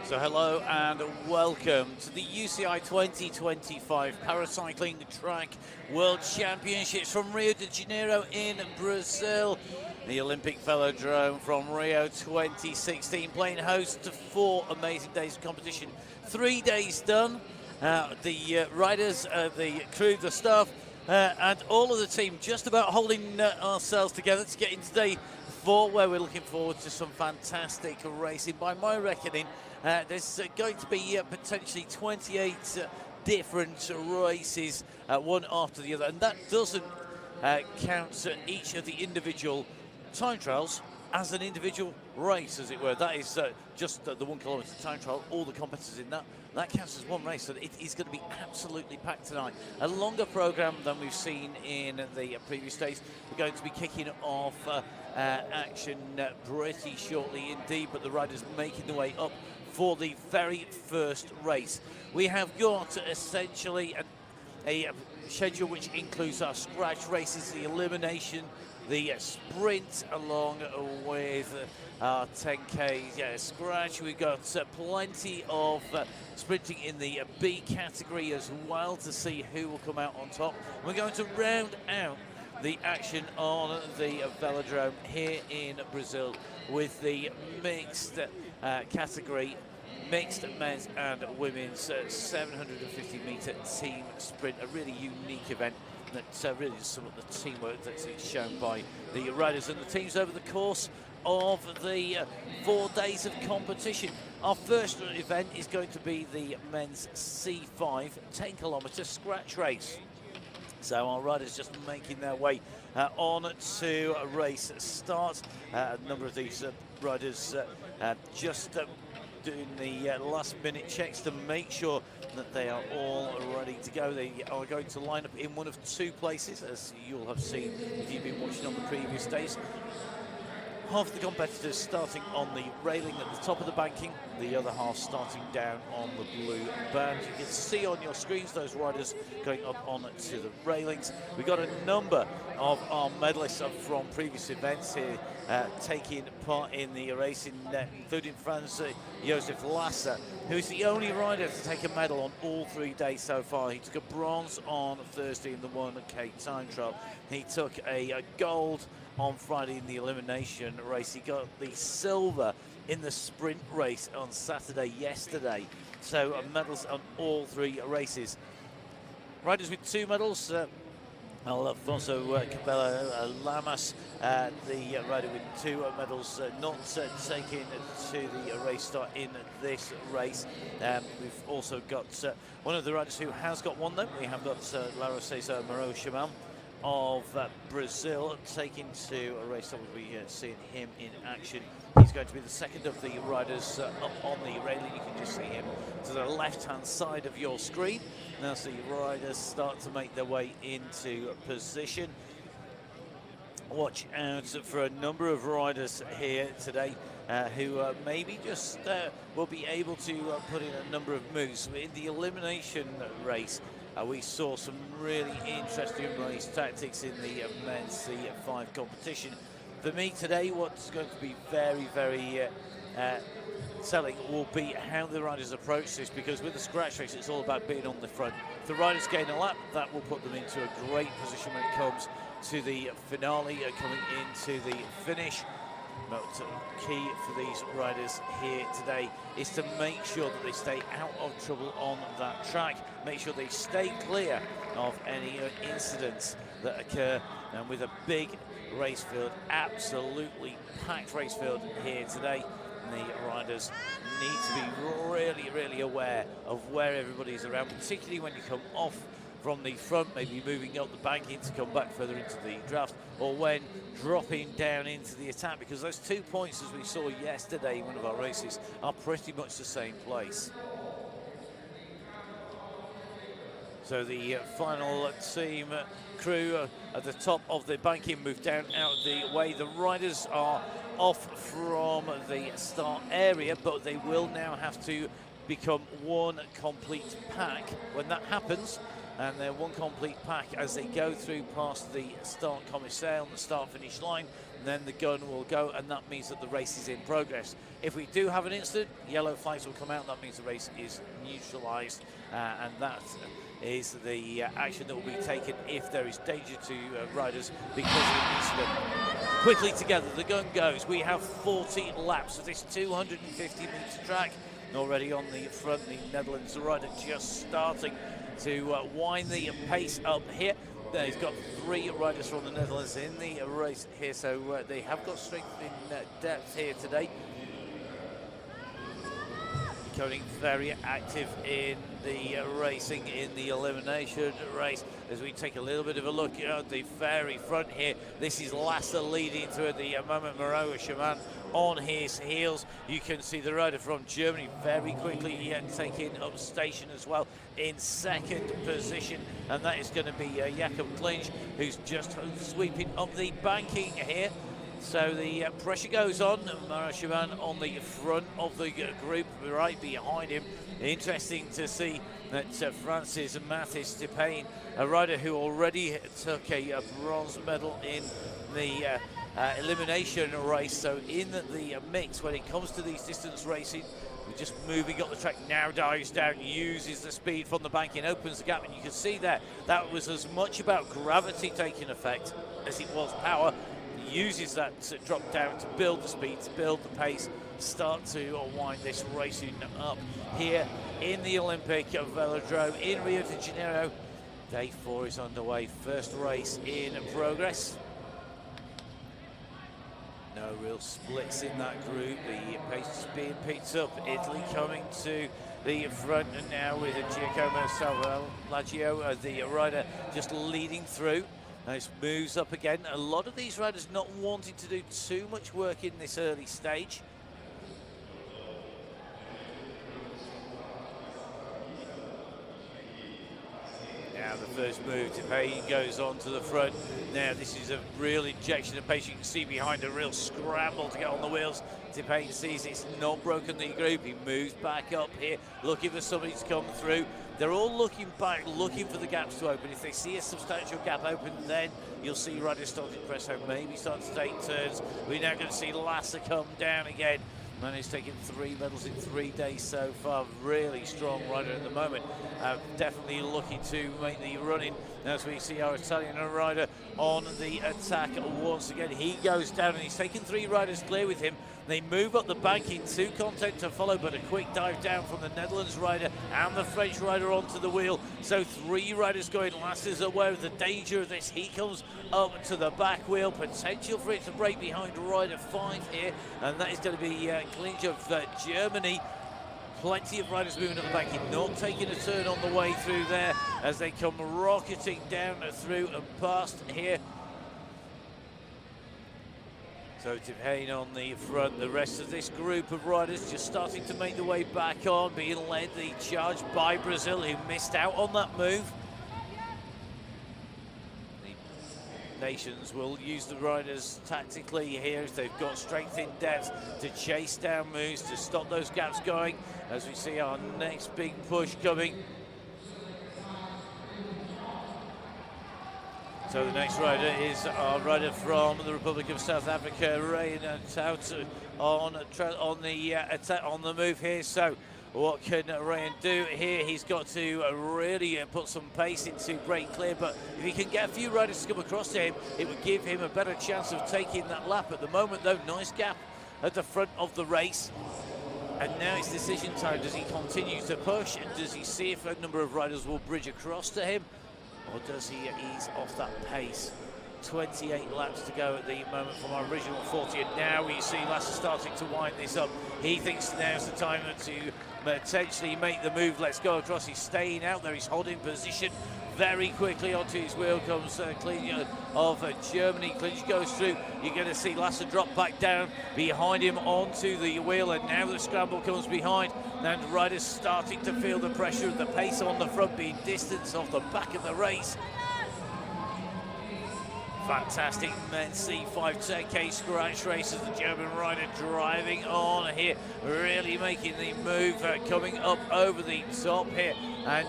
So hello and welcome to the UCI 2025 Paracycling Track World Championships from Rio de Janeiro in Brazil. The Olympic Velodrome from Rio 2016, playing host to 4 amazing days of competition. 3 days done. The riders, the crew, the staff, and all of the team just about holding ourselves together to get into day 4, where we're looking forward to some fantastic racing. By my reckoning, there's going to be potentially 28 different races, one after the other, and that doesn't count each of the individual time trials as an individual race, as it were. That is just the 1 kilometre time trial, all the competitors in that. That counts as one race, so it is going to be absolutely packed tonight. A longer programme than we've seen in the previous days. We're going to be kicking off action pretty shortly indeed, but the riders making the way up for the very first race. We have got essentially a schedule which includes our scratch races, the elimination, the sprint, along with our 10K scratch. We've got plenty of sprinting in the B category as well to see who will come out on top. We're going to round out the action on the velodrome here in Brazil with the mixed category, mixed men's and women's 750-metre team sprint, a really unique event that really is some of the teamwork that's shown by the riders and the teams over the course of the 4 days of competition. Our first event is going to be the men's C5 10-kilometre scratch race. So our riders just making their way on to a race start. A number of these riders just doing the last-minute checks to make sure that they are all ready to go. They are going to line up in one of 2 places, as you'll have seen if you've been watching on the previous days. Half the competitors starting on the railing at the top of the banking, the other half starting down on the blue band. You can see on your screens those riders going up onto the railings. We've got a number of our medalists from previous events here taking part in the racing, including Franz Josef Lasser, who is the only rider to take a medal on all 3 days so far. He took a bronze on Thursday in the 1K time trial. He took a gold on Friday in the elimination race. He got the silver in the sprint race on Saturday yesterday. So medals on all 3 races. Riders with 2 medals, Alfonso Cabello Lamas, the rider with 2 medals, not taken to the race start in this race. We've also got one of the riders who has got 1 though. We have got Lauro Cesar Maro Chaman of Brazil taking to a race that we'll be seeing him in action. He's going to be the second of the riders up on the railing. You can just see him to the left-hand side of your screen. Now the riders start to make their way into position. Watch out for a number of riders here today who maybe just will be able to put in a number of moves. In the elimination race, we saw some really interesting race tactics in the men's C5 competition. For me today, what's going to be very, very telling will be how the riders approach this, because with the scratch race, it's all about being on the front. If the riders gain a lap, that will put them into a great position when it comes to the finale, coming into the finish. But key for these riders here today is to make sure that they stay out of trouble on that track, make sure they stay clear of any incidents that occur. And with a big race field, absolutely packed race field here today, the riders need to be really, really aware of where everybody is around, particularly when you come off from the front, maybe moving up the banking to come back further into the draft, or when dropping down into the attack, because those 2 points, as we saw yesterday in one of our races, are pretty much the same place. So the final team crew at the top of the banking move down out of the way. The riders are off from the start area, but they will now have to become 1 complete pack when that happens. And they're 1 complete pack as they go through past the start commissary on the start-finish line. then the gun will go, and that means that the race is in progress. If we do have an incident, yellow flags will come out. That means the race is neutralised, and that is the action that will be taken if there is danger to riders because of an incident. Quickly together, the gun goes. We have 40 laps of this 250-metre track. Already on the front, the Netherlands rider just starting to wind the pace up here. He's got 3 riders from the Netherlands in the race here, so they have got strength in depth here today. Becoming very active in the racing in the elimination race. As we take a little bit of a look at the very front here, this is Lasse leading through at the moment. Raceoffs on his heels. You can see the rider from Germany very quickly taking up station as well in 2nd position, and that is going to be Jakob Klinch, who's just sweeping up the banking here. So the pressure goes on. Raceoffs on the front of the group, right behind him. Interesting to see that Francis Mathis-Depayne, a rider who already took a bronze medal in the elimination race, so in the mix when it comes to these distance racing. We're just moving up the track, now dives down, uses the speed from the banking, opens the gap, and you can see there, that was as much about gravity taking effect as it was power. Uses that drop down to build the speed, to build the pace, start to wind this racing up here in the Olympic Velodrome in Rio de Janeiro. Day 4 is underway, first race in progress. No real splits in that group, the pace is being picked up. Italy coming to the front and now with Giacomo Salvaggio, the rider just leading through. Nice moves up again. A lot of these riders not wanting to do too much work in this early stage. Now the first move, Depayne goes on to the front. Now this is a real injection of pace. You can see behind a real scramble to get on the wheels. Depayne sees it's not broken the group. He moves back up here, looking for somebody to come through. They're all looking back, looking for the gaps to open. If they see a substantial gap open, then you'll see riders starting to press home, maybe start to take turns. We're now going to see Lasse come down again. Man who's taken 3 medals in 3 days so far. Really strong rider at the moment. Definitely looking to make the run-in as we see our Italian rider on the attack once again. He goes down and he's taken 3 riders clear with him. They move up the banking, 2 content to follow, but a quick dive down from the Netherlands rider and the French rider onto the wheel. So 3 riders going. Lasse is aware of the danger of this. He comes up to the back wheel. Potential for it to break behind rider 5 here, and that is going to be Klinch of Germany. Plenty of riders moving up the banking, not taking a turn on the way through there as they come rocketing down through and past here. So Depayne on the front, the rest of this group of riders just starting to make their way back on, being led the charge by Brazil, who missed out on that move. The nations will use the riders tactically here if they've got strength in depth to chase down moves, to stop those gaps going, as we see our next big push coming. So the next rider is our rider from the Republic of South Africa, Rain Tout on the move here. So what can Rain do here? He's got to really put some pace into break clear, but if he can get a few riders to come across to him, it would give him a better chance of taking that lap. At the moment though, nice gap at the front of the race. And now it's decision time. Does he continue to push? And does he see if a number of riders will bridge across to him? Or does he ease off that pace? 28 laps to go at the moment from our original 40, and now we see Lasse starting to wind this up. He thinks now's the time to potentially make the move. Let's go across. He's staying out there. He's holding position. Very quickly onto his wheel comes Klinch of Germany. Klinch goes through. You're going to see Lasse drop back down behind him onto the wheel, and now the scramble comes behind. And riders starting to feel the pressure of the pace on the front, being distanced off the back of the race. Fantastic men's C5 10K scratch race as the German rider driving on here, really making the move, coming up over the top here, and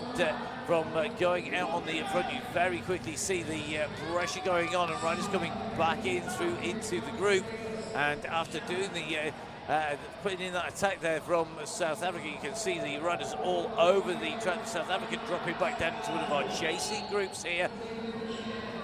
from going out on the front. You very quickly see the pressure going on, and riders coming back in through into the group. And after doing the putting in that attack there from South Africa, you can see the riders all over the track. South Africa dropping back down into one of our chasing groups here.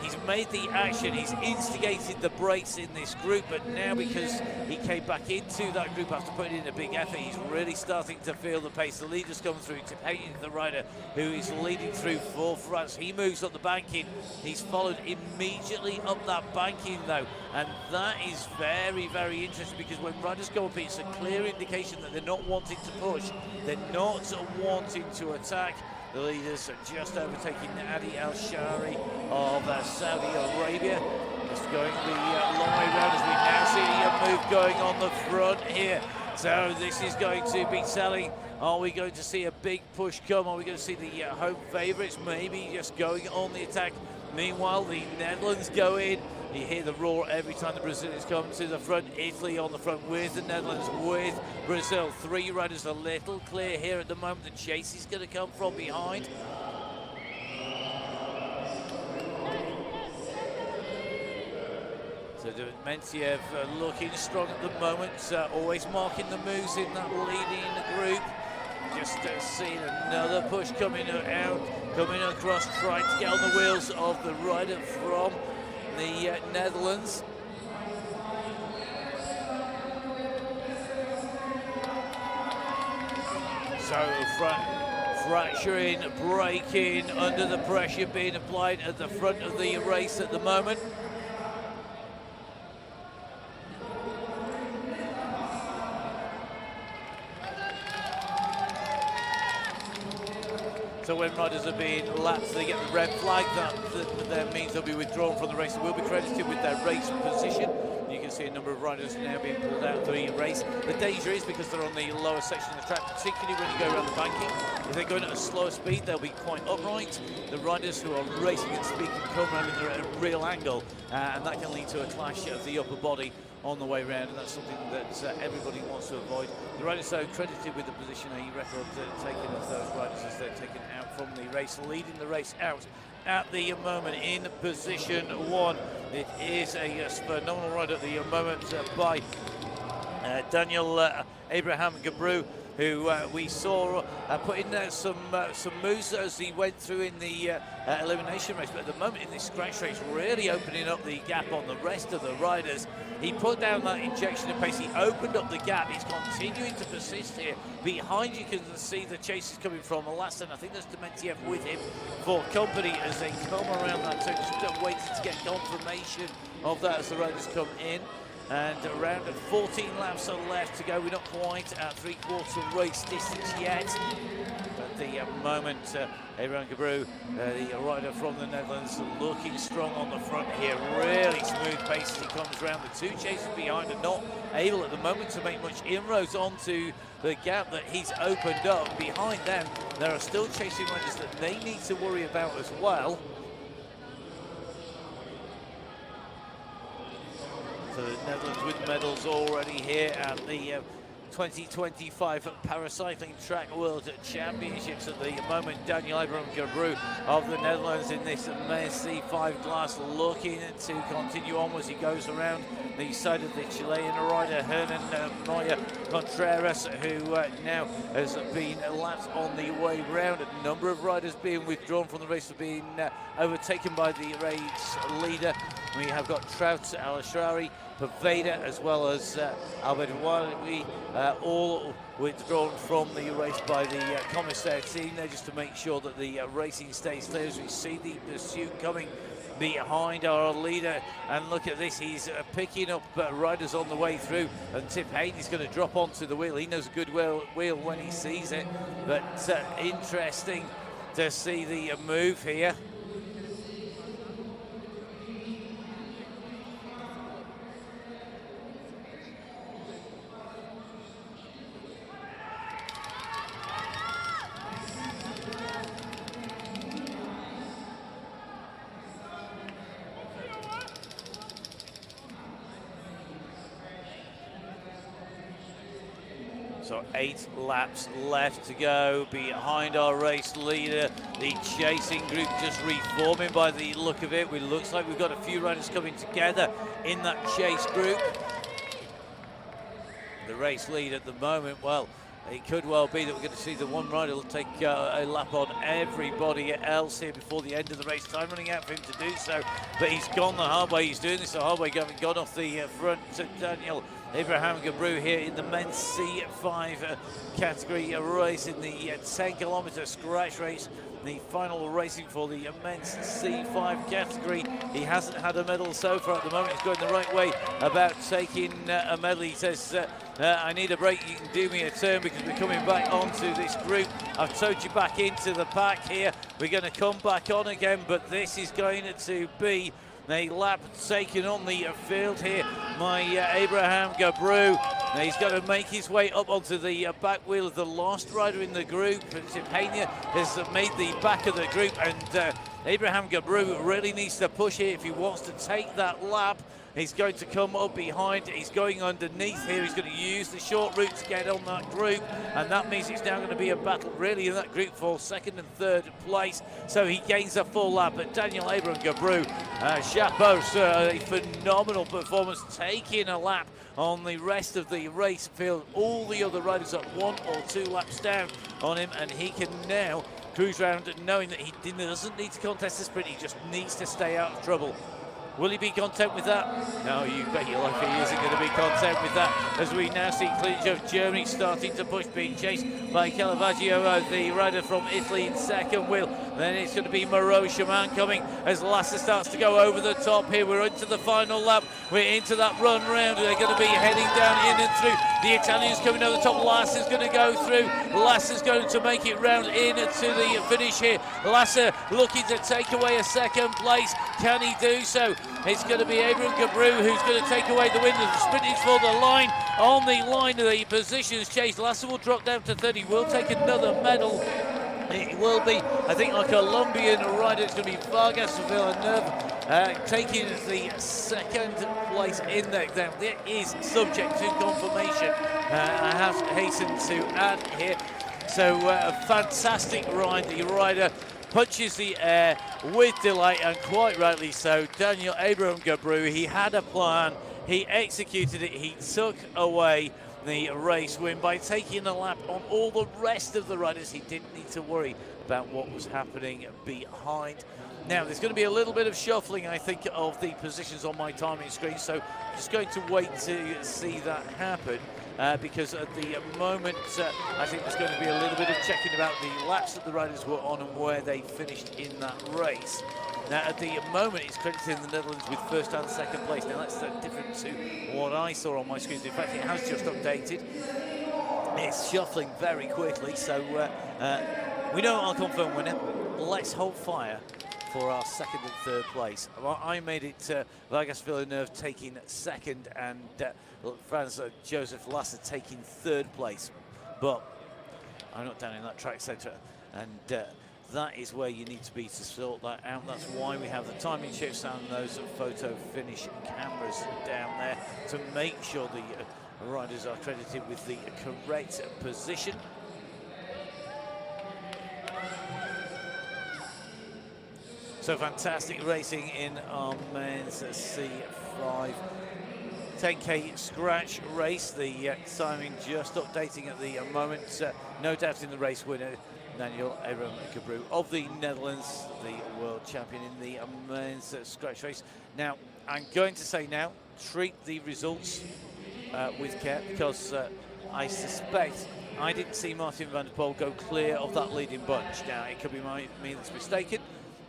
He's made the action, he's instigated the breaks in this group, but now because he came back into that group after putting in a big effort, he's really starting to feel the pace. The leader's come through to paint the rider who is leading through for France. He moves up the banking. He's followed immediately up that banking though, and that is very, very interesting, because when riders go up, it's a clear indication that they're not wanting to push, they're not wanting to attack. The leaders are just overtaking Adi Al-Shari of Saudi Arabia. Just going the long way round as we now see a move going on the front here. So this is going to be telling. Are we going to see a big push come? Are we going to see the home favourites maybe just going on the attack? Meanwhile, the Netherlands go in. You hear the roar every time the Brazilians come to the front. Italy on the front with the Netherlands, with Brazil. Three riders a little clear here at the moment. The chase is going to come from behind. So Dementiev looking strong at the moment, always marking the moves in that leading group. Just seeing another push coming out, coming across, trying to get on the wheels of the rider from the Netherlands. So fracturing, braking under the pressure being applied at the front of the race at the moment. So when riders are being lapped, they get the red flag. That means they'll be withdrawn from the race. They will be credited with their race position. You can see a number of riders now being pulled out of the race. The danger is because they're on the lower section of the track, particularly when you go around the banking. If they're going at a slower speed, they'll be quite upright. The riders who are racing at speed can come around at a real angle, and that can lead to a clash of the upper body on the way round, and that's something that everybody wants to avoid. The riders are credited with the position A record taken of those riders as they're taken out from the race, leading the race out at the moment in position one. It is a phenomenal ride at the moment by Daniel Abraham Gabru, who we saw put in there some moves as he went through in the elimination race, but at the moment in this scratch race, really opening up the gap on the rest of the riders. He put down that injection of pace, he opened up the gap, he's continuing to persist here. Behind you can see the chase is coming from last, and I think there's Dementiev with him for company as they come around that turn, just waiting to get confirmation of that as the riders come in. And around 14 laps are left to go. We're not quite at three-quarter race distance yet. At the moment, Abraham Gabru, the rider from the Netherlands, looking strong on the front here. Really smooth pace as he comes around. The two chasers behind are not able at the moment to make much inroads onto the gap that he's opened up. Behind them, there are still chasing riders that they need to worry about as well. So the Netherlands with medals already here at the 2025 Paracycling Track World Championships at the moment. Daniel Abraham Gabru of the Netherlands in this Messi 5 Glass, looking to continue on as he goes around the side of the Chilean rider Hernan Moya Contreras, who now has been lapped on the way round. A number of riders being withdrawn from the race have been overtaken by the race leader. We have got Trout, Al-Ashrari, Paveda, as well as Albert Wali, all withdrawn from the race by the commissaire team there, just to make sure that the racing stays clear as we see the pursuit coming behind our leader. And look at this, he's picking up riders on the way through, and Tip Hayden is going to drop onto the wheel. He knows a good wheel when he sees it, but interesting to see the move here. So 8 laps left to go behind our race leader. The chasing group just reforming by the look of it. It looks like we've got a few riders coming together in that chase group. The race lead at the moment, well, it could well be that we're going to see the one rider will take a lap on everybody else here before the end of the race. Time running out for him to do so, but he's gone the hard way. He's doing this the hard way, having gone off the front to Daniel Abraham Gabru here in the men's C5 category race in the 10-kilometer scratch race. The final racing for the men's C5 category. He hasn't had a medal so far at the moment. He's going the right way about taking a medal. He says, I need a break, you can do me a turn because we're coming back onto this group. I've towed you back into the pack here. We're going to come back on again, but this is going to be a lap taken on the field here. My Abraham Gabru. Now he's got to make his way up onto the back wheel of the last rider in the group. Pena has made the back of the group, and Abraham Gabru really needs to push here if he wants to take that lap. He's going to come up behind, he's going underneath here, he's going to use the short route to get on that group, and that means it's now going to be a battle really in that group for second and third place, so he gains a full lap. But Daniel Abraham Gabru, chapeau, sir, a phenomenal performance, taking a lap on the rest of the race field. All the other riders are 1 or 2 laps down on him, and he can now cruise around knowing that he doesn't need to contest the sprint, he just needs to stay out of trouble. Will he be content with that? No, you bet your life he isn't going to be content with that, as we now see clinch of Germany starting to push, being chased by Calavaggio, the rider from Italy in second wheel. Then it's going to be Moreau Chaman coming as Lasser starts to go over the top here. We're into the final lap. We're into that run round. They're going to be heading down in and through. The Italians coming over the top. Lasser's going to go through. Lasser's going to make it round in to the finish here. Lasser looking to take away a second place. Can he do so? It's going to be Abraham Gabru who's going to take away the win. The sprint is for the line. On the line, the positions changed. Lasser will drop down to 30. Will take another medal. It will be, I think, a Colombian rider. It's going to be Vargas Villeneuve taking the second place in there. Now, that is subject to confirmation. I have hastened to add here. So, a fantastic ride. The rider punches the air with delight, and quite rightly so. Daniel Abraham Gabru, he had a plan. He executed it. He took away the race win by taking a lap on all the rest of the riders. He didn't need to worry about what was happening behind. Now, there's going to be a little bit of shuffling, I think, of the positions on my timing screen, so I'm just going to wait to see that happen. Because at the moment, I think there's going to be a little bit of checking about the laps that the riders were on and where they finished in that race. Now, at the moment, it's crediting the Netherlands with first and second place. Now, that's different to what I saw on my screen. In fact, it has just updated. It's shuffling very quickly, so we know our confirmed winner. Let's hold fire for our second and third place. I made it Vargas Villeneuve taking second and Franz Joseph Lasser taking third place. But I'm not down in that track centre, and that is where you need to be to sort that out. That's why we have the timing shifts and those photo finish cameras down there to make sure the riders are credited with the correct position. So fantastic racing in our men's C5 10K scratch race. The timing just updating at the moment. No doubt in the race winner, Daniel Abraham Gabru of the Netherlands, the world champion in the men's scratch race. Now, I'm going to say now, treat the results with care, because I suspect I didn't see Martin van der Poel go clear of that leading bunch. Now, it could be me that's mistaken.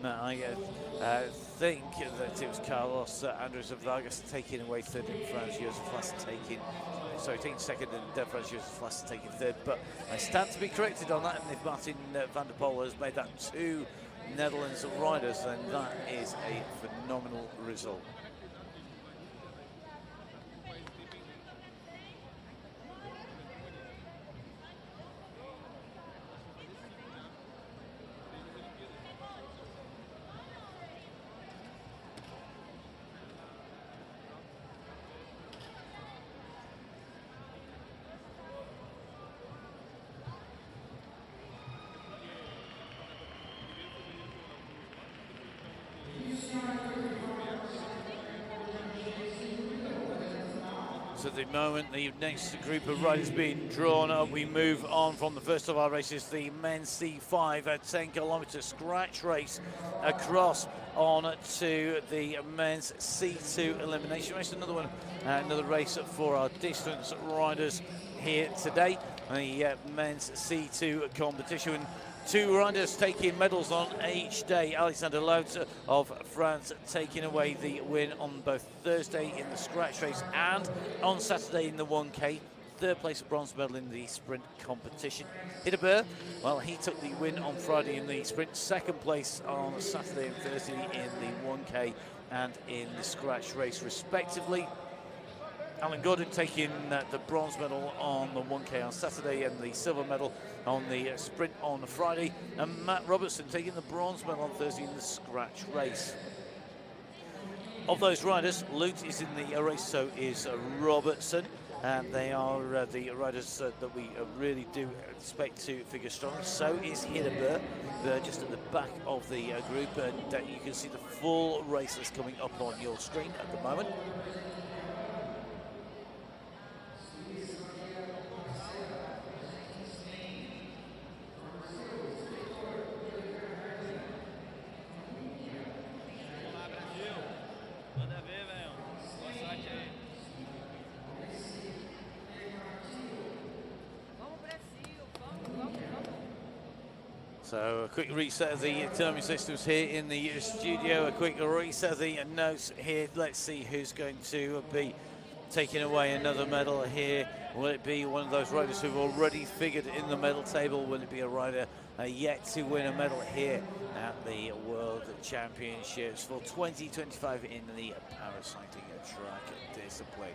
I think that it was Carlos Andres Vargas taking away third and Franz Joseph Lasser taking second, and Franz Joseph Lasser taking third. But I stand to be corrected on that, and if Martin van der Poel has made that 2 Netherlands riders, then that is a phenomenal result. So at the moment, the next group of riders being drawn up. We move on from the first of our races, the men's C5 at 10-kilometre scratch race across on to the men's C2 elimination race. Another one, another race for our distance riders here today. The men's C2 competition. Two riders taking medals on each day. Alexander Laut of France taking away the win on both Thursday in the scratch race and on Saturday in the 1K. Third place bronze medal in the sprint competition. Hidebert, well, he took the win on Friday in the sprint. Second place on Saturday and Thursday in the 1K and in the scratch race respectively. Alan Gordon taking the bronze medal on the 1K on Saturday and the silver medal on the sprint on Friday. And Matt Robertson taking the bronze medal on Thursday in the scratch race. Of those riders, Lute is in the race, so is Robertson. And they are the riders that we really do expect to figure strong. So is Hidebert, just at the back of the group. And you can see the full race that's coming up on your screen at the moment. So a quick reset of the timing systems here in the studio, a quick reset of the notes here. Let's see who's going to be taking away another medal here. Will it be one of those riders who've already figured in the medal table? Will it be a rider yet to win a medal here at the World Championships for 2025 in the paracycling track discipline?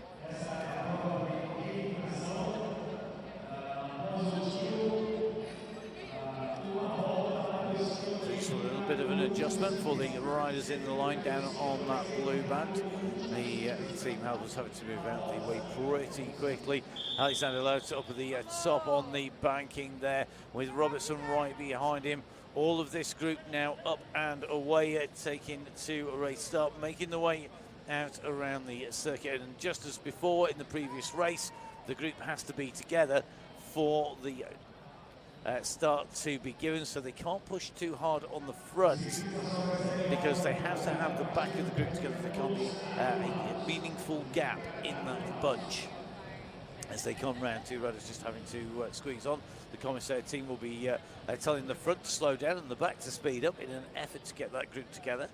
A little bit of an adjustment for the riders in the line down on that blue band. The team helpers having to move out the way pretty quickly. Alexander Laut up at the top on the banking there with Robertson right behind him. All of this group now up and away, taking to a race start, making the way out around the circuit. And just as before in the previous race, the group has to be together for the start to be given, so they can't push too hard on the front because they have to have the back of the group together. There can't be a meaningful gap in that bunch as they come round. Two riders just having to squeeze on. The commissary team will be telling the front to slow down and the back to speed up in an effort to get that group together.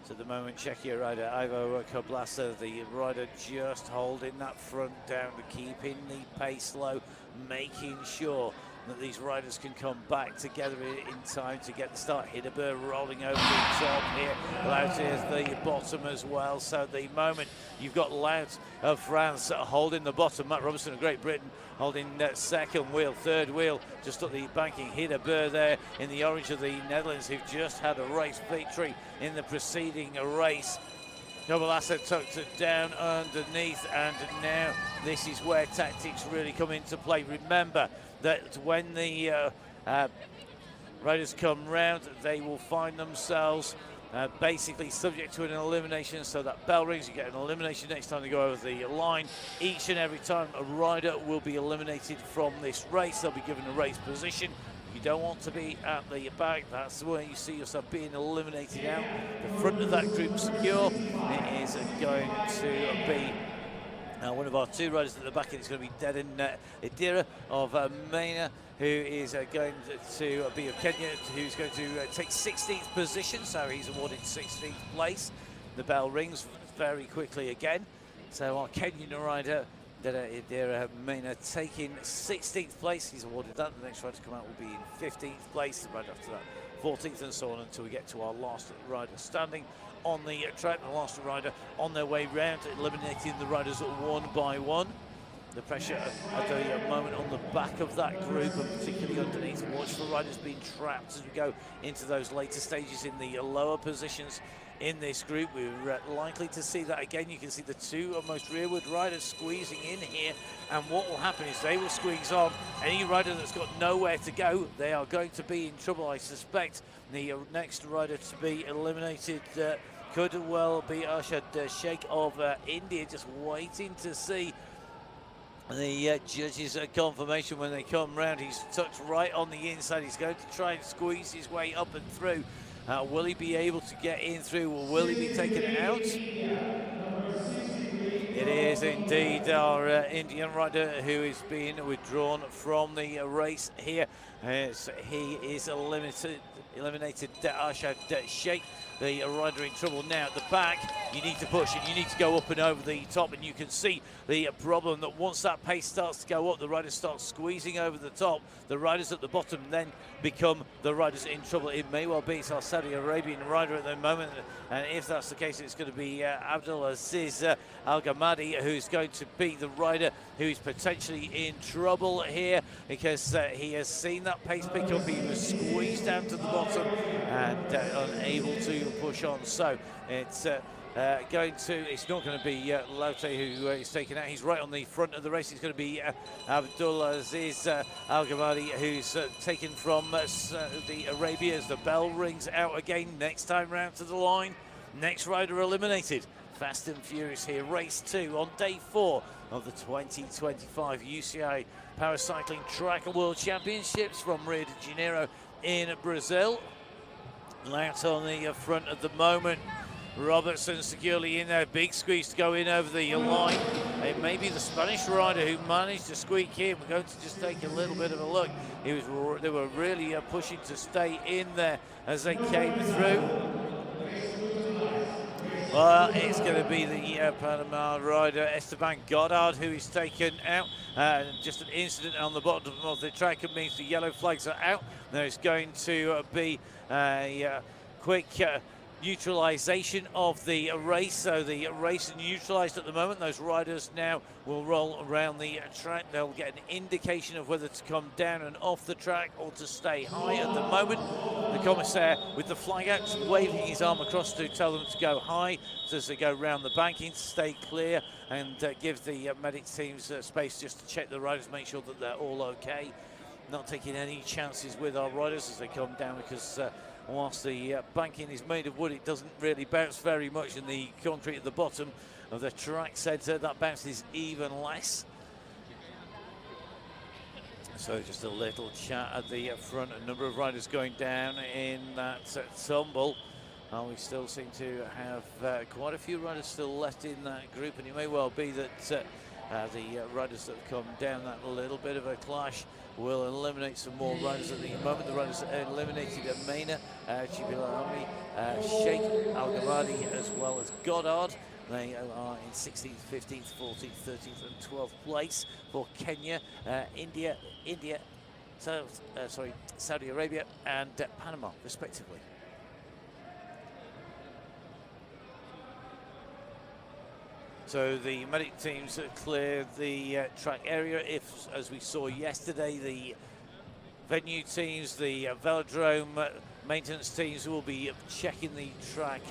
So at the moment, Czechia rider Ivo Koblasa, the rider just holding that front down, keeping the pace low, making sure that these riders can come back together in time to get the start. Hidebert rolling over the top here. Laut is the bottom as well. So at the moment, you've got Laut of France holding the bottom. Matt Robertson of Great Britain holding second wheel, third wheel, just at the banking. Hidebert there in the orange of the Netherlands, who've just had a race victory in the preceding race. Koblasa tucked it down underneath, and now this is where tactics really come into play. Remember that when the riders come round, they will find themselves basically subject to an elimination. So that bell rings, you get an elimination next time they go over the line. Each and every time a rider will be eliminated from this race, they'll be given a race position. You don't want to be at the back. That's where you see yourself being eliminated out. The front of that group secure. It is going to be one of our two riders at the back, and it's going to be Dedan Idira of Mena, who is going to be of Kenya, who's going to take 16th position. So he's awarded 16th place. The bell rings very quickly again. So our Kenyan rider Idira Mena taking 16th place. He's awarded that. The next rider to come out will be in 15th place. The rider after that 14th, and so on until we get to our last rider standing on the track. The last rider on their way round, eliminating the riders one by one. the pressure at the moment on the back of that group, and particularly underneath. Watch for riders being trapped as we go into those later stages in the lower positions in this group. We're likely to see that again. You can see the two most rearward riders squeezing in here, and what will happen is they will squeeze on. Any rider that's got nowhere to go, they are going to be in trouble. I suspect the next rider to be eliminated could well be Arshad Sheikh of India, just waiting to see the judges' confirmation when they come round. He's tucked right on the inside. He's going to try and squeeze his way up and through. Will he be able to get in through, or will he be taken out? It is indeed our Indian rider who is being withdrawn from the race here. He is eliminated Arshad Sheikh. The rider in trouble now at the back. You need to push and you need to go up and over the top, and you can see the problem that once that pace starts to go up, the riders start squeezing over the top. The riders at the bottom then become the riders in trouble. It may well be it's our Saudi Arabian rider at the moment, and if that's the case, it's going to be Abdulaziz Al Ghamadi who's going to be the rider who is potentially in trouble here, because he has seen that pace pick up. He was squeezed down to the bottom and unable to push on. So it's it's not going to be Laute who is taken out. He's right on the front of the race. It's going to be Abdulaziz Al Ghamadi who's taken from Saudi Arabia as the bell rings out again. Next time round to the line, next rider eliminated. Fast and furious here. Race 2 on day 4 of the 2025 UCI Paracycling Track World Championships from Rio de Janeiro in Brazil. Out on the front at the moment. Robertson securely in there. Big squeeze to go in over the line. It may be the Spanish rider who managed to squeak in. We're going to just take a little bit of a look. They were really pushing to stay in there as they came through. Well, it's going to be the Panama rider Esteban Goddard who is taken out. Just an incident on the bottom of the track. It means the yellow flags are out. There's going to be a quick neutralization of the race. So the race is neutralized at the moment. Those riders now will roll around the track. They'll get an indication of whether to come down and off the track or to stay high. At the moment, the commissaire with the flag out, waving his arm across to tell them to go high as they go round the banking, to stay clear, and give the medic teams space just to check the riders, make sure that they're all okay. Not taking any chances with our riders as they come down, because whilst the banking is made of wood, it doesn't really bounce very much, and the concrete at the bottom of the track centre, that bounces even less. So just a little chat at the front. A number of riders going down in that tumble. And we still seem to have quite a few riders still left in that group, and it may well be that the riders that have come down that little bit of a clash will eliminate some more riders at the moment. The riders eliminated Mena, Chibilami, Sheikh Al Ghamadi, as well as Goddard. They are in 16th, 15th, 14th, 13th and 12th place for Kenya, Saudi Arabia and Panama, respectively. So the medic teams clear the track area. If, as we saw yesterday, the venue teams, the velodrome maintenance teams will be checking the track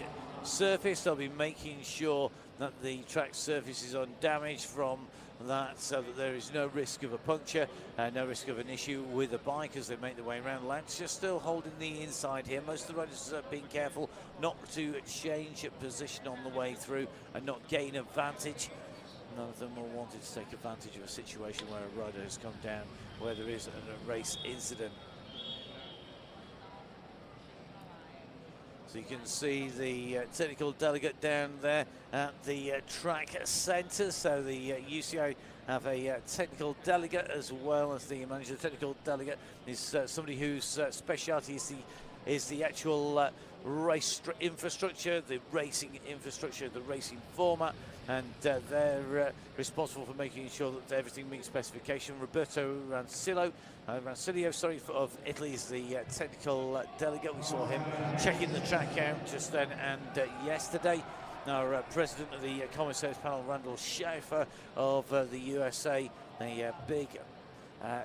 surface. They'll be making sure that the track surface is undamaged from that, so that there is no risk of a puncture, no risk of an issue with the bike as they make their way around. Lance just still holding the inside here. Most of the riders are being careful not to change position on the way through and not gain advantage. None of them will want to take advantage of a situation where a rider has come down where there is a race incident. So you can see the technical delegate down there at the track centre. So the UCI have a technical delegate as well as the manager. The technical delegate is somebody whose speciality is the actual race infrastructure, the racing infrastructure, the racing format, and they're responsible for making sure that everything meets specification. Roberto Rancilio of Italy is the technical delegate. We saw him checking the track out just then and yesterday. our president of the commissaires panel, Randall Schaefer of the USA, a big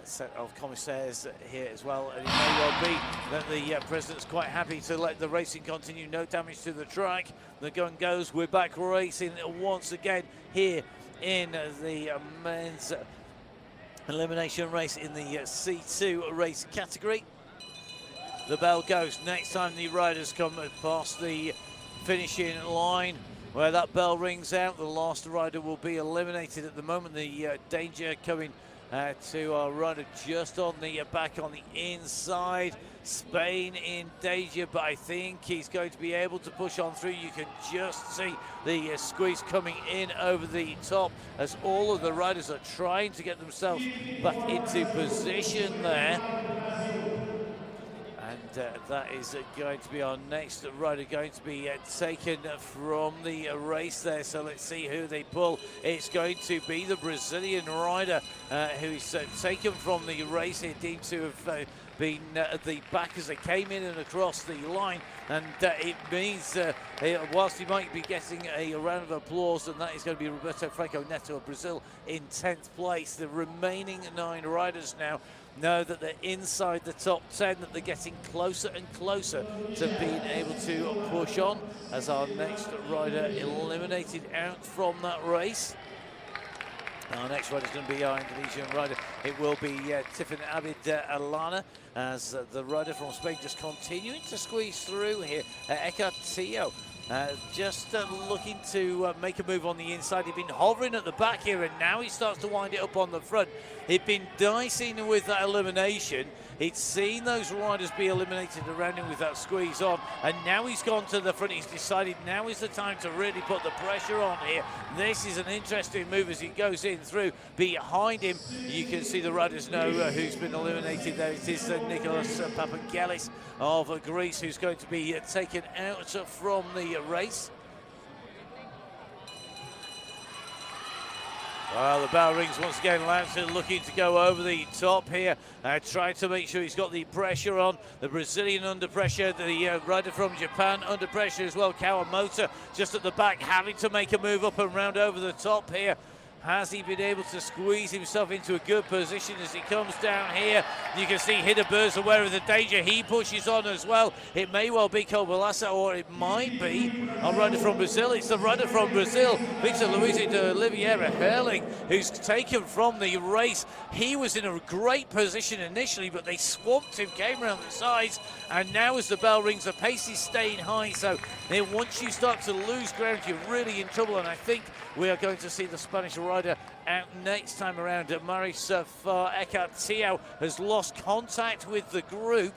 set of commissaires here as well. And it may well be that the president's quite happy to let the racing continue. No damage to the track. The gun goes. We're back racing once again here in the men's elimination race in the C2 race category. The bell goes. Next time the riders come past the finishing line, where that bell rings out, the last rider will be eliminated. At the moment, the danger coming to our rider just on the back on the inside. Spain in danger, but I think he's going to be able to push on through. You can just see the squeeze coming in over the top as all of the riders are trying to get themselves back into position there. And that is going to be our next rider going to be taken from the race there. So let's see who they pull. It's going to be the Brazilian rider who's taken from the race here, deemed to have been at the back as they came in and across the line. And it means, whilst he might be getting a round of applause, and that is going to be Roberto Franco Neto of Brazil in 10th place. The remaining 9 riders now know that they're inside the top 10, that they're getting closer and closer to being able to push on as our next rider eliminated out from that race. Our next rider is going to be our Indonesian rider. It will be Tiffin Abid Alana, as the rider from Spain just continuing to squeeze through here. Eka Tio just looking to make a move on the inside. He'd been hovering at the back here, and now he starts to wind it up on the front. He'd been dicing with that elimination. He'd seen those riders be eliminated around him with that squeeze on, and now he's gone to the front. He's decided now is the time to really put the pressure on here. This is an interesting move as he goes in through. Behind him, you can see the riders know who's been eliminated there. It is Nicholas Papangelis of Greece who's going to be taken out from the race. Well, the bell rings once again. Lampson looking to go over the top here, trying to make sure he's got the pressure on. The Brazilian under pressure, the rider from Japan under pressure as well. Kawamoto just at the back, having to make a move up and round over the top here. Has he been able to squeeze himself into a good position as he comes down here? You can see Hidebur's aware of the danger. He pushes on as well. It may well be Cobalassa, or it might be a rider from Brazil. It's the rider from Brazil, Victor Luis de Oliveira Herling, who's taken from the race. He was in a great position initially, but they swamped him, came around the sides, and now as the bell rings, the pace is staying high. So then once you start to lose ground, you're really in trouble, and I think we are going to see the Spanish rider out next time around. Maris Eka-Tio has lost contact with the group.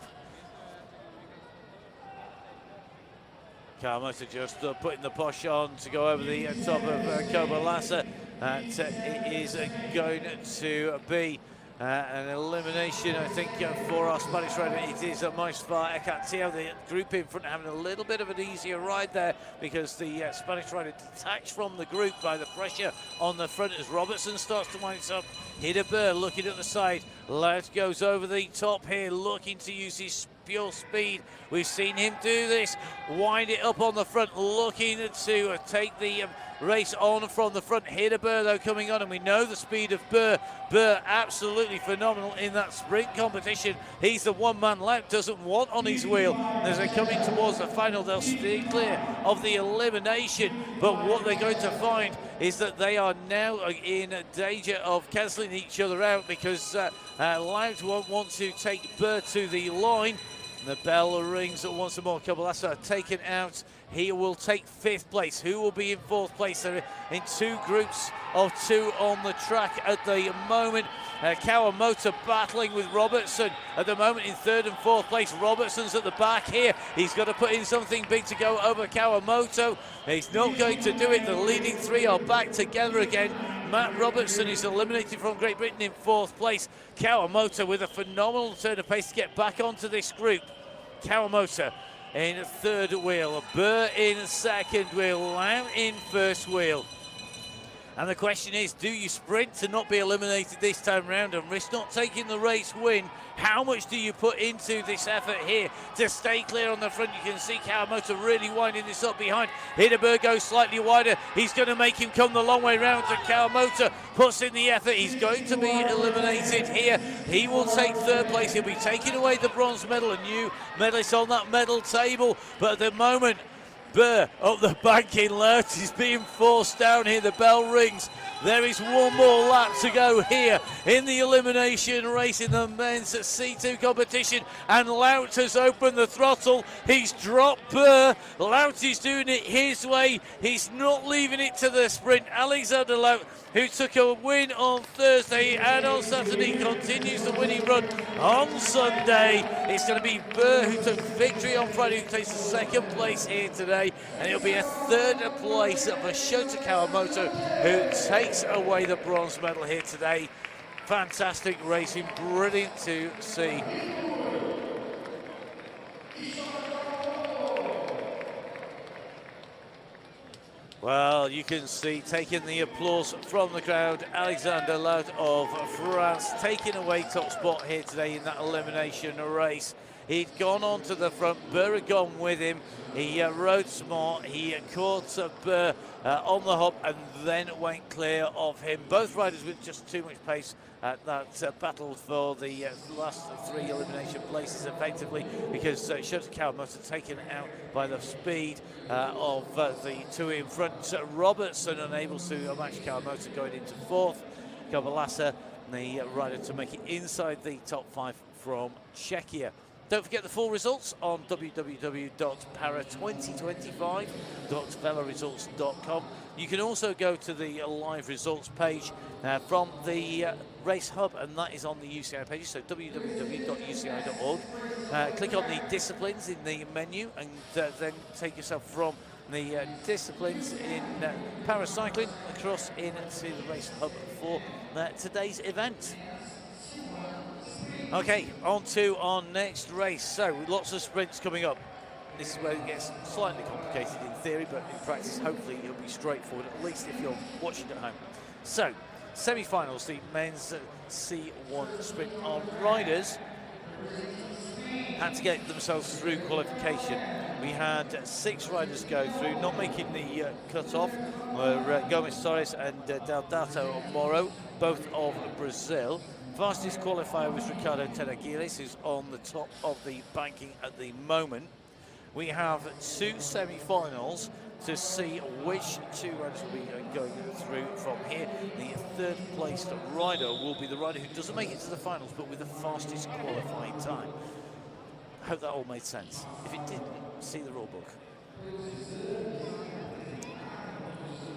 Kawamoto just putting the push on to go over the top of Cobalassa. It is going to be an elimination, I think, for our Spanish rider. It is Maris Eka-Tio. The group in front having a little bit of an easier ride there because the Spanish rider detached from the group by the pressure on the front as Robertson starts to wind up. Hidebert looking at the side. Laut goes over the top here, looking to use his pure speed. We've seen him do this, wind it up on the front, looking to take the race on from the front. Hidebert though coming on, and we know the speed of Burr. Burr absolutely phenomenal in that sprint competition. He's the one-man Laut doesn't want on his wheel. As they're coming towards the final, they'll stay clear of the elimination, but what they're going to find is that they are now in danger of cancelling each other out because Laut won't want to take Burr to the line. The bell rings once more. Cobalassa taken out. He will take 5th place. Who will be in 4th place? They're in 2 groups of 2 on the track at the moment. Kawamoto battling with Robertson at the moment in 3rd and 4th place. Robertson's at the back here. He's got to put in something big to go over Kawamoto. He's not going to do it. The leading 3 are back together again. Matt Robertson is eliminated from Great Britain in 4th place. Kawamoto with a phenomenal turn of pace to get back onto this group. Kawamoto in 3rd wheel, Burr in 2nd wheel, Lamb in 1st wheel. And the question is, do you sprint to not be eliminated this time round and risk not taking the race win? How much do you put into this effort here to stay clear on the front? You can see Kawamoto really winding this up behind. Hindenburg goes slightly wider. He's going to make him come the long way round, and Kawamoto puts in the effort. He's going to be eliminated here. He will take third place. He'll be taking away the bronze medal, a new medalist on that medal table. But at the moment, Burr up the bank in Lout is being forced down here. The bell rings. There is one more lap to go here in the elimination race in the men's C2 competition, and Lout has opened the throttle. He's dropped Burr. Lout is doing it his way. He's not leaving it to the sprint. Alexander Lout, who took a win on Thursday and on Saturday, continues the winning run on Sunday. It's going to be Burr who took victory on Friday, who takes the second place here today, and it'll be a third place for Shota Kawamoto, who takes away the bronze medal here today. Fantastic racing, brilliant to see. Well, you can see, taking the applause from the crowd, Alexander Lout of France taking away top spot here today in that elimination race. He'd gone on to the front, Burr had gone with him. He rode smart, he caught Burr on the hop and then went clear of him. Both riders with just too much pace at that battle for the last three elimination places effectively, because Shota Kawamoto taken out by the speed of the two in front. Robertson unable to match Kawamoto going into fourth. Kovalasa, the rider to make it inside the top five from Czechia. Don't forget the full results on www.para2025.veloresults.com. You can also go to the live results page from the Race Hub, and that is on the UCI page, so www.uci.org. Click on the disciplines in the menu, and then take yourself from the disciplines in paracycling across into the Race Hub for today's event. Okay, on to our next race. So, lots of sprints coming up. This is where it gets slightly complicated in theory, but in practice, hopefully, it'll be straightforward, at least if you're watching at home. So, semi-finals, the men's C1 sprint. Our riders had to get themselves through qualification. We had 6 riders go through, not making the cut-off were Gomes Torres and Deodato Moro, both of Brazil. Fastest qualifier was Ricardo Tenagiles, who's on the top of the banking at the moment. We have 2 semi-finals to see which 2 riders will be going through from here. The third placed rider will be the rider who doesn't make it to the finals, but with the fastest qualifying time. I hope that all made sense. If it didn't, see the rule book.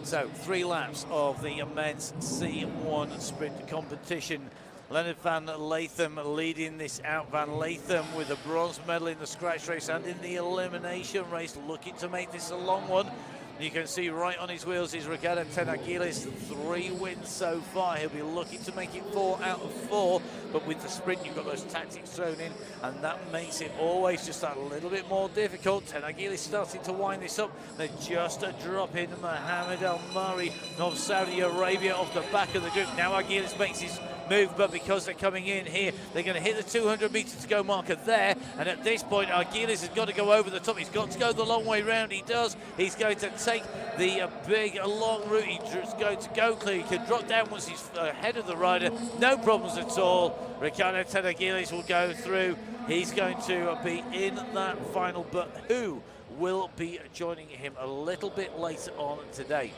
So, 3 laps of the men's C1 sprint competition. Leonard van Latham leading this out. Van Latham with a bronze medal in the scratch race and in the elimination race, looking to make this a long one. You can see right on his wheels is Ricardo Tenagiles, 3 wins so far. He'll be looking to make it 4 out of 4, but with the sprint you've got those tactics thrown in, and that makes it always just that little bit more difficult. Tenagiles starting to wind this up. They're just a drop in. Mohamed Al Mari of Saudi Arabia off the back of the group. Now Aguilas makes his move, but because they're coming in here, they're going to hit the 200 metres to go marker there, and at this point Aguilas has got to go over the top. He's got to go the long way round. He does. He's going to take the big long route. He's going to go clear. He can drop down once he's ahead of the rider. No problems at all. Ricardo Tenagiles will go through. He's going to be in that final, but who will be joining him a little bit later on today?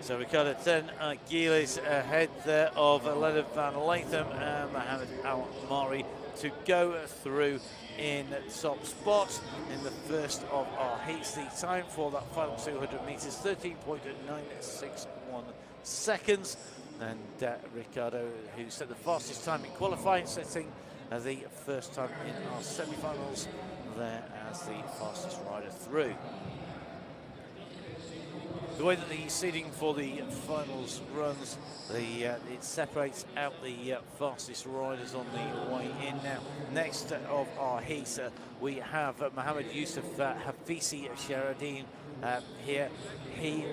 So Ricardo Tenagiles ahead there of Leonard van Latham and Mohamed Al Mari to go through in top spot in the first of our heats. The time for that final 200 metres, 13.961 seconds. And Ricardo, who set the fastest time in qualifying, setting the first time in our semi-finals there as the fastest rider through. the way that the seeding for the finals runs, it separates out the fastest riders on the way in. Now, next of our heats, we have Mohammed Yusuf Hafisi Sheradine here. He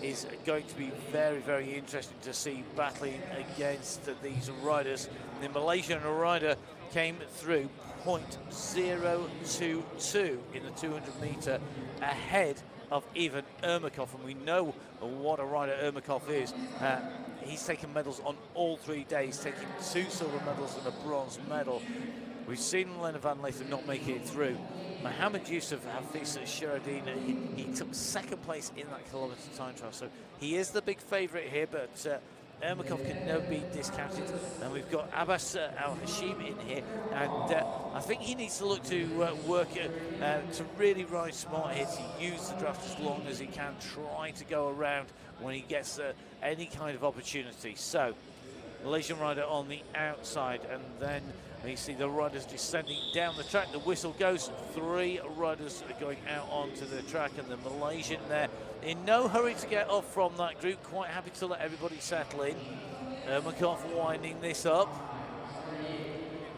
is going to be very, very interesting to see battling against these riders. The Malaysian rider came through 0.022 in the 200 metre ahead of Ivan Ermakov, and we know what a rider Ermakov is. He's taken medals on all 3 days, taking 2 silver medals and a bronze medal. We've seen Leonard van Leeuwen not make it through. Mohammed Yusuf Hafiz Sheradine, he took 2nd place in that kilometre time trial, so he is the big favourite here, but Ermakov can never be discounted. And we've got Abbas Al-Hashim in here, and I think he needs to look to work to really ride smart here, to use the draft as long as he can, try to go around when he gets any kind of opportunity. So, Malaysian rider on the outside, and then you see the riders descending down the track. The whistle goes. 3 riders are going out onto the track, and the Malaysian there in no hurry to get off from that group, quite happy to let everybody settle in. Ermakov winding this up.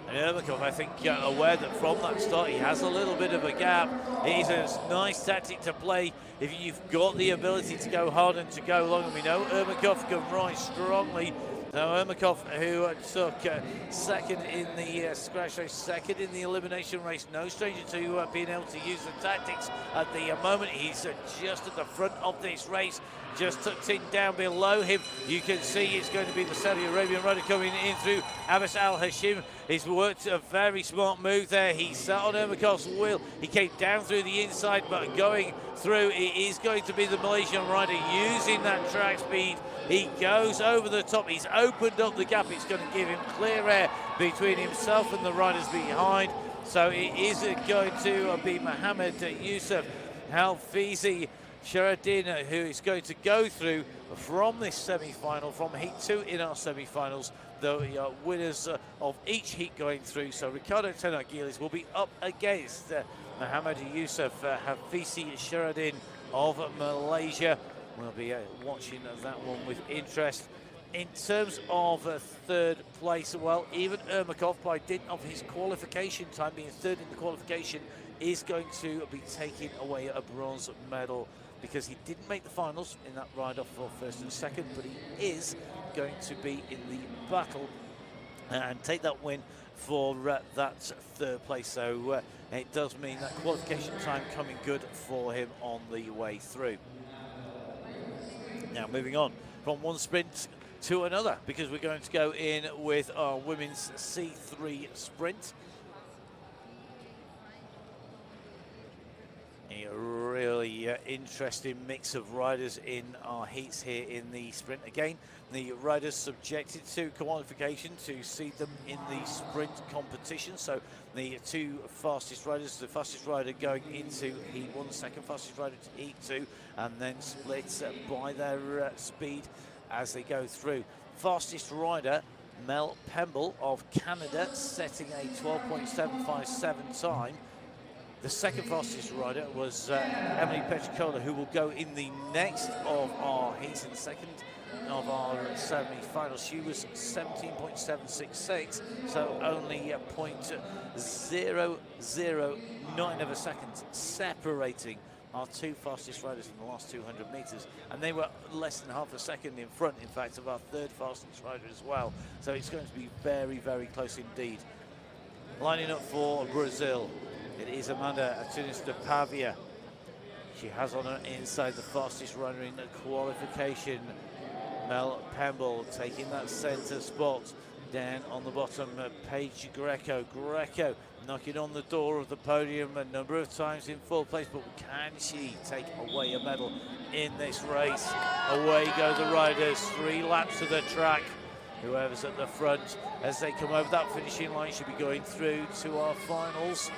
And Ermakov, I think, aware that from that start he has a little bit of a gap. It is a nice tactic to play if you've got the ability to go hard and to go long. And we know Ermakov can ride strongly. Now Ermakov, who took 2nd in the scratch race, 2nd in the elimination race, no stranger to being able to use the tactics at the moment. He's just at the front of this race, just tucked in down below him. You can see it's going to be the Saudi Arabian rider coming in through Abbas Al-Hashim. He's worked a very smart move there. He sat on Ermakov's wheel. He came down through the inside, but going through, it is going to be the Malaysian rider using that track speed. He goes over the top. He's opened up the gap. It's going to give him clear air between himself and the riders behind. So it is going to be Mohammed Yusuf Hafizi Sheradine who is going to go through from this semi-final, from Heat 2 in our semi-finals. The winners of each heat going through. So Ricardo Tenagilis will be up against Mohammed Yusuf Hafizi Sheradine of Malaysia. We'll be watching that one with interest. In terms of 3rd place, well, even Ermakov, by dint of his qualification time, being 3rd in the qualification, is going to be taking away a bronze medal because he didn't make the finals in that ride-off for 1st and 2nd, but he is going to be in the battle and take that win for that 3rd place. So it does mean that qualification time coming good for him on the way through. Now moving on from one sprint to another, because we're going to go in with our women's C3 sprint. A really interesting mix of riders in our heats here in the sprint. Again, the riders subjected to qualification to seed them in the sprint competition. So the 2 fastest riders, the fastest rider going into Heat 1, 2nd fastest rider to Heat 2, and then split by their speed as they go through. Fastest rider, Mel Pemble of Canada, setting a 12.757 time. The 2nd fastest rider was Emily Petricola, who will go in the next of our heats, in the 2nd of our semi-finals. She was 17.766, so only 0.009 of a second separating our 2 fastest riders in the last 200 metres, and they were less than half a second in front, in fact, of our 3rd fastest rider as well. So it's going to be very, very close indeed. Lining up for Brazil, it is Amanda Atunis de Pavia. She has on her inside the fastest rider in the qualification, Mel Pemble, taking that centre spot. Down on the bottom, Paige Greco. Greco knocking on the door of the podium a number of times in 4th place, but can she take away a medal in this race? Away go the riders, 3 laps of the track. Whoever's at the front, as they come over that finishing line, should be going through to our finals.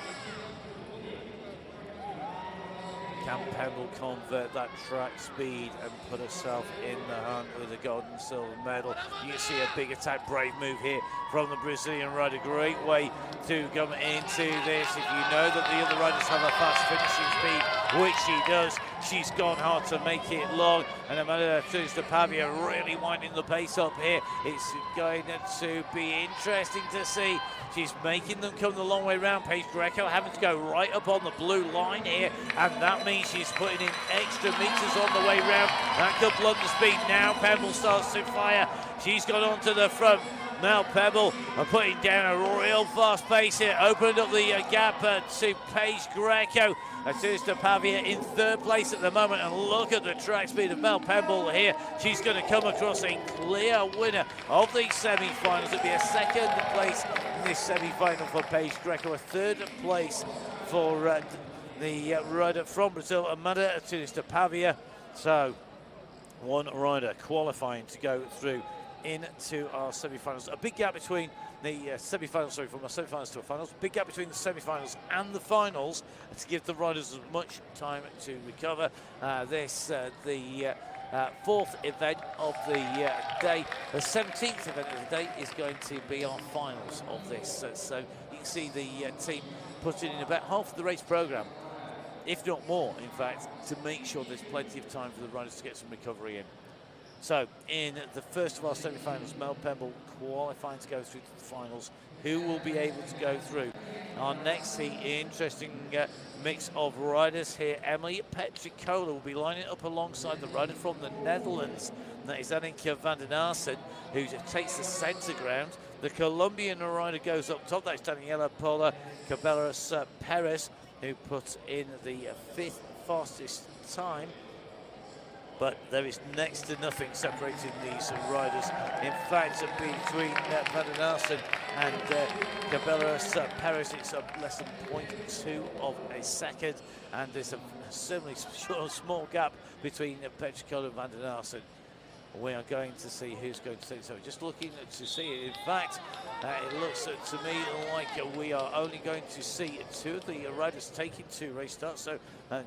Can Pemble convert that track speed and put herself in the hunt with a gold and silver medal? You can see a big attack, brave move here from the Brazilian rider. Great way to come into this. If you know that the other riders have a fast finishing speed, which she does, she's gone hard to make it long. And Amanda Pavia really winding the pace up here. It's going to be interesting to see. She's making them come the long way round. Paige Greco having to go right up on the blue line here, and that means she's putting in extra meters on the way round. That could blunt the speed. Now Pemble starts to fire. She's got onto the front. Now Pebble are putting down a real fast pace here, opened up the gap to Paige Greco. Atista Pavia in third place at the moment, and look at the track speed of Mel Pemble here. She's going to come across a clear winner of the semi-finals. It'll be a second place in this semi-final for Paige Greco, a third place for the rider from Brazil, Amanda Atista Pavia. So one rider qualifying to go through into our semi-finals. A big gap between the semi-finals, from our semi-finals to our finals. Big gap between the semi-finals and the finals to give the riders as much time to recover. The fourth event of the day, the 17th event of the day, is going to be our finals of this. So you can see the team putting in about half of the race programme, if not more, in fact, to make sure there's plenty of time for the riders to get some recovery in. So, in the first of our semi-finals, Mel Pemble qualifying to go through to the finals. Who will be able to go through? Our next heat, interesting mix of riders here. Emily Petricola will be lining up alongside the rider from the Netherlands. And that is Annika van den Aarsen, who takes the centre ground. The Colombian rider goes up top. That's Daniela Paula Cabellas Perez, who puts in the fifth fastest time. But there is next to nothing separating these riders. In fact, between Van den Aarsen and Cabellas Perez, it's less than 0.2 of a second. And there's a certainly small gap between Petricola and Van den Aarsen. We are going to see who's going to take so. Just looking to see it. In fact, it looks to me like we are only going to see two of the riders taking two race starts. So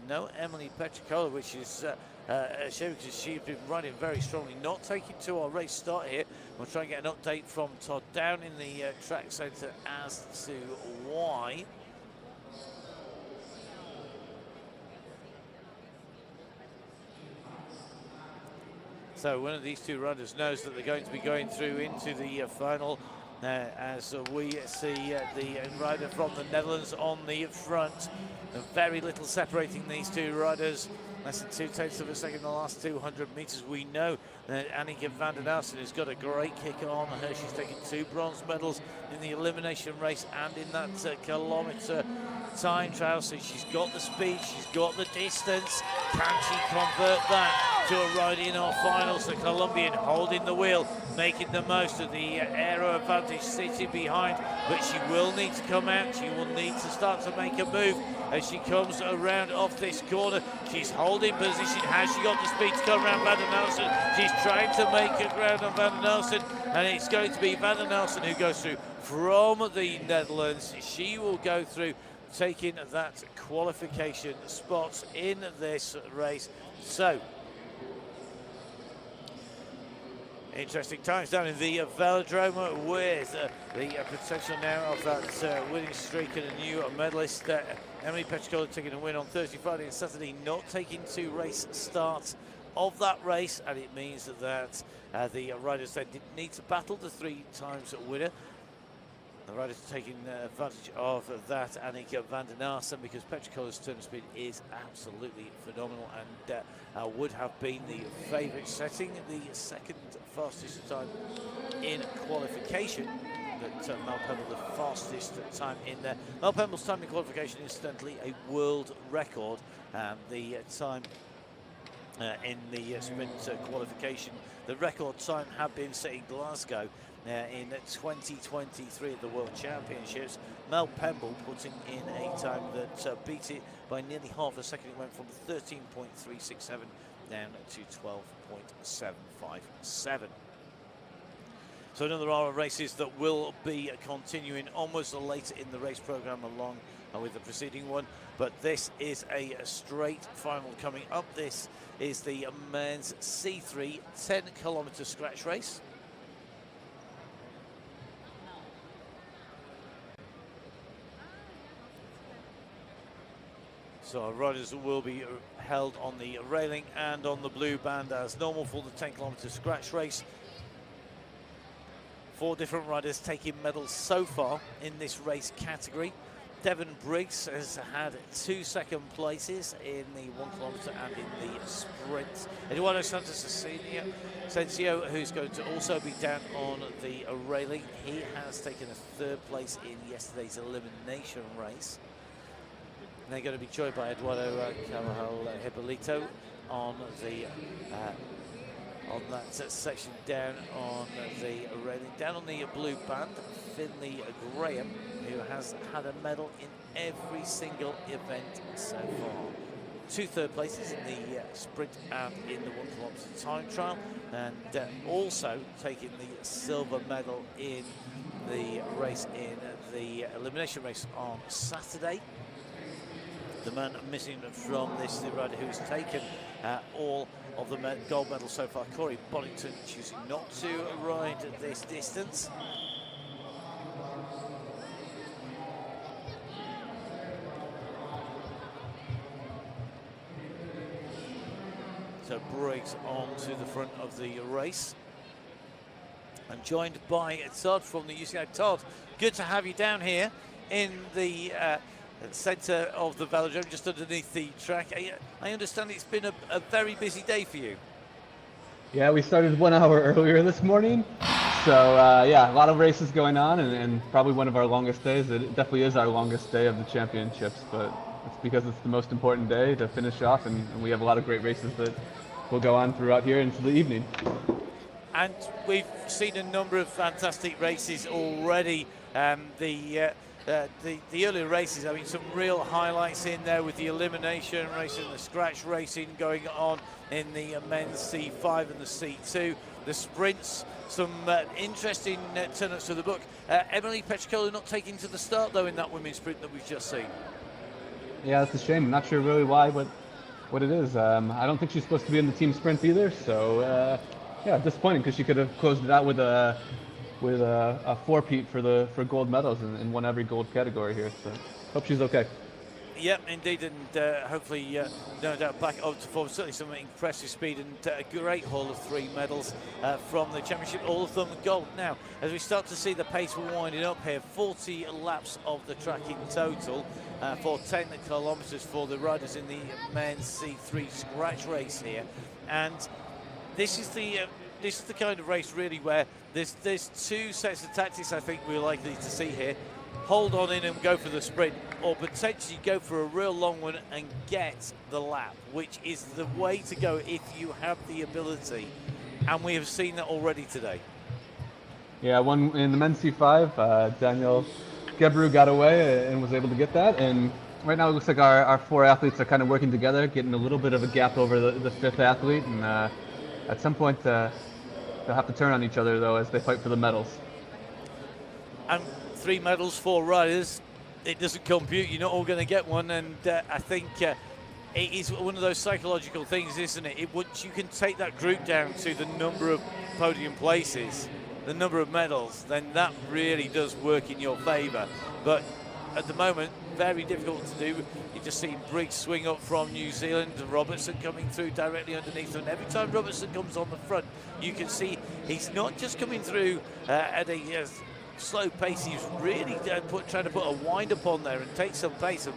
no Emily Petricola, which is a shame because she's been riding very strongly, not taking to our race start here. We'll try and get an update from Todd down in the track centre as to why. So one of these two riders knows that they're going to be going through into the final as we see the rider from the Netherlands on the front. Very little separating these two riders. Less than 2/10 of a second in the last 200 metres. We know that Annika van den Aarsen has got a great kick on her. She's taken 2 bronze medals in the elimination race and in that kilometre time trial. So she's got the speed, she's got the distance. Can she convert that to a ride in our finals? The Colombian holding the wheel, making the most of the aero advantage sitting behind. But she will need to come out. She will need to start to make a move as she comes around off this corner. She's holding position. Has she got the speed to come around Van den Aarsen? She's trying to make a ground on Van den Aarsen, and it's going to be Van den Aarsen who goes through from the Netherlands. She will go through, taking that qualification spot in this race. So, interesting times down in the velodrome with the potential now of that winning streak and a new medalist. Emily Petricola taking a win on Thursday, Friday and Saturday, not taking 2 race starts of that race, and it means that the riders then didn't need to battle the 3 times winner. The riders taking advantage of that, Annika van den Aarsen, because Petricola's turn of speed is absolutely phenomenal and would have been the favourite, setting the second fastest time in qualification. That Mel Pemble, the fastest time in there. Mel Pemble's time in qualification, incidentally, a world record. The time in the sprint qualification, the record time had been set in Glasgow in 2023 at the World Championships. Mel Pemble putting in a time that beat it by nearly half a second. It went from 13.367 down to 12.757. So another hour of races that will be continuing onwards later in the race programme along with the preceding one, but this is a straight final coming up. This is the men's C3 10-kilometer scratch race. So our riders will be held on the railing and on the blue band as normal for the 10-kilometer scratch race. 4 different riders taking medals so far in this race category. Devon Briggs has had 2 second places in the 1 kilometre and in the sprint. Eduardo Santos Asensio, who's going to also be down on the railing, he has taken a 3rd place in yesterday's elimination race. They're going to be joined by Eduardo Hippolito on the on that section down on the railing. Down on the blue band, Finley Graham, who has had a medal in every single event so far. 2 third places in the sprint and in the 1 kilometre time trial, and also taking the silver medal in the race in the elimination race on Saturday. The man missing from this, the rider who's taken all of the gold medals so far, Corey Boddington, choosing not to ride this distance. So Briggs on to the front of the race. And joined by Todd from the UCI. Todd, good to have you down here in the centre of the velodrome, just underneath the track. I understand it's been a very busy day for you. Yeah, we started 1 hour earlier this morning. So yeah, a lot of races going on, and probably one of our longest days. It definitely is our longest day of the championships, but it's because it's the most important day to finish off, and we have a lot of great races that will go on throughout here into the evening. And we've seen a number of fantastic races already. The earlier races, I mean, some real highlights in there with the elimination race and the scratch racing going on in the men's C5 and the C2. The sprints, some interesting turn-ups to the book. Emily Petricola not taking to the start, though, in that women's sprint that we've just seen. Yeah, that's a shame. I'm not sure really why, what it is. I don't think she's supposed to be in the team sprint either, so yeah, disappointing, because she could have closed it out with a 4-peat for gold medals and won every gold category here. So hope she's okay. Yep, indeed, and hopefully, no doubt, back up to form. Certainly some impressive speed and a great haul of 3 medals from the championship, all of them gold. Now, as we start to see the pace winding up here, 40 laps of the track in total for 10 kilometres for the riders in the men's C3 scratch race here, and this is the kind of race really where there's 2 sets of tactics I think we're likely to see here. Hold on in and go for the sprint, or potentially go for a real long one and get the lap, which is the way to go if you have the ability, and we have seen that already today. Yeah, one in the men's C5, Daniel Gebru got away and was able to get that, and right now it looks like our 4 athletes are kind of working together, getting a little bit of a gap over the 5th athlete, and at some point they'll have to turn on each other, though, as they fight for the medals. And 3 medals, 4 riders, it doesn't compute. You're not all going to get one, and I think it is one of those psychological things, isn't it? Once you can take that group down to the number of podium places, the number of medals, then that really does work in your favour. But at the moment, very difficult to do. You just see Briggs swing up from New Zealand, and Robertson coming through directly underneath. And every time Robertson comes on the front, you can see he's not just coming through at a slow pace. He's really trying to put a wind up on there and take some pace.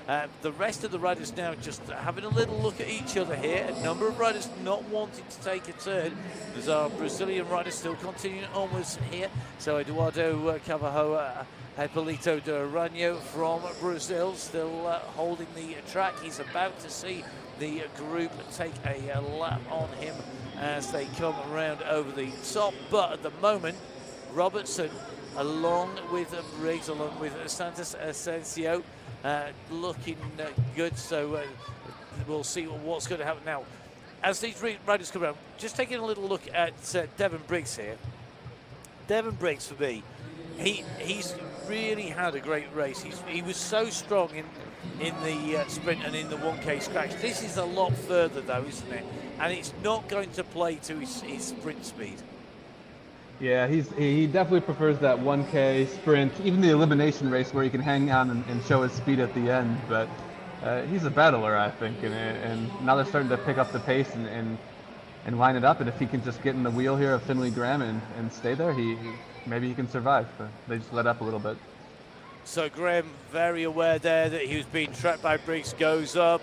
And the rest of the riders now just having a little look at each other here. A number of riders not wanting to take a turn. There's our Brazilian riders still continuing onwards here. So Eduardo Cavajo Hipólito de Aranho from Brazil still holding the track. He's about to see the group take a lap on him as they come around over the top. But at the moment, Robertson, along with Briggs, along with Santos Asensio, looking good. So we'll see what's going to happen now. As these riders come around, just taking a little look at Devon Briggs here. Devon Briggs, for me, he's really had a great race. He was so strong in the sprint and in the 1K scratch. This is a lot further though, isn't it? And it's not going to play to his sprint speed. Yeah, he definitely prefers that 1K sprint, even the elimination race where he can hang on and show his speed at the end. But he's a battler, I think, and now they're starting to pick up the pace and line it up. And if he can just get in the wheel here of Finley Graham and stay there, maybe he can survive. But they just let up a little bit. So Graham, very aware there that he was being trapped by Briggs, goes up.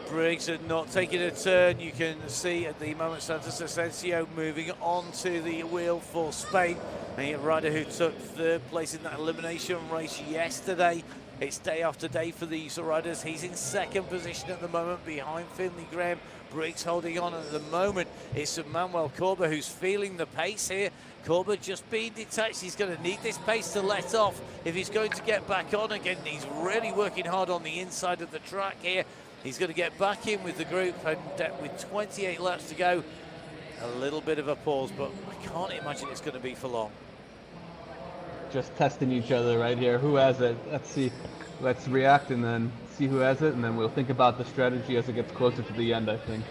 Briggs had not taken a turn. You can see at the moment Santos Asensio moving on to the wheel for Spain. A rider who took third place in that elimination race yesterday. It's day after day for these riders. He's in second position at the moment behind Finley Graham. Briggs holding on at the moment. It's Manuel Corba who's feeling the pace here. Corba just being detached. He's going to need this pace to let off if he's going to get back on again. He's really working hard on the inside of the track here. He's going to get back in with the group, and with 28 laps to go, a little bit of a pause, but I can't imagine it's going to be for long. Just testing each other right here. Who has it? Let's see. Let's react and then see who has it, and then we'll think about the strategy as it gets closer to the end, I think.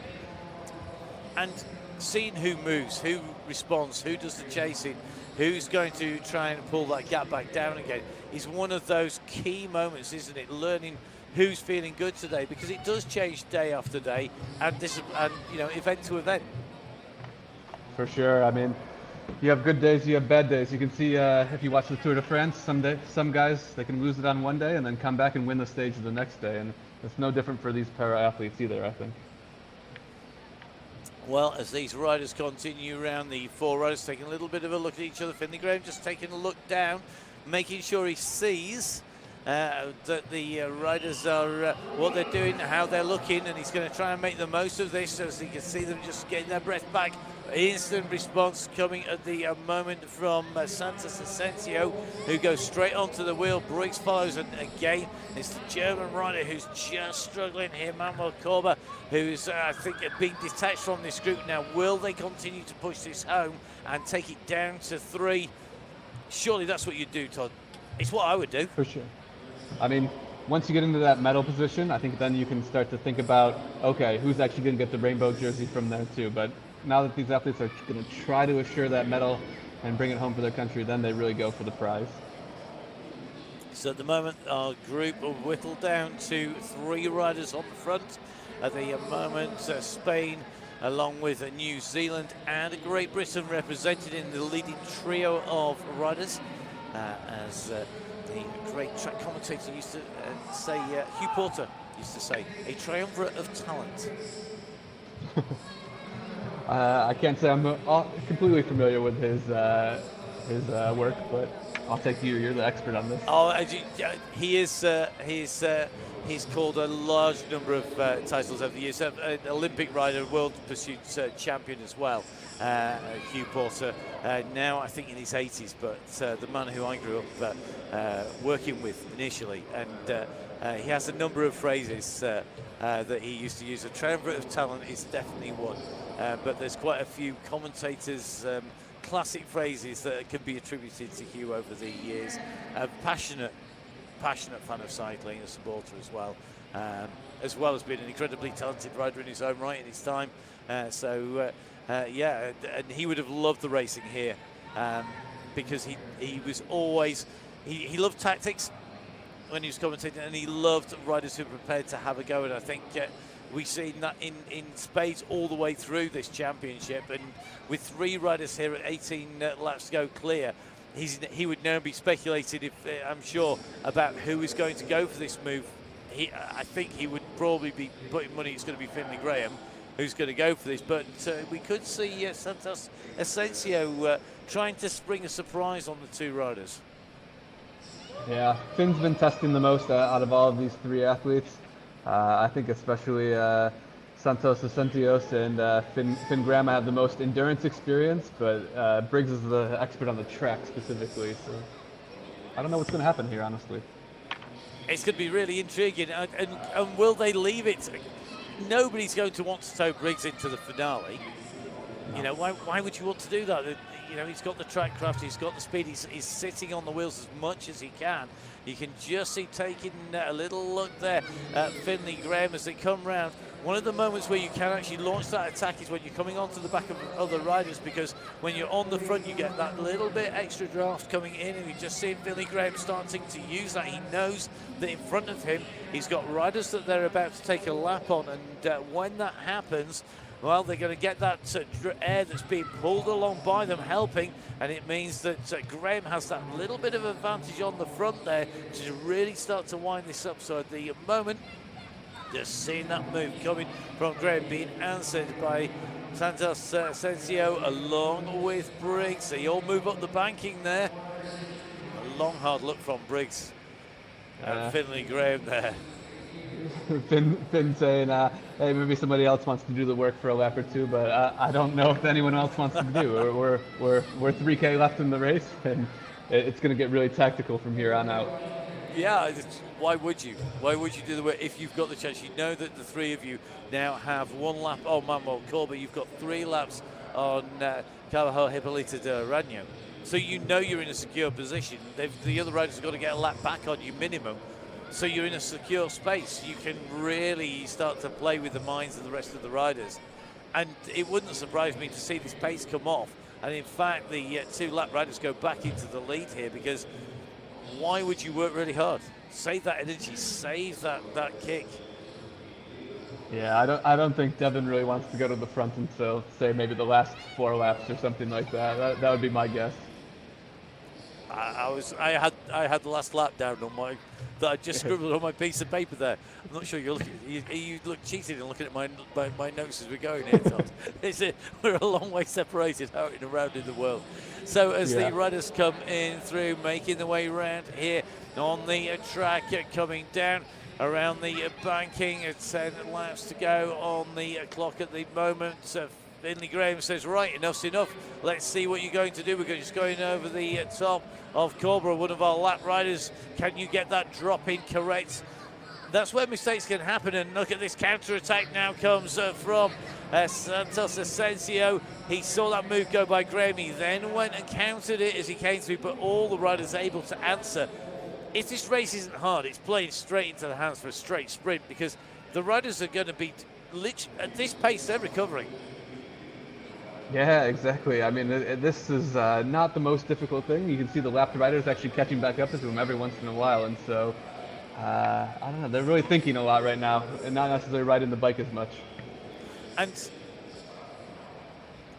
And seeing who moves, who responds, who does the chasing, who's going to try and pull that gap back down again is one of those key moments, isn't it? Learning who's feeling good today, because it does change day after day and you know, event to event. For sure. I mean, you have good days, you have bad days. You can see if you watch the Tour de France, some guys, they can lose it on one day and then come back and win the stage the next day, and it's no different for these para athletes either, I think. Well, as these riders continue around, the four riders taking a little bit of a look at each other. Finley Graham just taking a look down, making sure he sees that the riders are what they're doing, how they're looking, and he's going to try and make the most of this, so you can see them just getting their breath back. Instant response coming at the moment from Santos Asensio, who goes straight onto the wheel. Briggs follows, and again it's the German rider who's just struggling here, Manuel Corba, who's I think being detached from this group now. Will they continue to push this home and take it down to 3? Surely that's what you do, Todd. It's what I would do. For sure. I mean, once you get into that medal position, I think then you can start to think about, okay, who's actually going to get the rainbow jersey from there too. But now that these athletes are going to try to assure that medal and bring it home for their country, then they really go for the prize. So at the moment, our group will whittle down to 3 riders on the front. At the moment, Spain, along with New Zealand and Great Britain, represented in the leading trio of riders. As the great track commentator used to say, Hugh Porter used to say, a triumvirate of talent. I can't say I'm completely familiar with his work, but I'll take you. You're the expert on this. Oh, he is. He's called a large number of titles over the years. An Olympic rider, world pursuit champion as well. Hugh Porter, now I think in his 80s, but the man who I grew up working with initially, and he has a number of phrases that he used to use. A triumvirate of talent is definitely one, but there's quite a few commentators' classic phrases that can be attributed to Hugh over the years. A passionate fan of cycling, a supporter as well as being an incredibly talented rider in his own right in his time. Yeah, and he would have loved the racing here because he was always, he loved tactics when he was commentating, and he loved riders who were prepared to have a go. And I think we've seen that in spades all the way through this championship. And with 3 riders here at 18 laps to go clear, he would now be speculating, if I'm sure, about who is going to go for this move. I think he would probably be putting money it's going to be Finley Graham who's going to go for this, but we could see Santos Asensio trying to spring a surprise on the 2 riders. Yeah, Finn's been testing the most out of all of these 3 athletes. I think especially Santos Asensio and Finn Graham have the most endurance experience, but Briggs is the expert on the track specifically, so I don't know what's going to happen here, honestly. It's going to be really intriguing, and will they leave it? Nobody's going to want to tow Briggs into the finale. You know, why would you want to do that? You know, he's got the track craft, he's got the speed, he's sitting on the wheels as much as he can. You can just see taking a little look there at Finley Graham as they come round. One of the moments where you can actually launch that attack is when you're coming onto the back of other riders, because when you're on the front you get that little bit extra draft coming in, and you just see Finley Graham starting to use that. He knows that in front of him he's got riders that they're about to take a lap on, and when that happens, well, they're going to get that air that's being pulled along by them helping, and it means that Graham has that little bit of advantage on the front there to really start to wind this up. So at the moment, just seeing that move coming from Graham being answered by Santos Asensio along with Briggs. They all move up the banking there. A long, hard look from Briggs and Finley Graham there. Finn saying, hey, maybe somebody else wants to do the work for a lap or two, but I don't know if anyone else wants to do. We're 3K left in the race, and it's going to get really tactical from here on out. Yeah, why would you? Why would you do the work if you've got the chance? You know that the three of you now have one lap on Manuel Corba. You've got 3 laps on Carvajal Hippolyta de Arano. So you know you're in a secure position. The other riders have got to get a lap back on you minimum. So you're in a secure space. You can really start to play with the minds of the rest of the riders. And it wouldn't surprise me to see this pace come off. And in fact, the 2 lap riders go back into the lead here, because why would you work really hard? Save that energy, save that kick. Yeah, I don't think Devin really wants to go to the front until, say, maybe the last 4 laps or something like that. That would be my guess. I had the last lap down on my that I just scribbled on my piece of paper there. I'm not sure you're looking. You look cheated in looking at my notes as we're going here, Todd. We're a long way separated out and around in the world. So as the riders come in through, making their way around here on the track, coming down around the banking, 10 laps to go on the clock at the moment. Finley Graham says, right, enough's enough. Let's see what you're going to do. We're just going over the top of Cobra, one of our lap riders. Can you get that drop in correct? That's where mistakes can happen. And look at this counter-attack now comes from Santos Asensio. He saw that move go by Graham. He then went and countered it as he came through, but all the riders able to answer. If this race isn't hard, it's playing straight into the hands for a straight sprint, because the riders are going to be, at this pace, they're recovering. Yeah, exactly. I mean, this is not the most difficult thing. You can see the lap riders actually catching back up to them every once in a while, and so I don't know. They're really thinking a lot right now, and not necessarily riding the bike as much. And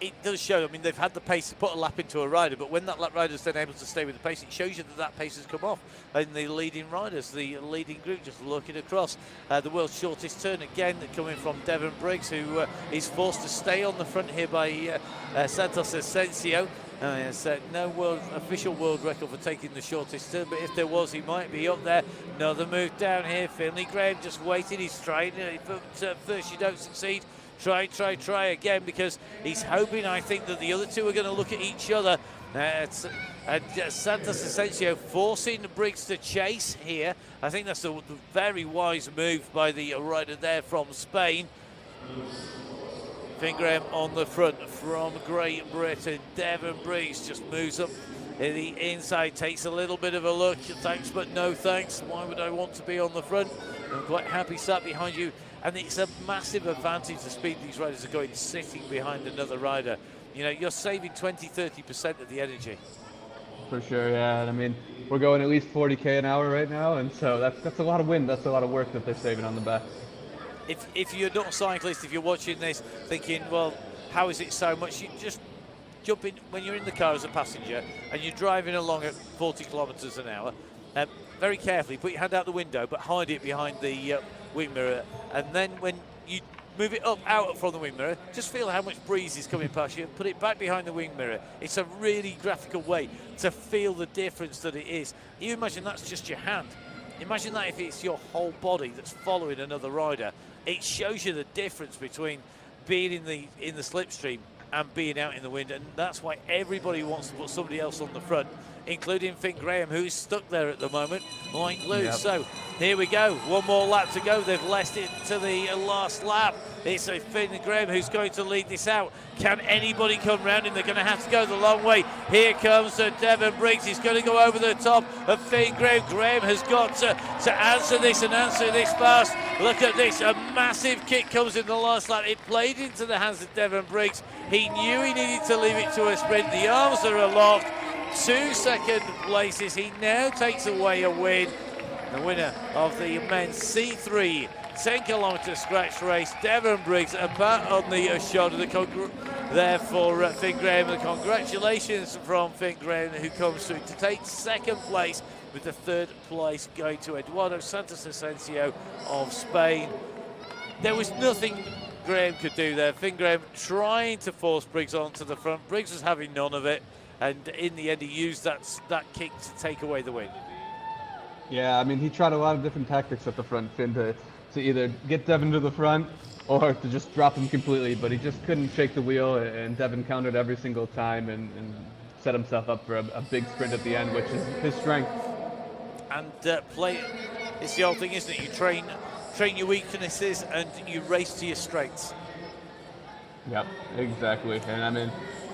it does show. I mean, they've had the pace to put a lap into a rider, but when that lap rider is then able to stay with the pace, it shows you that pace has come off. And the leading riders, the leading group, just looking across the world's shortest turn again, coming from Devin Briggs, who is forced to stay on the front here by Santos Asensio. No official world record for taking the shortest turn, but if there was, he might be up there. Another move down here. Finley Graham just waiting. He's trying. But first you don't succeed. Try again, because he's hoping, I think, that the other two are going to look at each other. Santos Asensio forcing Briggs to chase here. I think that's a very wise move by the rider there from Spain. Finn Graham on the front from Great Britain. Devin Briggs just moves up in the inside, takes a little bit of a look. Thanks, but no thanks. Why would I want to be on the front? I'm quite happy sat behind you. And it's a massive advantage, the speed these riders are going, sitting behind another rider. You know, you're saving 20-30% of the energy. For sure, yeah. And I mean, we're going at least 40K an hour right now, and so that's a lot of wind. That's a lot of work that they're saving on the back. If you're not a cyclist, if you're watching this thinking, well, how is it so much? You just jump in when you're in the car as a passenger and you're driving along at 40 kilometers an hour. Very carefully, put your hand out the window, but hide it behind the wing mirror. And then when you move it up out from the wing mirror, just feel how much breeze is coming past you. Put it back behind the wing mirror. It's a really graphical way to feel the difference that it is. You imagine that's just your hand. Imagine that if it's your whole body that's following another rider. It shows you the difference between being in the slipstream and being out in the wind, and that's why everybody wants to put somebody else on the front. including Finn Graham, who's stuck there at the moment, like loose. Yep. So here we go, one more lap to go. They've left it to the last lap. It's Finn Graham who's going to lead this out. Can anybody come round him? They're going to have to go the long way. Here comes Devon Briggs. He's going to go over the top of Finn Graham. Graham has got to answer this and answer this fast. Look at this, a massive kick comes in the last lap. It played into the hands of Devon Briggs. He knew he needed to leave it to a sprint. The arms are aloft. 2 second places. He now takes away a win. The winner of the men's C3 10-kilometre scratch race, Devon Briggs, a pat on the shoulder there for Finn Graham. And congratulations from Finn Graham, who comes through to take 2nd place, with the 3rd place going to Eduardo Santos Asensio of Spain. There was nothing Graham could do there. Finn Graham trying to force Briggs onto the front. Briggs was having none of it, and in the end he used that kick to take away the win. Yeah, I mean, he tried a lot of different tactics at the front, Finn, to either get Devon to the front or to just drop him completely, but he just couldn't shake the wheel, and Devon countered every single time and set himself up for a big sprint at the end, which is his strength. And it's the old thing, isn't it? You train your weaknesses and you race to your strengths. Yep, exactly. And I mean,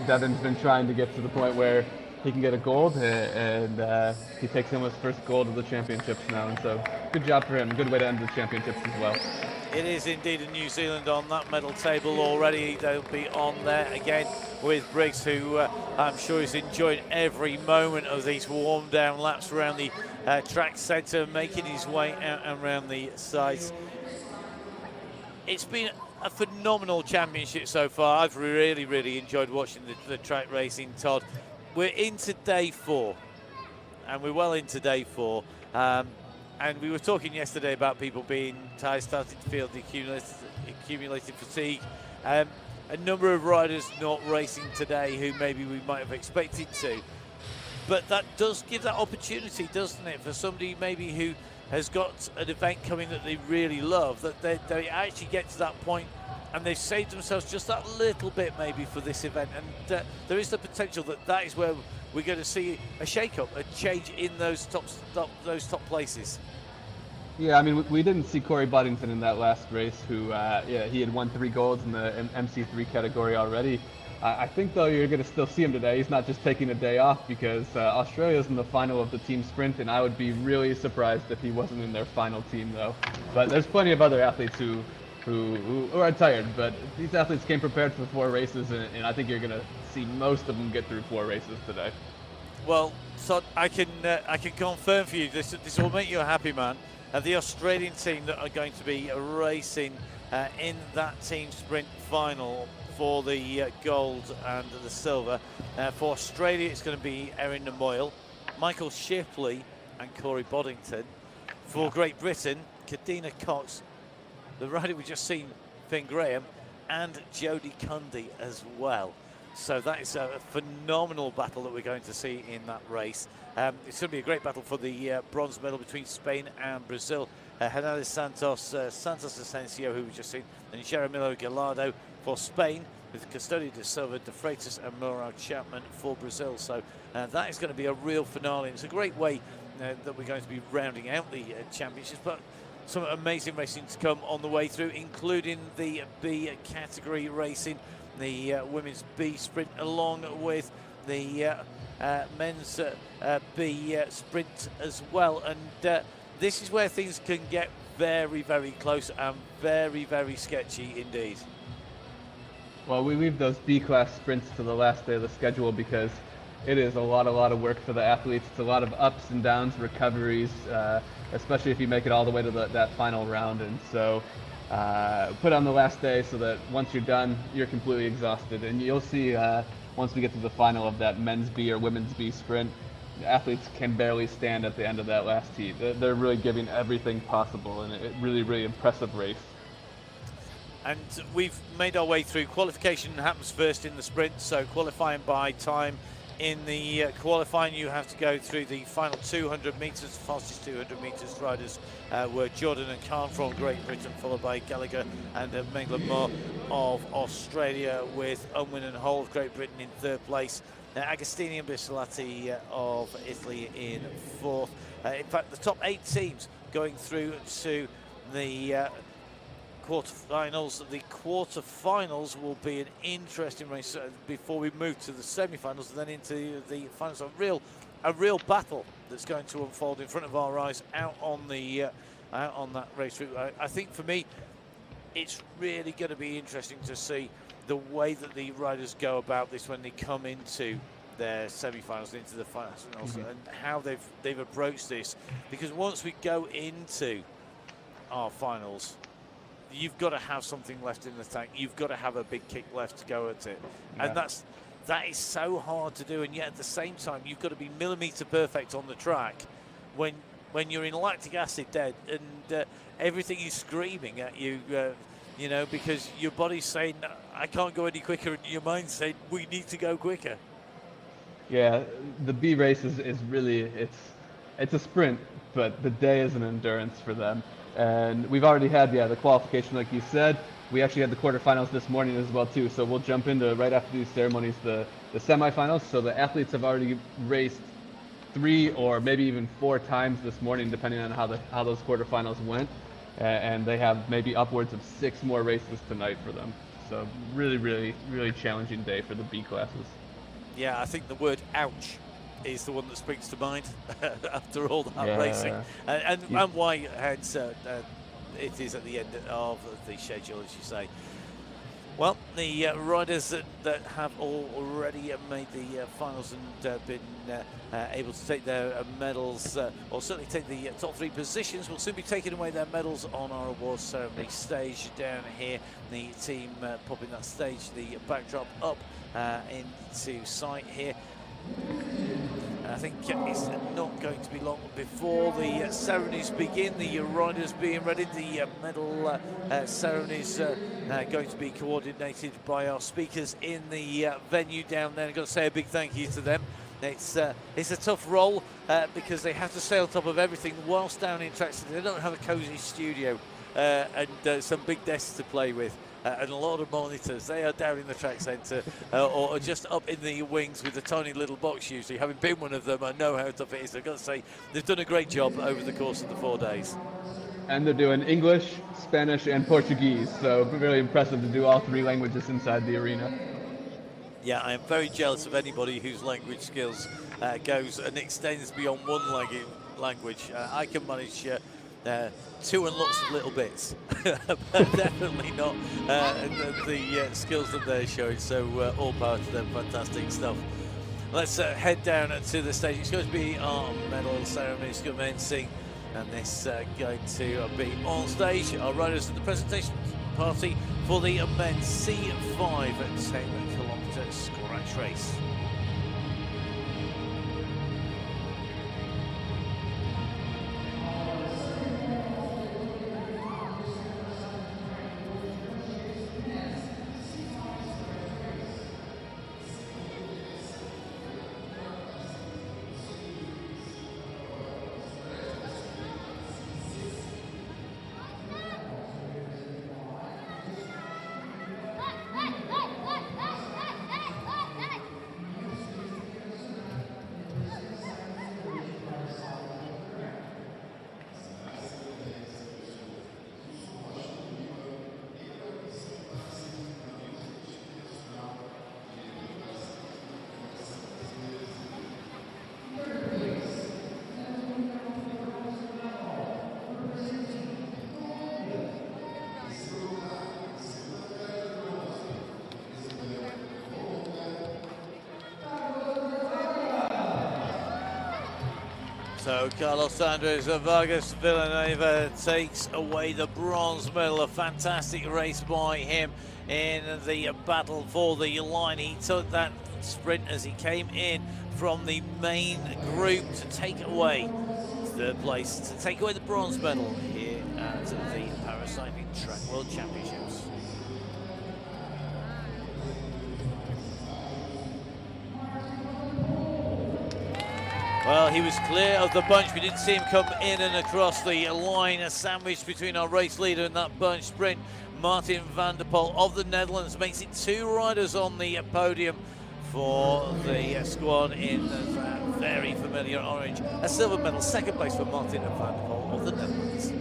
Devon's been trying to get to the point where he can get a gold, and he takes home his 1st gold of the championships now, and so good job for him. Good way to end the championships as well. It is indeed a New Zealand on that medal table already. They'll be on there again with Briggs, who I'm sure is enjoying every moment of these warm down laps around the track centre, making his way out and around the sides. It's been a phenomenal championship so far. I've really enjoyed watching the track racing, Todd. We're into day 4, and we're well into day 4. And we were talking yesterday about people being tired, starting to feel the accumulated fatigue. A number of riders not racing today who maybe we might have expected to. But that does give that opportunity, doesn't it, for somebody maybe who has got an event coming that they really love, that they actually get to that point and they've saved themselves just that little bit maybe for this event. And there is the potential that is where we're going to see a shake-up, a change in those top places. Yeah, I mean, we didn't see Corey Buddington in that last race, who, he had won 3 golds in the MC3 category already. I think, though, you're going to still see him today. He's not just taking a day off, because Australia's in the final of the team sprint, and I would be really surprised if he wasn't in their final team, though. But there's plenty of other athletes who are tired, but these athletes came prepared for 4 races, and I think you're going to see most of them get through 4 races today. Well, so I can confirm for you, this will make you a happy man. The Australian team that are going to be racing in that team sprint final for the gold and the silver. For Australia, it's going to be Erin Moyle, Michael Shipley and Corey Boddington. For Great Britain, Kadina Cox, the rider we just seen, Finn Graham, and Jodie Cundy as well. So that is a phenomenal battle that we're going to see in that race. It's going to be a great battle for the bronze medal between Spain and Brazil. Hernandez Santos Asensio, who we just seen, and Jaramillo Gallardo for Spain, with Custodio de Silva, De Freitas and Moral Chapman for Brazil. So that is going to be a real finale. It's a great way that we're going to be rounding out the championships, but some amazing racing to come on the way through, including the B category racing, the women's B sprint, along with the men's B sprint as well. And this is where things can get very close and very sketchy indeed. Well, we leave those B-class sprints to the last day of the schedule because it is a lot of work for the athletes. It's a lot of ups and downs, recoveries, especially if you make it all the way to that final round. And so put on the last day so that once you're done, you're completely exhausted. And you'll see once we get to the final of that men's B or women's B sprint, athletes can barely stand at the end of that last heat. They're really giving everything possible, and a really impressive race. And we've made our way through. Qualification happens first in the sprint, so qualifying by time. In the qualifying, you have to go through the final 200 metres. The fastest 200 metres riders were Jordan and Khan from Great Britain, followed by Gallagher and Mengler Moore of Australia, with Unwin and Hall of Great Britain in third place. Agostini and Bisolati of Italy in 4th. In fact, the top 8 teams going through to the quarterfinals. The quarterfinals will be an interesting race before we move to the semi-finals and then into the finals. A real battle that's going to unfold in front of our eyes out on that race route. I think for me, it's really going to be interesting to see the way that the riders go about this when they come into their semi-finals, into the finals, and how they've approached this. Because once we go into our finals, you've got to have something left in the tank. You've got to have a big kick left to go at it, and that is so hard to do. And yet at the same time, you've got to be millimetre perfect on the track when you're in lactic acid dead and everything is screaming at you. You know, because your body's saying, I can't go any quicker, and your mind's saying, we need to go quicker. Yeah, the B race is really, it's a sprint, but the day is an endurance for them. And we've already had, the qualification, like you said. We actually had the quarterfinals this morning as well, too. So we'll jump into, right after these ceremonies, the semifinals. So the athletes have already raced 3 or maybe even 4 times this morning, depending on how those quarterfinals went. And they have maybe upwards of 6 more races tonight for them. So really, really, really challenging day for the B classes. Yeah, I think the word ouch is the one that springs to mind after all that racing. And why hence it is at the end of the schedule, as you say. Well, the riders that have already made the finals and been able to take their medals, or certainly take the top 3 positions, will soon be taking away their medals on our awards ceremony stage down here. The team popping that stage, the backdrop up into sight here. I think it's not going to be long before the ceremonies begin. The riders being ready, the medal ceremonies going to be coordinated by our speakers in the venue down there. I've got to say a big thank you to them. It's a tough role because they have to stay on top of everything whilst down in track. They don't have a cosy studio and some big desks to play with. And a lot of monitors. They are down in the track centre or just up in the wings with a tiny little box usually. Having been one of them, I know how tough it is. I've got to say, they've done a great job over the course of the 4 days. And they're doing English, Spanish, and Portuguese. So really impressive to do all 3 languages inside the arena. Yeah, I am very jealous of anybody whose language skills goes and extends beyond one language. I can manage 2 and lots of little bits, but definitely not the skills that they're showing. So all power to them, fantastic stuff. Let's head down to the stage. It's going to be our medal ceremony commencing, and this going to be on stage. Our riders at the presentation party for the men's C5 10-kilometre scratch race. So Carlos Andres Vargas Villanueva takes away the bronze medal. A fantastic race by him in the battle for the line. He took that sprint as he came in from the main group to take away third place, to take away the bronze medal here at the Paracycling Track World Championships. Well, he was clear of the bunch. We didn't see him come in and across the line. A sandwich between our race leader and that bunch sprint. Martin van der Poel of the Netherlands makes it 2 riders on the podium for the squad in that very familiar orange. A silver medal, second place for Martin van der Poel of the Netherlands.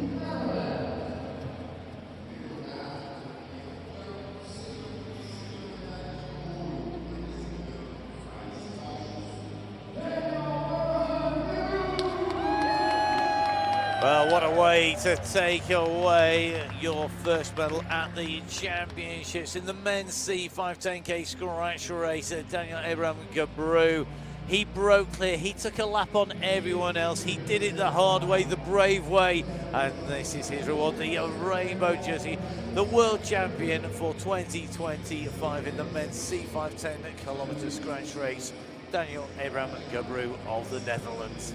Well, what a way to take away your first medal at the championships in the men's C5 10K scratch race. Daniel Abraham Gabru, he broke clear, he took a lap on everyone else, he did it the hard way, the brave way, and this is his reward, the rainbow jersey, the world champion for 2025 in the men's C5 10km scratch race, Daniel Abraham Gabru of the Netherlands.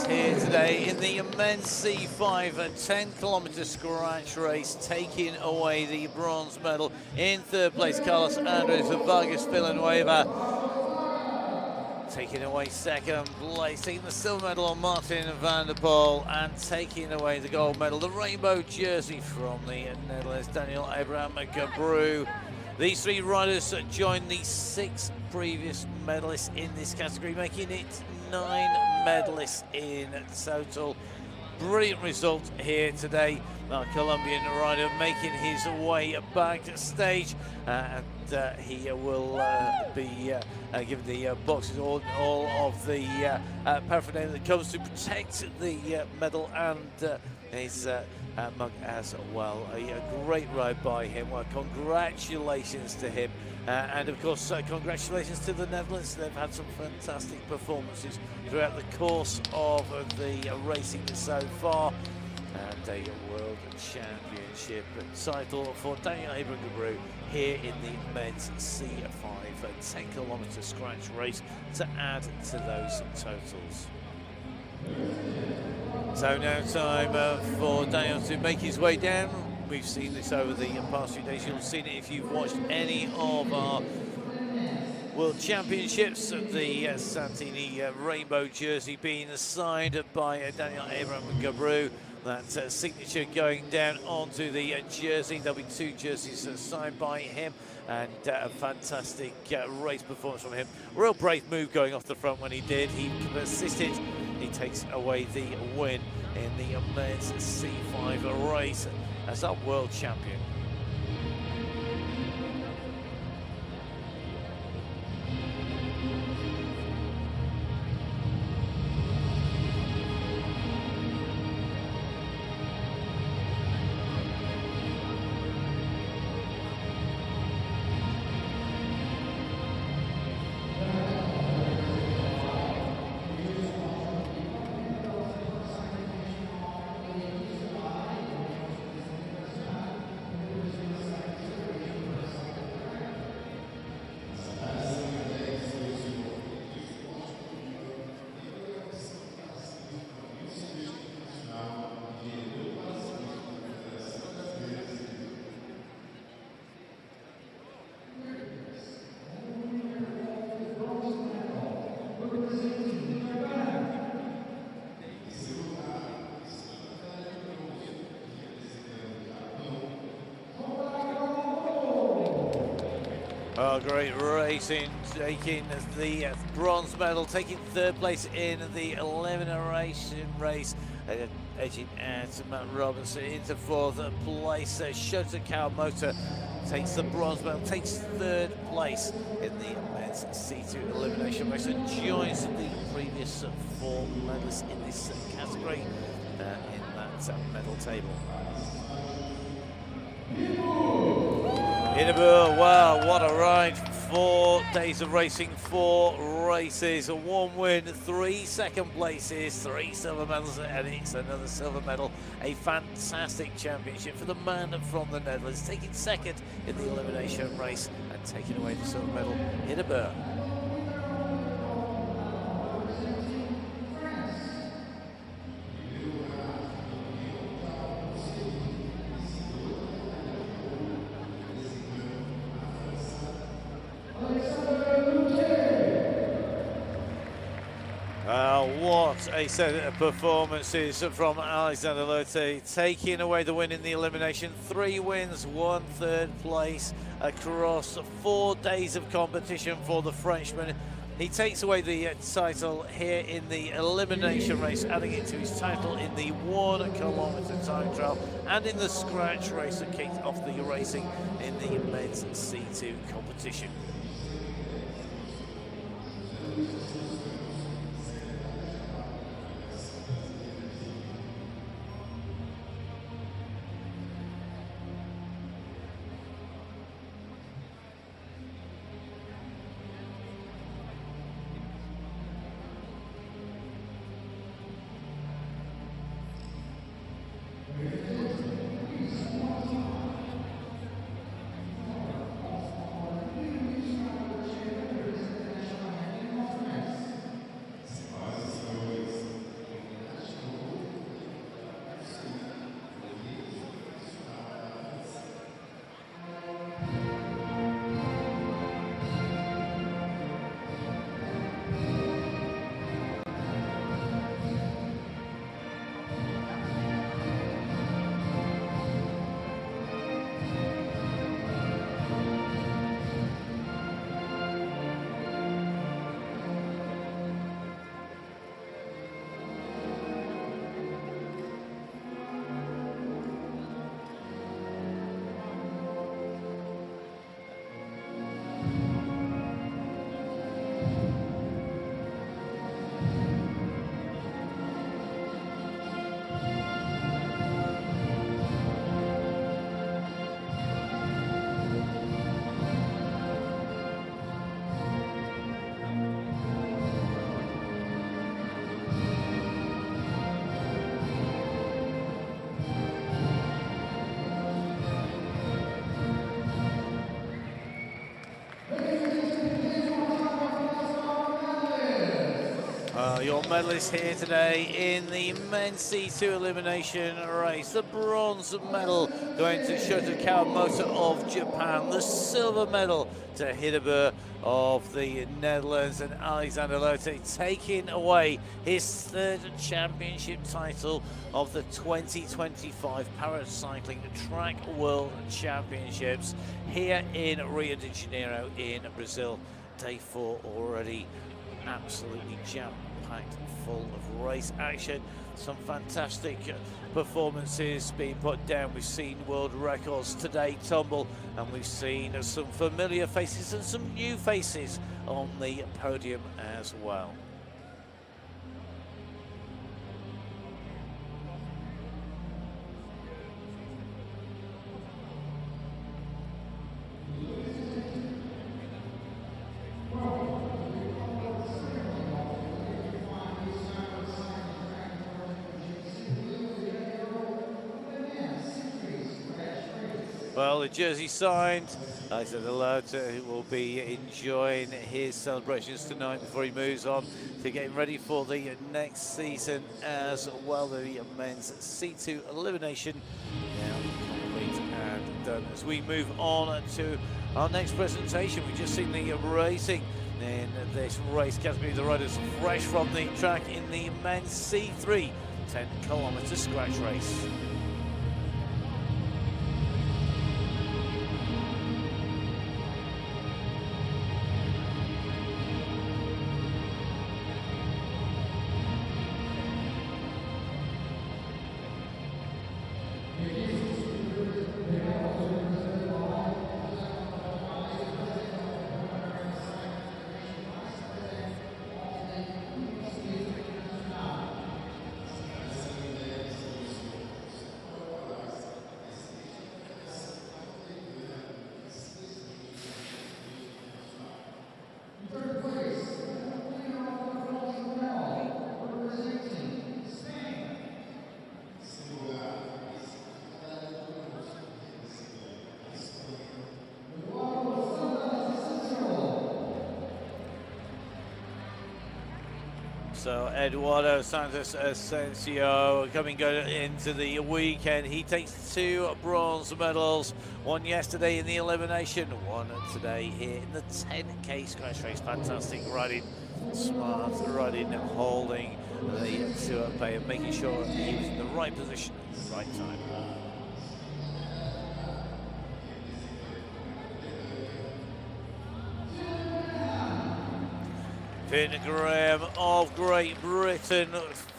Here today in the men's C5 10km scratch race, taking away the bronze medal. In third place, Carlos Andres of Vargas Villanueva. Taking away second place, taking the silver medal on Martin van der Poel, and taking away the gold medal, the rainbow jersey from the Netherlands, Daniel Abraham Gabru. These three riders joined the 6 previous medalists in this category, making it 9 medalists in total. Brilliant result here today. Our Colombian rider making his way backstage, and he will be given the boxes, all of the paraphernalia that comes to protect the medal and his mug as well. A great ride by him. Well, congratulations to him. And of course, congratulations to the Netherlands. They've had some fantastic performances throughout the course of the racing so far. And a World Championship title for Daniel Abraham Gabru here in the men's C5 10km scratch race to add to those totals. So now time for Daniel to make his way down. We've seen this over the past few days. You'll have seen it if you've watched any of our World Championships. The Santini rainbow jersey being signed by Daniel Abraham Gabru. That signature going down onto the jersey. There'll be 2 jerseys signed by him, and a fantastic race performance from him. Real brave move going off the front when he did. He persisted. He takes away the win in the men's C5 race as our world champion. Oh, great racing, taking the bronze medal, taking third place in the elimination race, edging out Matt Robinson into fourth place. Shota Kawamoto takes the bronze medal, takes third place in the men's C2 elimination race, and joins the previous 4 medalists in this category in that medal table. Hindenburg, wow, what a ride. 4 days of racing, 4 races, 1 win, 3 second places, 3 silver medals, and it's another silver medal. A fantastic championship for the man from the Netherlands, taking second in the elimination race and taking away the silver medal. Hindenburg. What a set of performances from Alexander Lotte, taking away the win in the elimination. 3 wins, 1 third place across 4 days of competition for the Frenchman. He takes away the title here in the elimination race, adding it to his title in the 1 kilometre time trial and in the scratch race that kicked off the racing in the men's C2 competition. Your medalists here today in the men's C2 elimination race. The bronze medal going to Shota Kawamoto of Japan. The silver medal to Hindenburg of the Netherlands, and Alexander Lotte taking away his 3rd championship title of the 2025 Paracycling Track World Championships here in Rio de Janeiro in Brazil. Day 4 already absolutely jam-packed full of race action. Some fantastic performances being put down. We've seen world records today tumble, and we've seen some familiar faces and some new faces on the podium as well. Well, the jersey signed. Alexander Lotte will be enjoying his celebrations tonight before he moves on to getting ready for the next season as well. The men's C2 elimination now complete and done. As we move on to our next presentation, we've just seen the racing in this race category. The riders fresh from the track in the men's C3 10-kilometre scratch race. So Eduardo Santos Asensio coming good into the weekend. He takes 2 bronze medals, one yesterday in the elimination, one today here in the 10K scratch race. Fantastic riding, smart riding, holding the tour pay and making sure he was in the right position at the right time. Finn Graham of Great Britain,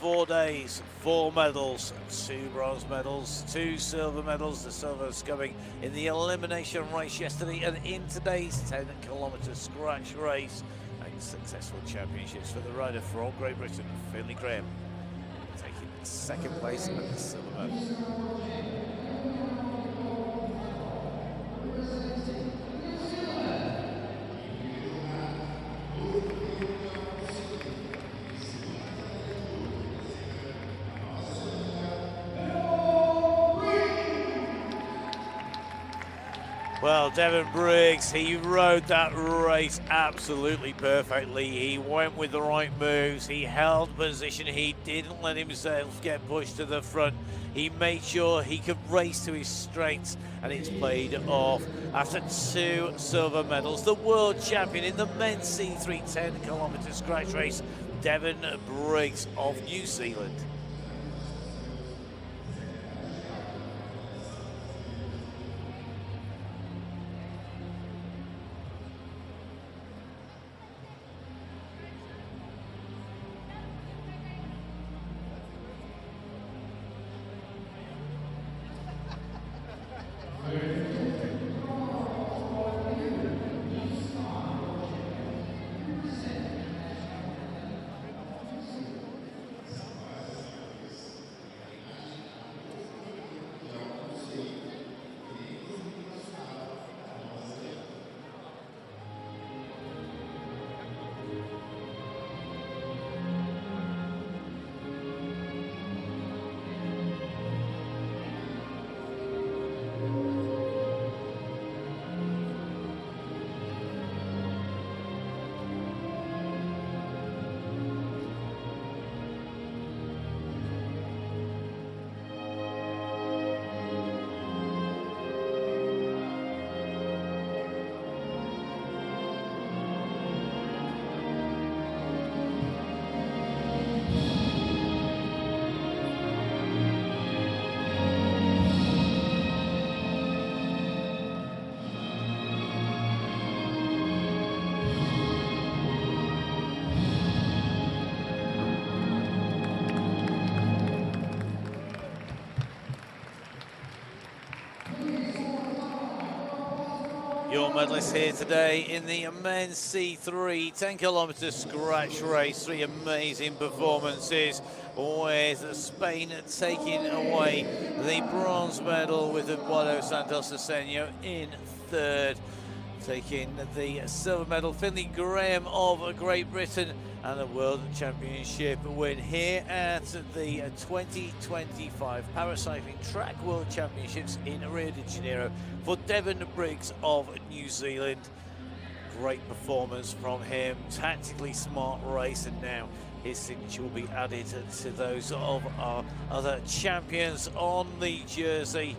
4 days, 4 medals, 2 bronze medals, 2 silver medals. The silver's coming in the elimination race yesterday and in today's 10-kilometre scratch race. And successful championships for the rider from Great Britain, Finn Graham, taking 2nd place and the silver medal. Well, Devon Briggs, he rode that race absolutely perfectly. He went with the right moves. He held position. He didn't let himself get pushed to the front. He made sure he could race to his strengths, and it's played off. After 2 silver medals, the world champion in the men's C3 10-kilometre scratch race, Devon Briggs of New Zealand. Your medalists here today in the men's C3 10-kilometre scratch race. 3 amazing performances, with Spain taking away the bronze medal with Eduardo Santos Asensio in 3rd. Taking the silver medal, Finley Graham of Great Britain, and a World Championship win here at the 2025 Paracycling Track World Championships in Rio de Janeiro for Devon Briggs of New Zealand. Great performance from him, tactically smart race, and now his signature will be added to those of our other champions on the jersey.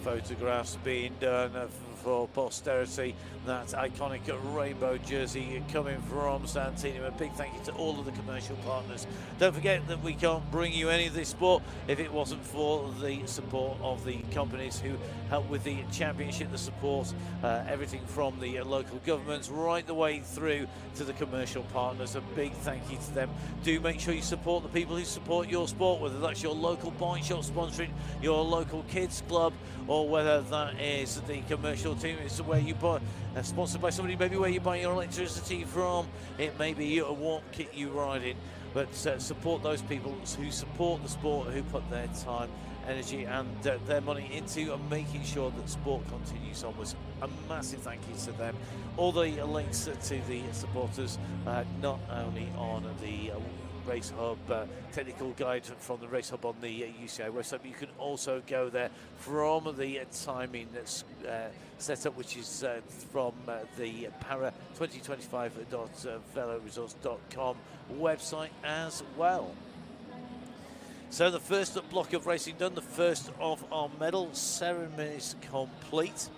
Photographs being done for posterity. That iconic rainbow jersey coming from Santino. A big thank you to all of the commercial partners. Don't forget that we can't bring you any of this sport if it wasn't for the support of the companies who help with the championship, the support, everything from the local governments right the way through to the commercial partners. A big thank you to them. Do make sure you support the people who support your sport, whether that's your local bike shop sponsoring your local kids club, or whether that is the commercial team. It's where you buy, sponsored by somebody, maybe where you buy your electricity from. It may be a what kit you ride in, but support those people who support the sport, who put their time, energy and their money into making sure that sport continues onwards. A massive thank you to them. All the links to the supporters, not only on the Race Hub technical guide from the Race Hub on the UCI website. But you can also go there from the timing that's set up, which is from the para2025.veloresource.com website as well. So the first block of racing done, the first of our medal ceremonies complete,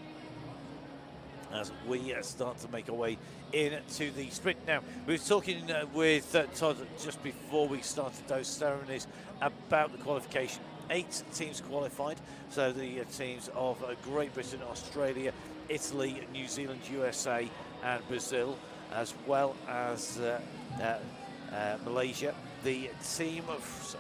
as we start to make our way into the sprint. Now, we were talking with Todd just before we started those ceremonies about the qualification. 8 teams qualified, so the teams of Great Britain, Australia, Italy, New Zealand, USA and Brazil, as well as Malaysia. The team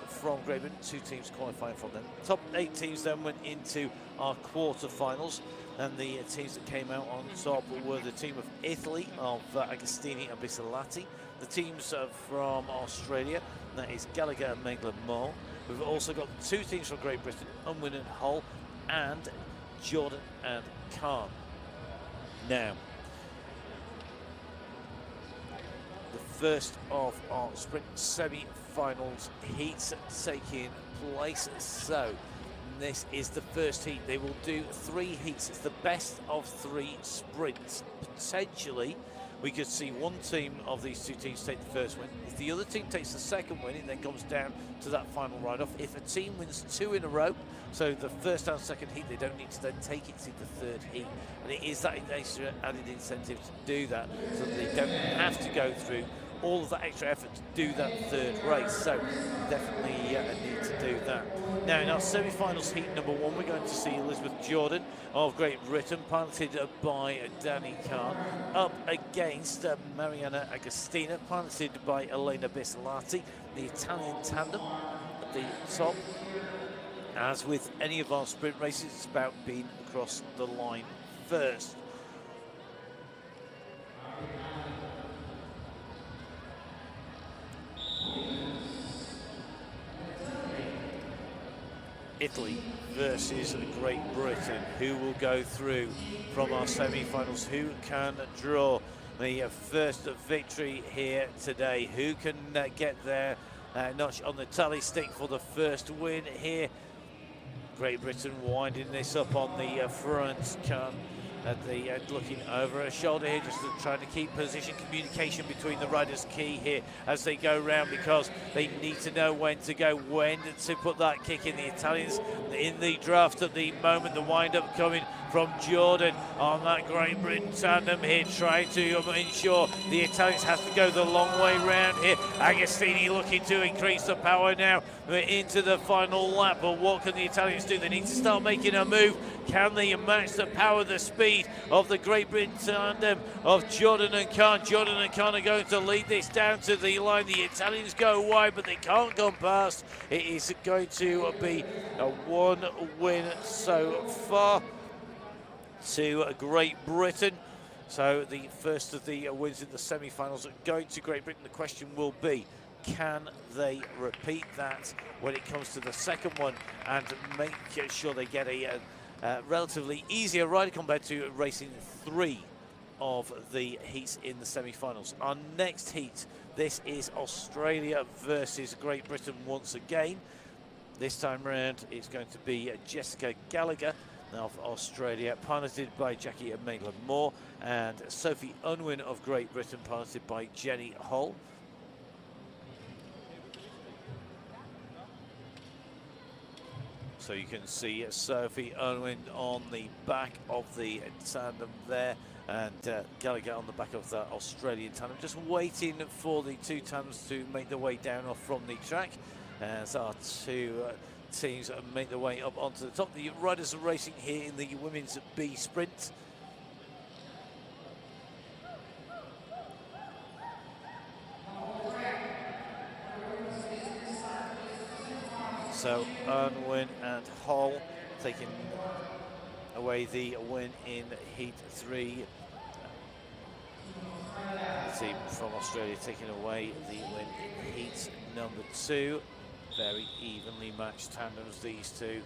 from Great Britain, 2 teams qualifying from them. Top 8 teams then went into our quarter-finals, and the teams that came out on top were the team of Italy of Agostini and Bisalati, the teams from Australia, that is Gallagher and Maitland-Moore. We've also got 2 teams from Great Britain, Unwin and Hull, and Jordan and Khan. Now, the first of our sprint semi-finals heats taking place. So this is the first heat. They will do 3 heats. It's the best of 3 sprints. Potentially, we could see one team of these 2 teams take the first win. If the other team takes the second win, it then comes down to that final ride-off. If a team wins 2 in a row, so the first and second heat, they don't need to then take it to the 3rd heat. And it is that extra added incentive to do that, so that they don't have to go through all of that extra effort to do that 3rd race. So definitely need to do that. Now in our semi-finals heat number 1, we're going to see Elizabeth Jordan of Great Britain, piloted by Danny Khan, up against Mariana Agostina, piloted by Elena Bisalati, the Italian tandem at the top. As with any of our sprint races, it's about being across the line first. Italy versus Great Britain. Who will go through from our semi-finals? Who can draw the first victory here today? Who can get their notch on the tally stick for the first win here? Great Britain winding this up on the front. Khan at the end, looking over her shoulder here, just trying to keep position. Communication between the riders key here as they go round, because they need to know when to go, when to put that kick in. The Italians in the draft at the moment. The wind-up coming from Jordan on that Great Britain tandem here, trying to ensure the Italians have to go the long way round here. Agostini looking to increase the power now into the final lap, but what can the Italians do? They need to start making a move. Can they match the power, the speed of the Great Britain tandem of Jordan and Khan? Jordan and Khan are going to lead this down to the line. The Italians go wide, but they can't come past. It is going to be a 1 win so far to Great Britain. So the first of the wins in the semi-finals are going to Great Britain. The question will be, can they repeat that when it comes to the second one and make sure they get a relatively easier ride compared to racing 3 of the heats in the semi-finals? Our next heat, this is Australia versus Great Britain once again. This time round, it's going to be Jessica Gallagher of Australia, piloted by Jackie and Maitland-Moore, and Sophie Unwin of Great Britain, piloted by Jenny Hull. So you can see Sophie Unwin on the back of the tandem there, and Gallagher on the back of the Australian tandem, just waiting for the 2 tandems to make their way down off from the track as our 2 teams make their way up onto the top. The riders are racing here in the women's B sprint. So Unwin and Hull taking away the win in Heat 3. The team from Australia taking away the win in Heat number 2. Very evenly matched tandems, these 2.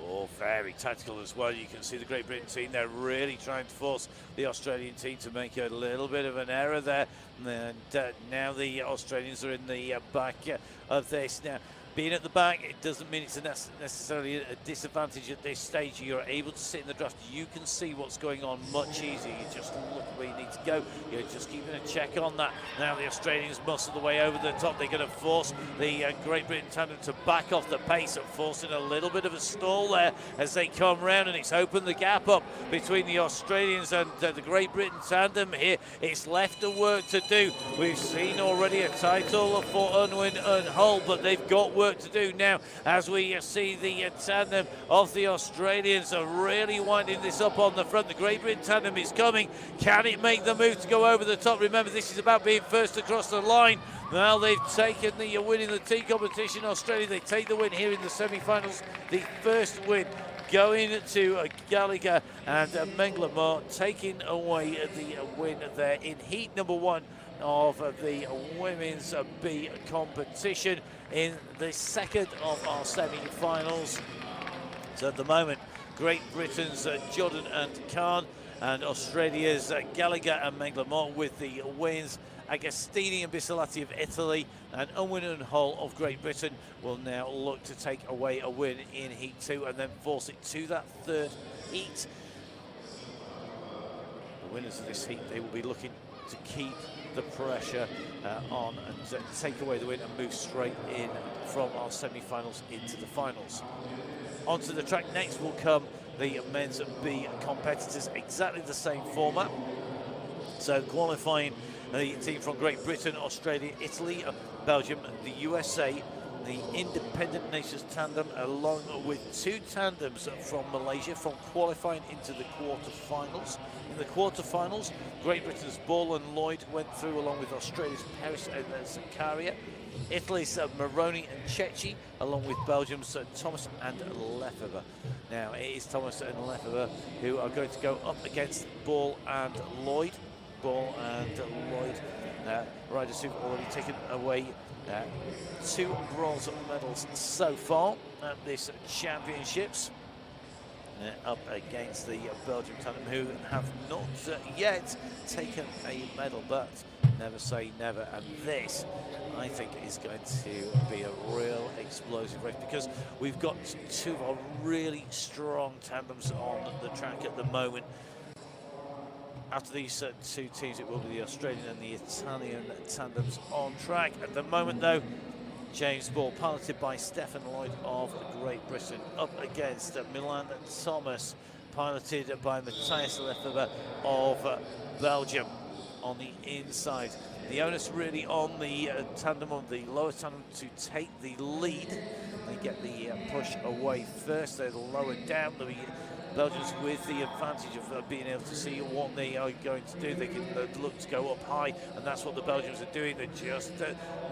Oh, very tactical as well. You can see the Great Britain team, they're really trying to force the Australian team to make a little bit of an error there. And now the Australians are in the back of this. Now, being at the back, it doesn't mean it's necessarily a disadvantage at this stage. You're able to sit in the draft. You can see what's going on much easier. You just look where you need to go. You're just keeping a check on that. Now the Australians muscle the way over the top. They're going to force the Great Britain tandem to back off the pace and forcing a little bit of a stall there as they come round, and it's opened the gap up between the Australians and the Great Britain tandem here. It's left the work to do. We've seen already a title for Unwin and Hull, but they've got work to do now as we see the tandem of the Australians are really winding this up on the front. The Great Britain tandem is coming. Can it make the move to go over the top? Remember, this is about being first across the line. Now they've taken the win in the team competition. Australia, they take the win here in the semi-finals. The first win going to Gallagher, and Mengler taking away the win there in heat number 1 of the women's B competition in the second of our semi-finals. So at the moment, Great Britain's Jordan and Khan, and Australia's Gallagher and Mengler with the wins. Agostini and Bisolati of Italy and Unwin and Hull of Great Britain will now look to take away a win in Heat 2 and then force it to that third heat. The winners of this heat, they will be looking to keep the pressure on and take away the win and move straight in from our semi-finals into the finals. Onto the track next will come the men's B competitors, exactly the same format. So qualifying the team from Great Britain, Australia, Italy, Belgium, the USA, the independent nations tandem, along with 2 tandems from Malaysia, from qualifying into the quarterfinals. In the quarterfinals, Great Britain's Ball and Lloyd went through, along with Australia's Paris and Zakaria, Italy's Maroney and Cecchi, along with Belgium's Thomas and Lefebvre. Now it is Thomas and Lefebvre who are going to go up against Ball and Lloyd. Ball and Lloyd, riders who've already taken away 2 bronze medals so far at this championships, up against the Belgian tandem, who have not yet taken a medal, but never say never. And this, I think, is going to be a real explosive race, because we've got 2 of our really strong tandems on the track at the moment. After these 2 teams, it will be the Australian and the Italian tandems on track. At the moment, though, James Ball, piloted by Stefan Lloyd of Great Britain, up against Milan Thomas, piloted by Matthias Lefebvre of Belgium on the inside. The onus really on the tandem, on the lower tandem, to take the lead. They get the push away first. They're lower down. The Belgians with the advantage of being able to see what they are going to do. They can look to go up high, and that's what the Belgians are doing. They're just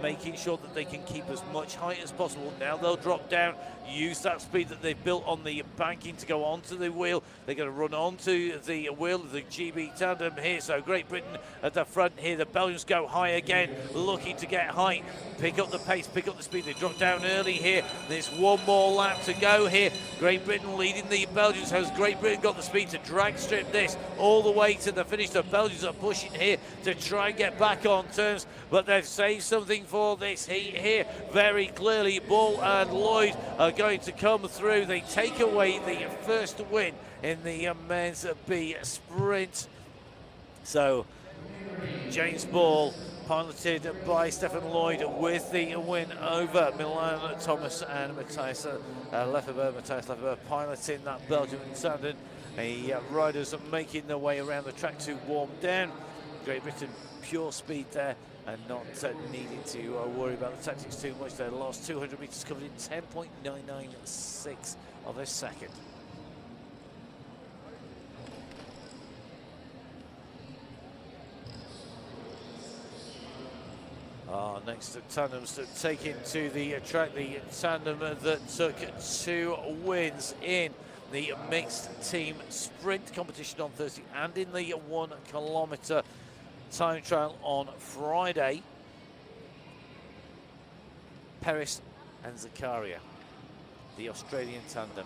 making sure that they can keep as much height as possible. Now they'll drop down, use that speed that they've built on the banking to go onto the wheel. They're going to run onto the wheel of the GB tandem here. So Great Britain at the front here. The Belgians go high again, looking to get height, pick up the pace, pick up the speed. They drop down early here. There's 1 more lap to go here. Great Britain leading the Belgians. Has Great Britain got the speed to drag strip this all the way to the finish? The Belgians are pushing here to try and get back on terms, but they've saved something for this heat here. Very clearly, Ball and Lloyd are going to come through. They take away the first win in the men's B sprint. So James Ball, piloted by Stefan Lloyd, with the win over Milan Thomas and Matthias Lefebvre. Matthias Lefebvre piloting that Belgian tandem. The riders are making their way around the track to warm down. Great Britain, pure speed there, and not needing to worry about the tactics too much. Their last 200 metres covered in 10.996 of a second. Our next tandems that take into the track, the tandem that took 2 wins in the mixed team sprint competition on Thursday and in the 1 kilometre time trial on Friday. Paris and Zakaria, the Australian tandem.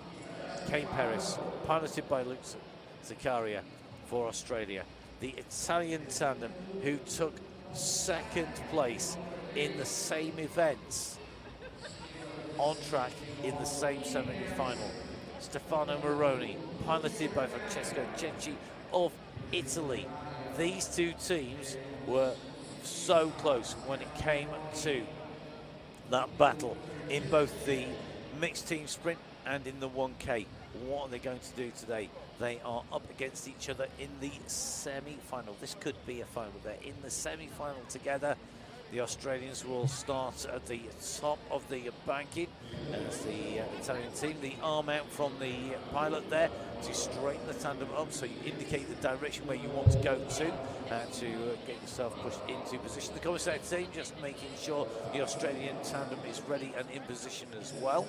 Kane Paris, piloted by Luke Zakaria for Australia. The Italian tandem, who took second place in the same events on track in the same semi-final. Stefano Moroni, piloted by Francesco Cecchi of Italy. These two teams were so close when it came to that battle in both the mixed team sprint and in the 1K. What are they going to do today? They are up against each other in the semi-final. This could be a final. They're in the semi-final together. The Australians will start at the top of the banking as the Italian team. The arm out from the pilot there to straighten the tandem up, so you indicate the direction where you want to go to get yourself pushed into position. The commissary team just making sure the Australian tandem is ready and in position as well.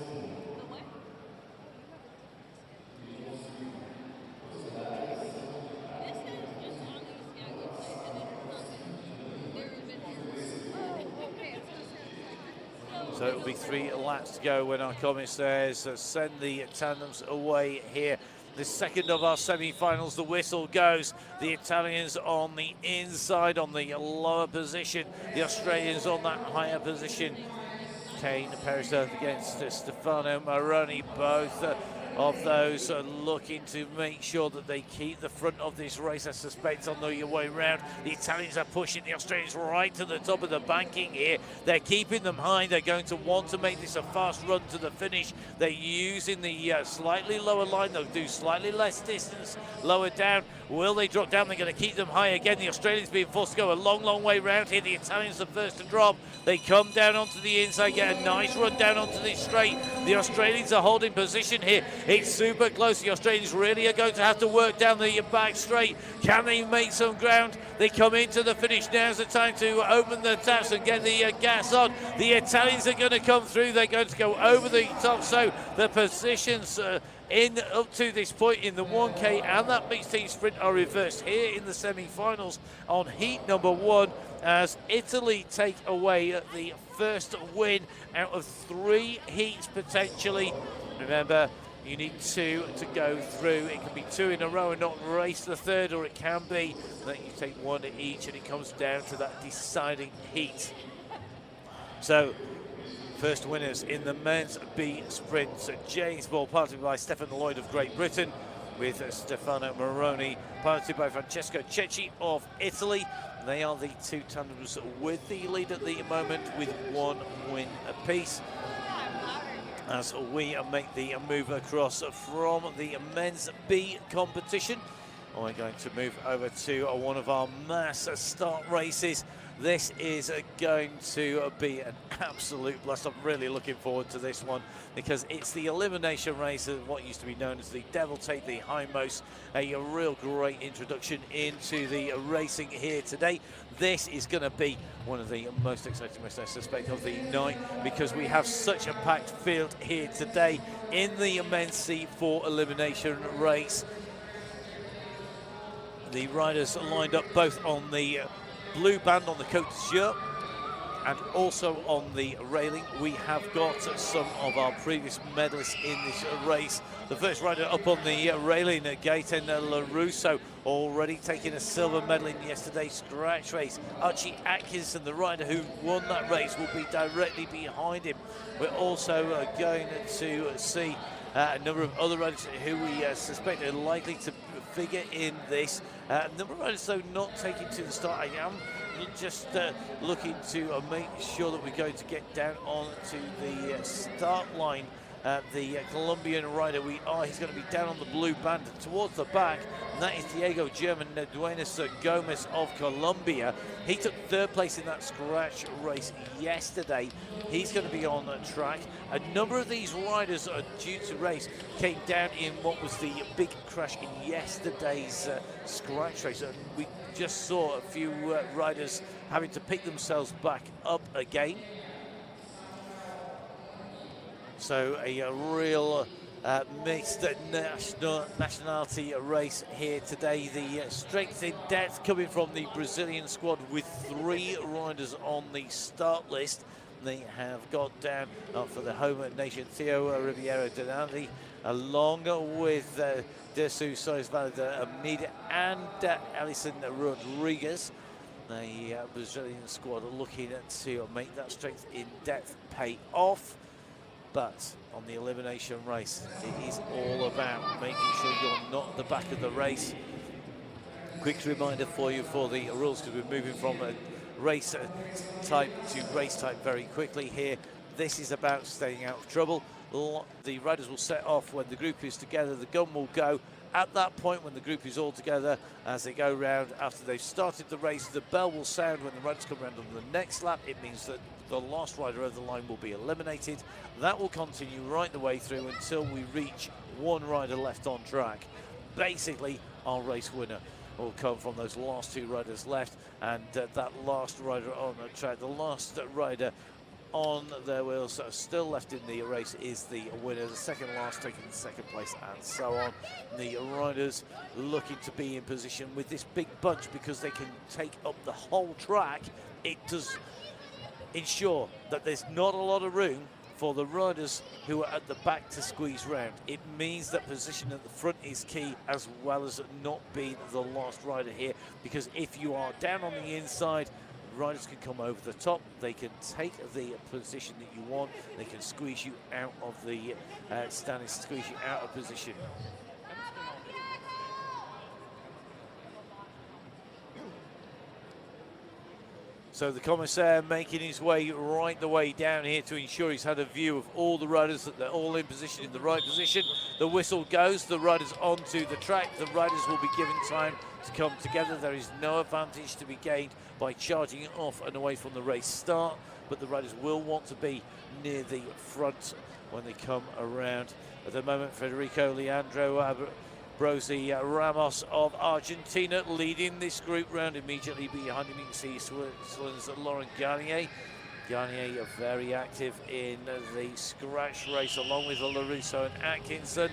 So it'll be 3 laps to go when our commissaires send the tandems away here. The second of our semi-finals, the whistle goes. The Italians on the inside, on the lower position. The Australians on that higher position. Kane Paracycling against Stefano Moroni, both of those looking to make sure that they keep the front of this race. I suspect on the way round, the Italians are pushing the Australians right to the top of the banking here. They're keeping them high. They're going to want to make this a fast run to the finish. They're using the slightly lower line. They'll do slightly less distance lower down. Will they drop down? They're going to keep them high again. The Australians being forced to go a long, long way round here. The Italians are first to drop. They come down onto the inside, get a nice run down onto the straight. The Australians are holding position here. It's super close. The Australians really are going to have to work down the back straight. Can they make some ground? They come into the finish. Now's the time to open the taps and get the gas on. The Italians are going to come through. They're going to go over the top. So the positions in up to this point in the 1K and that mixed team sprint are reversed here in the semi-finals on heat number 1 as Italy take away the first win out of 3 heats potentially. Remember, you need 2 to go through. It can be 2 in a row and not race the third, or it can be that you take 1 each and it comes down to that deciding heat. So first winners in the men's B sprint. James Ball, piloted by Stefan Lloyd of Great Britain, with Stefano Moroni, piloted by Francesco Cecchi of Italy. They are the 2 tandems with the lead at the moment, with 1 win apiece. As we make the move across from the men's B competition, we're going to move over to one of our mass start races. This is going to be an absolute blast. I'm really looking forward to this one because it's the elimination race of what used to be known as the Devil Take the Hindmost. A real great introduction into the racing here today. This is going to be one of the most exciting races, I suspect, of the night because we have such a packed field here today in the men's C4 elimination race. The riders lined up both on the blue band on the Côte d'Azur and also on the railing. We have got some of our previous medalists in this race. The first rider up on the railing, Gaëtan LaRusso, already taking a silver medal in yesterday's scratch race. Archie Atkinson, the rider who won that race, will be directly behind him. We're also going to see a number of other riders who we suspect are likely to figure in this. A number of riders, though, not taking to the start. I am just looking to make sure that we're going to get down onto the start line. The Colombian rider he's going to be down on the blue band towards the back, and that is Diego German Duenas Gomez of Colombia. He took 3rd place in that scratch race yesterday. He's going to be on track. A number of these riders are due to race came down in what was the big crash in yesterday's scratch race, and we just saw a few riders having to pick themselves back up again. So a real mixed nationality race here today. The strength in depth coming from the Brazilian squad with 3 riders on the start list. They have got down for the home nation Theo Ribeiro Donati, along with Jesus Soares Valida Amida and Alison Rodriguez. The Brazilian squad are looking to make that strength in depth pay off. But on the elimination race, it is all about making sure you're not at the back of the race. Quick reminder for you for the rules, because we're moving from a race type to race type very quickly here. This is about staying out of trouble. The riders will set off when the group is together. The gun will go. At that point, when the group is all together, as they go round after they've started the race, the bell will sound when the riders come around on the next lap. It means that the last rider over the line will be eliminated. That will continue right the way through until we reach one rider left on track. Basically, our race winner will come from those last two riders left, and that last rider on the track, the last rider on their wheels that are still left in the race is the winner. The second last taking the second place, and so on. The riders looking to be in position with this big bunch, because they can take up the whole track. It does ensure that there's not a lot of room for the riders who are at the back to squeeze round. It means that position at the front is key, as well as not being the last rider here, because if you are down on the inside, riders can come over the top. They can take the position that you want. They can squeeze you out of the standing, squeeze you out of position. So the commissaire making his way right the way down here to ensure he's had a view of all the riders, that they're all in position, in the right position. The whistle goes, the riders onto the track. The riders will be given time to come together. There is no advantage to be gained by charging off and away from the race start, but the riders will want to be near the front when they come around. At the moment, Federico Leandro Brosi Ramos of Argentina leading this group round. Immediately behind him, you can see Switzerland's Laurent Garnier. Garnier very active in the scratch race, along with LaRusso and Atkinson.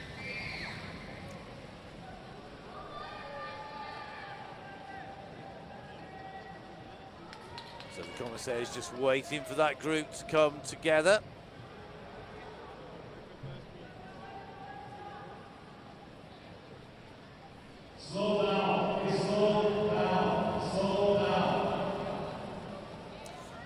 So the commissaire is just waiting for that group to come together. Slow down, slow down, slow down.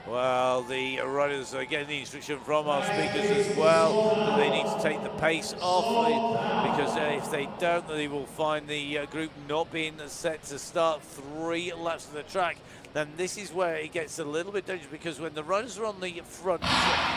Well, the riders are getting the instruction from our speakers as well that they need to take the pace off, because if they don't, they will find the group not being set to start 3 laps of the track. Then this is where it gets a little bit dangerous, because when the riders are on the front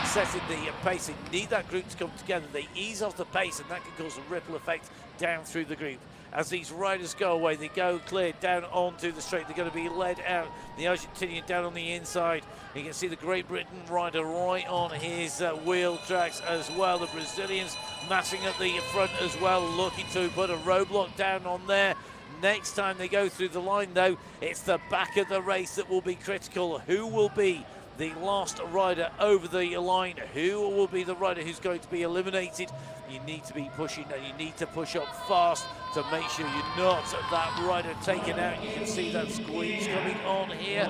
setting the pace, they need that group to come together. They ease off the pace, and that can cause a ripple effect down through the group. As these riders go away, they go clear down onto the straight. They're going to be led out. The Argentinian down on the inside. You can see the Great Britain rider right on his wheel tracks as well. The Brazilians massing at the front as well, looking to put a roadblock down on there. Next time they go through the line, though, it's the back of the race that will be critical. Who will be the last rider over the line? Who will be the rider who's going to be eliminated? You need to be pushing, and you need to push up fast to make sure you're not that rider taken out. You can see that squeeze coming on here.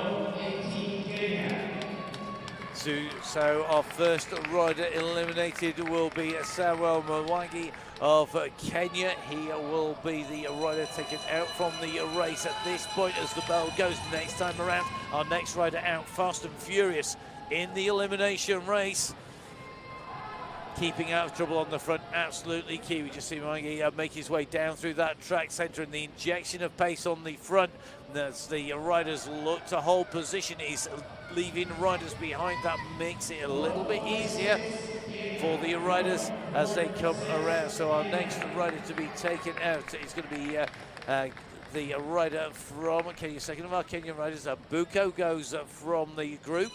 So our first rider eliminated will be Samuel Mwangi of Kenya. He will be the rider taken out from the race at this point as the bell goes. Next time around, our next rider out fast and furious in the elimination race. Keeping out of trouble on the front, absolutely key. We just see Mwangi make his way down through that track centre, and the injection of pace on the front as the riders look to hold position is leaving riders behind. That makes it a little bit easier for the riders as they come around. So our next rider to be taken out is going to be the rider from Kenya. Second of our Kenyan riders, Buko goes from the group.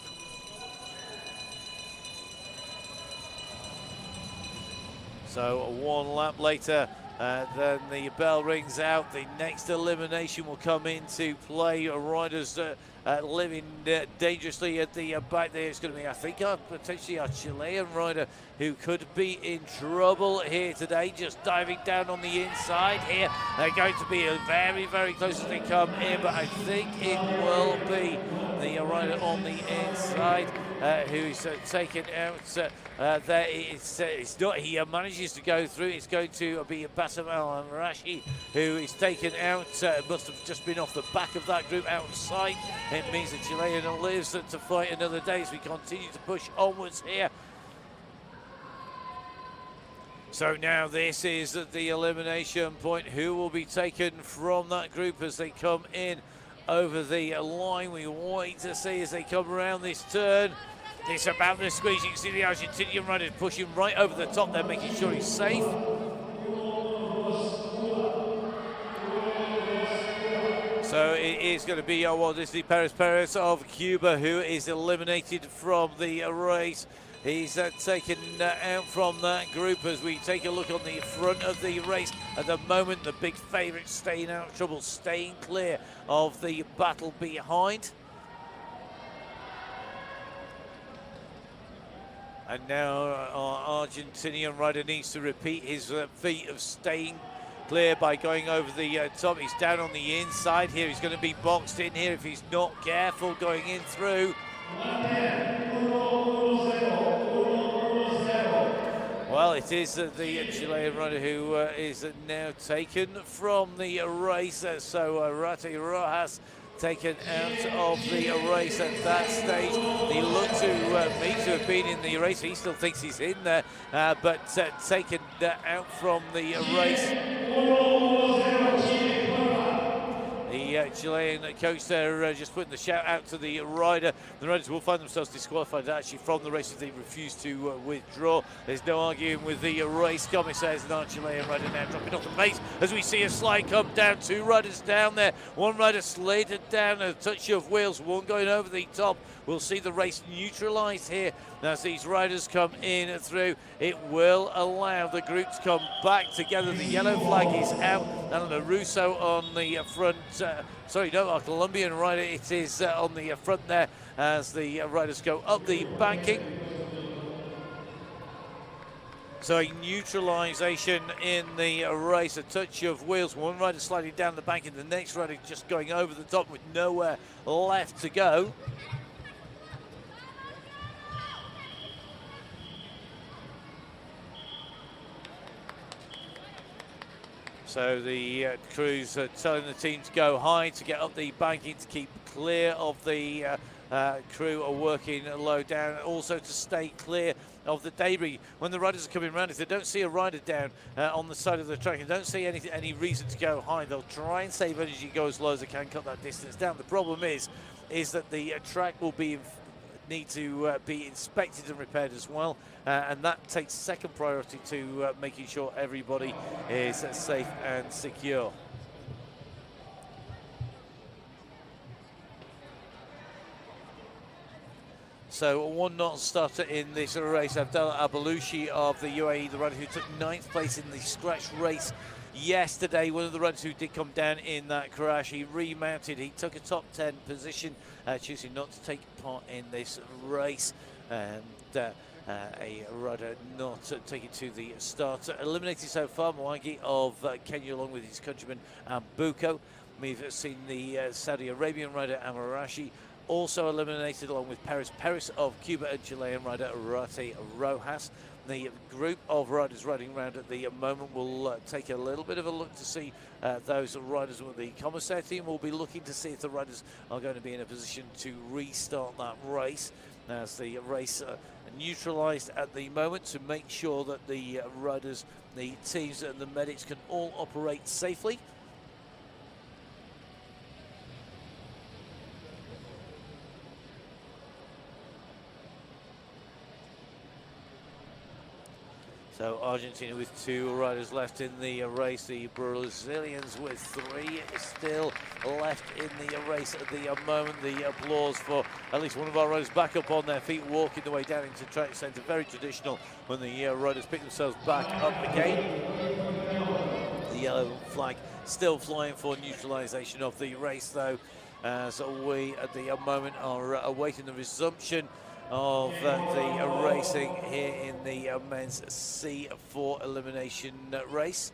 So 1 lap later, then the bell rings out. The next elimination will come into play. Riders living dangerously at the back there. It's going to be, I think, potentially our Chilean rider who could be in trouble here today. Just diving down on the inside here. They're going to be very, very close as they come in, but I think it will be the rider on the inside. who is taken out there. It's not. He manages to go through. It's going to be Bassam Al-Amrashi who is taken out. Must have just been off the back of that group outside. It means that Chilean lives to fight another day as we continue to push onwards here. So now this is the elimination point. Who will be taken from that group as they come in over the line? We wait to see as they come around this turn. It's about the squeeze. You can see the Argentinian rider pushing right over the top there, making sure he's safe. So it is going to be Walt Disney Perez of Cuba who is eliminated from the race. He's taken out from that group as we take a look on the front of the race. At the moment, the big favourite staying out of trouble, staying clear of the battle behind. And now our Argentinian rider needs to repeat his feat of staying clear by going over the top. He's down on the inside here. He's going to be boxed in here if he's not careful going in through. Well, it is the Chilean rider who is now taken from the race. So Rati Rojas taken out of the race at that stage. He looked to me to have been in the race. He still thinks he's in there, but taken out from the race. The Chilean coach there just putting the shout out to the rider. The riders will find themselves disqualified actually from the race if they refuse to withdraw. There's no arguing with the race commissars. An Chilean rider now dropping off the pace as we see a slide come down. Two riders down there. One rider slated down, a touch of wheels, one going over the top. We'll see the race neutralised here as these riders come in through. It will allow the group to come back together. The yellow flag is out, and Russo on the front. Our Colombian rider. It is on the front there as the riders go up the banking. So a neutralisation in the race, a touch of wheels. One rider sliding down the bank and the next rider just going over the top with nowhere left to go. So the crews are telling the team to go high, to get up the banking, to keep clear of the crew are working low down, also to stay clear of the debris. When the riders are coming around, if they don't see a rider down on the side of the track and don't see any reason to go high, they'll try and save energy, go as low as they can, cut that distance down. The problem is that the track will need to be inspected and repaired as well, and that takes second priority to making sure everybody is safe and secure. So one non-starter in this race, Abdallah Abalouchi of the UAE, the rider who took 9th place in the scratch race yesterday. One of the riders who did come down in that crash. He remounted, he took a top 10 position, choosing not to take part in this race. And a rider not taken to the start. Eliminated so far, Mwangi of Kenya along with his countryman Buko. We've seen the Saudi Arabian rider Amarashi also eliminated along with Paris of Cuba and Chilean rider Rati Rojas. The group of riders riding around at the moment will take a little bit of a look to see those riders. With the commissar team will be looking to see if the riders are going to be in a position to restart that race, as the race neutralised at the moment to make sure that the riders, the teams and the medics can all operate safely. So Argentina with 2 riders left in the race. The Brazilians with 3 still left in the race at the moment. The applause for at least one of our riders back up on their feet, walking the way down into track centre. Very traditional when the riders pick themselves back up again. The yellow flag still flying for neutralisation of the race, though, as we at the moment are awaiting the resumption of the racing here in the men's C4 elimination race.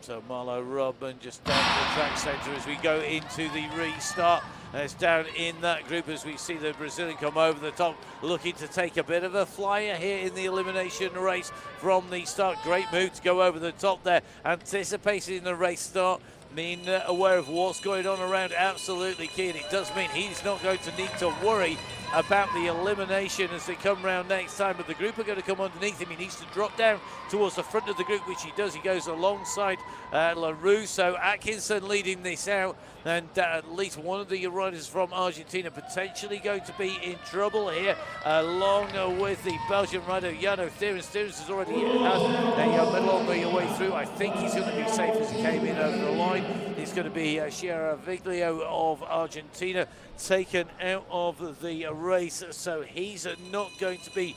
So Marlo Rodman just down the track centre as we go into the restart. And it's down in that group as we see the Brazilian come over the top, looking to take a bit of a flyer here in the elimination race from the start. Great move to go over the top there, anticipating the race start. Being aware of what's going on around, absolutely key, and it does mean he's not going to need to worry about the elimination as they come round next time, but the group are going to come underneath him. He needs to drop down towards the front of the group, which he does. He goes alongside LaRusso. Atkinson leading this out, and at least one of the riders from Argentina potentially going to be in trouble here, along with the Belgian rider Jano Thierens. Thierens has already had a medal on the way through. I think he's going to be safe as he came in over the line. It's going to be Chiaraviglio of Argentina taken out of the race, so he's not going to be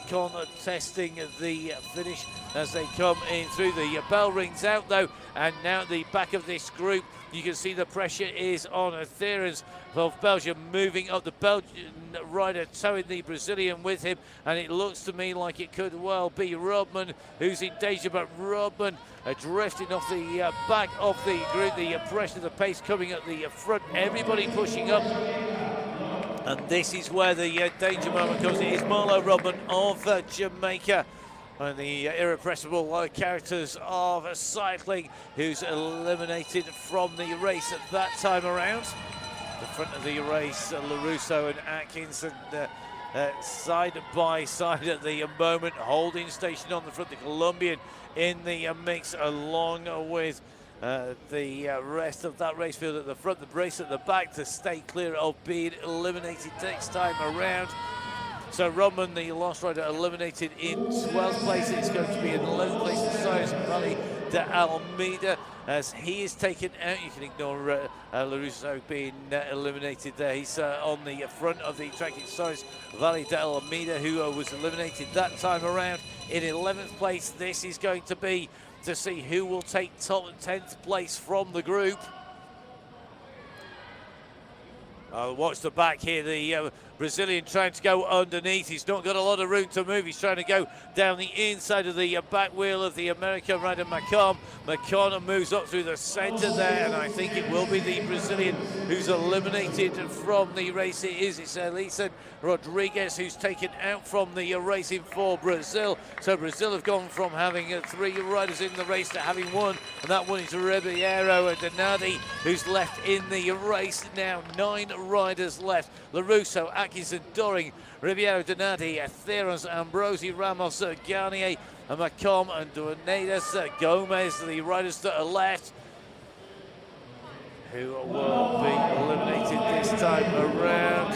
contesting the finish as they come in through. The bell rings out though, and now at the back of this group you can see the pressure is on Thierens of Belgium, moving up. The Belgian rider towing the Brazilian with him, and it looks to me like it could well be Rodman who's in danger, but Rodman drifting off the back of the group. The pressure, the pace coming at the front, everybody pushing up. And this is where the danger moment comes. It is Marlo Rodman of Jamaica, and the irrepressible characters of cycling, who's eliminated from the race at that time around. The front of the race, LaRusso and Atkinson side by side at the moment, holding station on the front. The Colombian in the mix, along with the rest of that race field at the front, the race at the back to stay clear of being eliminated next time around. So Rodman, the last rider, eliminated in 12th place. It's going to be in 11th place in Cyrus Valley de Almeida as he is taken out. You can ignore LaRusso being eliminated there. He's on the front of the track in Cyrus Valley de Almeida, who was eliminated that time around in 11th place. This is going to be to see who will take top 10th place from the group. Watch the back here, the Brazilian trying to go underneath. He's not got a lot of room to move. He's trying to go down the inside of the back wheel of the American rider Macon. Macon moves up through the centre there, and I think it will be the Brazilian who's eliminated from the race. It's Elison Rodriguez who's taken out from the racing for Brazil. So Brazil have gone from having 3 riders in the race to having 1, and that one is Ribeiro and Donati who's left in the race now. 9 riders left. LaRusso, Atkinson, Doring, Ribeiro, Donati, Thierens, Ambrosi, Ramos, Garnier, Macomb, and Duenedas, Gomez, the riders that are left, who will be eliminated this time around.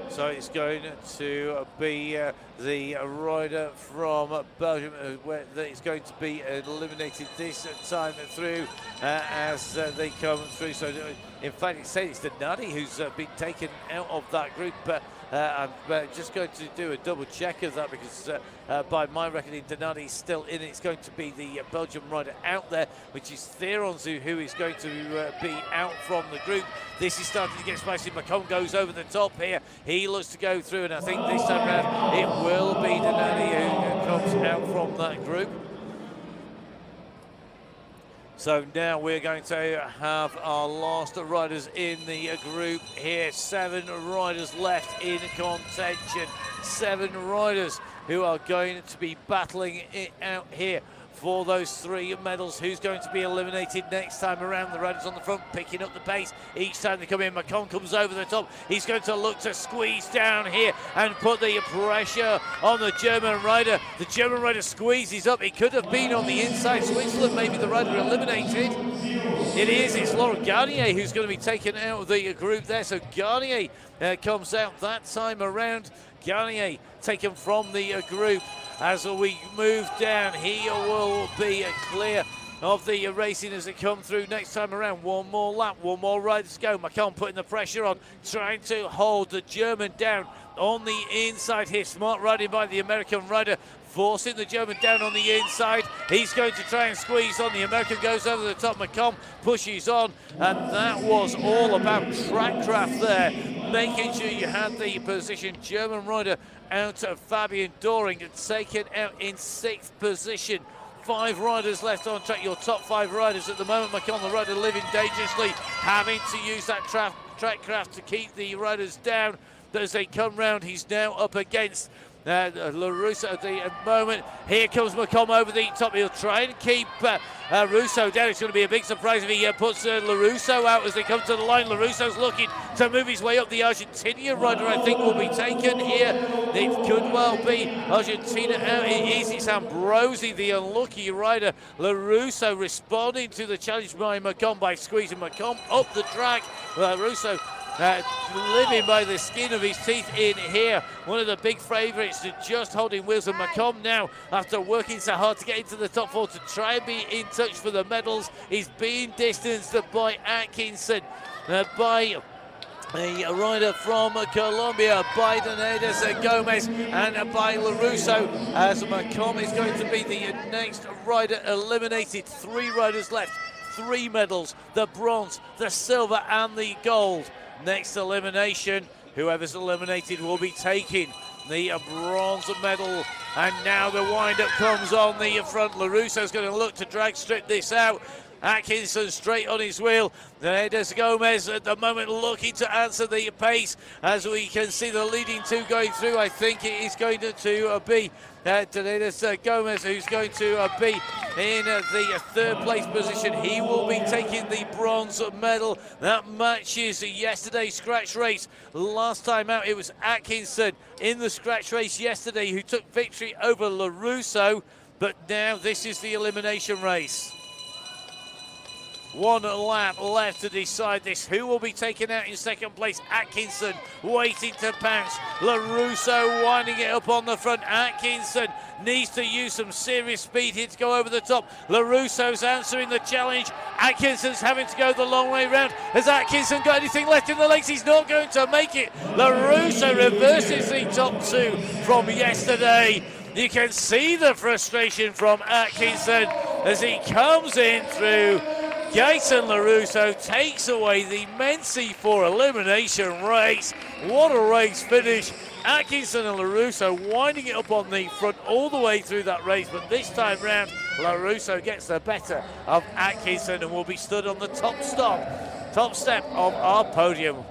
So it's going to be the rider from Belgium where is going to be eliminated this time through as they come through. So in fact, it's Donati who's been taken out of that group, but I'm just going to do a double check of that because by my reckoning, Donati's still in it. It's going to be the Belgian rider out there, which is Thierens, who is going to be out from the group. This is starting to get spicy. Macomb goes over the top here. He looks to go through, and I think this time around it will be Donati who comes out from that group. So now we're going to have our last riders in the group here. 7 riders left in contention. 7 riders who are going to be battling it out here for those 3 medals. Who's going to be eliminated next time around? The riders on the front picking up the pace each time they come in. Macon comes over the top. He's going to look to squeeze down here and put the pressure on the German rider. The German rider squeezes up. It could have been on the inside. Switzerland, maybe the rider eliminated. It is. It's Laurent Garnier who's going to be taken out of the group there. So Garnier comes out that time around. Garnier taken from the group. As we move down, he will be clear of the racing as they come through next time around. 1 more lap, 1 more ride to go. Macon putting the pressure on, trying to hold the German down on the inside here. Smart riding by the American rider, forcing the German down on the inside. He's going to try and squeeze on. The American goes over the top. Macomb pushes on, and that was all about track craft there. making sure you had the position. German rider out of Fabian Doring had taken out in 6th position. 5 riders left on track, your top 5 riders at the moment. McCon, the rider, living dangerously, having to use that track craft to keep the riders down. As they come round, he's now up against LaRusso at the moment. Here comes McComb over the top. He'll try and keep Russo down. It's going to be a big surprise if he puts LaRusso out as they come to the line. LaRusso's looking to move his way up. The Argentinian rider, I think, will be taken here. It could well be Argentina out. It is. It's Ambrosi, the unlucky rider. LaRusso responding to the challenge by McComb by squeezing McComb up the track. LaRusso living by the skin of his teeth in here. One of the big favourites to just holding wheels, and McComb now, after working so hard to get into the top 4 to try and be in touch for the medals, is being distanced by Atkinson, by a rider from Colombia, by Janeiro Gomez, and by LaRusso, as McComb is going to be the next rider eliminated. 3 riders left, 3 medals, the bronze, the silver and the gold. Next elimination, whoever's eliminated will be taking the bronze medal. And now the wind-up comes on the front. LaRusso's going to look to drag strip this out. Atkinson straight on his wheel. Janeiro Gomez at the moment looking to answer the pace. As we can see the leading 2 going through, I think it is going to be Janeiro Gomez who's going to be in the 3rd place position. He will be taking the bronze medal. That matches yesterday's scratch race. Last time out it was Atkinson in the scratch race yesterday who took victory over LaRusso, but now this is the elimination race. 1 lap left to decide this. Who will be taken out in 2nd place? Atkinson waiting to pounce. LaRusso winding it up on the front. Atkinson needs to use some serious speed here to go over the top. LaRusso's answering the challenge. Atkinson's having to go the long way round. Has Atkinson got anything left in the legs? He's not going to make it. LaRusso reverses the top 2 from yesterday. You can see the frustration from Atkinson as he comes in through. Jason LaRusso takes away the men's C4 elimination race. What a race finish. Atkinson and LaRusso winding it up on the front all the way through that race, but this time round LaRusso gets the better of Atkinson and will be stood on the top step of our podium.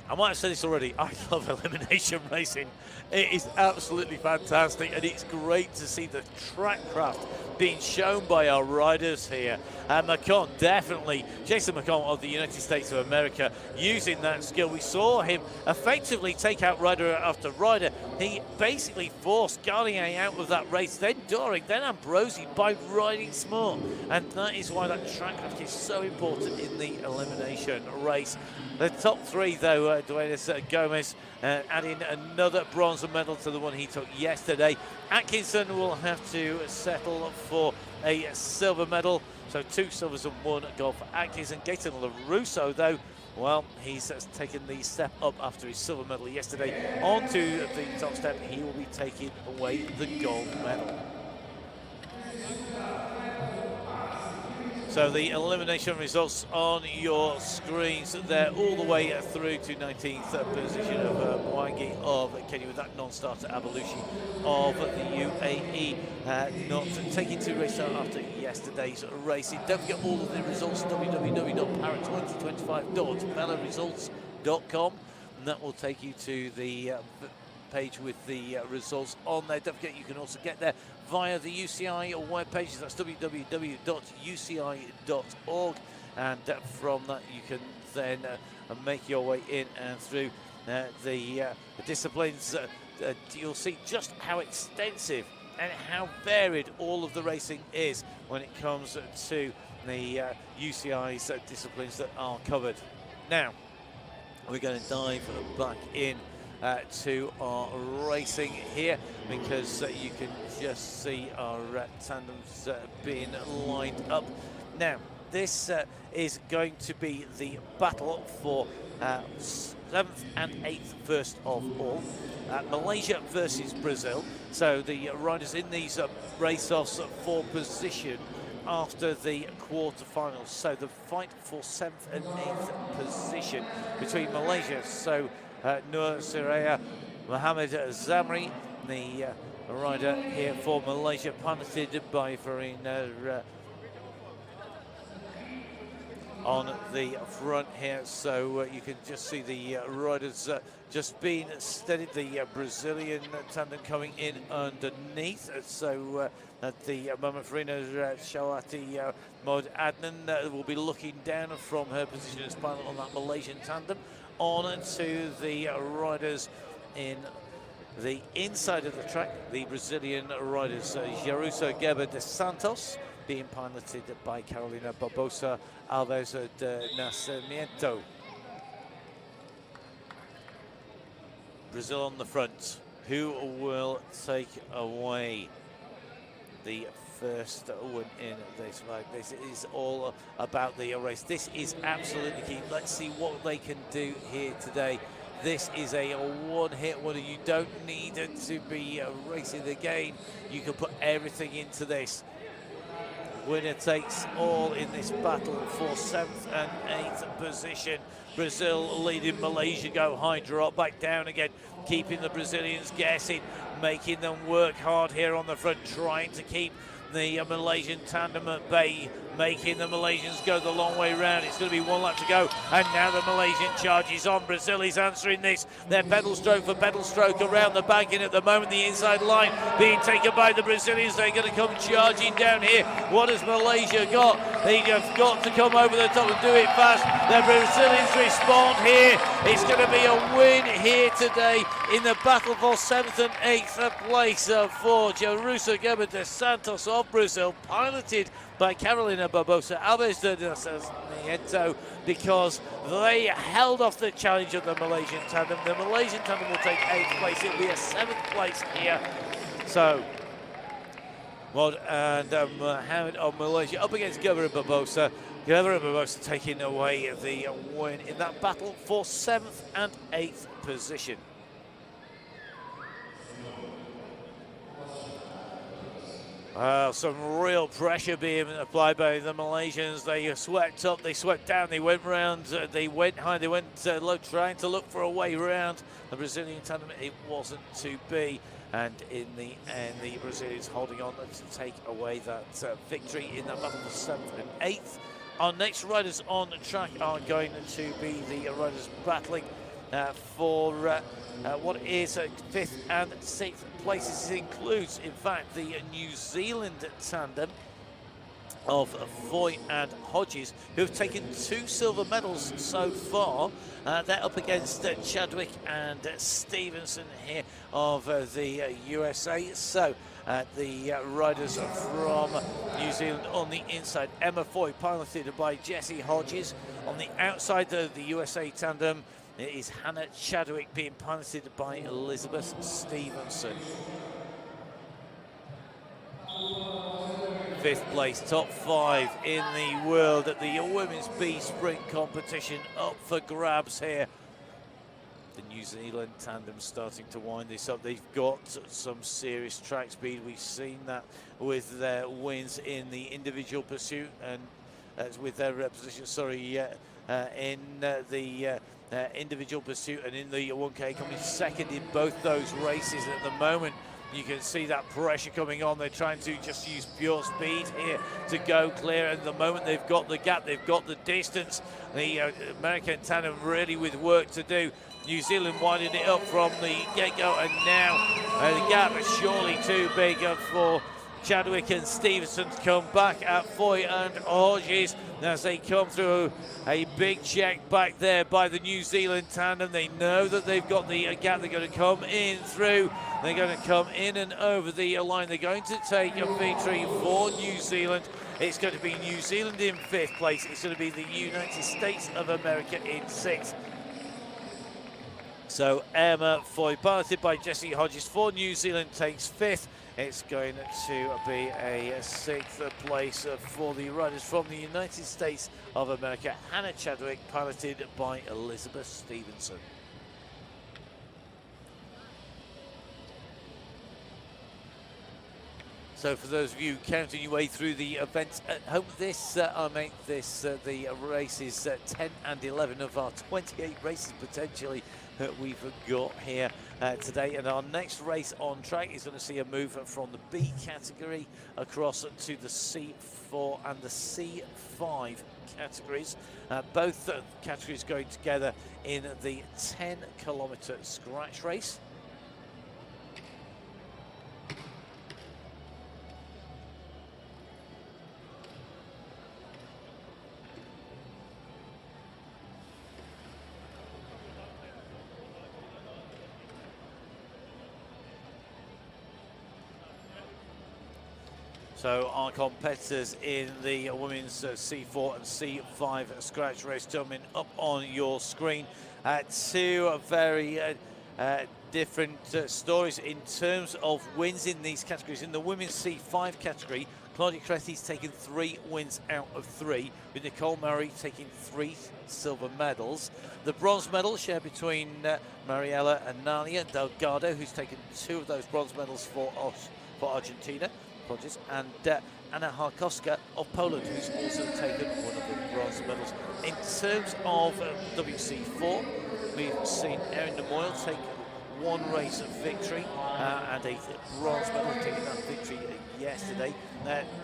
I might have said this already, I love elimination racing. It is absolutely fantastic, and it's great to see the track craft being shown by our riders here. And McCon, definitely, Jason McCon of the United States of America, using that skill. We saw him effectively take out rider after rider. He basically forced Garnier out of that race, then Doring, then Ambrosi by riding smart. And that is why that track craft is so important in the elimination race. The top 3, though, Janeiro Gomez adding another bronze medal to the one he took yesterday. Atkinson will have to settle for a silver medal. So 2 silvers and 1 gold for Atkinson. Gaten LaRusso, though, well, he's taken the step up after his silver medal yesterday. Onto the top step, he will be taking away the gold medal. So the elimination results on your screens there, all the way through to 19th position of Mwangi of Kenya with that non-starter Abelushi of the UAE, not taking 2 races after yesterday's racing. Don't forget all of the results, www.para2025.veloresults.com, and that will take you to the page with the results on there. Don't forget you can also get there via the UCI web pages. That's www.uci.org, and from that you can then make your way in and through the disciplines. You'll see just how extensive and how varied all of the racing is when it comes to the UCI's disciplines that are covered. Now we're going to dive back in to our racing here, because you can just see our tandems being lined up. Now this is going to be the battle for 7th and 8th first of all. Malaysia versus Brazil. So the riders in these race-offs for position after the quarterfinals. So the fight for 7th and 8th position between Malaysia. So Nur Suraya, Mohamed Zamri, the rider here for Malaysia, piloted by Verena on the front here. So you can just see the riders just being steadied. The Brazilian tandem coming in underneath. So at the moment, Verena Shawati Mod Adnan will be looking down from her position as pilot on that Malaysian tandem on to the riders in the inside of the track, the Brazilian riders, Jarusa Geber de Santos, being piloted by Carolina Barbosa Alves de Nascimento. Brazil on the front. Who will take away the first win in this fight? This is all about the race. This is absolutely key. Let's see what they can do here today. This is a one-hit wonder. You don't need it to be racing the game. You can put everything into this. Winner takes all in this battle for 7th and 8th position. Brazil leading Malaysia, go high, drop back down again, keeping the Brazilians guessing, making them work hard here on the front, trying to keep the Malaysian tandem at bay, making the Malaysians go the long way round. It's going to be 1 lap to go, and now the Malaysian charges on. Brazil is answering this. They're pedal stroke for pedal stroke around the banking at the moment. The inside line being taken by the Brazilians. They're going to come charging down here. What has Malaysia got? They have got to come over the top and do it fast. The Brazilians respond here. It's going to be a win here today in the battle for 7th and 8th place for Jarusa Geber de Santos of Brazil, piloted by Carolina Barbosa Alves de Nascimento, because they held off the challenge of the Malaysian tandem. The Malaysian tandem will take 8th place. It'll be a 7th place here. So Mod and Mohamed of Malaysia up against Geber and Barbosa. Geber and Barbosa taking away the win in that battle for 7th and 8th position. Some real pressure being applied by the Malaysians. They swept up, they swept down, they went round, they went high, they went low, trying to look for a way round the Brazilian tandem. It wasn't to be, and in the end, the Brazilians holding on to take away that victory in that battle for 7th and 8th. Our next riders on the track are going to be the riders battling for what is 5th and 6th places. This includes, in fact, the New Zealand tandem of Foy and Hodges, who have taken 2 silver medals so far. They're up against Chadwick and Stevenson here of the USA. So the riders from New Zealand on the inside, Emma Foy, piloted by Jessie Hodges. On the outside of the USA tandem, it is Hannah Chadwick, being piloted by Elizabeth Stevenson. 5th place, top 5 in the world at the women's B sprint competition, up for grabs here. The New Zealand tandem starting to wind this up. They've got some serious track speed. We've seen that with their wins in the individual pursuit and with their position, in the individual pursuit and in the 1K, coming second in both those races at the moment. You can see that pressure coming on. They're trying to just use pure speed here to go clear. At the moment, they've got the gap, they've got the distance. The American tandem really with work to do. New Zealand winding it up from the get-go, and now the gap is surely too big for Chadwick and Stevenson to come back at Foy and Hodges as they come through. A big check back there by the New Zealand tandem. They know that they've got the gap. They're going to come in through. They're going to come in and over the line. They're going to take a victory for New Zealand. It's going to be New Zealand in 5th place. It's going to be the United States of America in 6th. So Emma Foy, piloted by Jessie Hodges for New Zealand, takes 5th. It's going to be a 6th place for the riders from the United States of America. Hannah Chadwick, piloted by Elizabeth Stevenson. So for those of you counting your way through the events at home, this the race is 10 and 11 of our 28 races potentially that we've got here today. And our next race on track is going to see a move from the B category across to the C4 and the C5 categories. Both categories going together in the 10-kilometre scratch race. So our competitors in the women's C4 and C5 scratch race, gentlemen, up on your screen. Two very different stories in terms of wins in these categories. In the women's C5 category, Claudia Cretti's taken 3 wins out of 3, with Nicole Murray taking 3 silver medals. The bronze medal shared between Mariela and Nalia Delgado, who's taken 2 of those bronze medals for Argentina. And Anna Harkowska of Poland, who's also taken one of the bronze medals. In terms of WC4, we've seen Erin de Moyle take 1 race victory and a bronze medal, taking that victory yesterday.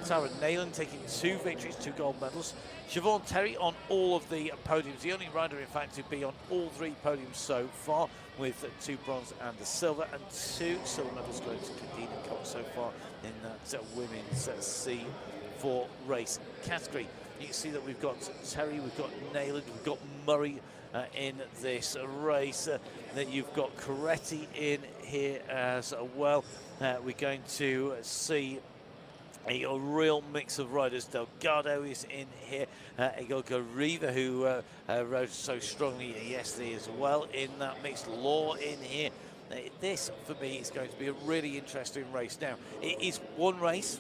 Tara Nayland taking 2 victories, 2 gold medals. Siobhan Terry on all of the podiums, the only rider in fact to be on all 3 podiums so far, with 2 bronze and a silver, and 2 silver medals going to Kadina Cox so far in that women's C4 race category. You can see that we've got Terry, we've got Nayland, we've got Murray in this race. That you've got Coretti in here as well. We're going to see a real mix of riders. Delgado is in here. Igor Riva, who rode so strongly yesterday as well, in that mix. Law in here. This, for me, is going to be a really interesting race. Now, it is 1 race,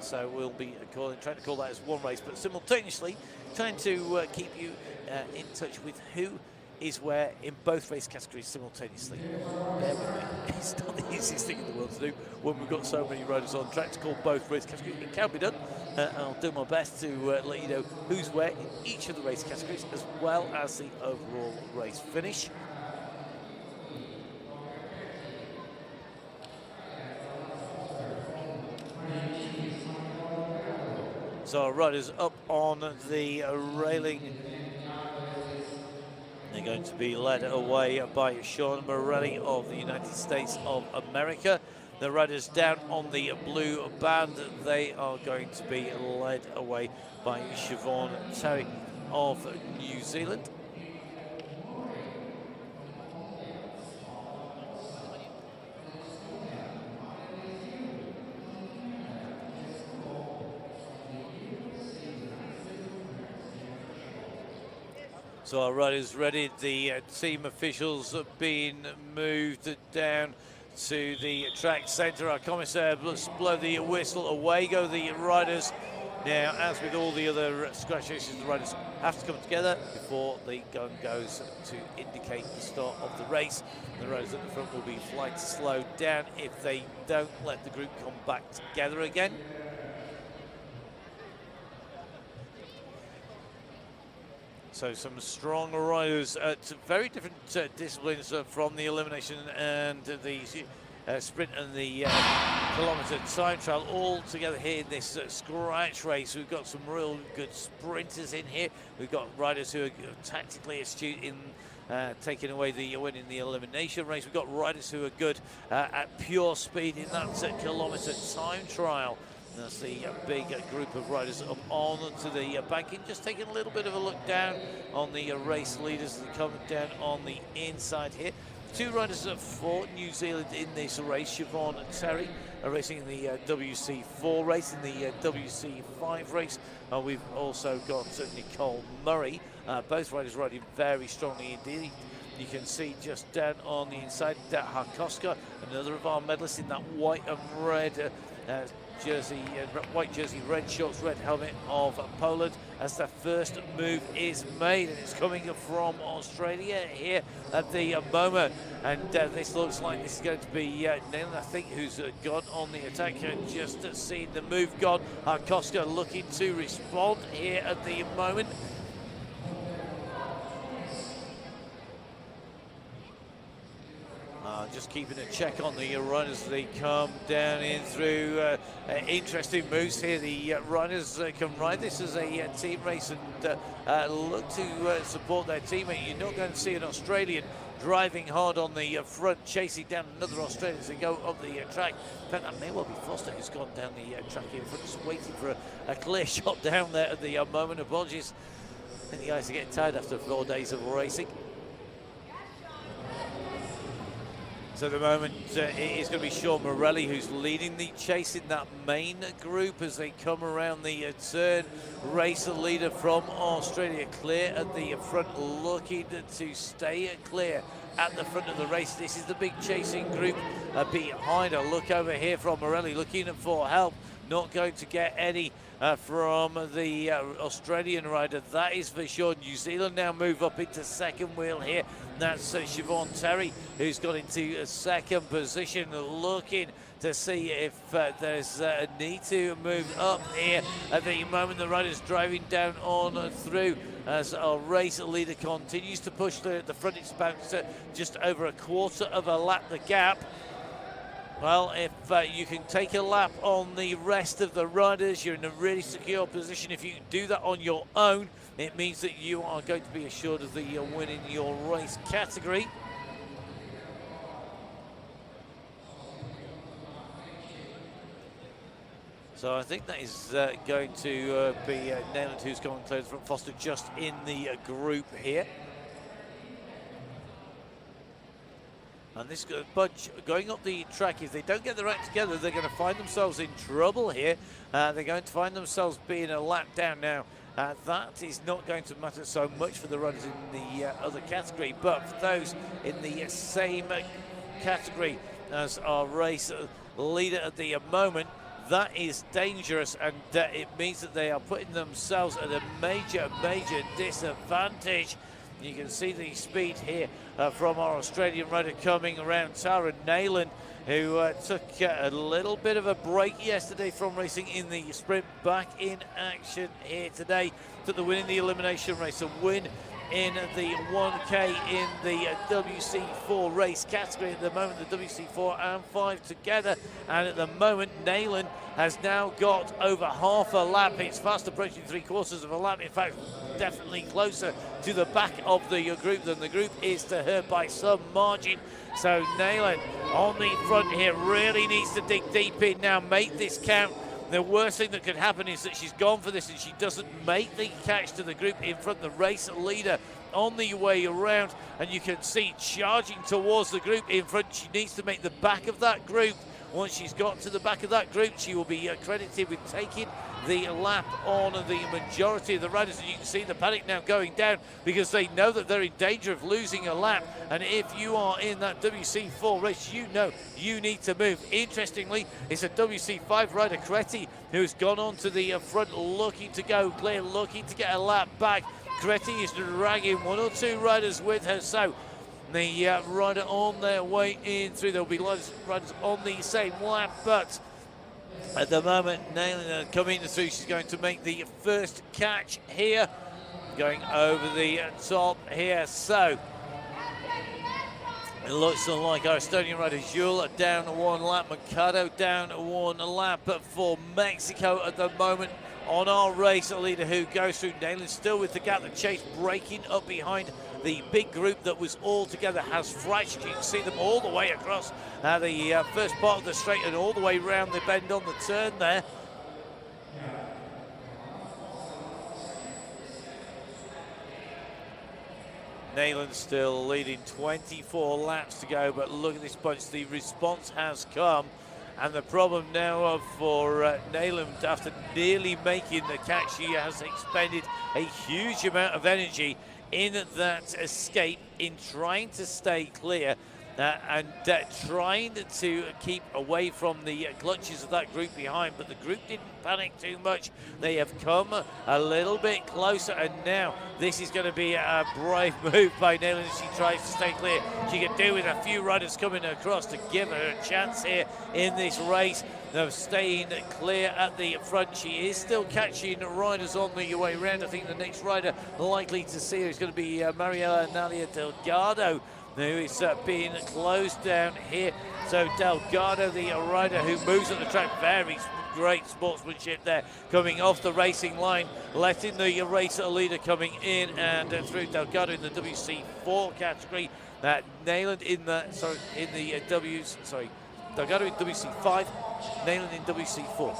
so we'll be trying to call that as 1 race, but simultaneously trying to keep you in touch with who is where in both race categories simultaneously. Bear with me. It's not the easiest thing in the world to do when we've got so many riders on track to call both race categories. It can be done. I'll do my best to let you know who's where in each of the race categories, as well as the overall race finish. So our riders up on the railing. They're going to be led away by Sean Morelli of the United States of America. The riders down on the blue band, they are going to be led away by Siobhan Terry of New Zealand. So our riders ready. The team officials have been moved down to the track centre. Our commissaire blow the whistle. Away go the riders. Now, as with all the other scratch races, the riders have to come together before the gun goes to indicate the start of the race. The riders at the front will be flagged to slow down if they don't let the group come back together again. So some strong riders at very different disciplines from the elimination and the sprint and the kilometre time trial, all together here in this scratch race. We've got some real good sprinters in here. We've got riders who are tactically astute in taking away the win in the elimination race. We've got riders who are good at pure speed in that kilometre time trial. That's the big group of riders up on to the banking. Just taking a little bit of a look down on the race leaders that are coming down on the inside here. 2 riders for New Zealand in this race. Siobhan Terry racing in the WC4 race. In the WC5 race, we've also got Nicole Murray. Both riders riding very strongly indeed. You can see just down on the inside that Harkoska, another of our medalists in that white and red jersey, white jersey, red shorts, red helmet of Poland, as the first move is made, and it's coming from Australia here at the moment. And this looks like this is going to be Nayland, I think, who's gone on the attack. Just seeing the move gone. Harkoska looking to respond here at the moment. Just keeping a check on the runners as they come down in through. Interesting moves here. The runners can ride this as a team race and look to support their teammate. You're not going to see an Australian driving hard on the front, chasing down another Australian as they go up the track. In fact, that may well be Foster who's gone down the track here in front, just waiting for a clear shot down there at the moment. Apologies. I think the guys are getting tired after 4 days of racing. So at the moment, it is going to be Sean Morelli who's leading the chase in that main group as they come around the turn. Racer leader from Australia clear at the front, looking to stay clear at the front of the race. This is the big chasing group behind her. Look over here from Morelli, looking for help. Not going to get any from the Australian rider. That is for sure. New Zealand now move up into second wheel here. That's Siobhan Terry who's got into second position, looking to see if there's a need to move up here. At the moment, the rider's driving down on through as our race leader continues to push the front. It's about just over a quarter of a lap the gap. Well, if you can take a lap on the rest of the riders, you're in a really secure position. If you can do that on your own, it means that you are going to be assured of the win in your race category. So I think that is going to be Nayland who's going to clear from Foster just in the group here. And this bunch going up the track, if they don't get their act together, they're going to find themselves in trouble here. They're going to find themselves being a lap down now. That is not going to matter so much for the runners in the other category, but for those in the same category as our race leader at the moment, that is dangerous, and it means that they are putting themselves at a major disadvantage. You can see the speed here from our Australian rider coming around, Tara Nayland, who took a little bit of a break yesterday from racing in the sprint, back in action here today. Took the win in the elimination race, a win in the 1K in the WC4 race category at the moment, the WC4 and 5 together. And at the moment, Nayland has now got over half a lap. It's fast approaching 3/4 of a lap. In fact, definitely closer to the back of the group than the group is to her by some margin. So Nayland on the front here really needs to dig deep in now, make this count. The worst thing that could happen is that she's gone for this and she doesn't make the catch to the group in front. The race leader on the way around, and you can see charging towards the group in front. She needs to make the back of that group. Once she's got to the back of that group, she will be credited with taking the lap on the majority of the riders. And you can see the panic now going down because they know that they're in danger of losing a lap. And if you are in that WC4 race, you know you need to move. Interestingly, it's a WC5 rider, Creti, who's gone on to the front, looking to go clear, looking to get a lap back. Creti is dragging one or two riders with her. So the rider on their way in through, there'll be lots of riders on the same lap, but at the moment, Nayland coming through, she's going to make the first catch here, going over the top here. So it looks like our Estonian rider Jules down one lap, Mercado down one lap, but for Mexico at the moment on our race leader who goes through. Nayland still with the gap, the chase breaking up behind the big group that was all together has fractured. You can see them all the way across the first part of the straight and all the way round the bend on the turn there. Nayland still leading, 24 laps to go, but look at this bunch, the response has come. And the problem now for Nayland, after nearly making the catch, she has expended a huge amount of energy in that escape, in trying to stay clear and trying to keep away from the clutches of that group behind, but the group didn't panic too much. They have come a little bit closer, and now this is going to be a brave move by Nayland as she tries to stay clear. She can do with a few riders coming across to give her a chance here in this race of staying clear at the front. She is still catching riders on the way round. I think the next rider likely to see her is going to be Mariela Nalia Delgado, who is being closed down here. So Delgado, the rider who moves at the track, very great sportsmanship there, coming off the racing line, letting the race leader coming in and through. Delgado in the WC4 category, Nayland in the Delgado in WC5, Nayland in WC4.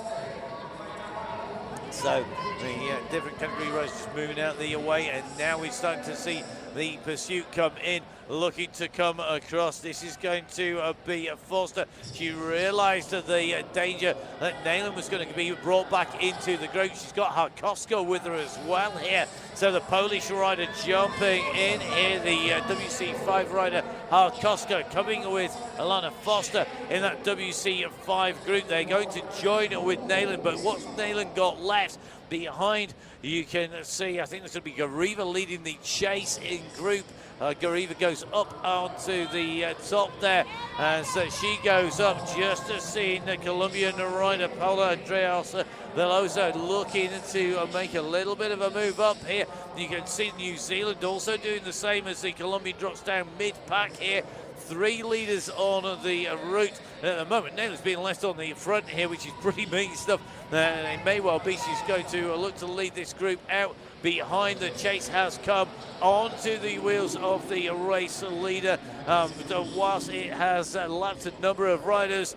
So the different category riders just moving out the way, and now we're starting to see the pursuit come in, looking to come across. This is going to be Foster. She realised the danger that Nayland was going to be brought back into the group. She's got Harkosko with her as well here. So the Polish rider jumping in here, the WC5 rider Harkosko coming with Alana Foster in that WC5 group. They're going to join with Nayland, but what's Nayland got left behind? You can see, I think there's going to be Gariva leading the chase in group. Gariva goes up onto the top there, and so she goes up just to see the Colombian rider Paula Andreas Veloso looking to make a little bit of a move up here. You can see New Zealand also doing the same as the Colombian drops down mid-pack here. 3 leaders on the route at the moment. Nayland's being left on the front here, which is pretty mean stuff. It may well be she's going to look to lead this group out behind. The chase has come onto the wheels of the race leader. Whilst it has lapped a number of riders,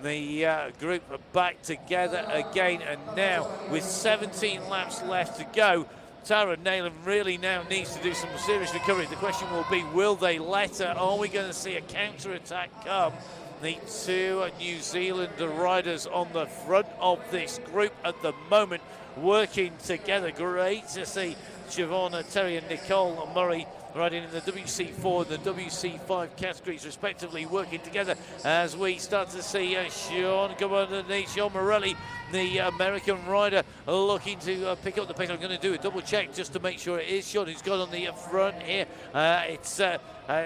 the group are back together again, and now with 17 laps left to go, Tara Nayland really now needs to do some serious recovery. The question will be, will they let her? Are we going to see a counter-attack come? The 2 New Zealand riders on the front of this group at the moment working together. Great to see Siobhan Terry and Nicole Murray riding in the WC4 and the WC5 categories respectively, working together as we start to see Sean come underneath. Sean Morelli, the American rider, looking to pick up the pace. I'm going to do a double check just to make sure it is Sean who's got on the front here. I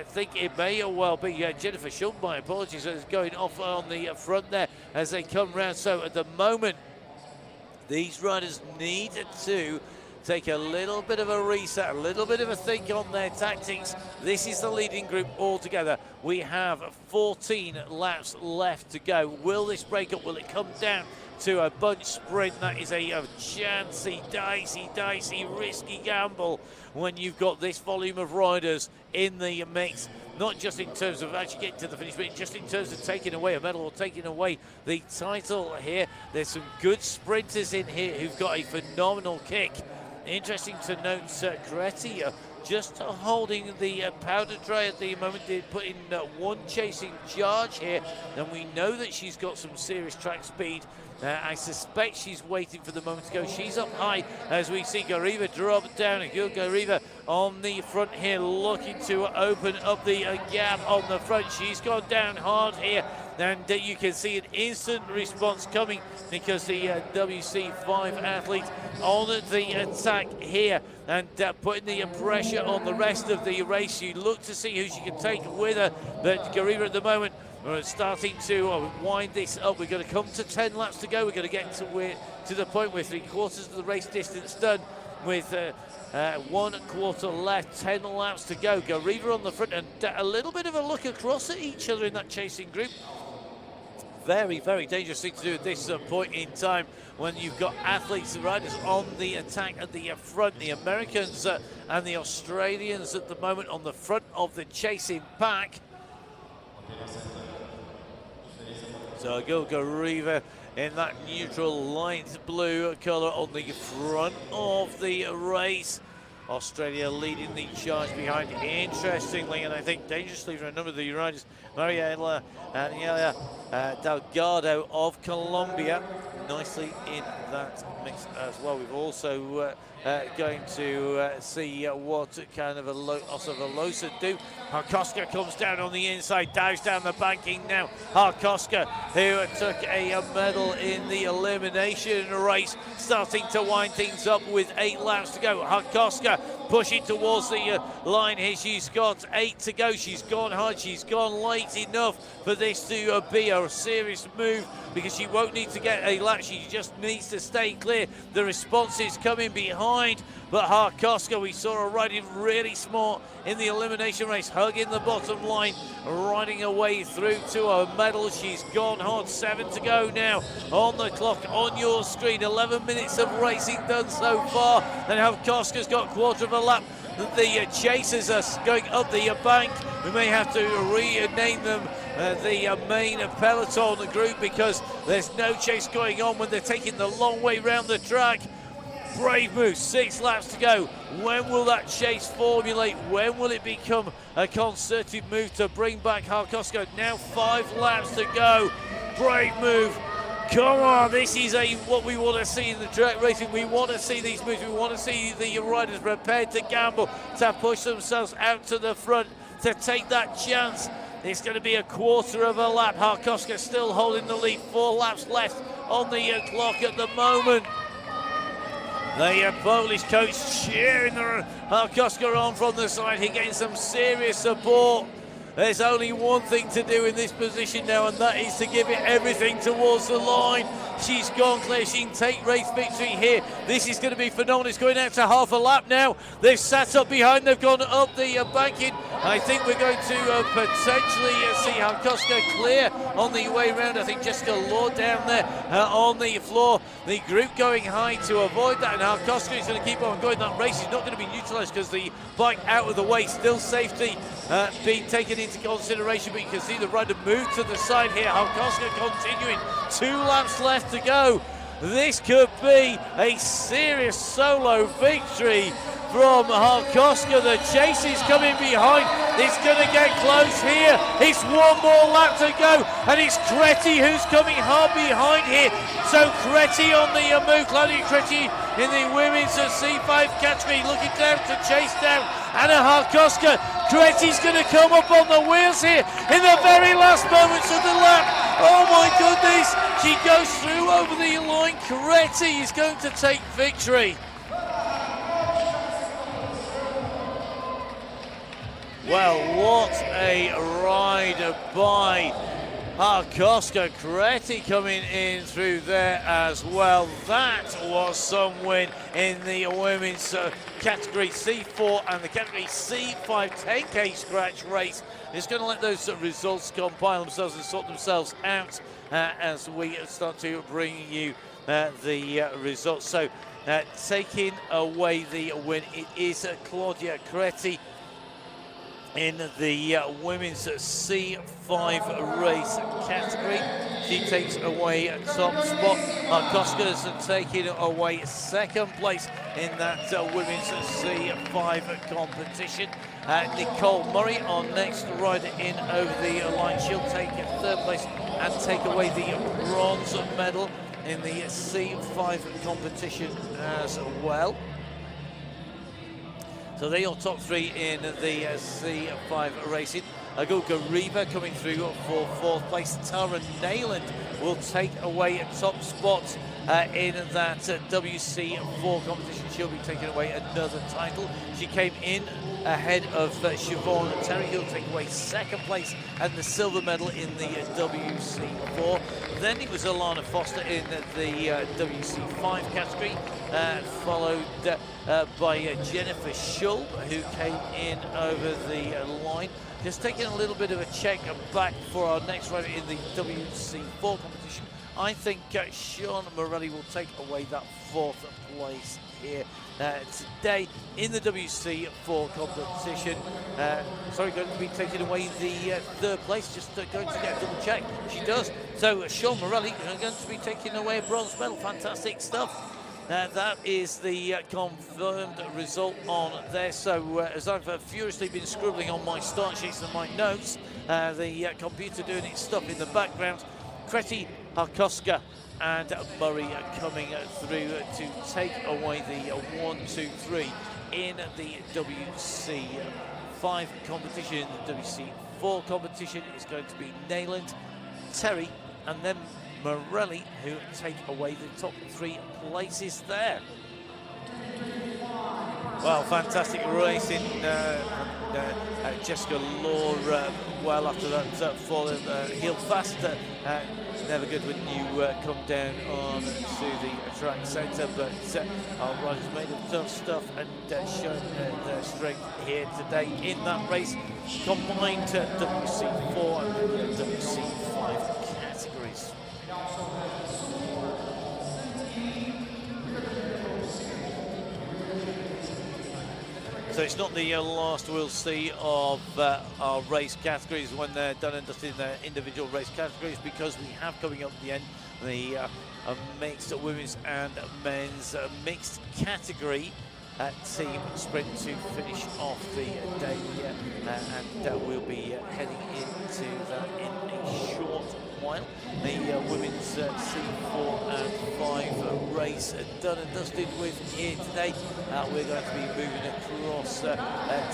think it may well be Jennifer Schultz, my apologies, is going off on the front there as they come round. So at the moment, these riders need to take a little bit of a reset, a little bit of a think on their tactics. This is the leading group altogether. We have 14 laps left to go. Will this break up? Will it come down to a bunch sprint? That is a chancy, dicey, risky gamble when you've got this volume of riders in the mix. Not just in terms of actually getting to the finish, but just in terms of taking away a medal or taking away the title here. There's some good sprinters in here who've got a phenomenal kick. Interesting to note, Coretti just holding the powder dry at the moment. They put in one chasing charge here, and we know that she's got some serious track speed. I suspect she's waiting for the moment to go. She's up high as we see Gariva drop down. And Gariva on the front here looking to open up the gap on the front. She's gone down hard here, and you can see an instant response coming because the WC5 athlete on the attack here and putting the pressure on the rest of the race. You look to see who she can take with her, but Gariva at the moment we're starting to wind this up. We're going to come to 10 laps to go. We're going to get to the point where 3/4 of the race distance done with 1/4 left, 10 laps to go. Gariva on the front and a little bit of a look across at each other in that chasing group. Very, very dangerous thing to do at this point in time when you've got athletes and riders on the attack at the front. The Americans and the Australians at the moment on the front of the chasing pack. So Gariva in that neutral light blue colour on the front of the race. Australia leading the charge behind, interestingly, and I think dangerously for a number of the riders. Mariela Aniela Delgado of Colombia nicely in that mix as well. We've also going to see what kind of a Osavalosa do. Harkoska comes down on the inside, dives down the banking now. Harkoska, who took a medal in the elimination race, starting to wind things up with 8 laps to go. Harkoska pushing towards the line here. She's got 8 to go. She's gone hard. She's gone late enough for this to be a serious move, because she won't need to get a lap. She just needs to stay clear. The response is coming behind, but Harkoska, we saw her riding really smart in the elimination race, hugging the bottom line, riding her way through to a medal. She's gone hard. 7 to go now on the clock on your screen. 11 minutes of racing done so far, and Harkoska's got a quarter of a lap. The chasers are going up the bank. We may have to rename them the main peloton group, because there's no chase going on when they're taking the long way round the track. Brave move, 6 laps to go. When will that chase formulate? When will it become a concerted move to bring back Harkoska? Now 5 laps to go. Brave move. Come on, this is what we want to see in the track racing. We want to see these moves. We want to see the riders prepared to gamble, to push themselves out to the front, to take that chance. It's going to be a quarter of a lap. Harkoska still holding the lead. 4 laps left on the clock at the moment. The Polish coach cheering Harkoska on from the side. He's getting some serious support. There's only one thing to do in this position now, and that is to give it everything towards the line. She's gone clear. She can take race victory here. This is going to be phenomenal. It's going out to half a lap now. They've sat up behind. They've gone up the banking. I think we're going to potentially see Harkoska clear on the way round. I think Jessica Law down there on the floor. The group going high to avoid that, and Harkoska is going to keep on going. That race is not going to be neutralised because the bike out of the way. Still safety being taken into consideration, but you can see the rider move to the side here. Harkoska continuing. 2 laps left to go. This could be a serious solo victory from Harkoska. The chase is coming behind. It's going to get close here. It's 1 more lap to go, and it's Creti who's coming hard behind here. So Creti on the move. Claudia Creti in the women's C5 category, looking down to chase down Anna Harkoska. Creti's going to come up on the wheels here in the very last moments of the lap. Oh my goodness, she goes through over the line. Creti is going to take victory. Well, what a ride by Harkoska. Creti coming in through there as well. That was some win in the women's category C4 and the category C5 10K scratch race. It's going to let those results compile themselves and sort themselves out as we start to bring you the results. So taking away the win, it is Claudia Creti in the women's C5 race category. She takes away a top spot. Harkoska's taking away 2nd place in that women's C5 competition. Nicole Murray, our next rider in over the line, she'll take 3rd place and take away the bronze medal in the C5 competition as well. So they're your top 3 in the C5 racing. Aguga Reva coming through for 4th place. Tara Nayland will take away a top spot in that WC4 competition. She'll be taking away another title. She came in ahead of Siobhan Terry, who'll take away 2nd place and the silver medal in the WC4. Then it was Alana Foster in the WC5 category, followed by Jennifer Schulb, who came in over the line. Just taking a little bit of a check back for our next rider in the WC4 competition. I think Sean Morelli will take away that 4th place here today in the WC4 competition. Sorry, going to be taking away the 3rd place. Just going to get a double check. She does. So Sean Morelli going to be taking away a bronze medal. Fantastic stuff. That is the confirmed result on there. So as I've furiously been scribbling on my start sheets and my notes, the computer doing its stuff in the background, Kreti, Harkoska and Murray coming through to take away the 1, 2, 3 in the WC5 competition. The WC4 competition is going to be Nayland, Terry and then Morelli, who take away the top 3 places there. Well, fantastic racing. Jessica Law, well after that falling heel fast. Never good when you come down on to the track centre, but our riders made of tough stuff and shown their strength here today in that race. Combined WC4 and WC5 categories. So it's not the last we'll see of our race categories when they're done and dusted in their individual race categories, because we have coming up at the end the mixed women's and men's mixed category team sprint to finish off the day, and we'll be heading into that in a short while. The women's C4 and 5 race done and dusted with here today. We're going to be moving across to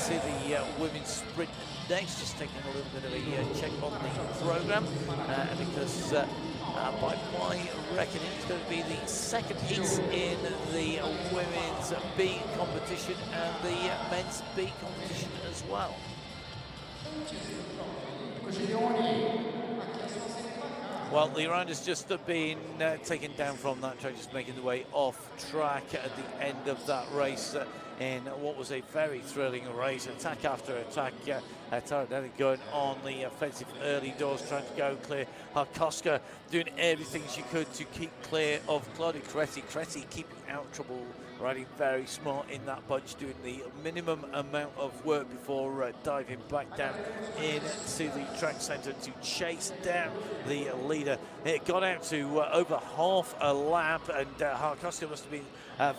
the women's sprint next, just taking a little bit of a check on the programme, because by my reckoning it's going to be the second heats in the women's B competition and the men's B competition as well. Well, the round has just been taken down from that track, just making the way off track at the end of that race in what was a very thrilling race. Attack after attack, Taranelli going on the offensive early doors, trying to go clear. Harkoska doing everything she could to keep clear of Claudia Kreti. Kreti keeping out trouble, riding very smart in that bunch, doing the minimum amount of work before diving back down into the track centre to chase down the leader. It got out to over half a lap, and Harkoska must have been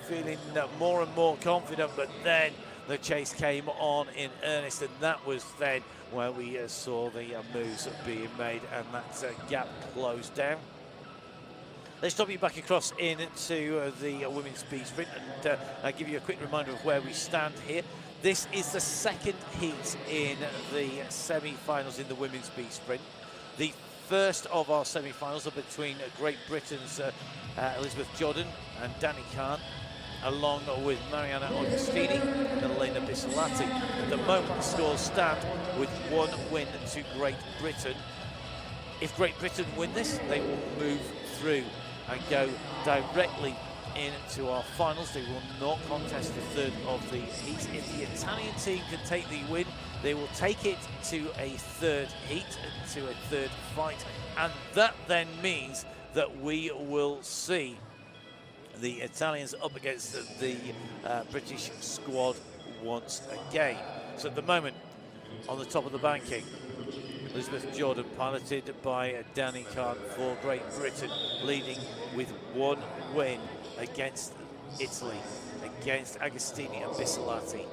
feeling more and more confident, but then the chase came on in earnest, and that was then where we saw the moves being made, and that gap closed down. Let's drop you back across into the women's speed sprint and I'll give you a quick reminder of where we stand here. This is the second heat in the semi-finals in the women's speed sprint. The first of our semi-finals are between Great Britain's Elizabeth Jordan and Danny Kahn, along with Mariana Augustini and Elena Bisolati. At the moment, the scores stand with 1 win to Great Britain. If Great Britain win this, they will move through and go directly into our finals. They will not contest the third of the heat. If the Italian team can take the win, they will take it to a third heat, to a third fight, and that then means that we will see the Italians up against the British squad once again. So at the moment, on the top of the banking, Elizabeth Jordan, piloted by Danny Kahn for Great Britain, leading with 1 win against Italy, against Agostini and Bisolati.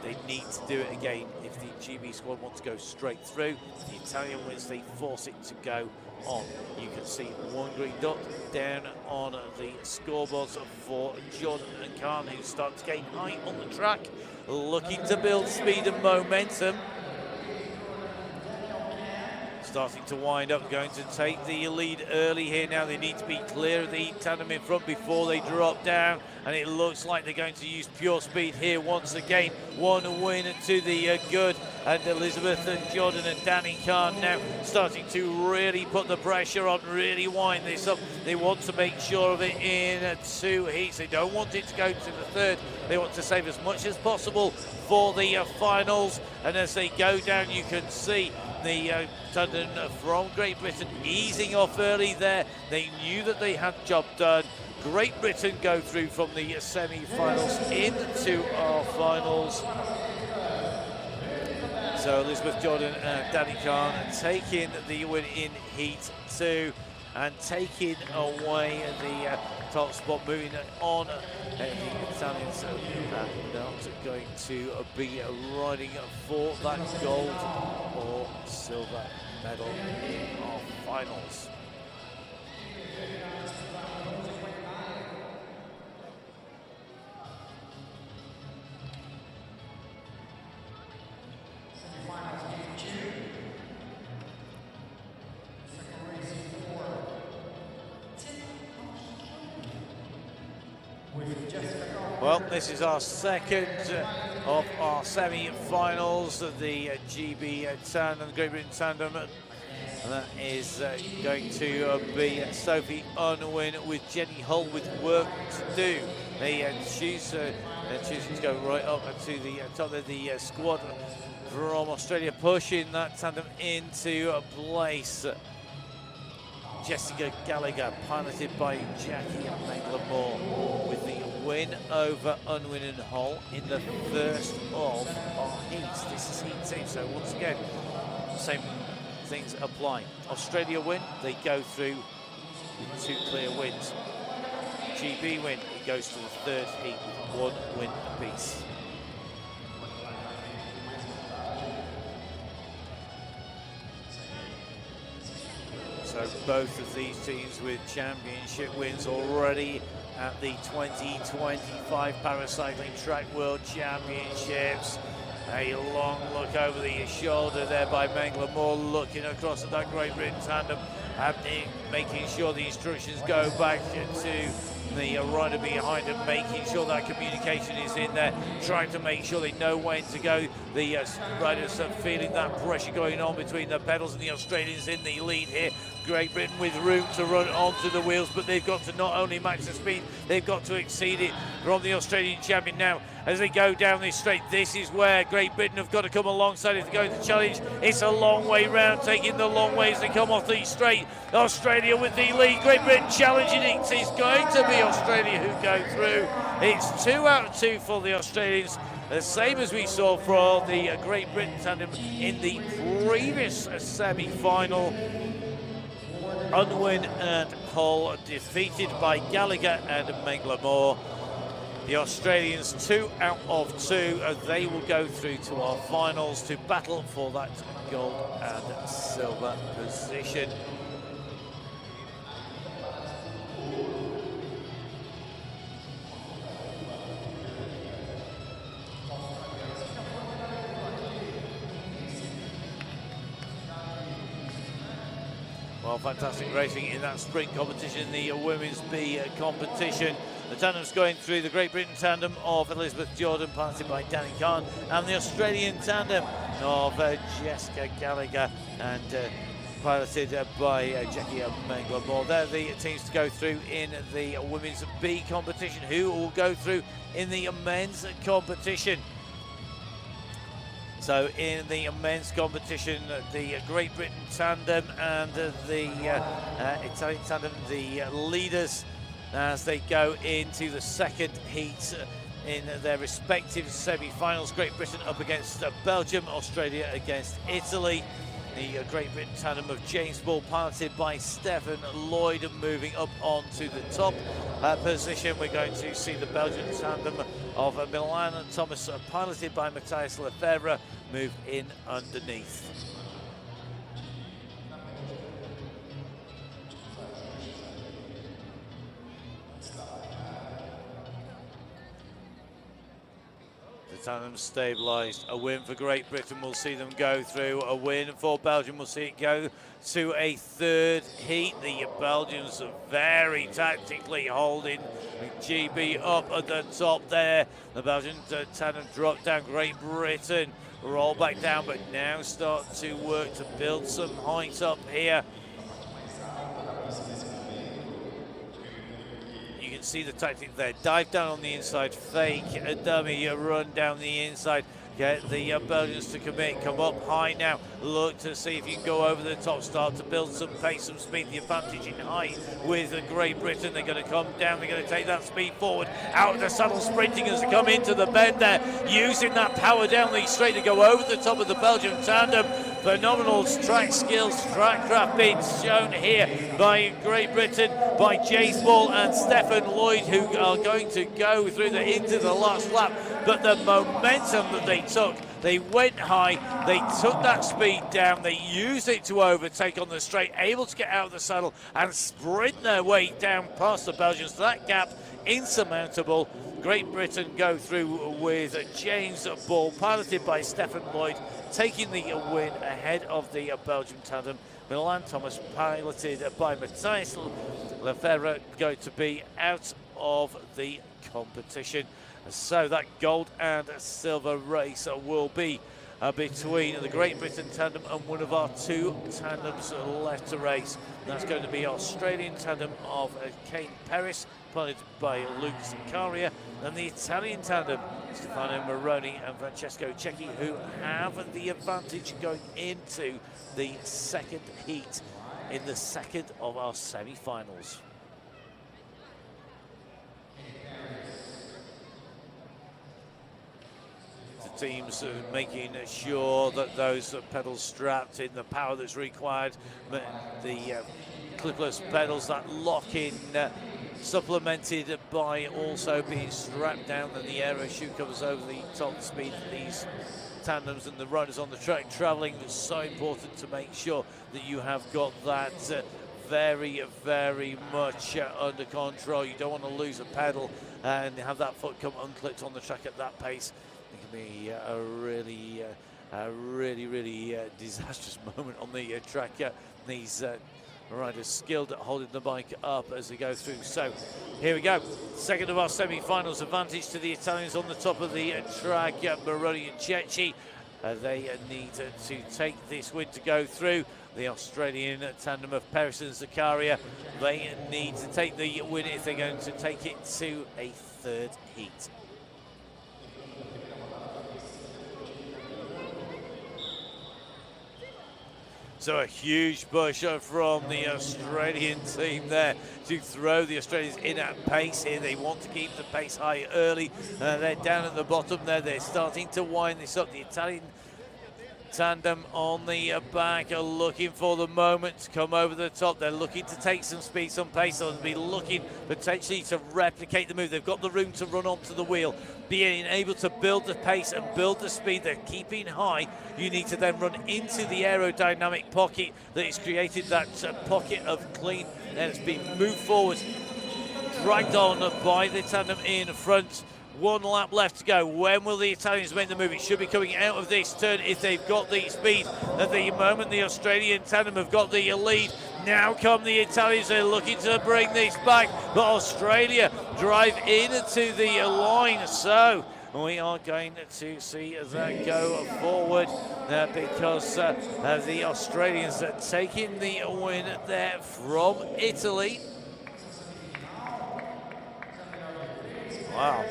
They need to do it again if the GB squad want to go straight through. If the Italian wins, they force it to go on. You can see 1 green dot down on the scoreboards for Jordan and Kahn, who start to gain height on the track, looking to build speed and momentum. Starting to wind up, going to take the lead early here now. They need to be clear of the tandem in front before they drop down, and it looks like they're going to use pure speed here once again. 1 win to the good, and Elizabeth and Jordan and Danny Kahn now starting to really put the pressure on, really wind this up. They want to make sure of it in 2 heats. They don't want it to go to the third. They want to save as much as possible for the finals, and as they go down, you can see the tandem from Great Britain easing off early there. They knew that they had job done. Great Britain go through from the semi-finals into our finals. So Elizabeth Jordan and Danny Kahn taking the win in Heat 2 and taking away the top spot, moving on. The Italians are not going to be riding for that gold or silver medal in our finals. Well, this is our second of our semi-finals of the GB Tandem, Great Britain Tandem. And that is going to be Sophie Unwin with Jenny Hull with work to do. They choosing to go right up to the top of the squad from Australia, pushing that tandem into place. Jessica Gallagher, piloted by Jackie Mangler-Moore, with the win over Unwin and Hull in the first of our heats. This is heat 2, so once again, same things apply. Australia win, they go through with 2 clear wins. GB win, it goes to the third heat with 1 win apiece. So both of these teams with championship wins already at the 2025 Paracycling Track World Championships. A long look over the shoulder there by Mangler-Moore, looking across at that Great Britain tandem, making sure the instructions go back to the rider behind him, making sure that communication is in there, trying to make sure they know when to go. The riders are feeling that pressure going on between the pedals, and the Australians in the lead here. Great Britain with room to run onto the wheels, but they've got to not only match the speed, they've got to exceed it from the Australian champion. Now, as they go down this straight, this is where Great Britain have got to come alongside if they're going to challenge. It's a long way round, taking the long way as they come off the straight. Australia with the lead, Great Britain challenging it. It's going to be Australia who go through. It's 2 out of 2 for the Australians. The same as we saw for the Great Britain tandem in the previous semi-final. Unwin and Hull defeated by Gallagher and Mangler-Moore. The Australians 2 out of 2, they will go through to our finals to battle for that gold and silver position. Well, fantastic racing in that sprint competition, the women's B competition. The tandem's going through the Great Britain tandem of Elizabeth Jordan, piloted by Danny Khan, and the Australian tandem of Jessica Gallagher and piloted by Jackie Mangler-Moore. They're the teams to go through in the women's B competition. Who will go through in the men's competition? So in the men's competition, the Great Britain tandem and the Italian tandem, the leaders as they go into the second heat in their respective semi-finals. Great Britain up against Belgium, Australia against Italy. The Great Britain tandem of James Ball, piloted by Stefan Lloyd, moving up onto the top position. We're going to see the Belgian tandem of Milan and Thomas, piloted by Matthias Lefebvre, move in underneath. Tandem stabilised. A win for Great Britain will see them go through. A win for Belgium will see it go to a third heat. The Belgians are very tactically holding GB up at the top there. The Belgian tandem drop down. Great Britain roll back down, but now start to work to build some height up here. You can see the tactic there. Dive down on the inside, fake a dummy, run down the inside. Get the Belgians to commit, come up high now. Look to see if you can go over the top, start to build some pace, some speed. The advantage in height with Great Britain. They're going to come down, they're going to take that speed forward. Out of the saddle, sprinting as they come into the bend there. Using that power down the straight to go over the top of the Belgian tandem. Phenomenal track skills, track craft being shown here by Great Britain, by James Ball and Stefan Lloyd, who are going to go through into the last lap. But the momentum that they took They went high, they took that speed down, they used it to overtake on the straight, able to get out of the saddle and sprint their way down past the Belgians. That gap insurmountable. Great Britain go through with James Ball, piloted by Stefan Lloyd, taking the win ahead of the Belgian tandem. Milan Thomas, piloted by Matthias Lefebvre, going to be out of the competition. So that gold and silver race will be between the Great Britain tandem and one of our two tandems left to race. That's going to be Australian tandem of Kane Paris, piloted by Luke Zaccaria, and the Italian tandem, Stefano Moroni and Francesco Cecchi, who have the advantage going into the second heat in the second of our semi-finals. The teams making sure that those pedals strapped in, the power that's required, the clipless pedals that lock in, supplemented by also being strapped down, and the aero chute covers over the top speed of these tandems, and the riders on the track traveling. It's so important to make sure that you have got that very, very much under control. You don't want to lose a pedal and have that foot come unclipped on the track at that pace. It can be a really disastrous moment on the track. These riders skilled at holding the bike up as they go through. So here we go, second of our semi-finals. Advantage to the Italians on the top of the track, Moroni and Cecchi. They need to take this win to go through. The Australian tandem of Paris and Zaccaria, they need to take the win if they're going to take it to a third heat. So a huge push from the Australian team there to throw the Australians in at pace here. They want to keep the pace high early. They're down at the bottom there. They're starting to wind this up. The Italian tandem on the back are looking for the moment to come over the top. They're looking to take some speed, some pace. They'll be looking potentially to replicate the move. They've got the room to run onto the wheel, being able to build the pace and build the speed. They're keeping high. You need to then run into the aerodynamic pocket that is created, that pocket of clean that has been moved forward, dragged on by the tandem in front. 1 lap left to go. When will the Italians make the move? It should be coming out of this turn if they've got the speed. At the moment, the Australian tandem have got the lead. Now come the Italians. They're looking to bring this back, but Australia drive into the line. So we are going to see that go forward because the Australians are taking the win there from Italy. Wow.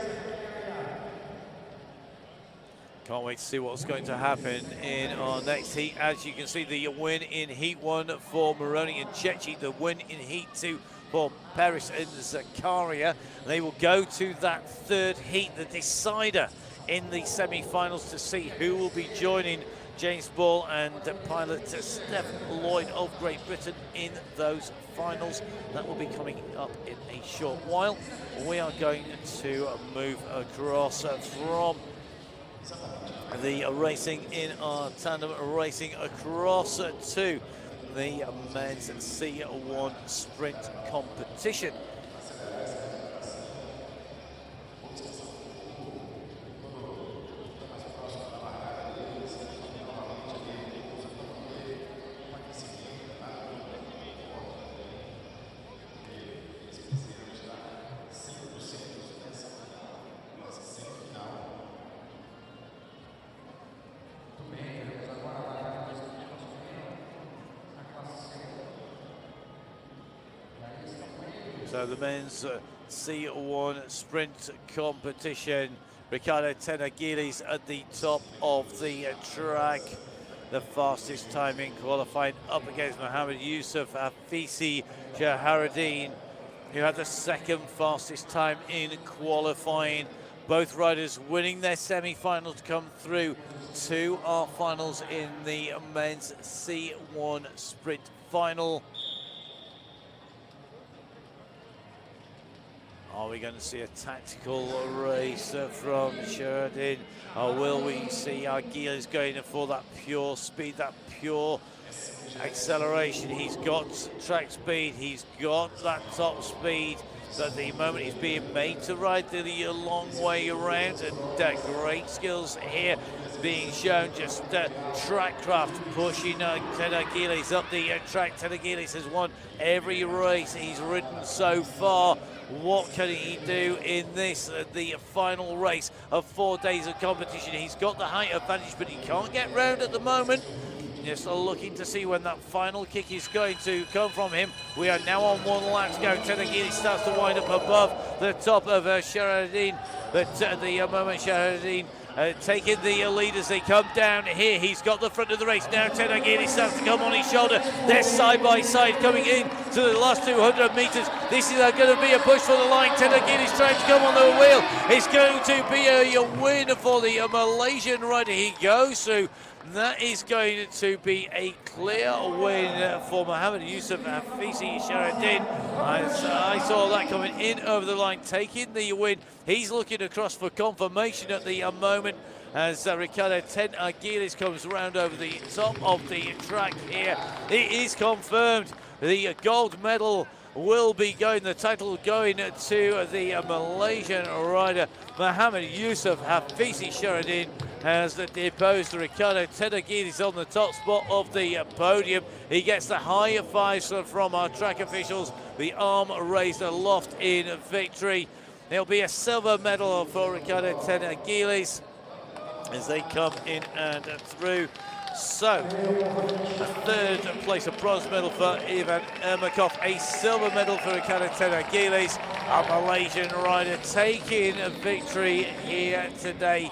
Can't wait to see what's going to happen in our next heat. As you can see, the win in Heat 1 for Moroni and Cecchi, the win in Heat 2 for Paris and Zaccaria. They will go to that third heat, the decider in the semi-finals, to see who will be joining James Ball and pilot Stephen Lloyd of Great Britain in those finals. That will be coming up in a short while. We are going to move across from the racing in our tandem racing across to the men's C1 sprint competition. So the men's C1 sprint competition, Ricardo Tenagilis at the top of the track. The fastest time in qualifying, up against Mohammed Yusuf Hafisi Jaharuddin, who had the second fastest time in qualifying. Both riders winning their semi-final to come through to our finals in the men's C1 sprint final. Are we going to see a tactical race from Sheridan? Or will we see Arguelles going for that pure speed, that pure acceleration? He's got track speed, he's got that top speed, but at the moment he's being made to ride the long way around, and great skills here being shown. Just track craft pushing Ted Arguelles up the track. Ted Arguelles has won every race he's ridden so far. What can he do in this, the final race of 4 days of competition? He's got the height advantage, but he can't get round at the moment. Just looking to see when that final kick is going to come from him. We are now on 1 lap to go. Ted Arguelles starts to wind up above the top of Sheridan, but at the moment Sheridan taking the lead as they come down here. He's got the front of the race now. Ted Arguelles starts to come on his shoulder. They're side by side coming in to the last 200 metres. This is going to be a push for the line. Ted Arguelles trying to come on the wheel. It's going to be a win for the Malaysian rider. He goes through. That is going to be a clear win for Mohammed Yusuf Hafisi Sheridan. I saw that coming in over the line, taking the win. He's looking across for confirmation at the moment as Ricardo Ted Arguelles comes around over the top of the track here. It is confirmed the gold medal will be going, the title going to the Malaysian rider Mohammed Yusuf Hafisi Sheridan has deposed Ricardo Ted Arguelles on the top spot of the podium. He gets the high fives from our track officials, the arm raised aloft in victory. There'll be a silver medal for Ricardo Ted Arguelles as they come in and through. So, a third place, a bronze medal for Ivan Ermakov, a silver medal for Ricardo Ted Arguelles, a Malaysian rider taking a victory here today.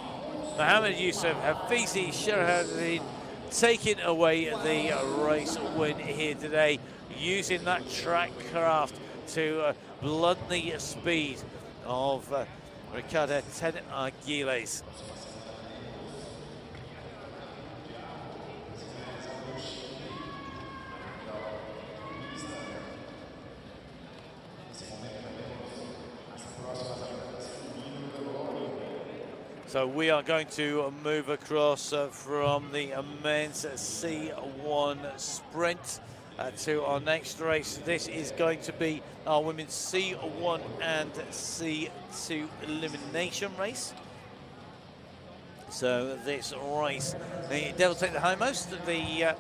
Mohammed Yusuf Hafisi Sheridan taking away the race win here today, using that track craft to blunt the speed of Ricardo Ted Arguelles. So we are going to move across from the men's C1 sprint to our next race. This is going to be our women's C1 and C2 elimination race. So this race, the Devil Take the Highmost, the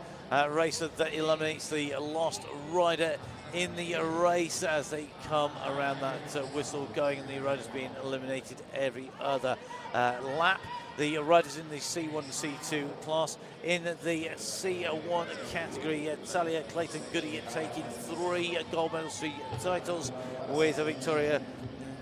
race that eliminates the last rider in the race as they come around that whistle going, and the riders being eliminated every other lap. The riders in the C1 and C2 class. In the C1 category, Talia Clayton-Goody taking 3 gold medals, 3 titles, with Victoria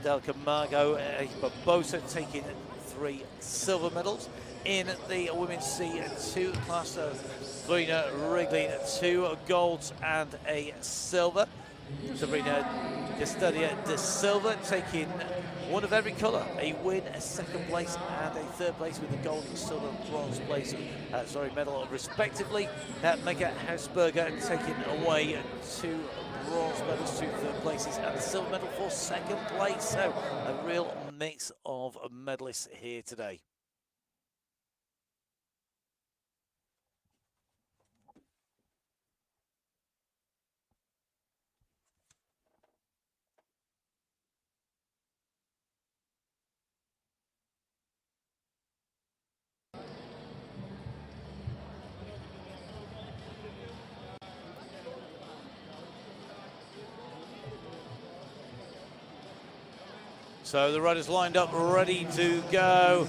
Del Camargo Barbosa taking 3 silver medals. In the women's C2 class, Sabrina Wrigley 2 golds and a silver. Sabrina Castadia de Silva taking 1 of every colour, a win, a 2nd place and a 3rd place, with the gold, silver, bronze place, medal respectively. Mega Hausberger taking away 2 bronze medals, 2 3rd places and a silver medal for 2nd place. So a real mix of medalists here today. So the riders lined up, ready to go.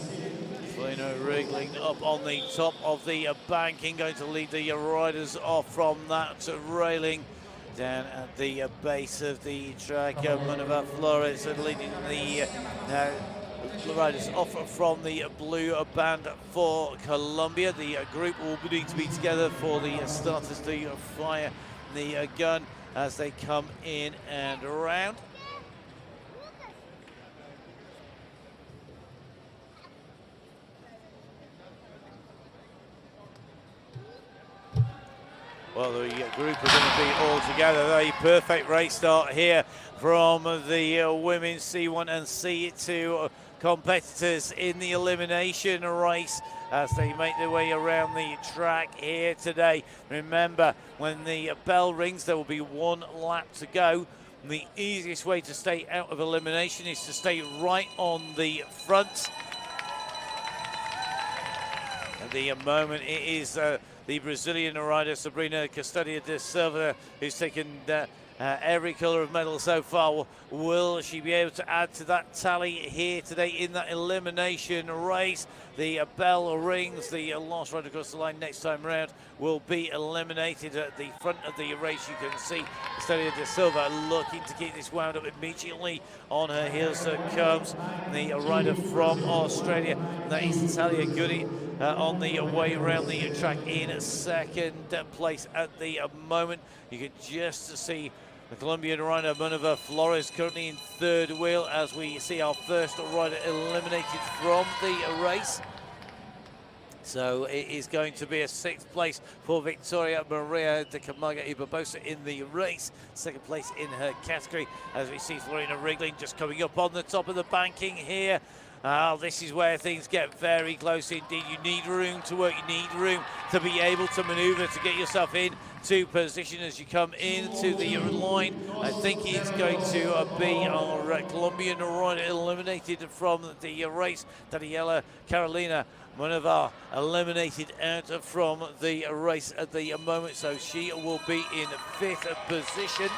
Selena wriggling up on the top of the banking, going to lead the riders off from that railing down at the base of the track. Minerva Flores leading the riders off from the blue band for Colombia. The group will need to be together for the starters to fire the gun as they come in and around. Well, the group are going to be all together. A perfect race start here from the women's C1 and C2 competitors in the elimination race as they make their way around the track here today. Remember, when the bell rings, there will be one lap to go. And the easiest way to stay out of elimination is to stay right on the front. At the moment, it is the Brazilian rider Sabrina Custodia de Silva who's taken every colour of medal so far. Will she be able to add to that tally here today in that elimination race? The bell rings. The last rider across the line next time round will be eliminated. At the front of the race, you can see Custodia de Silva looking to keep this wound up immediately. On her heels comes the rider from Australia. That is Talia Goody. On the way around the track in second place at the moment. You can just see the Colombian rider Minerva Flores currently in third wheel as we see our first rider eliminated from the race. So it is going to be a sixth place for Victoria Maria de Camargo y Barbosa in the race. Second place in her category as we see Florina Wriggling just coming up on the top of the banking here. This is where things get very close indeed. You need room to work, you need room to be able to manoeuvre, to get yourself into position as you come into the line. I think it's going to be our Colombian rider eliminated from the race. Daniela Carolina Monavar eliminated out from the race at the moment, so she will be in fifth position.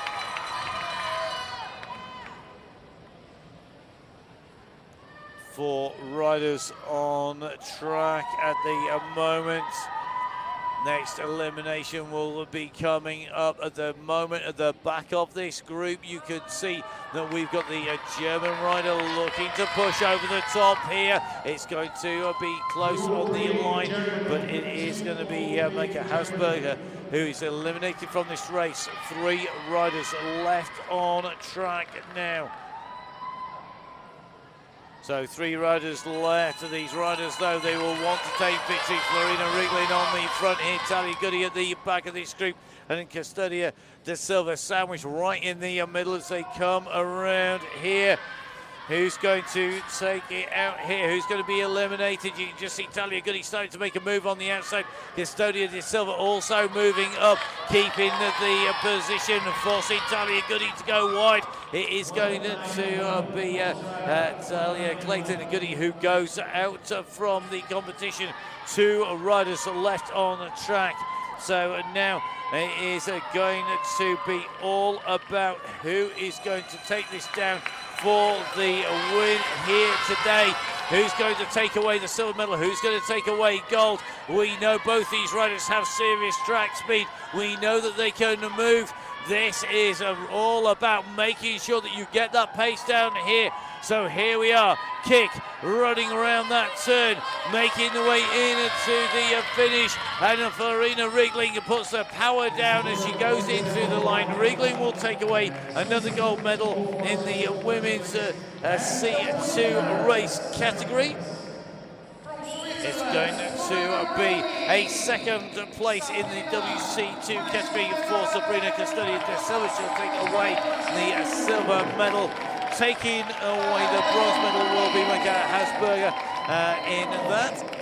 For riders on track at the moment. Next elimination will be coming up at the moment. At the back of this group, you can see that we've got the German rider looking to push over the top here. It's going to be close on the line, but it is going to be Mika Hausberger who is eliminated from this race. 3 riders left on track now. So 3 riders left. These riders, though, they will want to take victory. Florina Wriggling on the front here. Talia Goody at the back of this group. And then Custodia de Silva sandwiched right in the middle as they come around here. Who's going to take it out here? Who's going to be eliminated? You can just see Talia Goody starting to make a move on the outside. Custodia de Silva also moving up, keeping the position, forcing Talia Goody to go wide. It is going to be Talia Clayton Goody who goes out from the competition. 2 riders left on the track. So now it is going to be all about who is going to take this down for the win here today. Who's going to take away the silver medal? Who's going to take away gold? We know both these riders have serious track speed. We know that they can move. This is all about making sure that you get that pace down here. So here we are, Kick running around that turn, making the way into the finish, and Florina Wriggling puts the power down as she goes into the line. Wriggling will take away another gold medal in the women's C2 race category. It's going to be a second place in the WC2 category for Sabrina Custodia de Silva. She'll take away the silver medal. Taking away the bronze medal will be Mika Hausberger in that.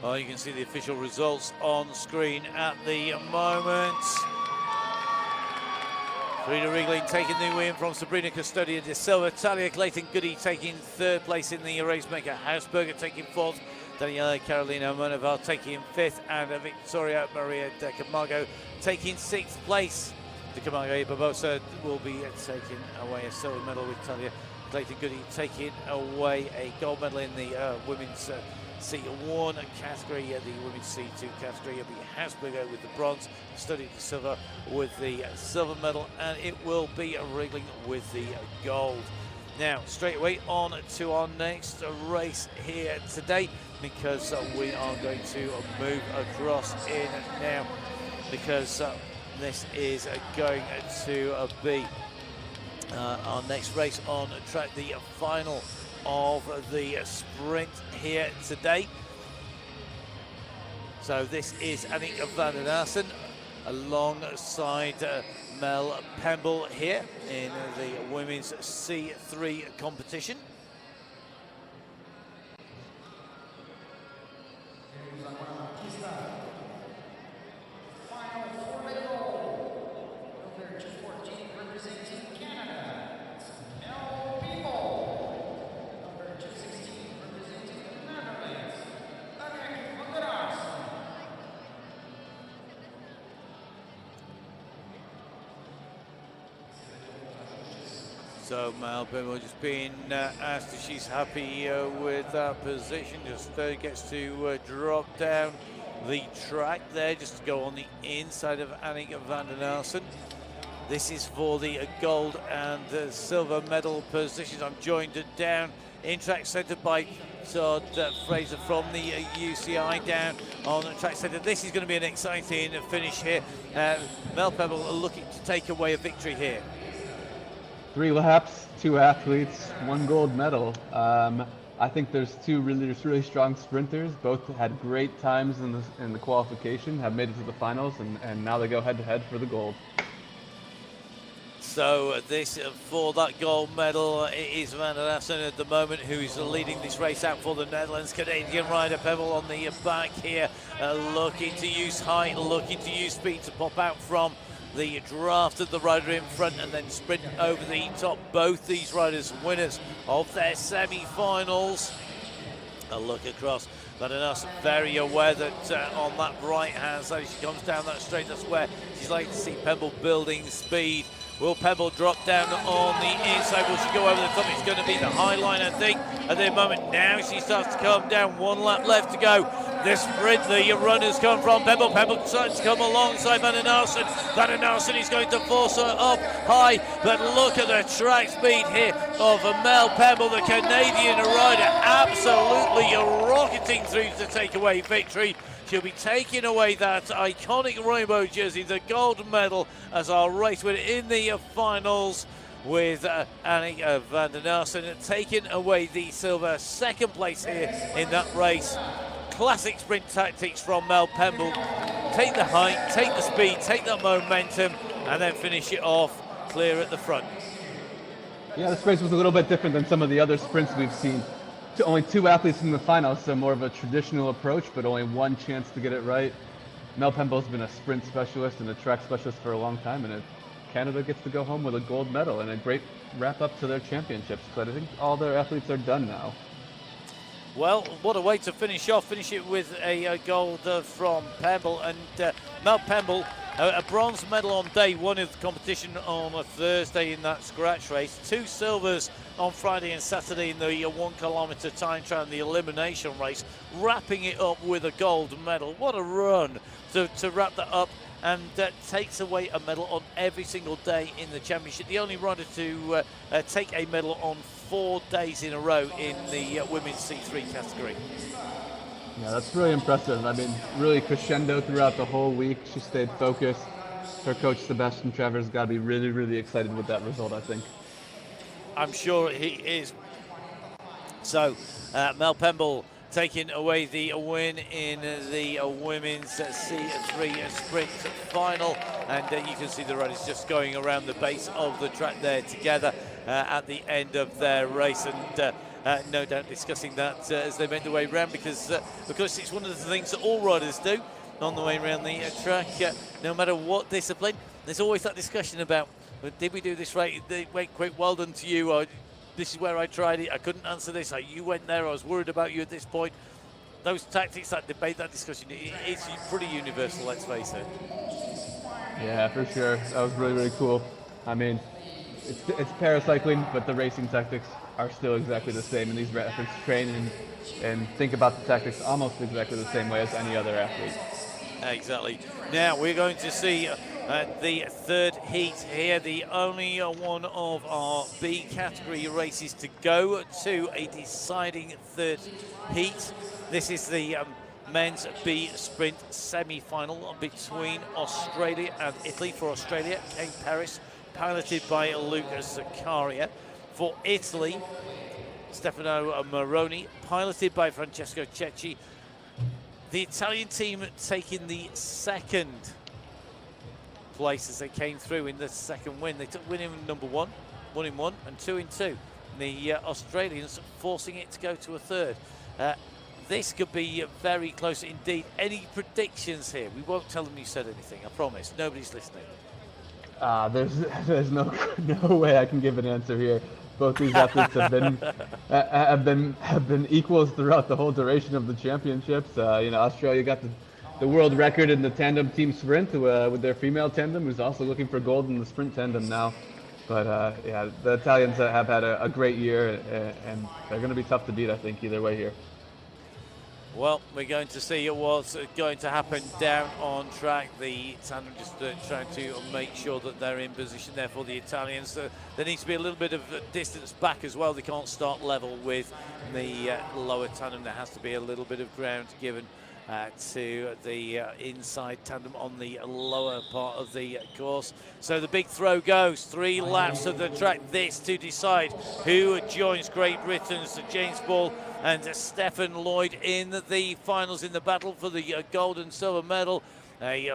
Well, you can see the official results on screen at the moment. Florina Wriggling taking the win from Sabrina Custodia de Silva. Talia Clayton Goody taking third place in the race. Mika Hausberger taking fourth. Daniela Carolina Monaval taking fifth. And Victoria Maria de Camargo taking sixth place. De Camargo y Barbosa will be taking away a silver medal with Talia Clayton Goody taking away a gold medal in the women's C1 category, the women's C2 category. It'll be Hasburger with the bronze, Study the silver with the silver medal, and it will be Wriggling with the gold. Now, straight away on to our next race here today, because we are going to move across in now, because this is going to be our next race on track, the final of the sprint here today. So this is Annick van den Assen alongside Mel Pemble here in the women's C3 competition. So Mel Pemble just being asked if she's happy with that position. Just gets to drop down the track there, just to go on the inside of Annick van den Assen. This is for the gold and silver medal positions. I'm joined down in track centre by Todd Fraser from the UCI down on track centre. This is going to be an exciting finish here. Mel Pemble looking to take away a victory here. 3 laps, 2 athletes, 1 gold medal. I think there's really strong sprinters. Both had great times in the qualification, have made it to the finals, and now they go head-to-head for the gold. So this for that gold medal, it is Van den Assen at the moment who is leading this race out for the Netherlands. Canadian rider Pemble on the back here, looking to use height, looking to use speed to pop out from the draft of the rider in front and then sprint over the top. Both these riders winners of their semi-finals. A look across. Van den Assen very aware that on that right-hand side, as she comes down that straight, that's where she's like to see Pemble building speed. Will Pemble drop down on the inside? Will she go over the top? It's going to be the high line, I think, at the moment. Now she starts to come down. 1 lap left to go. The sprint, the runners come from Pemble. Pemble starts to come alongside Van den Assen. Van den Assen is going to force her up high, but look at the track speed here of Mel Pemble, the Canadian rider, absolutely rocketing through to take away victory. She'll be taking away that iconic rainbow jersey, the gold medal, as our race winner in the finals, with Annick van den Assen taking away the silver. Second place here in that race. Classic sprint tactics from Mel Pemble. Take the height, take the speed, take that momentum, and then finish it off clear at the front. Yeah, this race was a little bit different than some of the other sprints we've seen. Only 2 athletes in the final, so more of a traditional approach, but only 1 chance to get it right. Mel Pemble's been a sprint specialist and a track specialist for a long time, and Canada gets to go home with a gold medal and a great wrap up to their championships. But I think all their athletes are done now. Well, what a way to finish off. Finish it with a gold from Pemble, and Mel Pemble, a bronze medal on day 1 of the competition on a Thursday in that scratch race. 2 silvers on Friday and Saturday in the 1 kilometre time trial and the elimination race, wrapping it up with a gold medal. What a run to wrap that up, and takes away a medal on every single day in the championship. The only rider to take a medal on 4 days in a row in the women's C3 category. Yeah, that's really impressive. I mean, really crescendo throughout the whole week. She stayed focused. Her coach, Sebastian Travers, got to be really, really excited with that result, I think. I'm sure he is. So, Mel Pemble taking away the win in the women's C3 sprint final, and you can see the riders just going around the base of the track there together at the end of their race, and no doubt discussing that as they make their way around, because it's one of the things that all riders do on the way around the track, no matter what discipline. There's always that discussion about, did we do this right? They went quite well done to you, or this is where I tried it, I couldn't answer this, you went there, I was worried about you at this point. Those tactics, that debate, that discussion, it's pretty universal, let's face it. Yeah, for sure. That was really, really cool. I mean, it's paracycling, but the racing tactics are still exactly the same, and these athletes train and think about the tactics almost exactly the same way as any other athlete. Exactly. Now we're going to see the third heat here, the only one of our B category races to go to a deciding third heat. This is the men's B sprint semi-final between Australia and Italy. For Australia, Kane Paris, piloted by Luca Zaccaria. For Italy, Stefano Moroni, piloted by Francesco Cecchi. The Italian team taking the second place as they came through in the second win. They took win in number 1 in 1 and 2 in 2. The Australians forcing it to go to a third. This could be very close indeed. Any predictions here? We won't tell them you said anything, I promise. Nobody's listening. There's no way I can give an answer here. Both these athletes have been equals throughout the whole duration of the championships. Australia got the world record in the tandem team sprint with their female tandem, who's also looking for gold in the sprint tandem now. But the Italians have had a great year, and they're going to be tough to beat, I think, either way here. Well, we're going to see what's going to happen down on track. The tandem just trying to make sure that they're in position there for the Italians. There needs to be a little bit of distance back as well. They can't start level with the lower tandem. There has to be a little bit of ground given to the inside tandem on the lower part of the course. So the big throw goes 3 laps of the track. This to decide who joins Great Britain's James Ball and Stephen Lloyd in the finals in the battle for the gold and silver medal. A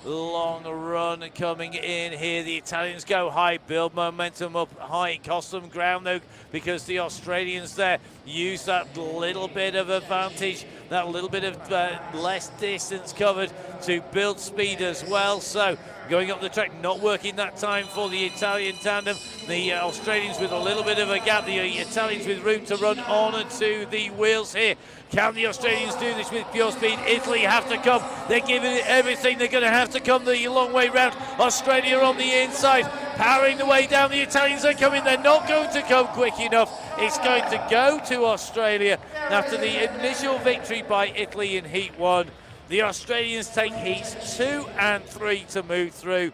long run coming in here. The Italians go high, build momentum up high. It costs them ground though, because the Australians there use that little bit of advantage, that little bit of less distance covered to build speed as well. So going up the track, not working that time for the Italian tandem. The Australians with a little bit of a gap, the Italians with room to run on to the wheels here. Can the Australians do this with pure speed? Italy have to come. They're giving it everything. They're going to have to come the long way round. Australia on the inside, powering the way down. The Italians are coming. They're not going to come quick enough. It's going to go to Australia after the initial victory by Italy in Heat 1. The Australians take Heats 2 and 3 to move through.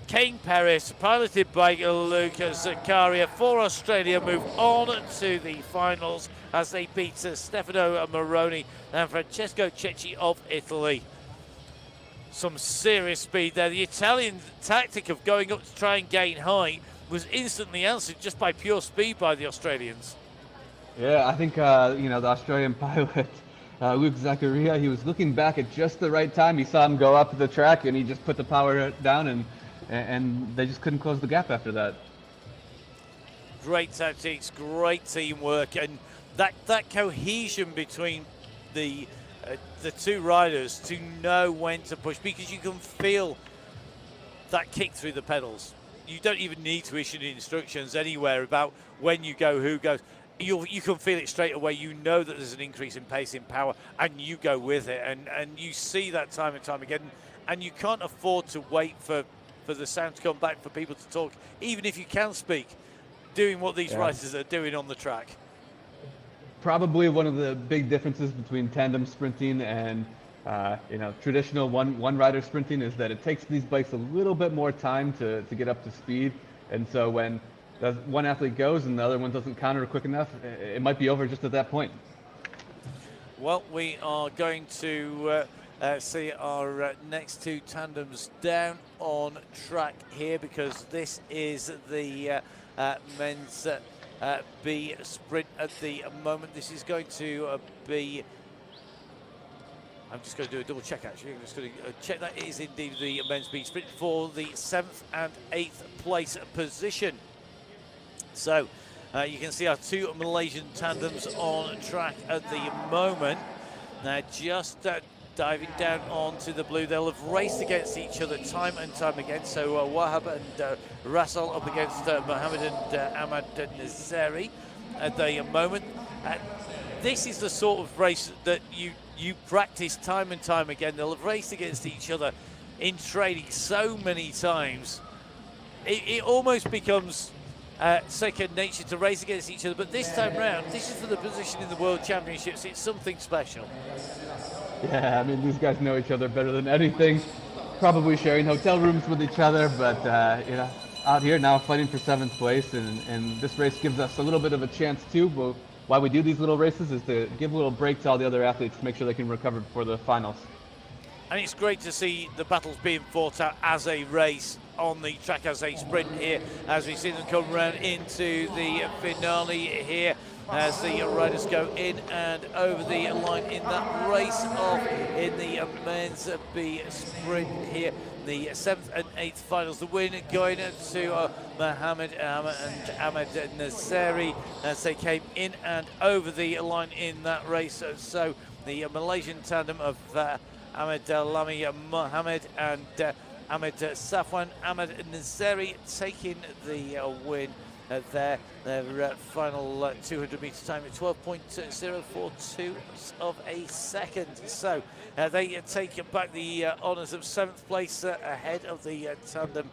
Kane Paris, piloted by Luca Zaccaria for Australia, move on to the finals as they beat Stefano Moroni and Francesco Cecchi of Italy. Some serious speed there. The Italian tactic of going up to try and gain height was instantly answered just by pure speed by the Australians. Yeah, I think the Australian pilot Luke Zaccaria, he was looking back at just the right time. He saw him go up the track, and he just put the power down, and they just couldn't close the gap after that. Great tactics, great teamwork, and that cohesion between the two riders to know when to push, because you can feel that kick through the pedals. You don't even need to issue instructions anywhere about when you go, who goes. You can feel it straight away. You know that there's an increase in pace, in power, and you go with it. And you see that time and time again. And you can't afford to wait for the sound to come back, for people to talk, even if you can speak, doing what these riders are doing on the track. Probably one of the big differences between tandem sprinting and traditional one rider sprinting is that it takes these bikes a little bit more time to get up to speed. And so when one athlete goes and the other one doesn't counter quick enough, it might be over just at that point. Well, we are going to see our next two tandems down on track here, because this is the men's B sprint at the moment. This is going to be... I'm just going to do a double check, actually. I'm just going to check that it is indeed the men's B sprint for the 7th and 8th place position. So you can see our two Malaysian tandems on track at the moment. Now just diving down onto the blue. They'll have raced against each other time and time again. So Wahab and Rasul up against Mohammed and Ahmad Nazari at the moment. This is the sort of race that you practice time and time again. They'll have raced against each other in training so many times. it almost becomes second nature to race against each other. But this time round, this is for the position in the World Championships. It's something special. Yeah, I mean, these guys know each other better than anything. Probably sharing hotel rooms with each other, but you know, out here now fighting for 7th place, and this race gives us a little bit of a chance too. But why we do these little races is to give a little break to all the other athletes, to make sure they can recover before the finals. And it's great to see the battles being fought out as a race on the track, as a sprint here, as we see them come around into the finale here, as the riders go in and over the line in that race off in the men's B sprint here. The 7th and 8th finals, the win going to Mohammed and Ahmed Nazari as they came in and over the line in that race. So the Malaysian tandem of Ahmed Lamy Mohammed and Ahmed Safwan Ahmed Nazari taking the win there. Their final 200 metre time at 12.042 of a second. So they take back the honours of 7th place ahead of the tandem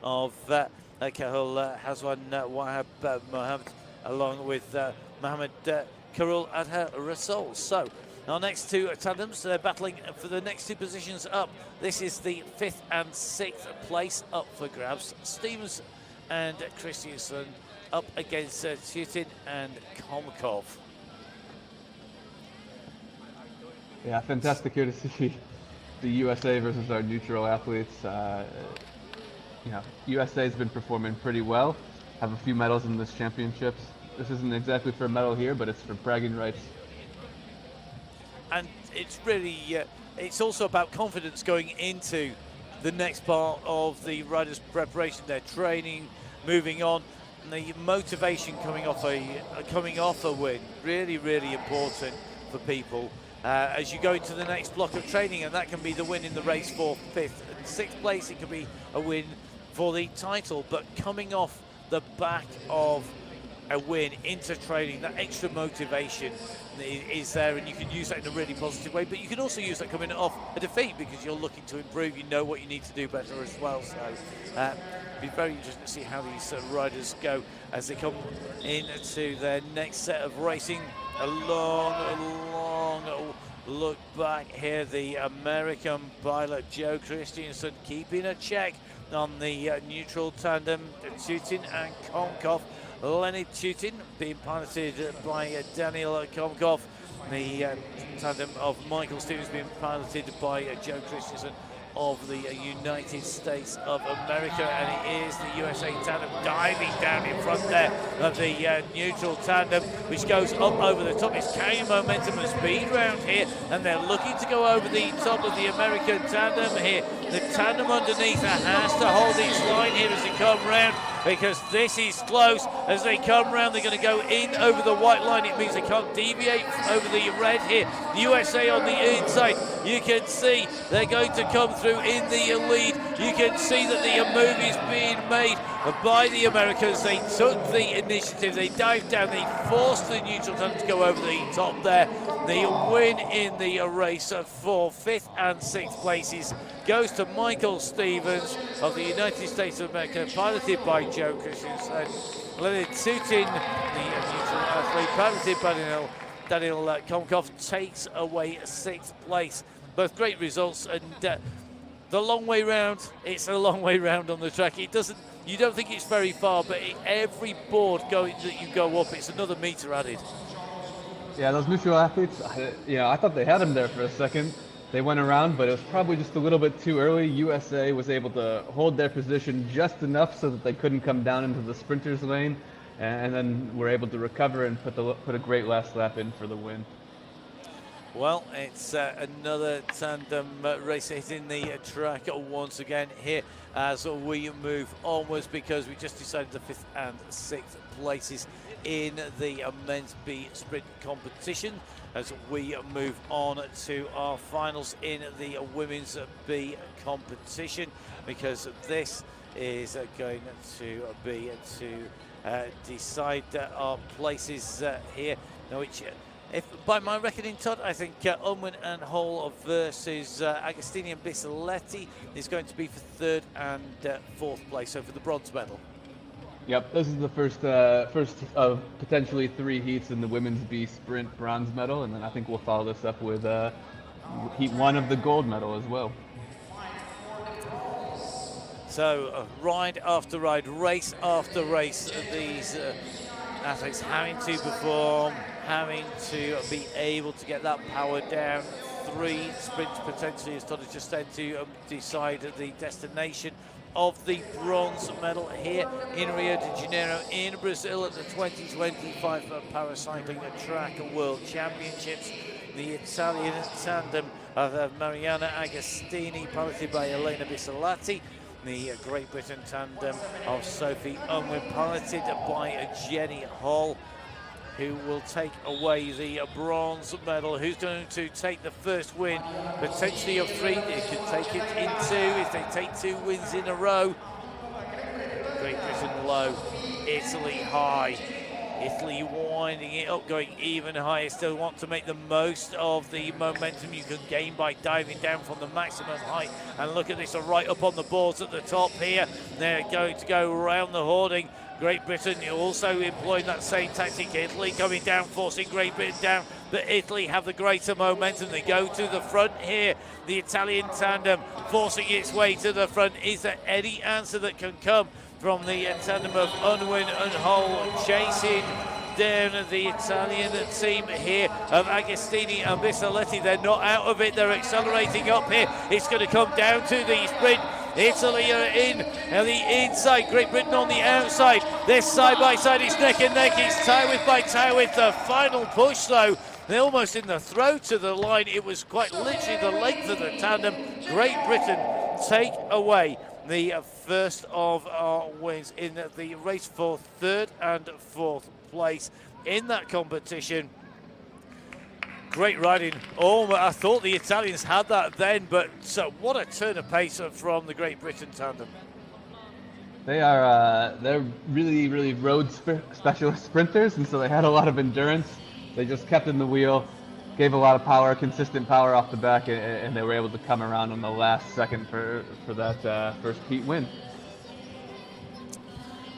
of Kahul Hazwan Wahab Mohammed, along with Mohammed Karul Adha Rasol. So our next two tandems, they're battling for the next two positions up. This is the 5th and 6th place up for grabs. Stevens and Christensen up against Tutin and Komkov. Yeah, fantastic here to see the USA versus our neutral athletes. You know, USA has been performing pretty well, have a few medals in this championships. This isn't exactly for a medal here, but it's for bragging rights. And it's really, it's also about confidence going into the next part of the riders' preparation, their training, moving on, and the motivation coming off a win. Really, really important for people as you go into the next block of training, and that can be the win in the race for 5th and 6th place. It can be a win for the title, but coming off the back of a win into training, that extra motivation is there, and you can use that in a really positive way, but you can also use that coming off a defeat because you're looking to improve, you know what you need to do better as well. So be very interesting to see how these riders go as they come into their next set of racing. A long look back here. The American pilot Joe Christensen keeping a check on the neutral tandem, Tutin and Komkov. Leonid Tutin being piloted by Daniel Komkov. The tandem of Michael Stevens being piloted by Joe Christensen of the United States of America, and it is the USA tandem diving down in front there of the neutral tandem, which goes up over the top. It's carrying momentum and speed round here, and they're looking to go over the top of the American tandem here. The tandem underneath has to hold its line here as they come round, because this is close. As they come round, they're going to go in over the white line. It means they can't deviate over the red here. The USA on the inside, you can see they're going to come through in the lead. You can see that the move is being made by the Americans. They took the initiative, they dived down, they forced the neutral tandem to go over the top there. The win in the race for 5th and 6th places goes to Michael Stevens of the United States of America, piloted by Joe Christensen. Leonid Tutin, the neutral athlete, piloted by Daniel Komkov, takes away 6th place. Both great results, and the long way round, it's a long way round on the track. It doesn't, you don't think it's very far, but every board going that you go up, it's another meter added. Yeah, those neutral athletes, I thought they had them there for a second. They went around, but it was probably just a little bit too early. USA was able to hold their position just enough so that they couldn't come down into the sprinters lane, and then were able to recover and put a great last lap in for the win. Well, it's another tandem race hitting the track once again here as we move onwards, because we just decided the 5th and 6th places in the men's B sprint competition as we move on to our finals in the women's B competition, because this is going to be to decide our places here, which If by my reckoning, Todd, I think Unwin and Hall versus Agostini and Bisoletti is going to be for 3rd and 4th place, so for the bronze medal. Yep, this is the first of potentially 3 heats in the women's B sprint bronze medal, and then I think we'll follow this up with heat 1 of the gold medal as well. So ride after ride, race after race, these athletes having to perform, having to be able to get that power down. 3 sprints potentially, as Todd has just said, to decide the destination of the bronze medal here in Rio de Janeiro in Brazil at the 2025 Paracycling Track World Championships. The Italian tandem of Mariana Agostini, piloted by Elena Bisoletti. The Great Britain tandem of Sophie Unwin, piloted by Jenny Hall, who will take away the bronze medal. Who's going to take the first win, potentially of 3? They could take it in 2 if they take 2 wins in a row. Great Britain low, Italy high. Italy winding it up, going even higher. Still want to make the most of the momentum you can gain by diving down from the maximum height. And look at this, right up on the boards at the top here. They're going to go around the hoarding. Great Britain also employing that same tactic. Italy coming down, forcing Great Britain down, but Italy have the greater momentum. They go to the front here. The Italian tandem forcing its way to the front. Is there any answer that can come from the tandem of Unwin and Hull, chasing down the Italian team here of Agostini and Bisoletti? They're not out of it. They're accelerating up here. It's going to come down to the sprint. Italy are in the inside, Great Britain on the outside. They're side by side, it's neck and neck, it's tie width by tie width. The final push though, they're almost in the throat of the line. It was quite literally the length of the tandem. Great Britain take away the first of our wins in the race for 3rd and 4th place in that competition. Great riding. Oh, I thought the Italians had that then, but what a turn of pace from the Great Britain tandem. They are they're really road specialist sprinters, and so they had a lot of endurance. They just kept in the wheel, gave a lot of power, consistent power off the back, and they were able to come around on the last second for that first heat win.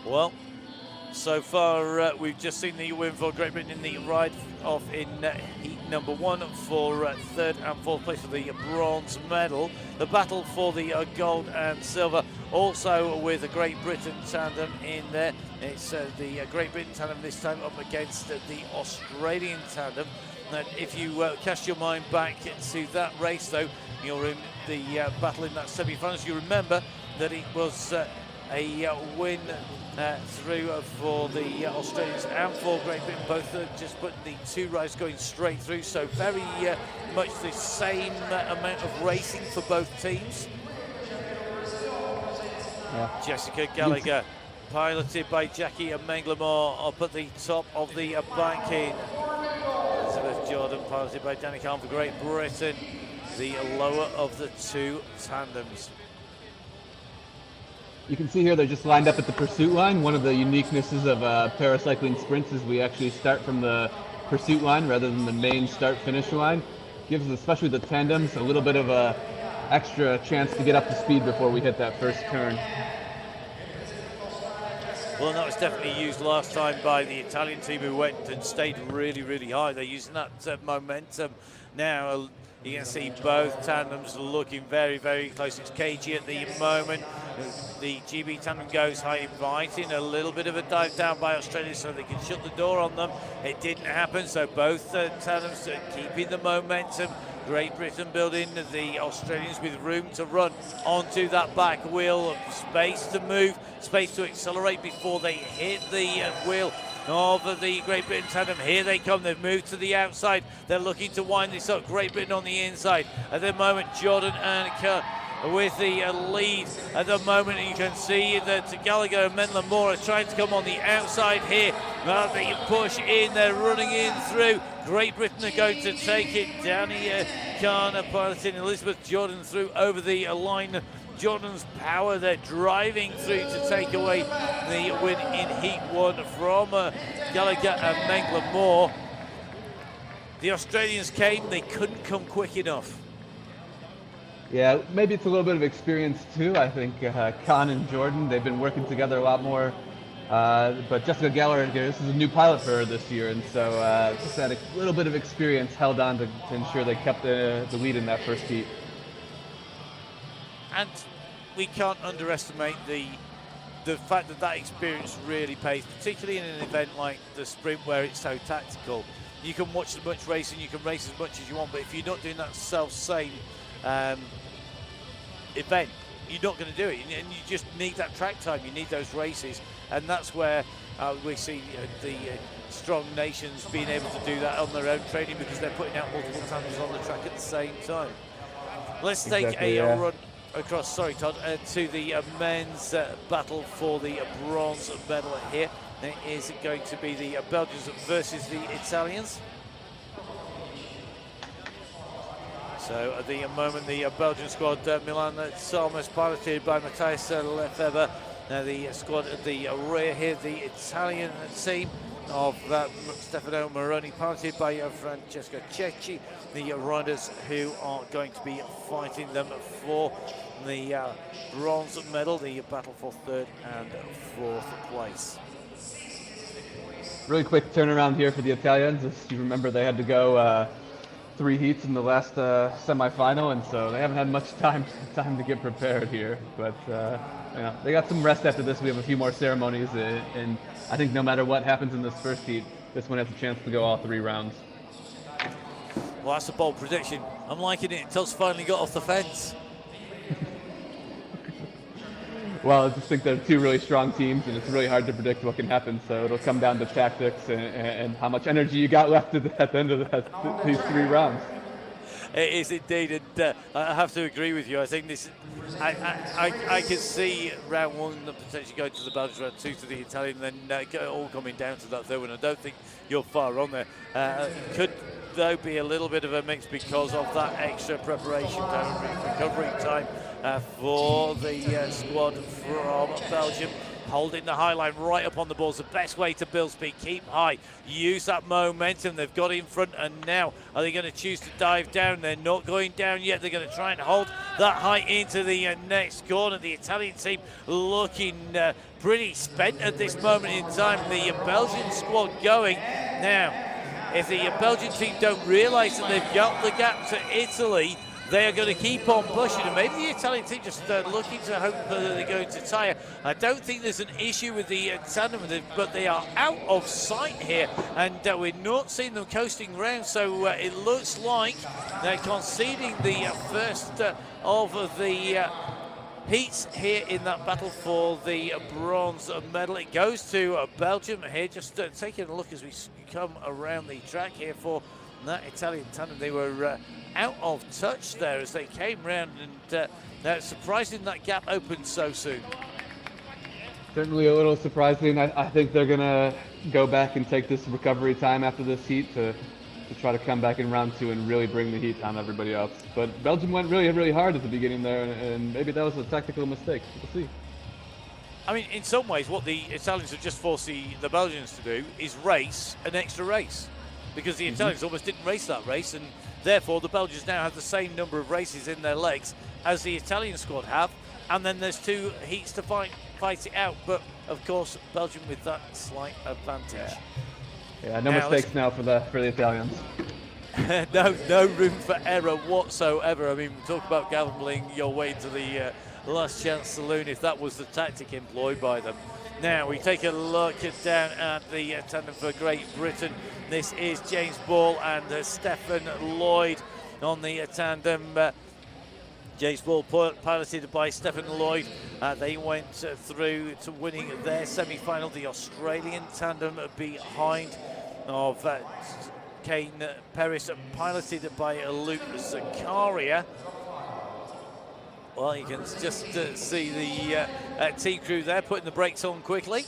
Well, so far we've just seen the win for Great Britain in the ride off in heat number 1 for 3rd and 4th place for the bronze medal. The battle for the gold and silver, also with a Great Britain tandem in there. It's the Great Britain tandem this time up against the Australian tandem. And if you cast your mind back to that race though, you're in the battle in that semi-finals. You remember that it was a win through for the Australians and for Great Britain, both just putting the 2 rides going straight through, so very much the same amount of racing for both teams. Yeah. Jessica Gallagher, piloted by Jackie Menglemore, up at the top of the banking. Elizabeth Jordan, piloted by Danny Khan for Great Britain, the lower of the 2 tandems. You can see here they're just lined up at the pursuit line. One of the uniquenesses of paracycling sprints is we actually start from the pursuit line rather than the main start-finish line. Gives especially the tandems a little bit of a extra chance to get up to speed before we hit that first turn. Well, that was definitely used last time by the Italian team, who went and stayed really high. They're using that momentum now. You can see both tandems looking very close. It's cagey at the moment. The GB tandem goes high, inviting a little bit of a dive down by Australia so they can shut the door on them. It didn't happen, so both tandems are keeping the momentum. Great Britain building the Australians with room to run onto that back wheel, space to move, space to accelerate before they hit the wheel of the Great Britain tandem. Here they come, they've moved to the outside. They're looking to wind this up. Great Britain on the inside. At the moment, Jordan and Kerr with the lead at the moment. You can see that Gallagher and Menglemore are trying to come on the outside here. They push in, they're running in through. Great Britain are going to take it. Danny Khan piloting Elizabeth Jordan through over the line. Jordan's power, they're driving through to take away the win in heat 1 from Gallagher and Menglemore. the Australians came, they couldn't come quick enough. Yeah, maybe it's a little bit of experience too. I think Khan and Jordan, they've been working together a lot more. But Jessica Geller, this is a new pilot for her this year, and so just had a little bit of experience held on to ensure they kept the lead in that first heat. And we can't underestimate the fact that that experience really pays, particularly in an event like the sprint where it's so tactical. You can watch as much racing, you can race as much as you want, but if you're not doing that self-same event, you're not going to do it, and you just need that track time, you need those races, and that's where we see the strong nations being able to do that on their own training, because they're putting out multiple tandems on the track at the same time. Let's take a run across, sorry Todd, to the men's battle for the bronze medal here. It is going to be the Belgians versus the Italians. So at the moment, the Belgian squad, Milan Salmas, piloted by Matthias Lefebvre. Now the squad at the rear here, the Italian team of Stefano Moroni, piloted by Francesco Cecchi, the riders who are going to be fighting them for the bronze medal, the battle for third and fourth place. Really quick turnaround here for the Italians. As you remember, they had to go 3 heats in the last semi-final, and so they haven't had much time to get prepared here. But you know, they got some rest after this. We have a few more ceremonies, and I think no matter what happens in this first heat, this one has a chance to go all 3 rounds. Well, that's a bold prediction. I'm liking it. Todd's finally got off the fence. Well, I just think they're 2 really strong teams, and it's really hard to predict what can happen. So it'll come down to tactics and how much energy you got left at the end of these 3 rounds. It is indeed, and I have to agree with you. I think this, I can see round 1 potentially going to the Belgians, round 2 to the Italian, and then all coming down to that third one. I don't think you're far on there. Could though be a little bit of a mix because of that extra preparation time and recovery time for the squad from Belgium. Holding the high line right up on the balls. The best way to build speed, keep high, use that momentum. They've got in front, and now are they going to choose to dive down? They're not going down yet. They're going to try and hold that high into the next corner. The Italian team looking pretty spent at this moment in time. The Belgian squad going. Now, if the Belgian team don't realise that they've got the gap to Italy, they are going to keep on pushing, and maybe the Italian team just looking to hope that they're going to tire. I don't think there's an issue with the tandem, but they are out of sight here, and we're not seeing them coasting around, so it looks like they're conceding the first of the heats here in that battle for the bronze medal. It goes to Belgium here, just taking a look as we come around the track here for that Italian tandem. They were out of touch there as they came round, and surprising that gap opened so soon. Certainly a little surprising. I think they're going to go back and take this recovery time after this heat to try to come back in round 2 and really bring the heat on everybody else. But Belgium went really, really hard at the beginning there, and maybe that was a tactical mistake. We'll see. I mean, in some ways, what the Italians have just forced the Belgians to do is race an extra race, because the Italians almost didn't race that race, and therefore the Belgians now have the same number of races in their legs as the Italian squad have, and then there's 2 heats to fight it out. But of course, Belgium with that slight advantage. Yeah, no mistakes now for the Italians. no room for error whatsoever. I mean, talk about gambling your way into the last chance saloon if that was the tactic employed by them. Now we take a look down at the tandem for Great Britain. This is James Ball and Stephen Lloyd on the tandem. James Ball piloted by Stephen Lloyd. They went through to winning their semi-final. The Australian tandem behind of Kane Perris, piloted by Luke Zakaria. Well, you can just see the team crew there putting the brakes on quickly.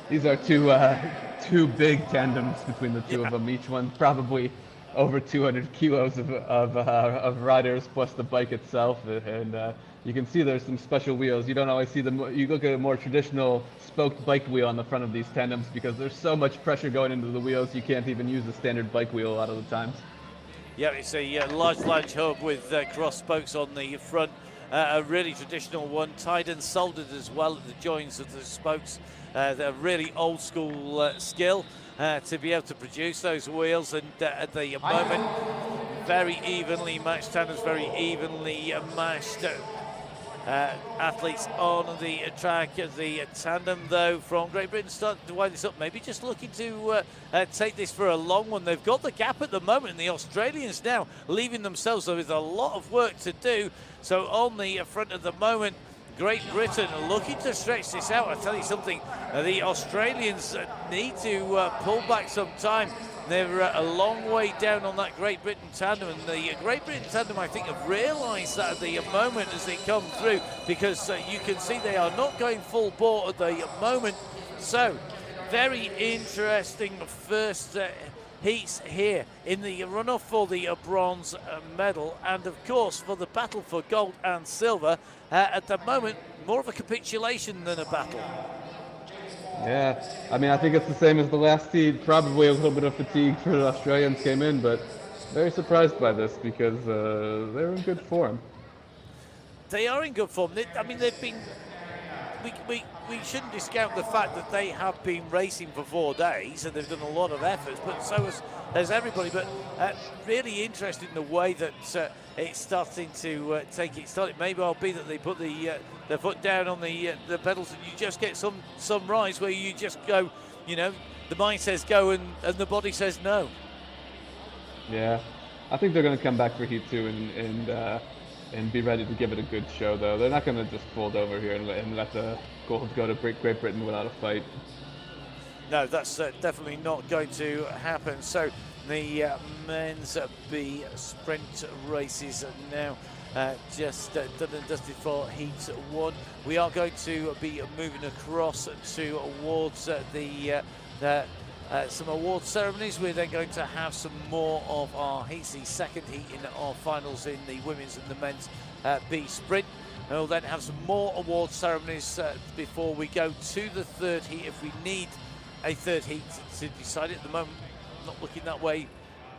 These are two big tandems between the 2 of them. Each one probably over 200 kilos of riders plus the bike itself, and you can see there's some special wheels. You don't always see them. You look at a more traditional spoked bike wheel on the front of these tandems because there's so much pressure going into the wheels, you can't even use the standard bike wheel a lot of the times. Yeah, it's a large flange hub with cross spokes on the front. A really traditional one, tied and soldered as well at the joins of the spokes. They're really old school skill to be able to produce those wheels, and at the moment, very evenly matched tandems, very evenly matched athletes on the track. The tandem, though, from Great Britain starting to wind this up, maybe just looking to take this for a long one. They've got the gap at the moment, and the Australians now leaving themselves with a lot of work to do. So on the front at the moment, Great Britain looking to stretch this out. I tell you something, the Australians need to pull back some time. They're a long way down on that Great Britain tandem, and the Great Britain tandem, I think, have realised that at the moment as they come through, because you can see they are not going full bore at the moment. So, very interesting first heats here in the runoff for the bronze medal, and of course for the battle for gold and silver. At the moment, more of a capitulation than a battle. Yeah, I mean, I think it's the same as the last heat. Probably a little bit of fatigue for the Australians came in, but very surprised by this because they're in good form. They are in good form. I mean, they've been. We shouldn't discount the fact that they have been racing for 4 days and they've done a lot of efforts, but so has everybody. But really interested in the way that it's starting to take its start. It may well be that they put their foot down on the pedals, and you just get some rise where you just go, you know, the mind says go and the body says no. Yeah, I think they're going to come back for Heat 2 and be ready to give it a good show, though. They're not going to just fold over here and let the gold go to Great Britain without a fight. No, that's definitely not going to happen. So the men's B sprint races now just done and dusted for Heat 1. We are going to be moving across towards some award ceremonies. We're then going to have some more of our heats, the second heat in our finals in the women's and the men's B sprint. And we'll then have some more award ceremonies before we go to the third heat, if we need a third heat to decide it. At the moment, not looking that way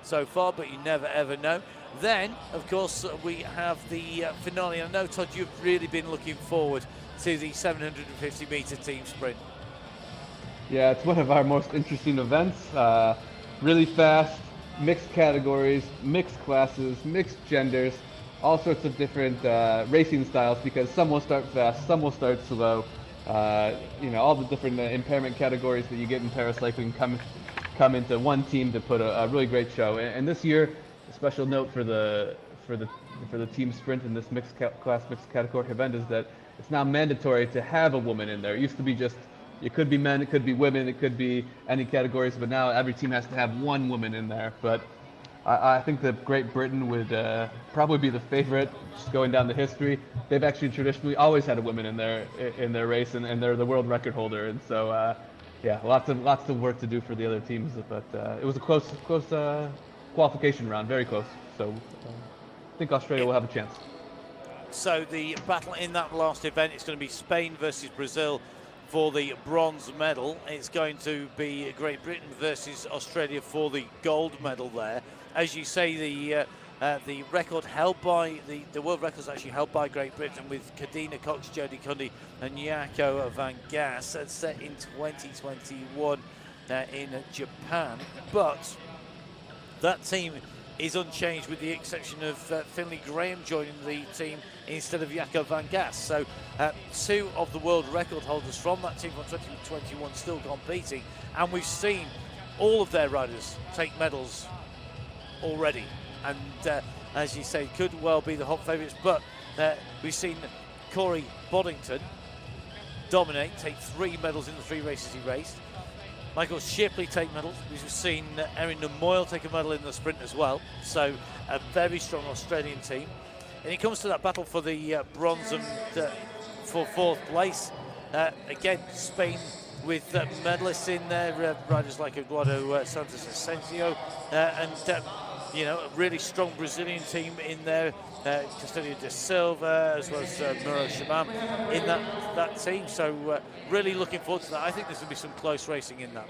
so far, but you never ever know. Then, of course, we have the finale. I know, Todd, you've really been looking forward to the 750 metre team sprint. Yeah, it's one of our most interesting events. Really fast, mixed categories, mixed classes, mixed genders, all sorts of different racing styles, because some will start fast, some will start slow. You know, all the different impairment categories that you get in paracycling come into one team to put a really great show. And this year, a special note for the team sprint in this mixed category event is that it's now mandatory to have a woman in there. It used to be just, it could be men, it could be women, it could be any categories, but now every team has to have one woman in there. But I think that Great Britain would probably be the favorite, just going down the history. They've actually traditionally always had a woman in their race, and they're the world record holder. And so, yeah, lots of work to do for the other teams. But it was a close qualification round, very close. So I think Australia will have a chance. So the battle in that last event is going to be Spain versus Brazil for the bronze medal. It's going to be Great Britain versus Australia for the gold medal there. As you say, the record held by the world record is actually held by Great Britain, with Kadina Cox, Jodie Cundy and Jaco van Gas, set in 2021 in Japan. But that team is unchanged, with the exception of Finley Graham joining the team instead of Jaco van Gas. So two of the world record holders from that team from 2021 still competing, and we've seen all of their riders take medals already, and as you say, could well be the hot favourites. But we've seen Corey Boddington dominate, take 3 medals in the 3 races he raced. Michael Shipley take medals. We've seen Erin Moyle take a medal in the sprint as well. So a very strong Australian team. And it comes to that battle for the bronze and for 4th place. Again, Spain with medalists in there, riders like Eduardo Santos Asensio, and you know, a really strong Brazilian team in there, Castilho de Silva, as well as Muro Shaban in that team. So really looking forward to that. I think there's going to be some close racing in that.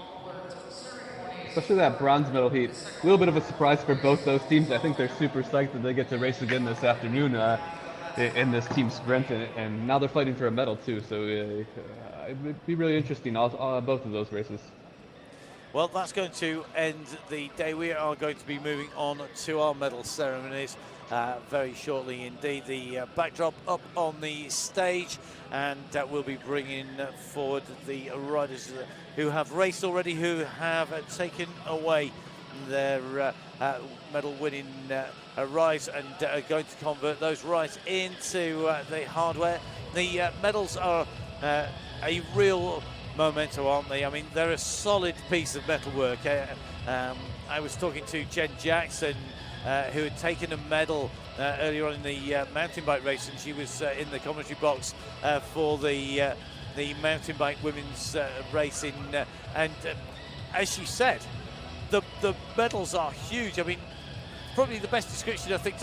Especially that bronze medal heat. A little bit of a surprise for both those teams. I think they're super psyched that they get to race again this afternoon in this team sprint, and now they're fighting for a medal too. So it would be really interesting, both of those races. Well, that's going to end the day. We are going to be moving on to our medal ceremonies very shortly indeed. The backdrop up on the stage, and we'll be bringing forward the riders who have raced already, who have taken away their medal-winning rides, and are going to convert those rides into the hardware. The medals are a real memento, aren't they? I mean, they're a solid piece of metalwork. I was talking to Jen Jackson, who had taken a medal earlier on in the mountain bike race, and she was in the commentary box for the mountain bike women's racing, and as she said, the medals are huge. I mean, probably the best description, I think.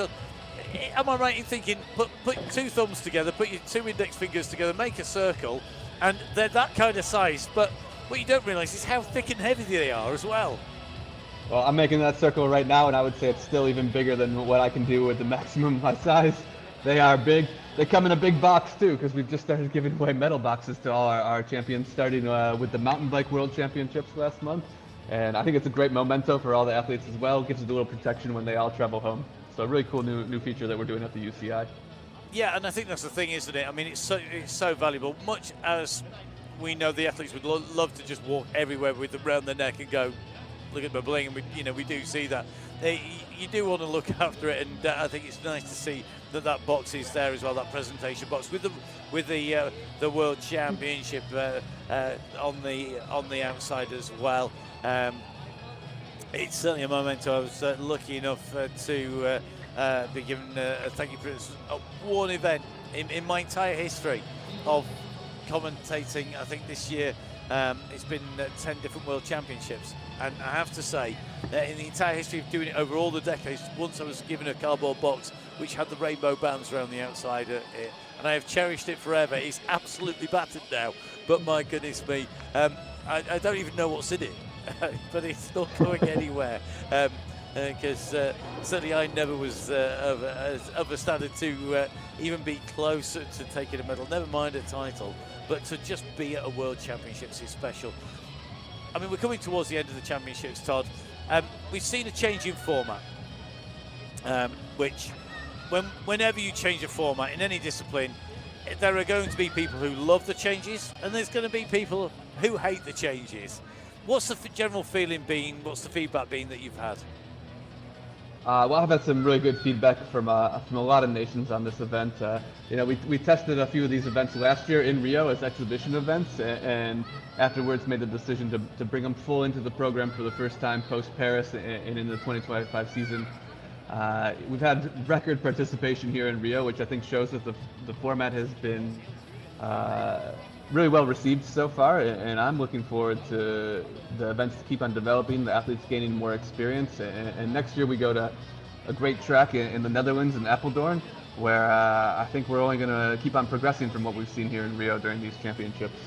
Am I right in thinking, put two thumbs together, put your two index fingers together, make a circle, and they're that kind of size, but what you don't realise is how thick and heavy they are as well. Well, I'm making that circle right now, and I would say it's still even bigger than what I can do with the maximum of my size. They are big. They come in a big box too, because we've just started giving away medal boxes to all our champions, starting with the Mountain Bike World Championships last month. And I think it's a great memento for all the athletes as well. It gives us a little protection when they all travel home. So a really cool new feature that we're doing at the UCI. Yeah, and I think that's the thing, isn't it? I mean, it's so valuable. Much as we know the athletes would love to just walk everywhere with them around their neck and go, look at my bling, and we do see that. You do want to look after it, and I think it's nice to see that box is there as well, that presentation box with the World Championship on the outside as well. It's certainly a memento. I was lucky enough to be given a thank you for one event in my entire history of commentating. I think this year it's been 10 different World Championships, and I have to say that in the entire history of doing it over all the decades, once I was given a cardboard box which had the rainbow bands around the outside of it, and I have cherished it forever. It's absolutely battered now, but my goodness me, I don't even know what's in it. But it's not going anywhere, because certainly I never was of a standard to even be close to taking a medal, never mind a title, but to just be at a World Championships is special. I mean, we're coming towards the end of the championships, Todd. We've seen a change in format, which whenever you change a format in any discipline, there are going to be people who love the changes, and there's going to be people who hate the changes. What's the general feeling been? What's the feedback been that you've had? Well, I've had some really good feedback from a lot of nations on this event. We tested a few of these events last year in Rio as exhibition events, and afterwards made the decision to bring them full into the program for the first time post-Paris and in the 2025 season. We've had record participation here in Rio, which I think shows that the format has been really well received so far, and I'm looking forward to the events to keep on developing, the athletes gaining more experience, and next year we go to a great track in the Netherlands in Apeldoorn, where I think we're only going to keep on progressing from what we've seen here in Rio during these championships.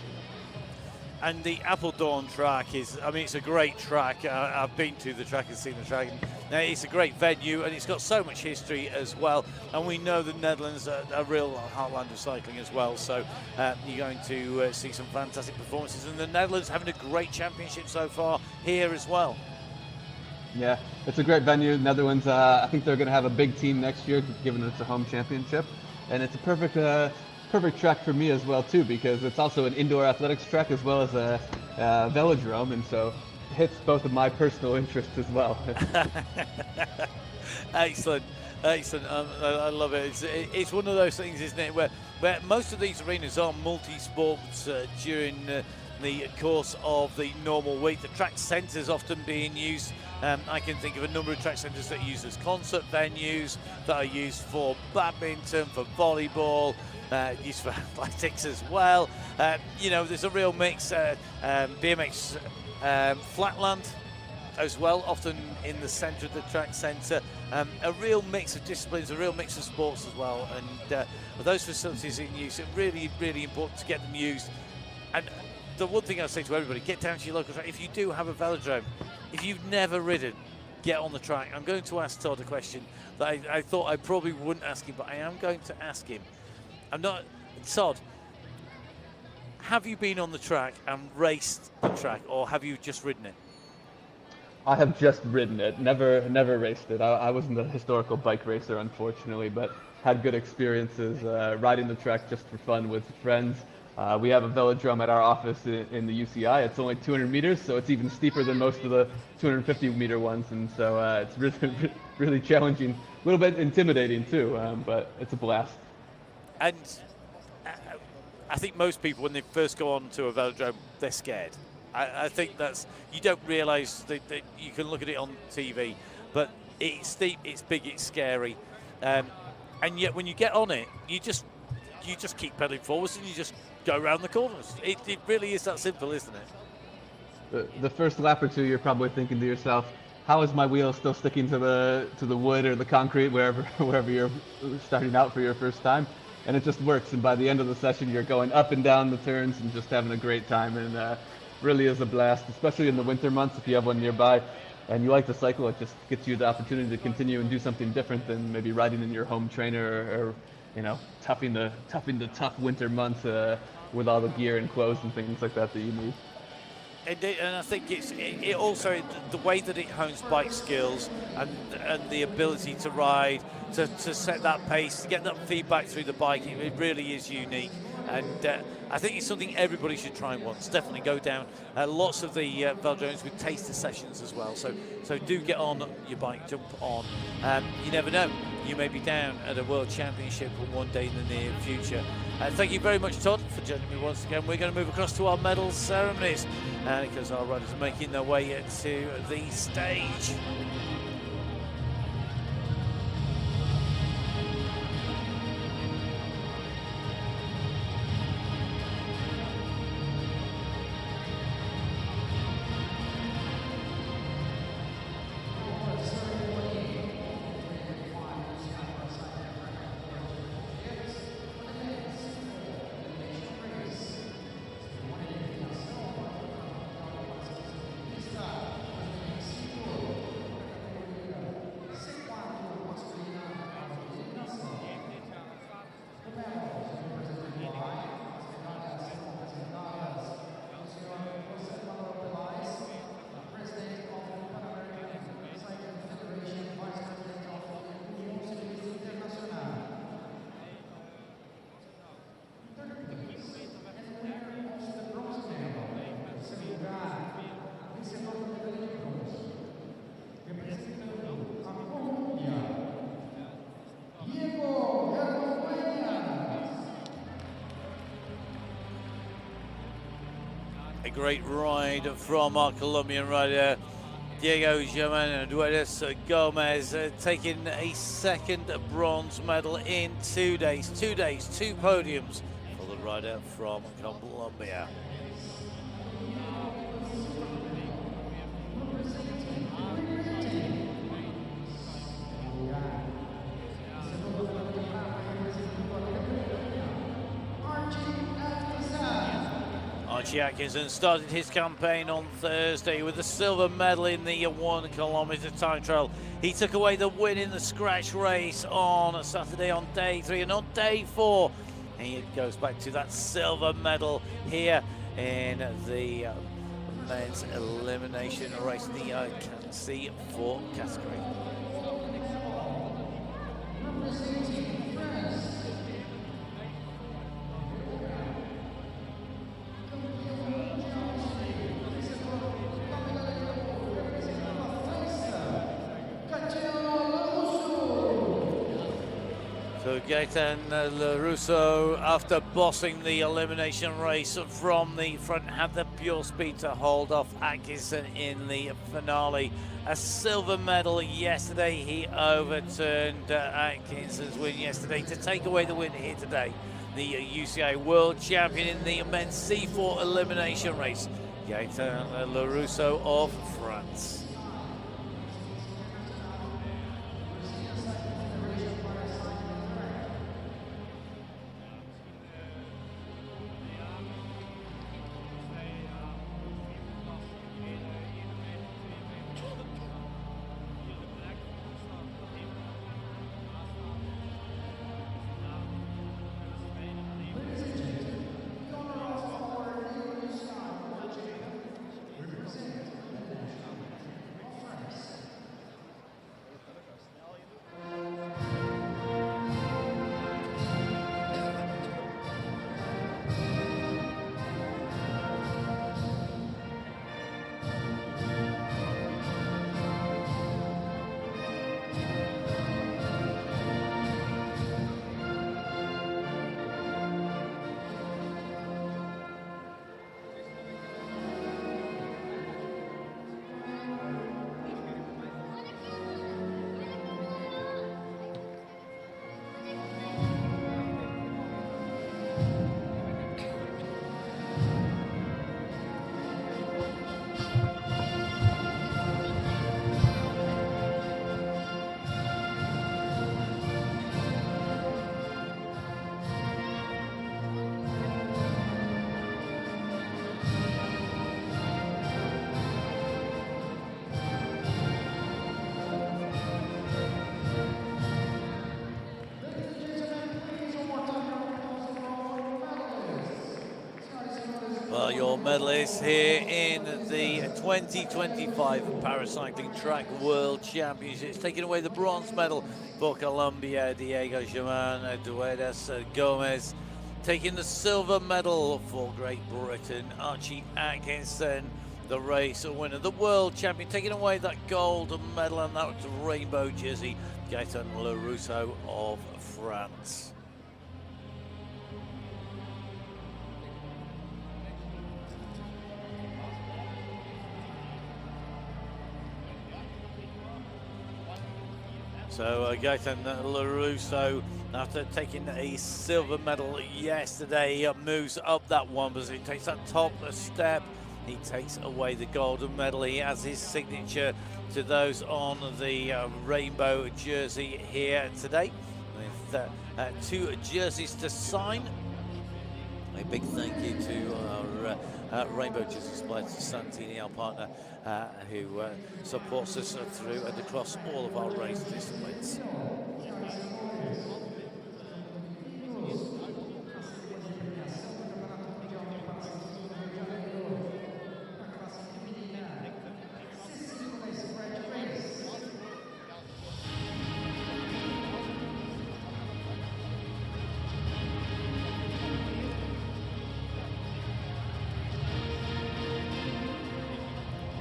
And the Apeldoorn track is, I mean, it's a great track. I've been to the track and seen the track. And it's a great venue, and it's got so much history as well. And we know the Netherlands are a real heartland of cycling as well. So you're going to see some fantastic performances. And the Netherlands having a great championship so far here as well. Yeah, it's a great venue. Netherlands, I think they're going to have a big team next year, given it's a home championship. And it's a perfect track for me as well too, because it's also an indoor athletics track as well as a velodrome, and so it hits both of my personal interests as well. Excellent. I love it. It's one of those things, isn't it, where most of these arenas are multi-sports during the course of the normal week. The track centres often being used. I can think of a number of track centres that are used as concert venues, that are used for badminton, for volleyball, used for athletics as well. There's a real mix. BMX Flatland as well, often in the centre of the track centre. A real mix of disciplines, a real mix of sports as well, and with those facilities in use, it's really, really important to get them used. And the one thing I say to everybody, get down to your local track. If you do have a velodrome, if you've never ridden, get on the track. I'm going to ask Todd a question that I thought I probably wouldn't ask him, but I am going to ask him. Todd, have you been on the track and raced the track, or have you just ridden it? I have just ridden it, never raced it. I wasn't a historical bike racer, unfortunately, but had good experiences riding the track just for fun with friends. We have a velodrome at our office in the UCI. It's only 200 meters, so it's even steeper than most of the 250-meter ones, and so it's really, really challenging, a little bit intimidating too, but it's a blast. And I think most people, when they first go on to a velodrome, they're scared. I think that's, you don't realise that you can look at it on TV, but it's steep, it's big, it's scary, and yet when you get on it, you just keep pedaling forwards and you just go around the corners. It really is that simple, isn't it? The first lap or two, you're probably thinking to yourself, how is my wheel still sticking to the wood or the concrete, wherever you're starting out for your first time? And it just works. And by the end of the session, you're going up and down the turns and just having a great time. And really is a blast, especially in the winter months if you have one nearby and you like to cycle. It just gets you the opportunity to continue and do something different than maybe riding in your home trainer or you know, toughing the tough winter months with all the gear and clothes and things like that you need. And I think it also, the way that it hones bike skills and the ability to ride, to set that pace, to get that feedback through the bike, it really is unique. And I think it's something everybody should try once. Definitely go down. Lots of the velodromes with taster sessions as well. So do get on your bike, jump on. You never know. You may be down at a World Championship one day in the near future. Thank you very much, Todd, for joining me once again. We're going to move across to our medal ceremonies because our riders are making their way to the stage. A great ride from our Colombian rider, Diego Jimenez Gomez, taking a second bronze medal in 2 days. 2 days, 2 podiums for the rider from Colombia. Archie Atkinson started his campaign on Thursday with a silver medal in the 1 kilometre time trial. He took away the win in the scratch race on Saturday on day 3, and on day 4 he goes back to that silver medal here in the men's elimination race, the C4 category. So Gaetan LaRusso, after bossing the elimination race from the front, had the pure speed to hold off Atkinson in the finale. A silver medal yesterday. He overturned Atkinson's win yesterday to take away the win here today. The UCI World Champion in the men's C4 elimination race, Gaetan LaRusso of France. your medalists here in the 2025 Paracycling Track World Championships. Taking away the bronze medal for Colombia, Diego Germán Duedas Gomez. Taking the silver medal for Great Britain, Archie Atkinson, the race winner, the world champion. Taking away that gold medal, and that was rainbow jersey, Gaëtan Le Rousseau of France. So Gaëtan Le Rousseau, after taking a silver medal yesterday, moves up that one position, takes that top step. He takes away the golden medal. He has his signature to those on the rainbow jersey here today, with 2 jerseys to sign. A big thank you to our rainbow jersey supplier, to Santini, our partner, who supports us through and across all of our race disciplines.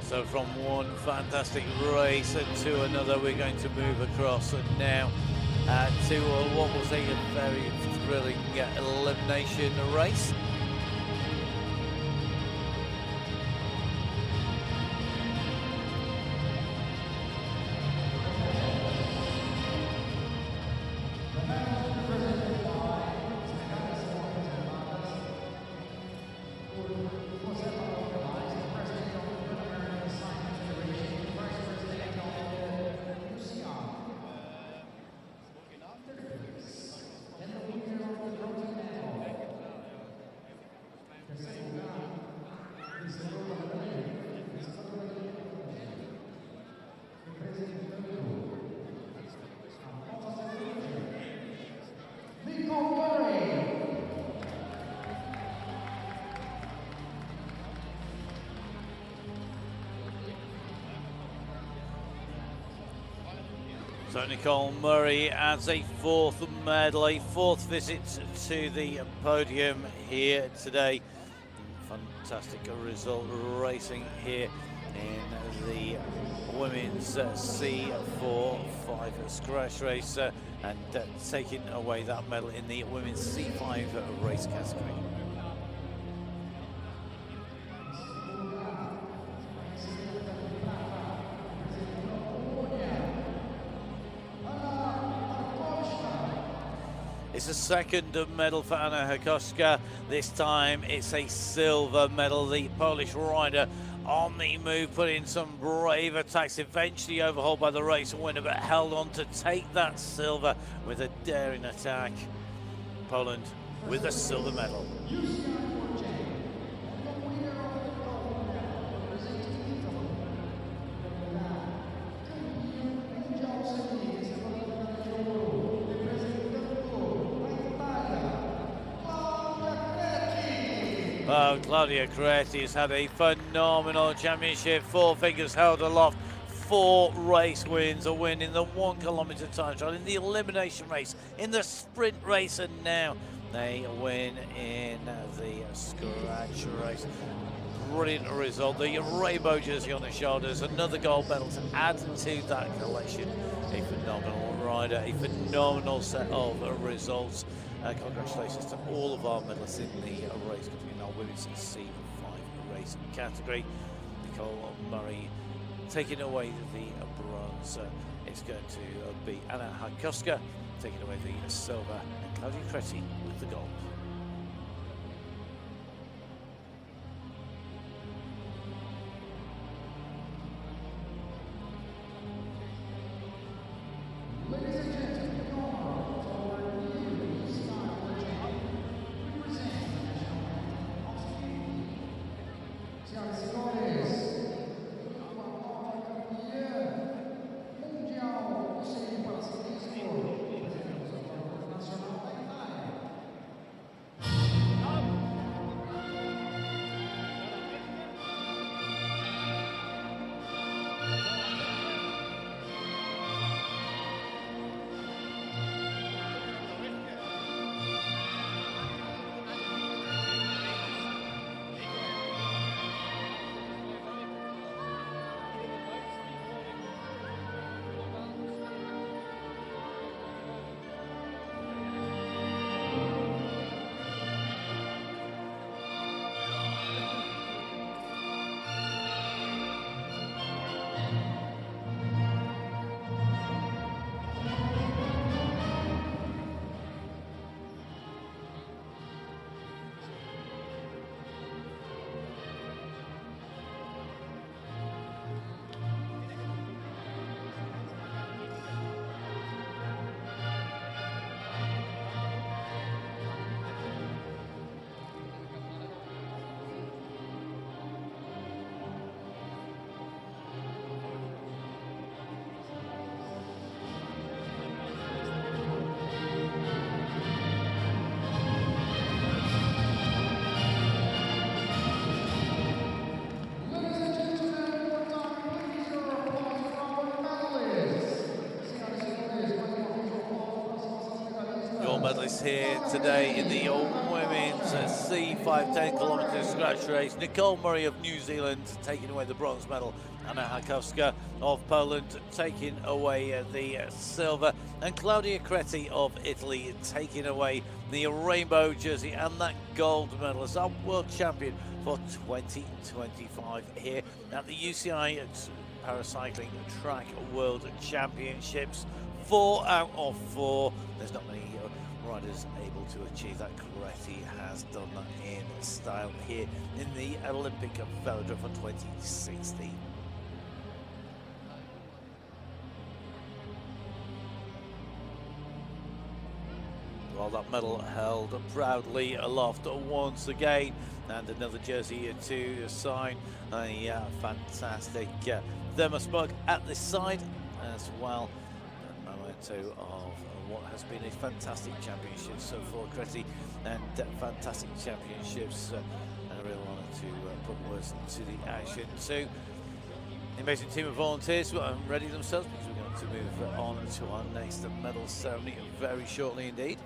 So from one fantastic race to another, we're going to move across now to what was a very thrilling elimination race. So Nicole Murray adds a 4th medal, a 4th visit to the podium here today. Fantastic result racing here in the women's C4-5 scratch race and taking away that medal in the women's C5 race category. It's a 2nd medal for Anna Hakoska. This time it's a silver medal. The Polish rider on the move, put in some brave attacks, eventually overhauled by the race winner, but held on to take that silver with a daring attack. Poland with a silver medal. Claudia Creti has had a phenomenal championship. 4 figures held aloft, 4 race wins, a win in the 1 kilometre time trial, in the elimination race, in the sprint race, and now they win in the scratch race. Brilliant result. The rainbow jersey on the shoulders, another gold medal to add to that collection. A phenomenal rider, a phenomenal set of results. Congratulations to all of our medalists in the race in our women's C5 race category. Nicole Murray taking away the bronze. It's going to be Anna Hakoska taking away the silver, and Claudia Creti with the gold. medalists here today in the women's C5 10km scratch race. Nicole Murray of New Zealand taking away the bronze medal. Anna Hakowska of Poland taking away the silver. And Claudia Creti of Italy taking away the rainbow jersey and that gold medalist. Our world champion for 2025 here at the UCI Paracycling Track World Championships. 4 out of 4. There's not many riders able to achieve that. Creti has done that in style here in the Olympic velodrome for 2016. Well, that medal held proudly aloft once again, and another jersey to sign. A fantastic thermosmug at the side as well. A memento of what has been a fantastic championship so far, Creti, and fantastic championships. And a real honour to put words to the action. So, the amazing team of volunteers are ready themselves, because we're going to move on to our next medal ceremony very shortly indeed.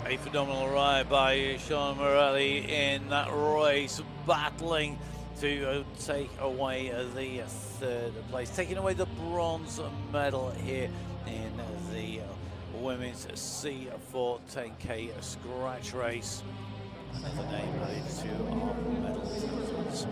A phenomenal ride by Sean Morelli in that race, battling to take away the third place, taking away the bronze medal here in the women's C4 10K scratch race. Another name added to our medal totals.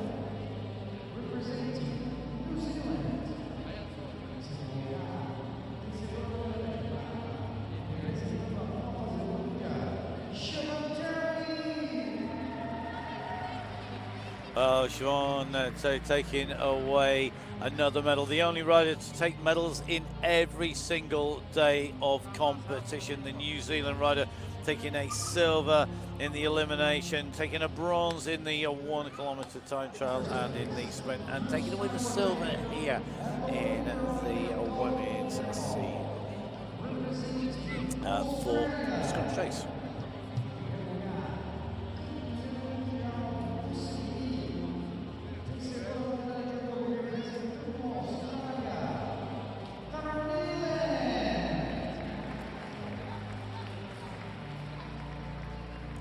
Oh, Siobhan taking away another medal. The only rider to take medals in every single day of competition. The New Zealand rider taking a silver in the elimination, taking a bronze in the 1 kilometre time trial and in the sprint, and taking away the silver here in the women's C4 Scottish race.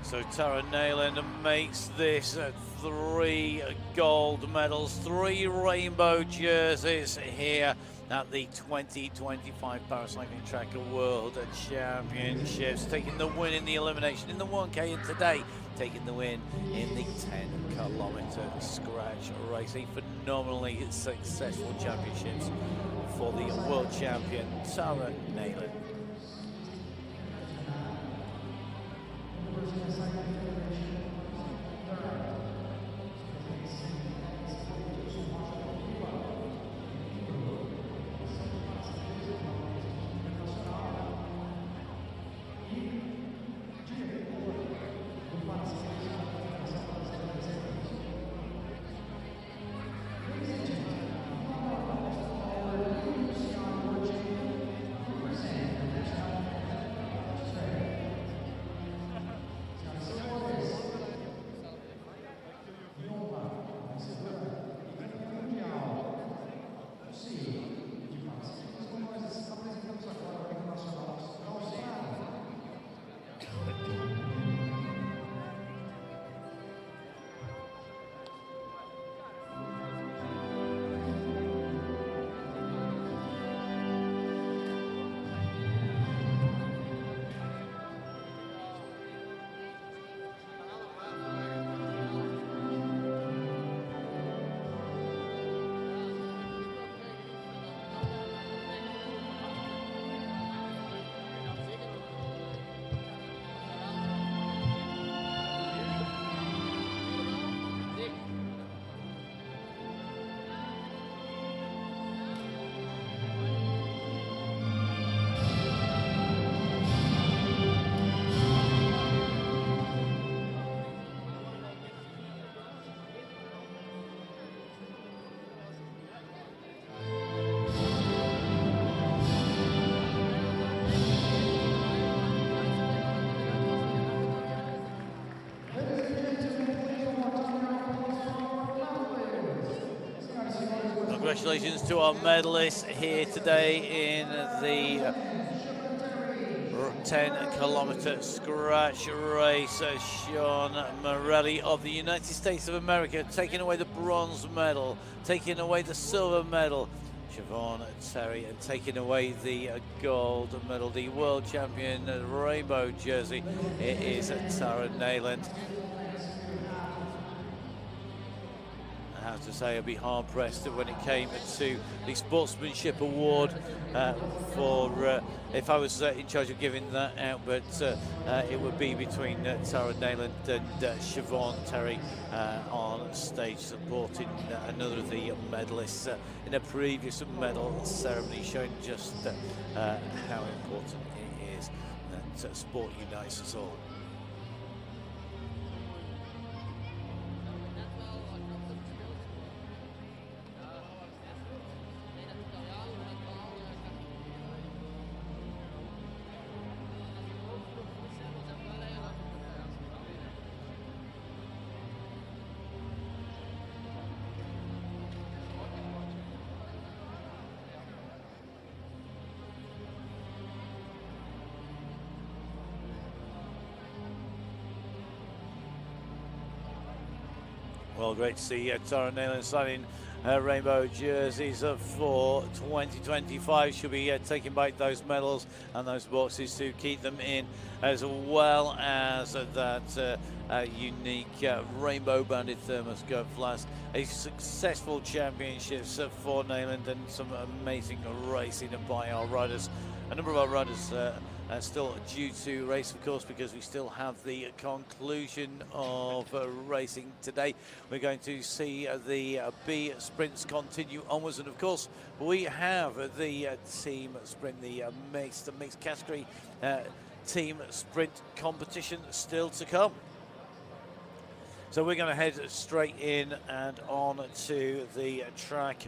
So Tara Nayland makes this 3 gold medals, 3 rainbow jerseys here at the 2025 Paracycling Track World Championships, taking the win in the elimination in the 1K, and today taking the win in the 10 kilometre scratch race. A phenomenally successful championships for the world champion Tara Nayland. Congratulations to our medalists here today in the 10-kilometer scratch race. Sean Morelli of the United States of America taking away the bronze medal, taking away the silver medal. Siobhan Terry and taking away the gold medal, the world champion rainbow jersey. It is Tara Nayland. I have to say, I'd be hard pressed when it came to the sportsmanship award for if I was in charge of giving that out, but it would be between Tara Nayland and Siobhan Terry on stage supporting another of the medalists in a previous medal ceremony, showing just how important it is that sport unites us all. Well, great to see Tara Nayland signing rainbow jerseys for 2025. She'll be taking back those medals and those boxes to keep them in, as well as that unique rainbow banded thermos gun flask. A successful championships for Nayland and some amazing racing by our riders. A number of our riders still due to race, of course, because we still have the conclusion of racing today. We're going to see the B sprints continue onwards, and of course we have the team sprint, the mixed category team sprint competition still to come. So we're going to head straight in and on to the track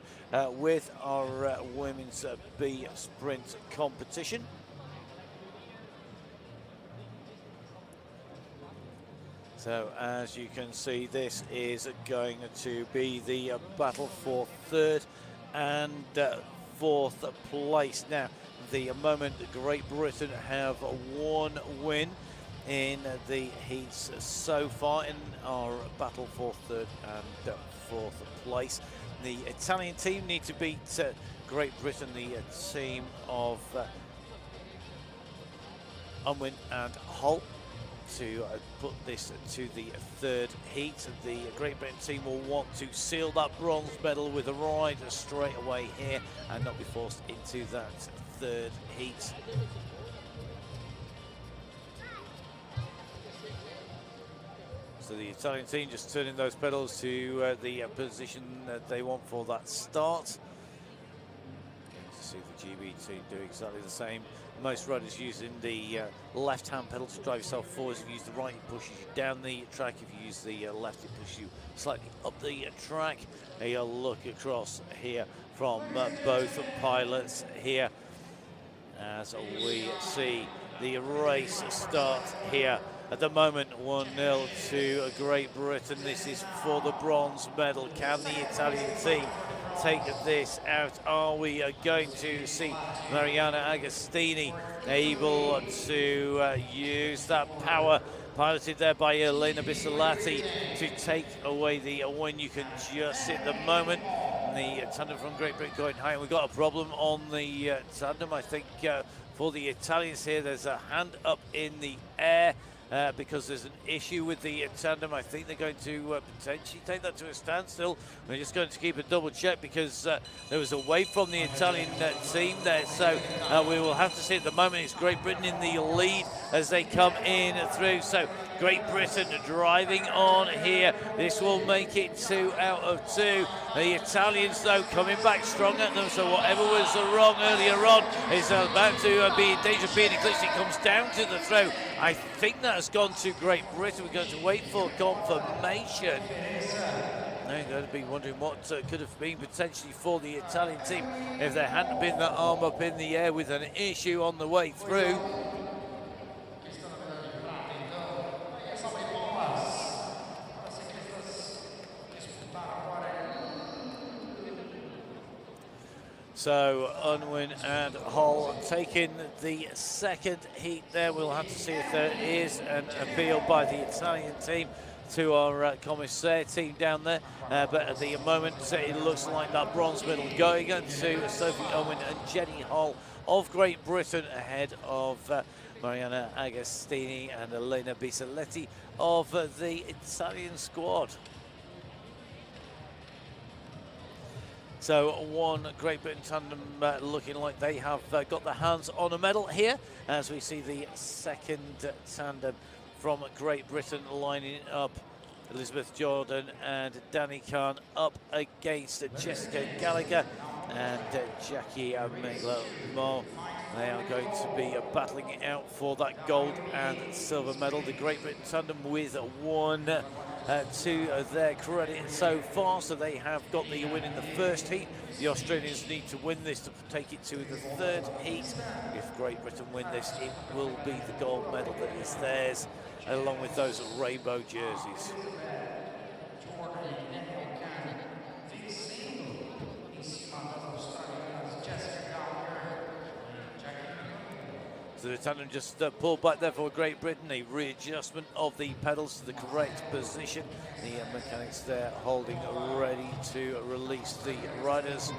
with our women's B sprint competition. So as you can see, this is going to be the battle for third and fourth place. Now, the moment Great Britain have one win in the heats so far in our battle for third and fourth place. The Italian team need to beat Great Britain, the team of Unwin and Hull, to put this to the third heat. The Great Britain team will want to seal that bronze medal with a ride straight away here and not be forced into that third heat. So the Italian team just turning those pedals to the position that they want for that start. To see the GB team do exactly the same. Most riders using the left-hand pedal to drive yourself forwards. If you use the right, it pushes you down the track. If you use the left, it pushes you slightly up the track. A look across here from both pilots here as we see the race start here. At the moment, 1-0 to Great Britain. This is for the bronze medal. Can the Italian team take this out? Are we going to see Mariana Agostini able to use that power, piloted there by Elena Bisolati, to take away the win? You can just see at the moment the tandem from Great Britain going high. We've got a problem on the tandem, I think, for the Italians here. There's a hand up in the air. Because there's an issue with the tandem. I think they're going to potentially take that to a standstill. We're just going to keep a double check because there was a wave from the Italian team there. So we will have to see. At the moment, it's Great Britain in the lead as they come in through. So Great Britain driving on here. This will make it 2 out of 2. The Italians, though, coming back strong at them. So whatever was wrong earlier on is about to be in danger of being eclipsed. It comes down to the throw. I think that has gone to Great Britain. We're going to wait for confirmation. Now you're going to be wondering what could have been potentially for the Italian team if there hadn't been that arm up in the air with an issue on the way through. So Unwin and Hull taking the second heat there. We'll have to see if there is an appeal by the Italian team to our commissaire team down there. But at the moment, it looks like that bronze medal going to Sophie Unwin and Jenny Hull of Great Britain ahead of Mariana Agostini and Elena Bisoletti of the Italian squad. So one Great Britain tandem looking like they have got their hands on a medal here, as we see the second tandem from Great Britain lining up. Elizabeth Jordan and Danny Khan up against Jessica Gallagher and Jackie Mengler-Moore. They are going to be battling it out for that gold and silver medal. The Great Britain tandem with one to their credit so far, so they have got the win in the first heat. The Australians need to win this to take it to the third heat. If Great Britain win this, it will be the gold medal that is theirs, along with those rainbow jerseys. So the tandem just pulled back there for Great Britain, a readjustment of the pedals to the correct position. The mechanics there holding ready to release the riders.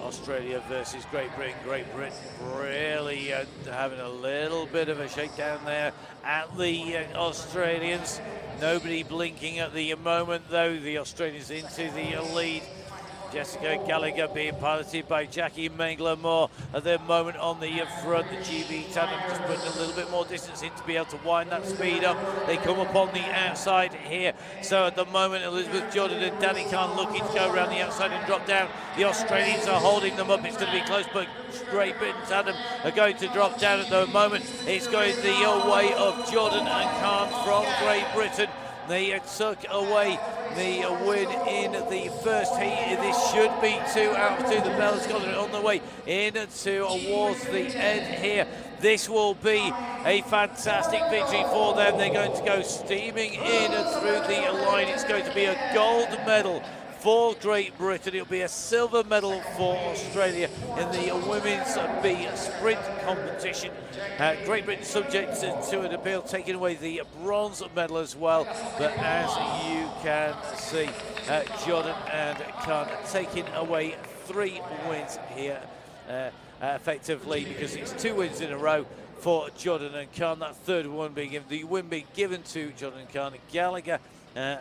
Australia versus Great Britain. Great Britain really having a little bit of a shakedown there at the Australians. Nobody blinking at the moment, though. The Australians into the lead. Jessica Gallagher being piloted by Jackie Mengler-Moore at the moment on the front. The GB tandem just putting a little bit more distance in to be able to wind that speed up. They come up on the outside here. So at the moment, Elizabeth Jordan and Danny Khan looking to go around the outside and drop down. The Australians are holding them up. It's going to be close, but Great Britain tandem are going to drop down at the moment. It's going the way of Jordan and Khan from Great Britain. They took away the win in the first heat. This should be 2 out of 2. The bell's got it on the way in towards the end here. This will be a fantastic victory for them. They're going to go steaming in through the line. It's going to be a gold medal for Great Britain. It'll be a silver medal for Australia in the women's B sprint competition. Great Britain subject to an appeal, taking away the bronze medal as well. But as you can see, Jordan and Khan taking away 3 wins here effectively, because it's 2 wins in a row for Jordan and Khan. That third one being given, the win being given to Jordan and Khan. Gallagher and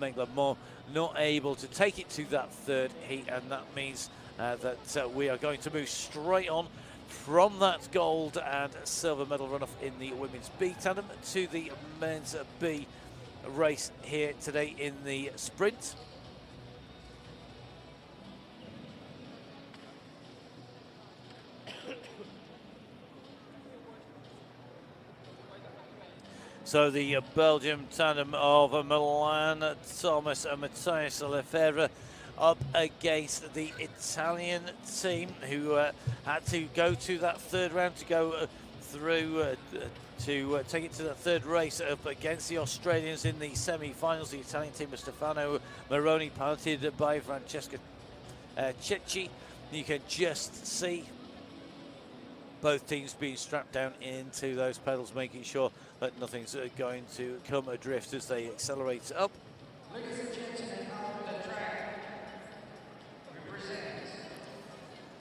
Mengler-Moore not able to take it to that third heat, and that means that we are going to move straight on from that gold and silver medal runoff in the women's B tandem to the men's B race here today in the sprint. So the Belgium tandem of Milan Thomas and Matthias Lefebvre up against the Italian team, who had to go to that third round to go through to take it to the third race up against the Australians in the semi-finals. The Italian team of Stefano Maroni, piloted by Francesca Cecchi. You can just see both teams being strapped down into those pedals, making sure that nothing's going to come adrift as they accelerate up. Ladies and gentlemen, on the track,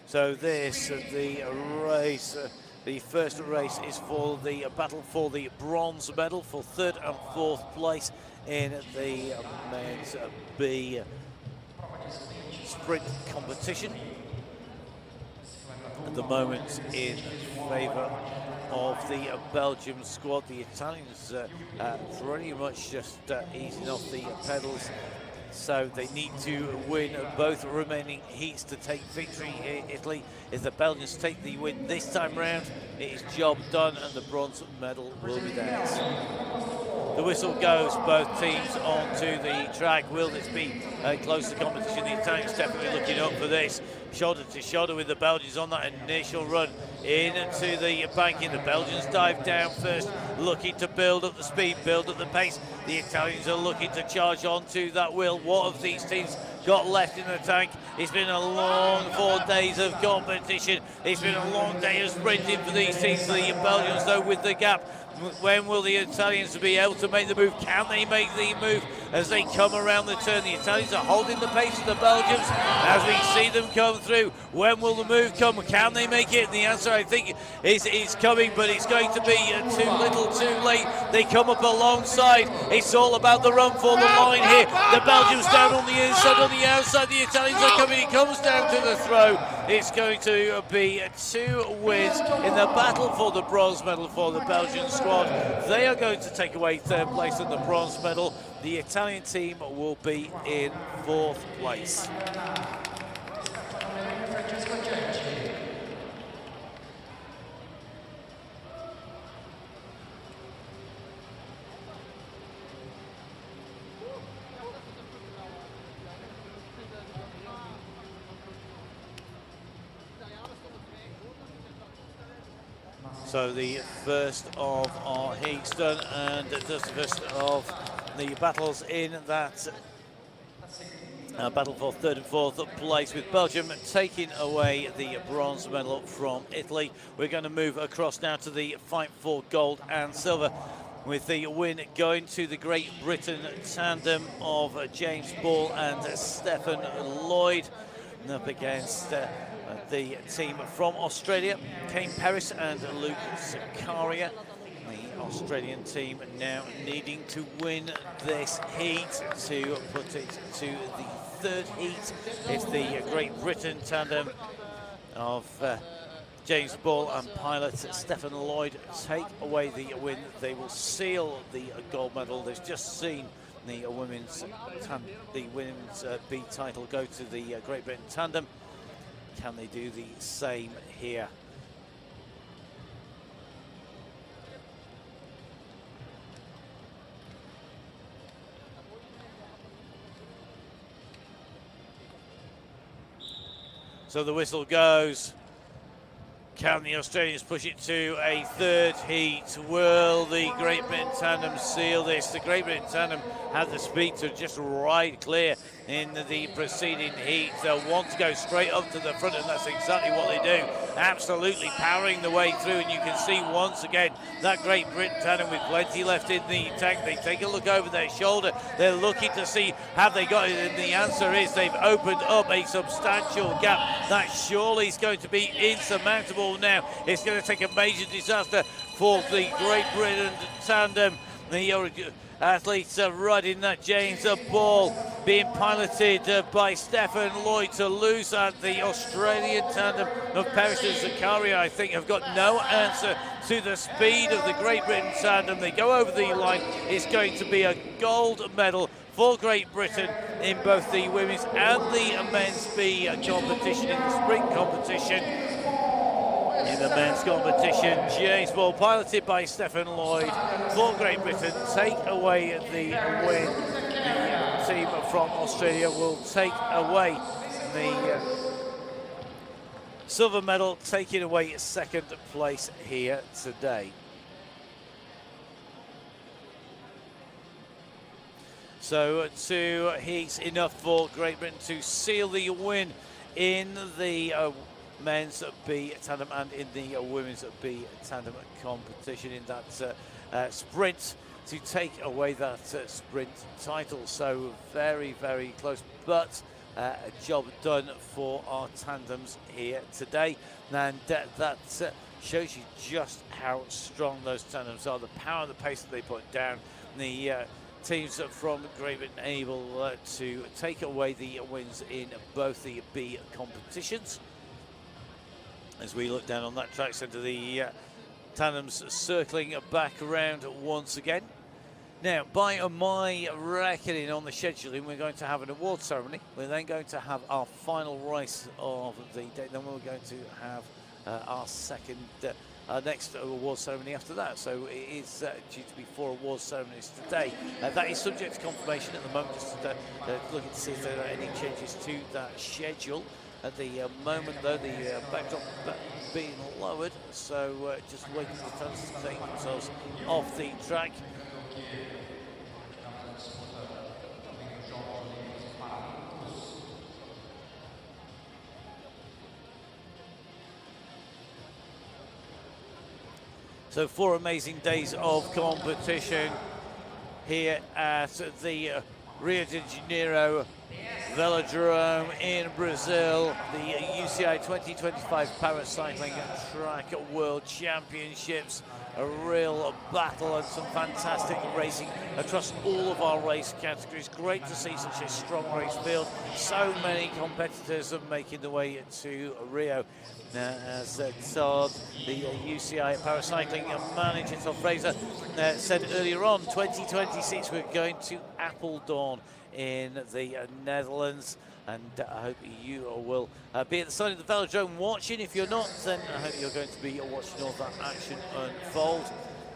so this, the race, the first race is for the battle for the bronze medal for third and fourth place in the men's B sprint competition. At the moment in favour of the Belgium squad. The Italians pretty much just easing off the pedals, so they need to win both remaining heats to take victory in Italy. If the Belgians take the win this time round, it is job done and the bronze medal will be theirs. The whistle goes, both teams onto the track. Will this be a closer competition? The Italians definitely looking up for this. Shoulder to shoulder with the Belgians on that initial run into the banking. The Belgians dive down first, looking to build up the speed, build up the pace. The Italians are looking to charge onto that wheel. What have these teams got left in the tank? It's been a long 4 days of competition. It's been a long day of sprinting for these teams. The Belgians, though, with the gap. When will the Italians be able to make the move? Can they make the move as they come around the turn? The Italians are holding the pace of the Belgians as we see them come through. When will the move come? Can they make it? And the answer, I think, is coming, but it's going to be too little, too late. They come up alongside. It's all about the run for the line here. The Belgians down on the inside, on the outside. The Italians are coming. It comes down to the throw. It's going to be 2 wins in the battle for the bronze medal for the Belgian squad. They are going to take away third place in the bronze medal. The Italian team will be in fourth place. So the first of our heats done, and that's the first of the battles in that battle for third and fourth place, with Belgium taking away the bronze medal from Italy. We're going to move across now to the fight for gold and silver, with the win going to the Great Britain tandem of James Ball and Stephen Lloyd, up against the team from Australia, Kane Paris and Luke Zakaria. The Australian team now needing to win this heat to put it to the third heat. If the Great Britain tandem of James Ball and pilot Stephen Lloyd take away the win, they will seal the gold medal. They've just seen the women's B title go to the Great Britain tandem. Can they do the same here? So the whistle goes. Can the Australians push it to a third heat? Will the Great Britain tandem seal this? The Great Britain tandem had the speed to just ride clear in the preceding heat. They'll want to go straight up to the front, and that's exactly what they do. Absolutely powering the way through, and you can see once again that Great Britain tandem with plenty left in the tank. They take a look over their shoulder. They're looking to see, have they got it? And the answer is they've opened up a substantial gap that surely is going to be insurmountable. Now it's going to take a major disaster for the Great Britain tandem. athletes riding that James ball, being piloted by Stefan Lloyd. To lose at the Australian tandem of Paris and Zakaria, I think, have got no answer to the speed of the Great Britain tandem. They go over the line. It's going to be a gold medal for Great Britain in both the women's and the men's B competition, in the sprint competition. In the men's competition, James Ball, piloted by Stefan Lloyd for Great Britain, take away the win. The team from Australia will take away the silver medal, taking away second place here today. So 2 heats enough for Great Britain to seal the win in the men's B tandem and in the women's B tandem competition in that sprint, to take away that sprint title. So very, very close, but a job done for our tandems here today. And that shows you just how strong those tandems are, the power and the pace that they put down. The teams from Great Britain able to take away the wins in both the B competitions. As we look down on that track centre, the tandems circling back around once again. Now, by my reckoning on the scheduling, we're going to have an award ceremony. We're then going to have our final race of the day. Then we're going to have our next award ceremony after that. So it is due to be 4 award ceremonies today. That is subject to confirmation at the moment, just looking to see if there are any changes to that schedule. At the moment, though, the backdrop being lowered, so just waiting for the fans to take themselves off the track. So 4 amazing days of competition here at the Rio de Janeiro Velodrome in Brazil, the UCI 2025 Paracycling Track World Championships. A real battle and some fantastic racing across all of our race categories. Great to see such a strong race field. So many competitors are making the way to Rio. As Todd, the UCI Paracycling manager, Todd Fraser, said earlier on, 2026 we're going to Apeldoorn in the Netherlands, and I hope you will be at the side of the velodrome watching. If you're not, then I hope you're going to be watching all that action unfold.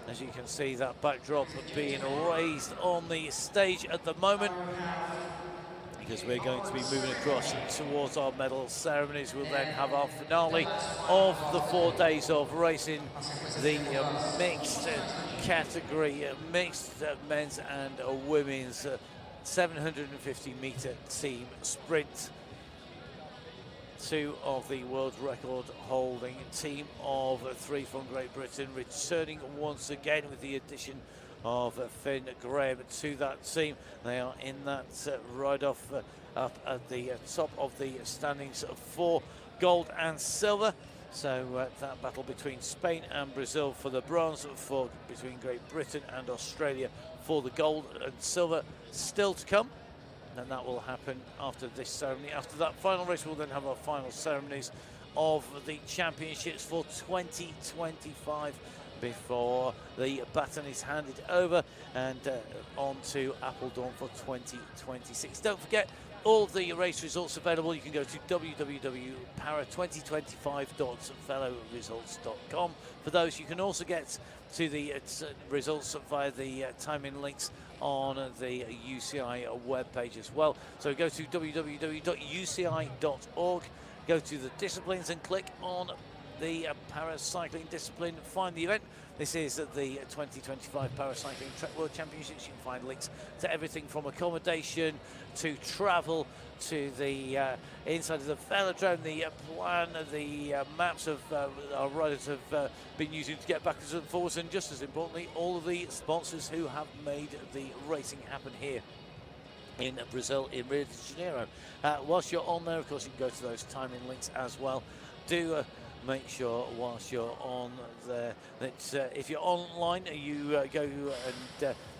As you can see, that backdrop being raised on the stage at the moment, because we're going to be moving across towards our medal ceremonies. We'll then have our finale of the 4 days of racing, the mixed category, mixed men's and women's 750-metre team sprint. 2 of the world record holding team of 3 from Great Britain returning once again with the addition of Finn Graham to that team. They are in that ride-off up at the top of the standings for gold and silver. So that battle between Spain and Brazil for the bronze, between Great Britain and Australia for the gold and silver, still to come. And that will happen after this ceremony. After that final race, we'll then have our final ceremonies of the championships for 2025 before the baton is handed over and on to Apeldoorn for 2026. Don't forget, all of the race results available. You can go to www.para2025.veloresults.com. For those, you can also get to the results via the timing links on the UCI webpage as well. So go to www.uci.org, go to the disciplines and click on the paracycling discipline, find the event. This is the 2025 Paracycling Track World Championships. You can find links to everything from accommodation to travel to the inside of the velodrome, the plan, the maps of our riders have been using to get backwards and forwards, and just as importantly, all of the sponsors who have made the racing happen here in Brazil, in Rio de Janeiro. Whilst you're on there, of course, you can go to those timing links as well. Do make sure whilst you're on there that if you're online, you go and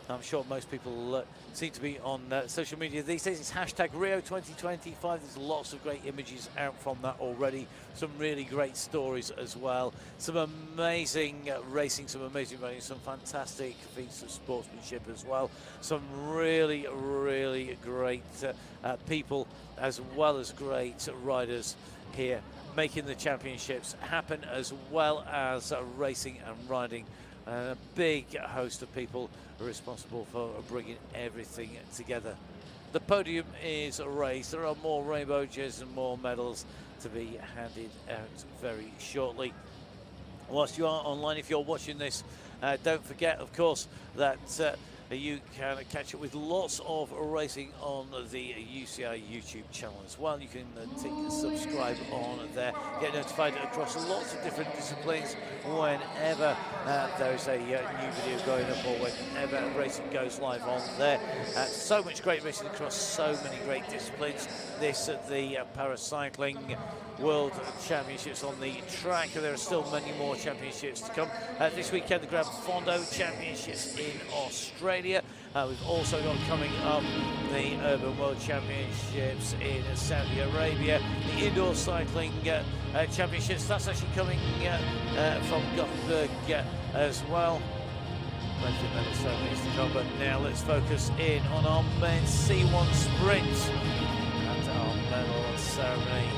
I'm sure most people seem to be on social media these days. It's hashtag Rio 2025. There's lots of great images out from that already. Some really great stories as well. Some amazing racing, some amazing running, some fantastic feats of sportsmanship as well. Some really, really great people as well as great riders here making the championships happen, as well as racing and riding. A big host of people are responsible for bringing everything together. The podium is raised. There are more rainbow jerseys and more medals to be handed out very shortly. Whilst you are online, if you're watching this, don't forget, of course, that you can catch up with lots of racing on the UCI YouTube channel as well. You can tick subscribe on there, get notified across lots of different disciplines whenever there's a new video going up or whenever racing goes live on there. So much great racing across so many great disciplines. This at the Paracycling World Championships on the track. There are still many more championships to come. This weekend, the Grand Fondo Championships in Australia. We've also got coming up the Urban World Championships in Saudi Arabia. The Indoor Cycling Championships, that's actually coming from Gothenburg as well. Plenty of medal ceremonies to come, but now let's focus in on our men's C1 sprint and our medal ceremony.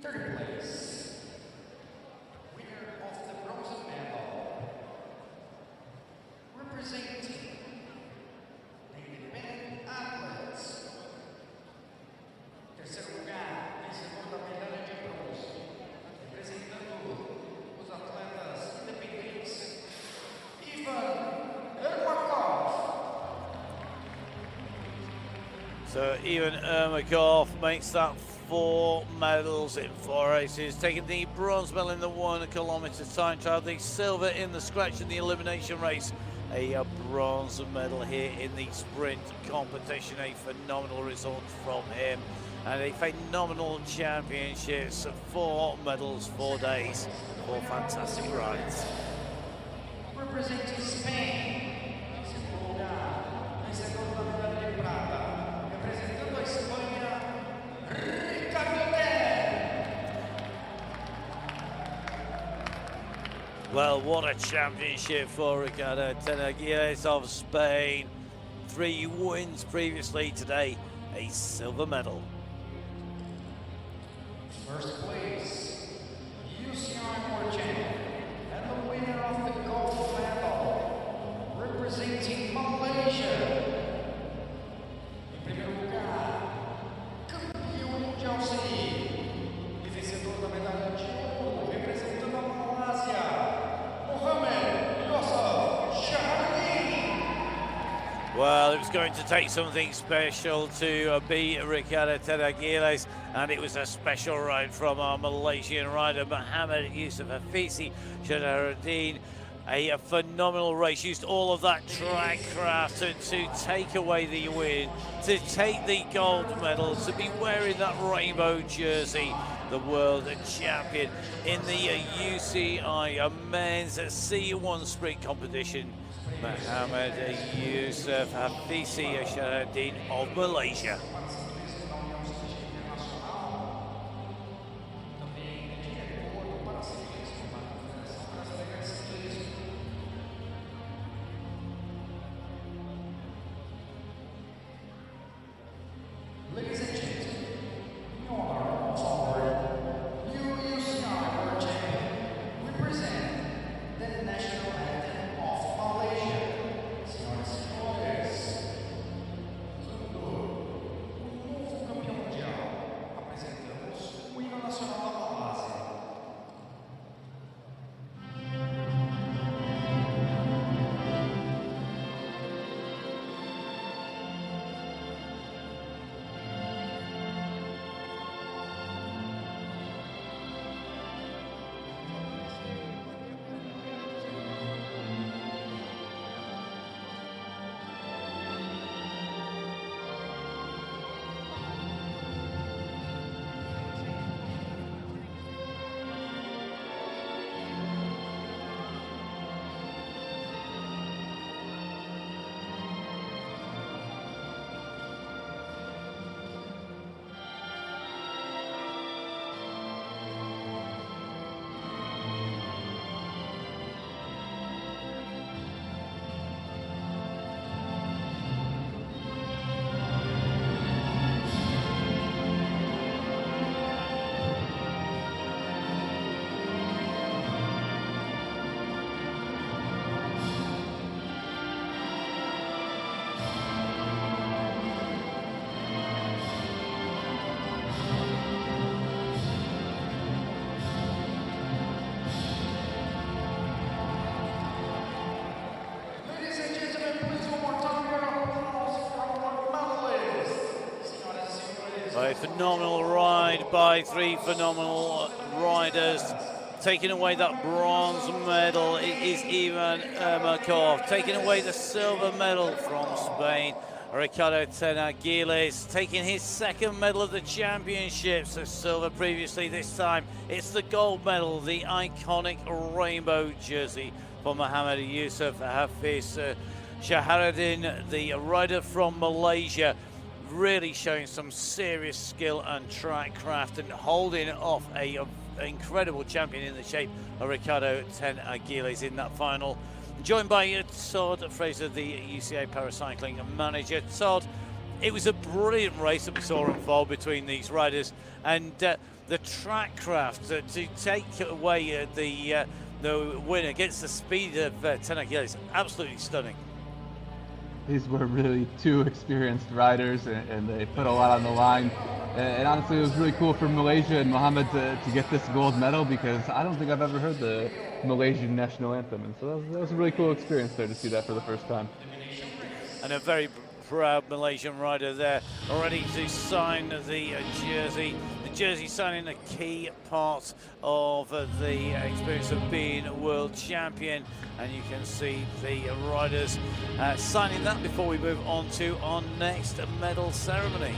Third place, winner of the bronze medal, representing the independent athletes. Terceiro lugar, vencedor da medalha de bronze, representando os atletas independentes, So Ivan Ermakov makes that 4 medals in 4 races, taking the bronze medal in the 1 kilometre time trial, the silver in the scratch in the elimination race, a bronze medal here in the sprint competition. A phenomenal result from him, and a phenomenal championships. 4 medals, 4 days, 4 fantastic rides. representing Spain, segundo lugar, vencedor da medalha de prata, representando a Espanha, Well, what a championship for Ricardo Tenaguiles of Spain. 3 wins previously, today a silver medal. First place, UCI World Champion, and the winner of the gold medal, representing Malaysia. Em primeiro lugar, campeão mundial CI, e vencedor da medalha de ouro, representando a Malásia, Well, it was going to take something special to beat Ricardo Tenaguiles, and it was a special ride from our Malaysian rider, Muhammad Yusuf Hafisi Shadaruddin. A phenomenal race, used all of that track craft to take away the win, to take the gold medal, to be wearing that rainbow jersey, the world champion in the UCI men's C1 sprint competition. Muhammad Yusuf Hafisi Shadaruddin of Malaysia. Ladies and gentlemen, in honor of our new UCI World Champion, we present the national anthem of Malaysia. Senhoras e senhores, A phenomenal ride by three phenomenal riders. Taking away that bronze medal, it is Ivan Ermakov. Taking away the silver medal from Spain, Ricardo Tenagiles. Taking his second medal of the championships, a silver previously. This time it's the gold medal, the iconic rainbow jersey for Mohammed Yusuf Hafiz Shaharuddin, the rider from Malaysia. Really showing some serious skill and track craft and holding off a incredible champion in the shape of Ricardo Tenagiles in that final. Joined by Todd Fraser, the UCI Paracycling manager. Todd, it was a brilliant race that we saw unfold between these riders, and the track craft to take away the win against the speed of Tenagiles, absolutely stunning. These were really two experienced riders, and they put a lot on the line. And honestly, it was really cool for Malaysia and Mohammed to get this gold medal, because I don't think I've ever heard the Malaysian national anthem. And so that was a really cool experience there to see that for the first time. And a very proud Malaysian rider there, ready to sign the jersey. The jersey signing a key part of the experience of being a world champion. And you can see the riders signing that before we move on to our next medal ceremony.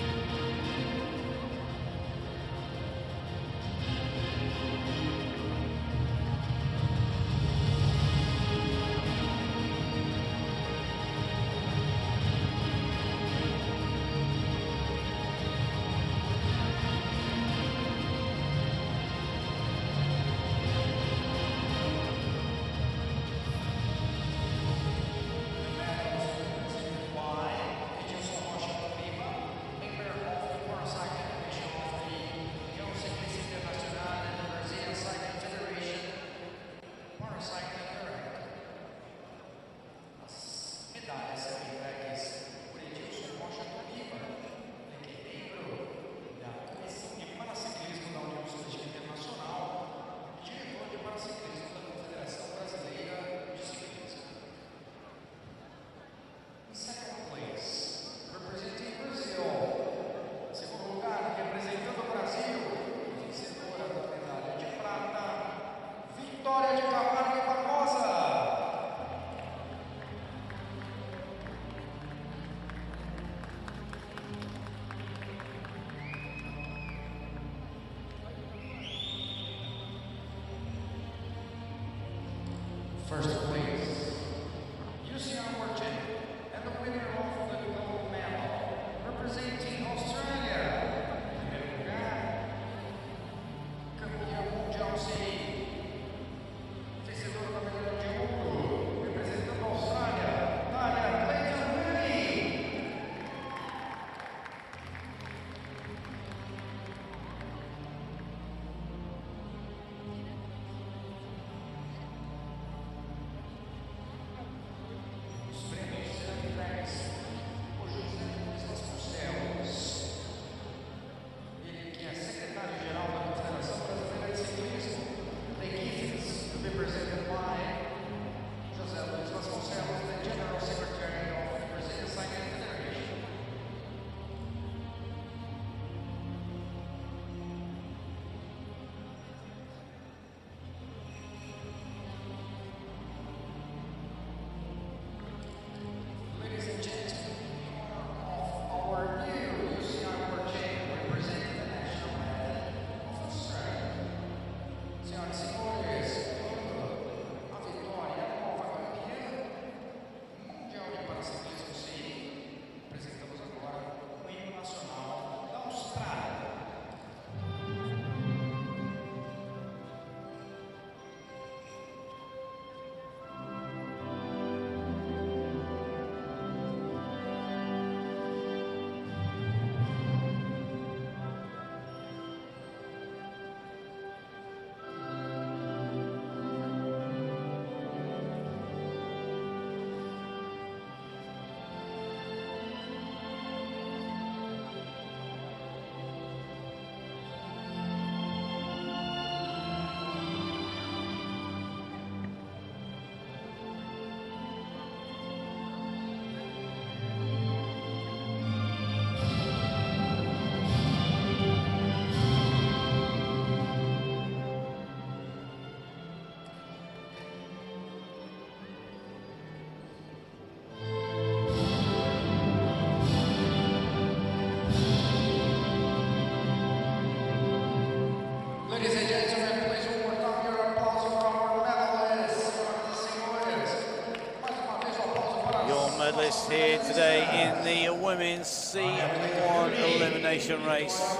medalists here today in the women's C1 elimination race.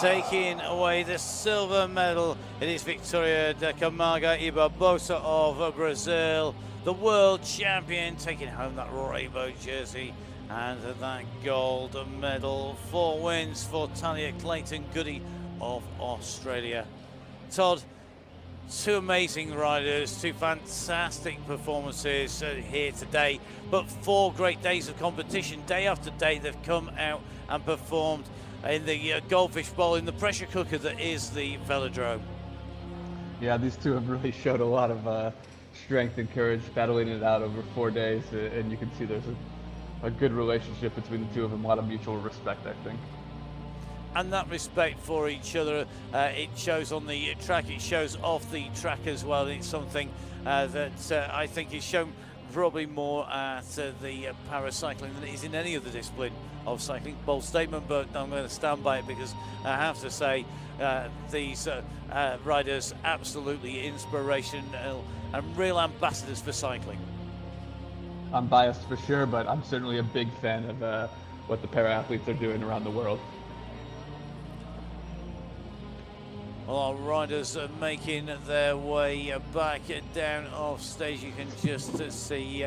Taking away the silver medal, it is Victoria da Camargo y Barbosa of Brazil, the world champion, taking home that rainbow jersey and that gold medal. 4 wins for Talia Clayton-Goody of Australia. Todd, 2 amazing riders, 2 fantastic performances here today, but 4 great days of competition. Day after day they've come out and performed in the Goldfish Bowl, in the pressure cooker that is the velodrome. Yeah, these 2 have really showed a lot of strength and courage battling it out over 4 days, and you can see there's a good relationship between the 2 of them, a lot of mutual respect, I think. And that respect for each other, it shows on the track, it shows off the track as well. It's something that I think is shown probably more at the paracycling than it is in any other discipline of cycling. Bold statement, but I'm going to stand by it because I have to say these riders absolutely inspirational and real ambassadors for cycling. I'm biased for sure, but I'm certainly a big fan of what the para athletes are doing around the world. Well, our riders are making their way back down off stage. You can just see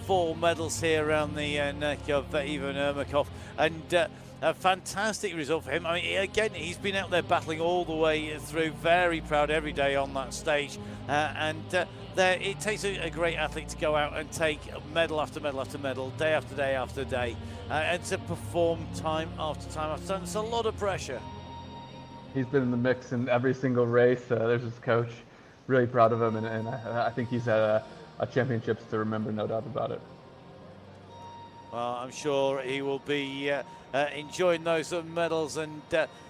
4 medals here around the neck of Ivan Ermakov, and a fantastic result for him. I mean, again, he's been out there battling all the way through, very proud every day on that stage, it takes a great athlete to go out and take medal after medal after medal, day after day after day, and to perform time after time after time. It's a lot of pressure. He's been in the mix in every single race. There's his coach, really proud of him, and I think he's had a championships to remember, no doubt about it. Well, I'm sure he will be enjoying those medals, and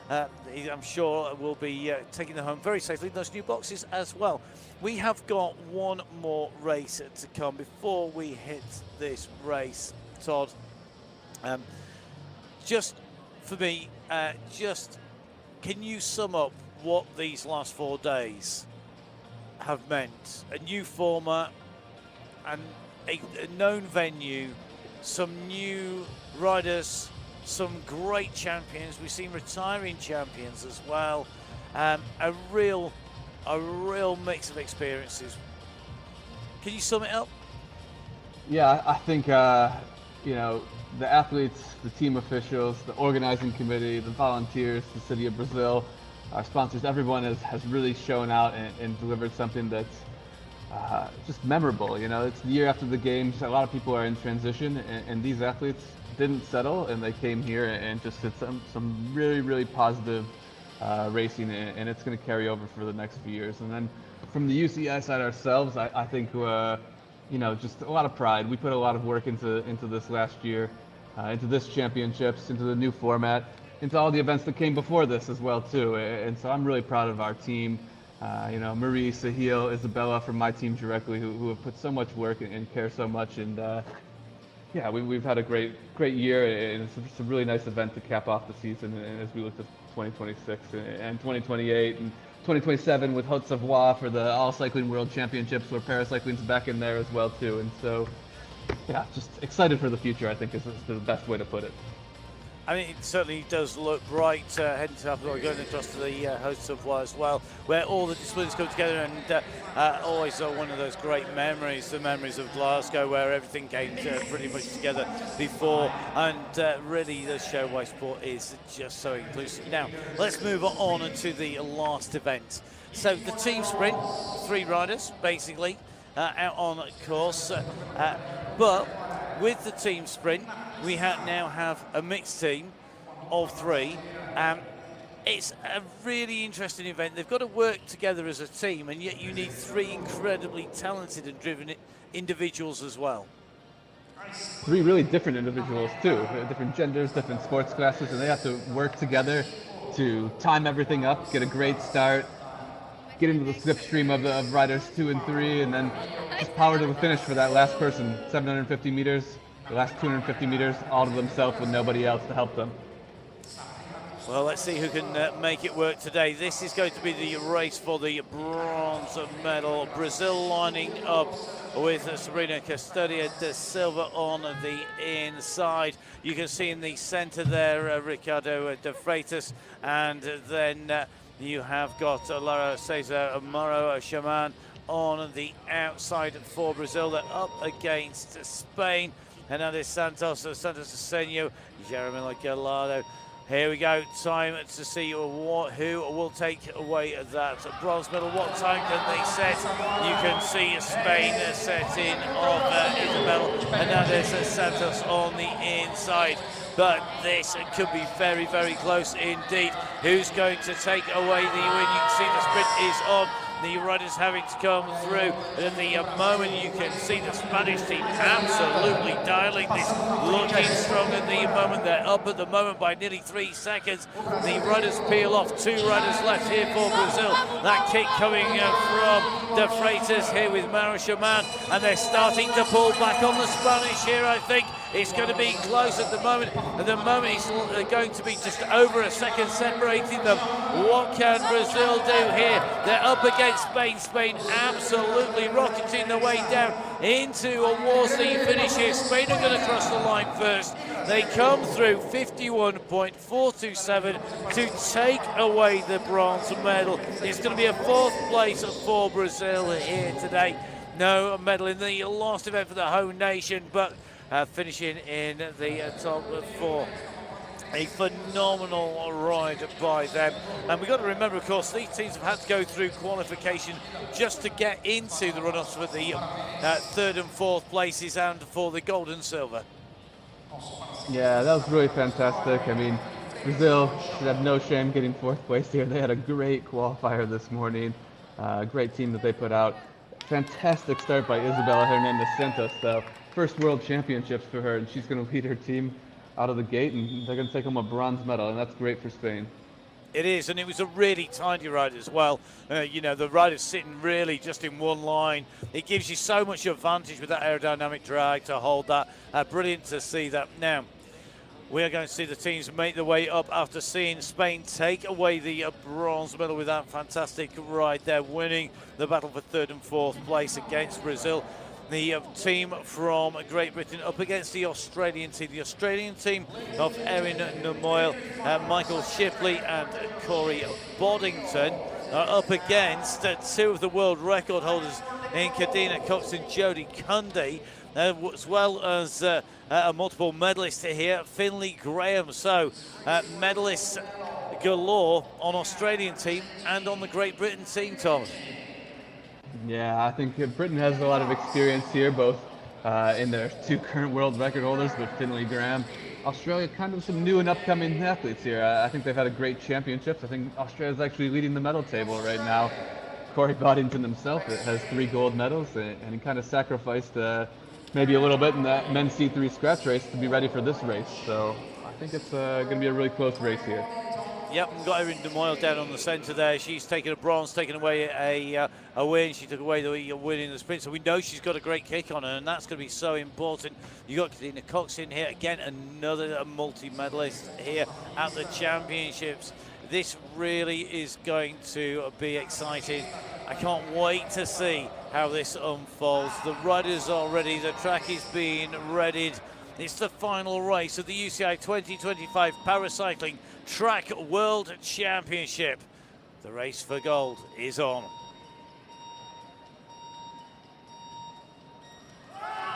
I'm sure we'll be taking them home very safely in those new boxes as well. We have got 1 more race to come before we hit this race, Todd. Just for me, can you sum up what these last 4 days have meant? A new format and a known venue, some new riders, some great champions. We've seen retiring champions as well. A real mix of experiences. Can you sum it up? Yeah, I think the athletes, the team officials, the organizing committee, the volunteers, the City of Brazil, our sponsors, everyone has really shown out and delivered something that's just memorable. It's the year after the games. A lot of people are in transition, and these athletes didn't settle, and they came here and just did some really, really positive racing, and it's going to carry over for the next few years. And then from the UCI side ourselves, I think just a lot of pride. We put a lot of work into this last year, into this championships, into the new format, into all the events that came before this as well too. And so I'm really proud of our team. Marie, Sahil, Isabella from my team directly, who have put so much work and care so much. And we've had a great year, and it's a really nice event to cap off the season. And as we look to 2026 and 2028 and 2027 with Haute Savoie for the All Cycling World Championships, where paracycling's back in there as well too. And so, just excited for the future, I think is the best way to put it. I mean, it certainly does look bright heading to Apple, going across to the Haute Savoie as well, where all the disciplines come together, and always one of those great memories, the memories of Glasgow, where everything came pretty much together before, and really the show why sport is just so inclusive. Now, let's move on to the last event. So the team sprint, 3 riders basically out on course, but with the team sprint, we now have a mixed team of 3. It's a really interesting event. They've got to work together as a team, and yet you need 3 incredibly talented and driven individuals as well. 3 really different individuals too, different genders, different sports classes, and they have to work together to time everything up, get a great start, get into the slipstream of riders 2 and 3, and then just power to the finish for that last person, 750 meters. The last 250 meters all to themselves with nobody else to help them. Well, let's see who can make it work today. This is going to be the race for the bronze medal. Brazil lining up with Sabrina Custodia da Silva on the inside. You can see in the center there Ricardo de Freitas, and then you have got Lara Cesar Moro Shaman on the outside for Brazil. They're up against Spain. Hernandez Santos, Santos Asenio, Jeremy Gallardo. Here we go, time to see who will take away that bronze medal. What time can they set? You can see Spain setting of Isabel Hernandez Santos on the inside. But this could be very, very close indeed. Who's going to take away the win? You can see the sprint is on. The riders having to come through, and in the moment you can see the Spanish team absolutely dialing this, looking strong at the moment. They're up at the moment by nearly 3 seconds. The riders peel off, 2 riders left here for Brazil. That kick coming from De Freitas here with Maro Shaman, and they're starting to pull back on the Spanish here, I think. It's going to be close at the moment. At the moment, it's going to be just over a second separating them. What can Brazil do here? They're up against Spain. Spain absolutely rocketing their way down towards the finish here. Spain are going to cross the line first. They come through 51.427 to take away the bronze medal. It's going to be a 4th place for Brazil here today. No medal in the last event for the home nation, but finishing in the top 4. A phenomenal ride by them. And we've got to remember, of course, these teams have had to go through qualification just to get into the run-offs for the 3rd and 4th places and for the gold and silver. Yeah, that was really fantastic. I mean, Brazil should have no shame getting 4th place here. They had a great qualifier this morning. Great team that they put out. Fantastic start by Isabela Hernandez Santos, though. First World Championships for her, and she's going to lead her team out of the gate, and they're going to take home a bronze medal, and that's great for Spain. It is, and it was a really tidy ride as well. You know, the riders sitting really just in one line. It gives you so much advantage with that aerodynamic drag to hold that. Brilliant to see that. Now, we are going to see the teams make their way up after seeing Spain take away the bronze medal with that fantastic ride. They're winning the battle for 3rd and 4th place against Brazil. The team from Great Britain up against the Australian team. The Australian team of Erin Namoyle, Michael Shipley and Corey Boddington are up against 2 of the world record holders in Kadina Cox and Jodie Cundy, as well as a multiple medalist here, Finley Graham. So medalists galore on Australian team and on the Great Britain team, Tom. Yeah, I think Britain has a lot of experience here, both in their 2 current world record holders with Finley Graham. Australia, kind of some new and upcoming athletes here. I think they've had a great championships. I think Australia's actually leading the medal table right now. Corey Boddington himself has 3 gold medals, and he kind of sacrificed maybe a little bit in that men's C3 scratch race to be ready for this race. So I think it's going to be a really close race here. Yep, we've got Erin Namoyle down on the centre there. She's taken a bronze, taken away a win. She took away the win in the sprint, so we know she's got a great kick on her, and that's going to be so important. You got Kadina Cox in here again, another multi-medalist here at the championships. This really is going to be exciting. I can't wait to see how this unfolds. The riders are ready. The track is being readied. It's the final race of the UCI 2025 Paracycling Track World Championship. The race for gold is on.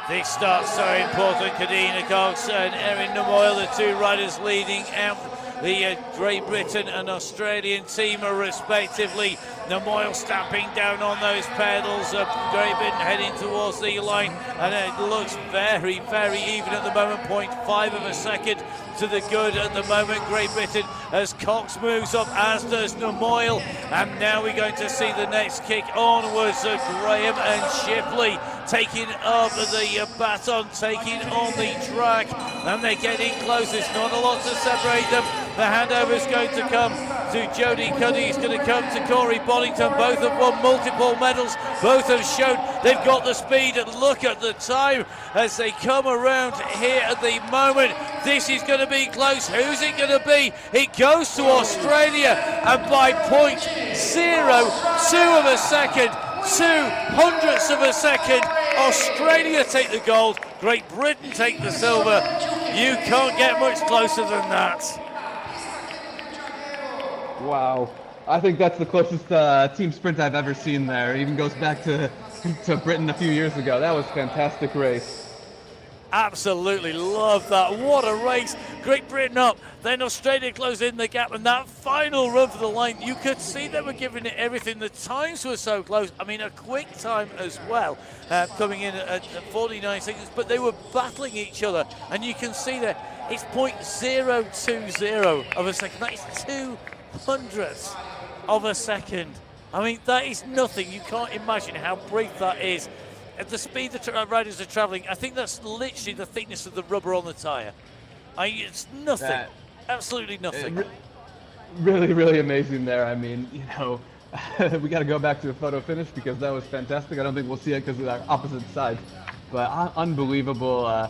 This start's so important. Kadina Cox and Erin Namoyle, the 2 riders leading out the Great Britain and Australian team respectively. Namoyle stamping down on those pedals. Great Britain heading towards the line, and it looks very, very even at the moment. 0.5 of a second to the good at the moment. Great Britain as Cox moves up, as does Namoyle, and now we're going to see the next kick onwards. Graham and Shipley taking up the baton, taking on the track, and they're getting close. There's not a lot to separate them. The handover is going to come to Jody Cuddy. It's going to come to Corey Bonington. Both have won multiple medals. Both have shown they've got the speed. And look at the time as they come around here at the moment. This is going to be close. Who's it going to be? It goes to Australia, and by 0.02 of a second, 0.02 of a second, Australia take the gold. Great Britain take the silver. You can't get much closer than that. Wow. I think that's the closest team sprint I've ever seen there. It even goes back to Britain a few years ago. That was a fantastic race. Absolutely love that. What a race. Great Britain up, then Australia closed in the gap, and that final run for the line, you could see they were giving it everything. The times were so close. I mean, a quick time as well, coming in at 49 seconds, but they were battling each other, and you can see that it's 0.020 of a second. That is 2/100th of a second. I mean, that is nothing. You can't imagine how brief that is. At the speed the riders are travelling, I think that's literally the thickness of the rubber on the tyre. It's nothing. Absolutely nothing. Really, really amazing there. I mean, you know, we got to go back to the photo finish because that was fantastic. I don't think we'll see it because of our opposite sides. But unbelievable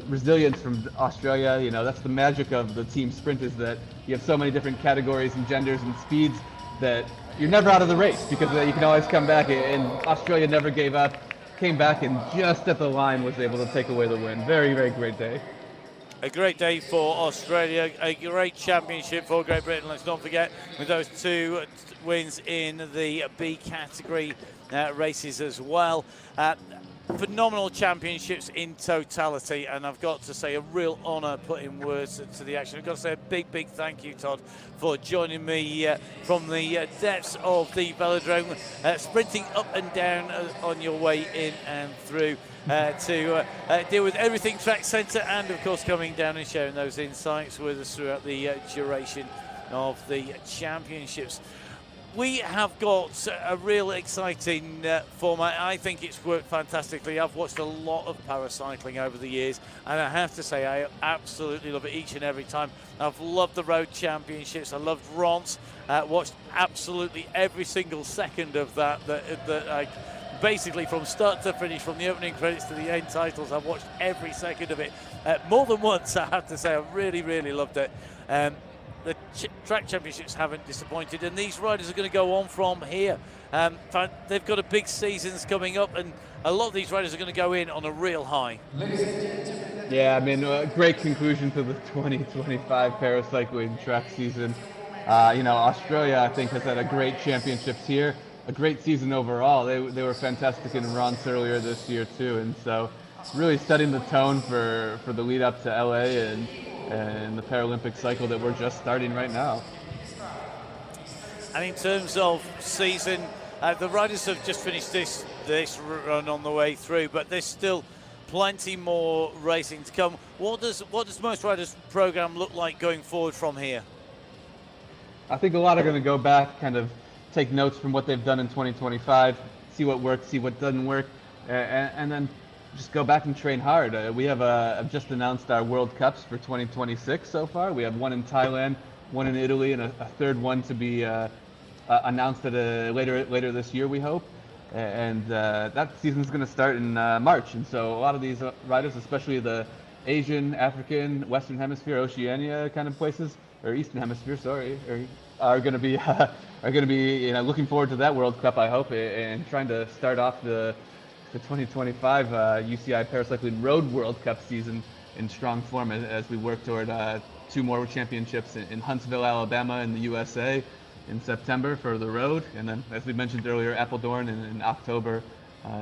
resilience from Australia. You know, that's the magic of the team sprint, is that you have so many different categories and genders and speeds that you're never out of the race because you can always come back. And Australia never gave up. Came back and just at the line was able to take away the win. Very, very great day. A great day for Australia, a great championship for Great Britain. Let's not forget, with those two wins in the B category races as well. Phenomenal championships in totality, and I've got to say a real honour putting words to the action. I've got to say a big, big thank you, Todd, for joining me from the depths of the velodrome, sprinting up and down on your way in and through to deal with everything track centre, and of course coming down and sharing those insights with us throughout the duration of the championships. We have got a real exciting format. I think it's worked fantastically. I've watched a lot of paracycling over the years, and I have to say I absolutely love it each and every time. I've loved the Road Championships. I loved Rance. Watched absolutely every single second of that I basically from start to finish, from the opening credits to the end titles. I've watched every second of it more than once, I have to say. I really, really loved it. The track championships haven't disappointed, and these riders are going to go on from here. They've got a big seasons coming up, and a lot of these riders are going to go in on a real high. Yeah, I mean, a great conclusion to the 2025 paracycling track season. You know, Australia, I think, has had a great championships here, a great season overall. They were fantastic in Rance earlier this year too, and so really setting the tone for the lead up to LA and the Paralympic cycle that we're just starting right now. And in terms of season, the riders have just finished this run on the way through, but there's still plenty more racing to come. What does most riders' program look like going forward from here? I think a lot are going to go back, kind of take notes from what they've done in 2025, see what worked, see what doesn't work, and then just go back and train hard. We have just announced our World Cups for 2026 so far. We have one in Thailand, one in Italy, and a third one to be announced at later this year, we hope. And that season's going to start in March. And so a lot of these riders, especially the Asian, African, Western Hemisphere, Oceania kind of places, or Eastern Hemisphere, sorry, are going to be looking forward to that World Cup, I hope, and trying to start off the 2025 UCI Paracycling Road World Cup season in strong form as we work toward 2 more championships in Huntsville, Alabama in the USA in September for the road, and then, as we mentioned earlier, Apeldoorn in October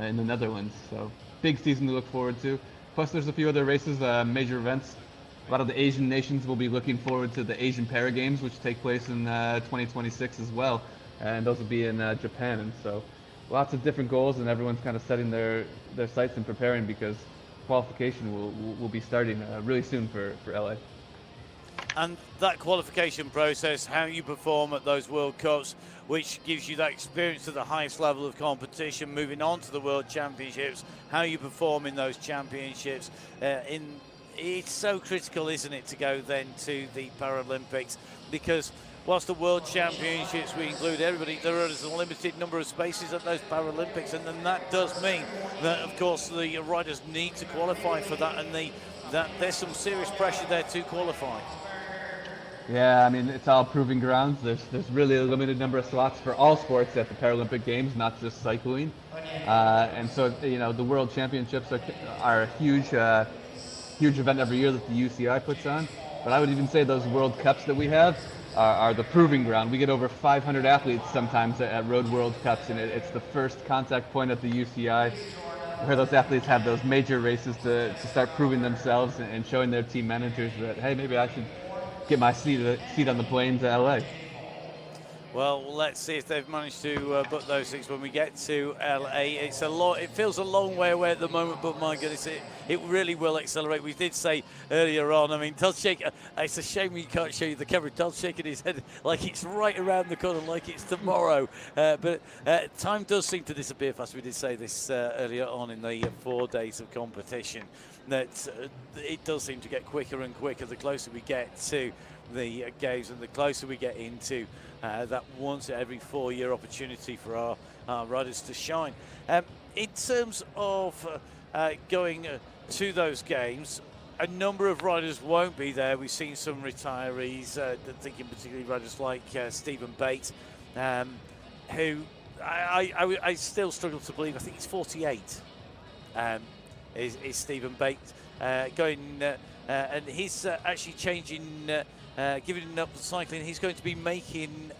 in the Netherlands. So big season to look forward to. Plus there's a few other races, major events. A lot of the Asian nations will be looking forward to the Asian Para Games, which take place in 2026 as well, and those will be in Japan. And so lots of different goals, and everyone's kind of setting their sights and preparing because qualification will be starting really soon for LA. And that qualification process, how you perform at those World Cups, which gives you that experience to the highest level of competition, moving on to the World Championships, how you perform in those championships, in it's so critical, isn't it, to go then to the Paralympics, because whilst the World Championships we include everybody, there is a limited number of spaces at those Paralympics, and then that does mean that, of course, the riders need to qualify for that, and that there's some serious pressure there to qualify. Yeah, I mean, it's all proving grounds. There's really a limited number of slots for all sports at the Paralympic Games, not just cycling. And so, you know, the World Championships are a huge event every year that the UCI puts on. But I would even say those World Cups that we have are the proving ground. We get over 500 athletes sometimes at Road World Cups, and it's the first contact point at the UCI where those athletes have those major races to start proving themselves and showing their team managers that, hey, maybe I should get my seat on the plane to LA. Well, let's see if they've managed to book those things when we get to LA. It's a lot. It feels a long way away at the moment, but my goodness, it really will accelerate. We did say earlier on. I mean, Todd's shaking. It's a shame we can't show you the camera. Todd's shaking his head like it's right around the corner, like it's tomorrow. But time does seem to disappear fast. We did say this earlier on in the 4 days of competition, that it does seem to get quicker and quicker the closer we get to the games and the closer we get into that once every 4 year opportunity for our riders to shine. In terms of going to those games, a number of riders won't be there. We've seen some retirees, thinking particularly riders like Stephen Bates, who I still struggle to believe. I think he's 48. Is Stephen Bates going, and he's actually changing. Giving up the cycling, he's going to be making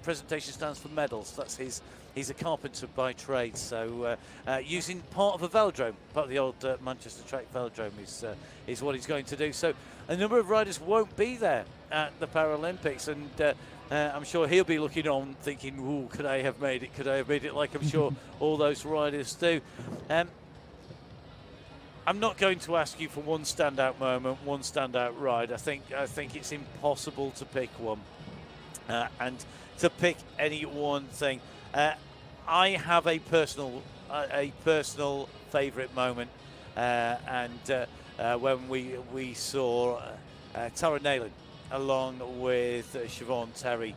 presentation stands for medals. That's he's a carpenter by trade, so using part of a velodrome, part of the old Manchester track velodrome is what he's going to do. So a number of riders won't be there at the Paralympics, and I'm sure he'll be looking on thinking, ooh, could I have made it? Could I have made it? Like I'm sure all those riders do. I'm not going to ask you for one standout moment, one standout ride. I think it's impossible to pick one, and to pick any one thing. I have a personal favourite moment, and when we saw Tara Neylan along with Siobhan Terry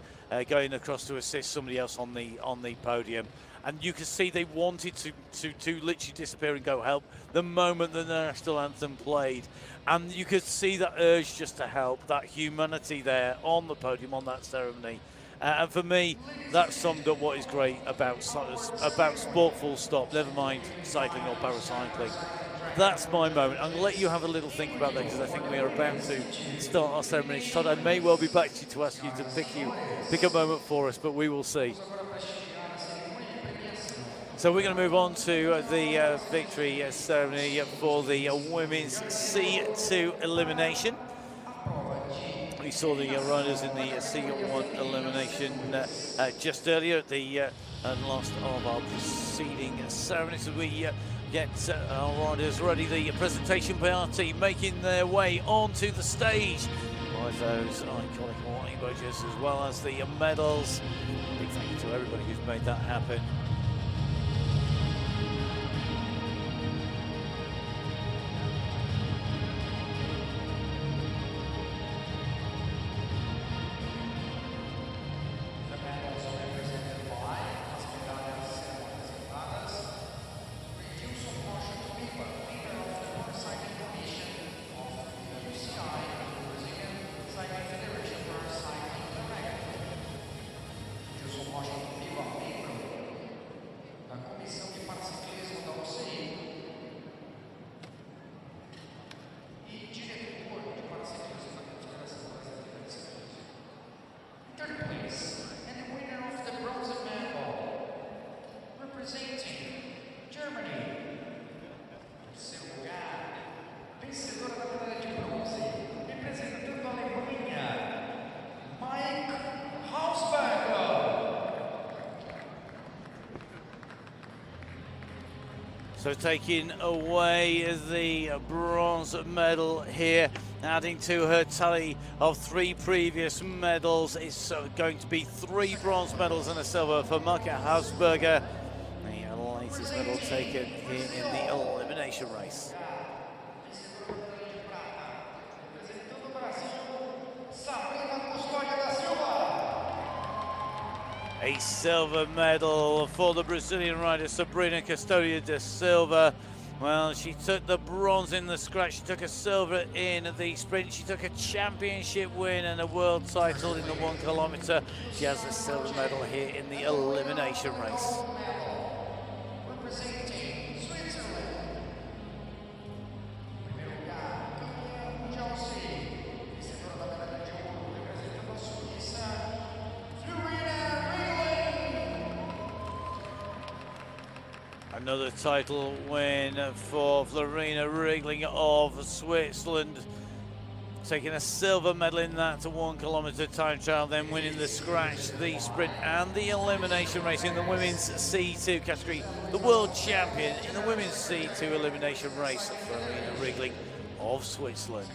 going across to assist somebody else on the podium. And you could see they wanted to literally disappear and go help the moment the national anthem played. And you could see that urge just to help, that humanity there on the podium, on that ceremony. And for me, that summed up what is great about sport full stop, never mind cycling or paracycling. That's my moment. I'm going to let you have a little think about that, because I think we are about to start our ceremony. Todd, I may well be back to you to ask you to pick a moment for us, but we will see. So we're going to move on to the victory ceremony for the women's C2 elimination. We saw the riders in the C1 elimination just earlier at the last of our preceding ceremony. So we get our riders ready. The presentation party making their way onto the stage by those iconic white badges, as well as the medals. Big thank you to everybody who's made that happen. So taking away the bronze medal here, adding to her tally of 3 previous medals. It's going to be 3 bronze medals and a silver for Marke Hausberger, the latest medal taken here in the elimination race. A silver medal for the Brazilian rider Sabrina Custodio da Silva. Well, she took the bronze in the scratch, she took a silver in the sprint, she took a championship win and a world title in the 1 kilometer. She has a silver medal here in the elimination race. Representing Switzerland. Primeiro lugar, campeão mundial C. Vencedora da medalha de ouro, representando a Suíça, Florina Reilly. Another title win for Florina Riegling of Switzerland, taking a silver medal in that 1 kilometer time trial, then winning the scratch, the sprint and the elimination race in the women's C2 category. The world champion in the women's C2 elimination race, Florina Riegling of Switzerland.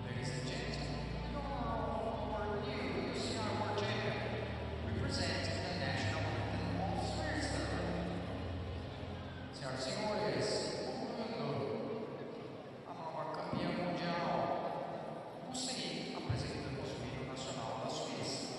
Ladies and gentlemen, your new UCI World Champion, representing the national anthem of Switzerland. Senhoras e senhores, o mundo, a nova campeã mundial, UCI, apresentando o hino nacional da Suíça.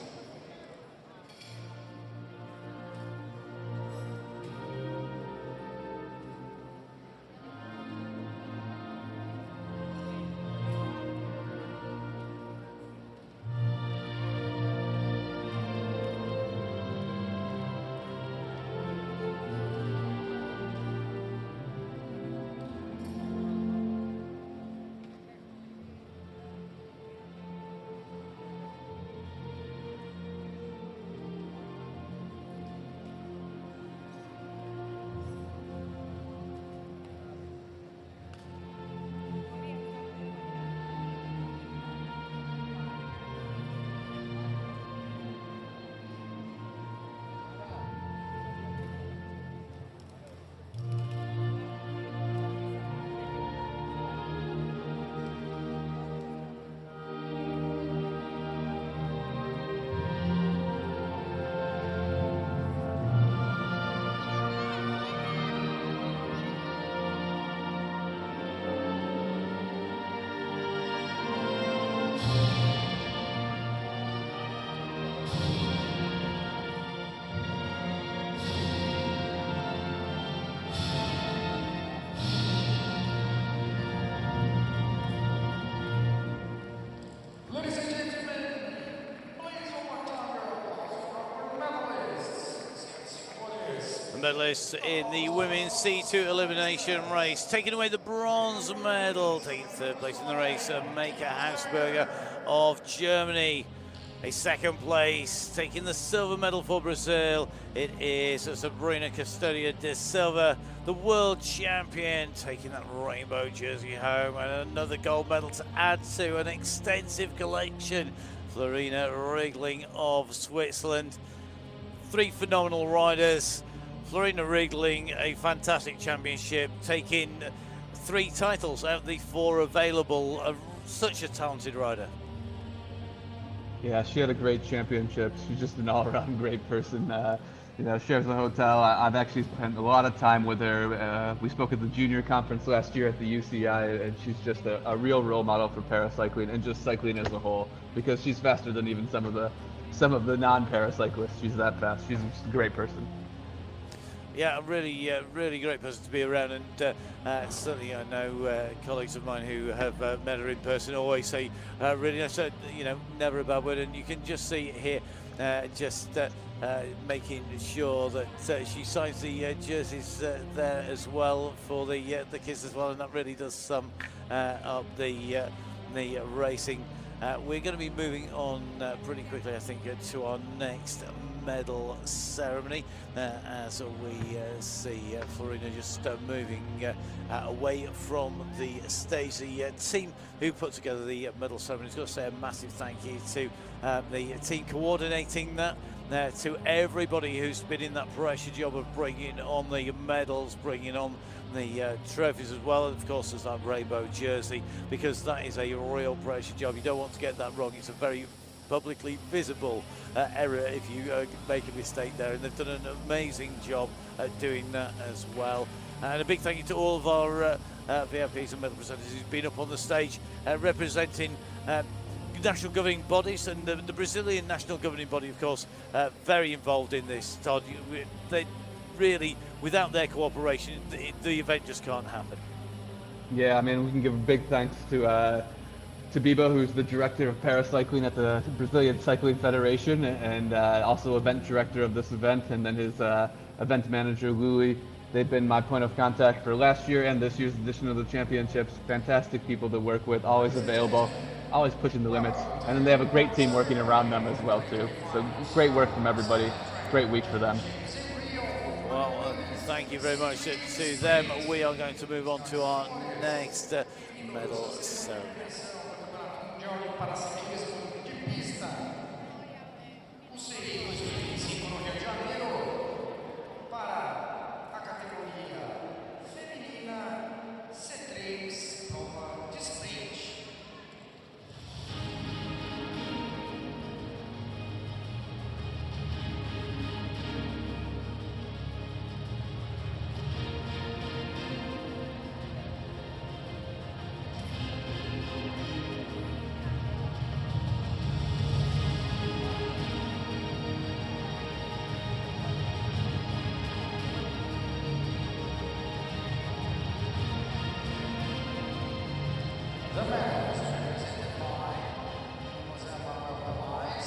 Ladies and gentlemen, please one more time your applause for our medalists. The medalists in the women's C2 elimination race, taking away the bronze medal, taking third place in the race, Maika Hausberger of Germany. A second place, taking the silver medal for Brazil, it is Sabrina Custodio da Silva, the world champion, taking that rainbow jersey home, and another gold medal to add to an extensive collection. Florina Riegling of Switzerland. Three phenomenal riders. Florina Riegling, a fantastic championship, taking 3 titles out of the 4 available. Such a talented rider. Yeah, she had a great championship. She's just an all-around great person. You know, shares a hotel. I've actually spent a lot of time with her. We spoke at the junior conference last year at the UCI, and she's just a real role model for paracycling and just cycling as a whole, because she's faster than even some of the non-paracyclists. She's that fast. She's just a great person. Yeah, really great person to be around, and certainly I know colleagues of mine who have met her in person always say really nice, you know, never a bad word, and you can just see it here, making sure that she signs the jerseys there as well for the kids as well, and that really does sum up the racing. We're going to be moving on pretty quickly, I think, to our next medal ceremony as we see Florina just moving away from the stage. The team who put together the medal ceremony has got to say a massive thank you to the team coordinating that. to everybody who's been in that pressure job of bringing on the medals, bringing on the trophies as well. And of course, there's that rainbow jersey, because that is a real pressure job. You don't want to get that wrong. It's a very publicly visible error if you make a mistake there, and they've done an amazing job at doing that as well. And a big thank you to all of our VIPs and medal presenters who've been up on the stage representing national governing bodies, and the Brazilian national governing body, of course, very involved in this. Todd, they really, without their cooperation, the event just can't happen. Yeah, I mean, we can give a big thanks to Bibo, who's the director of paracycling at the Brazilian Cycling Federation, and also event director of this event, and then his event manager, Louis. They've been my point of contact for last year and this year's edition of the championships. Fantastic people to work with, always available, always pushing the limits. And then they have a great team working around them as well, too. So great work from everybody. Great week for them. Well, thank you very much to them. We are going to move on to our next medal ceremony. UCI 2025 no Rio de Janeiro para a categoria feminina C3 prova de sprint. The medals represented by José Manuel Pelais.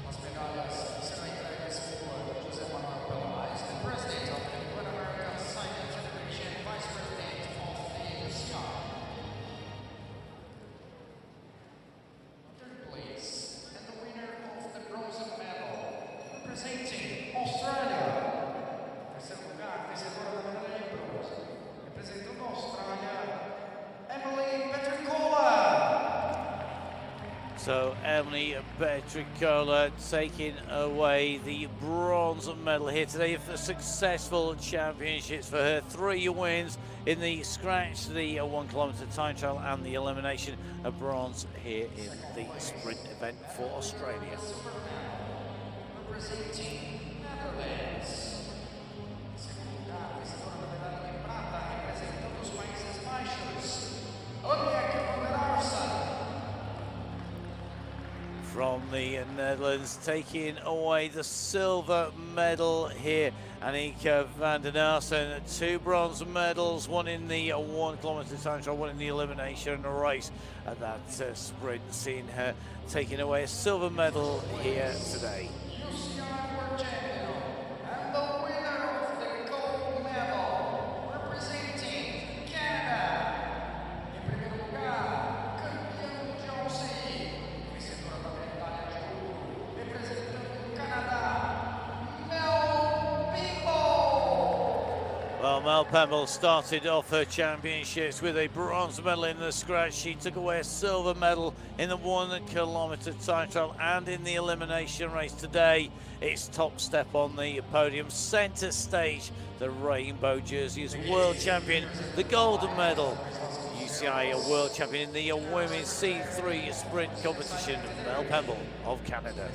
As medalhas serão entregues por José Manuel Pelais, the president of the Pan American Cycling Federation, vice president of the UCI. Third place, and the winner of the bronze medal, representing Australia. Terceiro lugar, vencedora da medalha de bronze, representando a Austrália, Emily Petricola. So Emily Petricola taking away the bronze medal here today for successful championships for her. 3 wins in the scratch, the 1 kilometre time trial, and the elimination of bronze here in the sprint event for Australia. Representing Netherlands. Segundo lugar, vencedora da medalha de prata, representando os Países Baixos, Anja van der Arsen. From the Netherlands, taking away the silver medal here, Annika van den Arsen. 2 bronze medals, 1 in the 1 kilometre time trial, 1 in the elimination race. And that sprint, seeing her taking away a silver medal here today. UCI Paracycling, and the winner of the gold medal, representing Canada. Em primeiro lugar, campeão mundial UCI, vencedora da medalha de ouro, representando o Canadá, Mel Pemble. Well, Mel Pemble started off her championships with a bronze medal in the scratch. She took away a silver medal in the 1 kilometre time trial and in the elimination race. Today, it's top step on the podium. Centre stage, the rainbow jersey as world champion, the golden medal. UCI a world champion in the women's C3 sprint competition, Mel Pemble of Canada.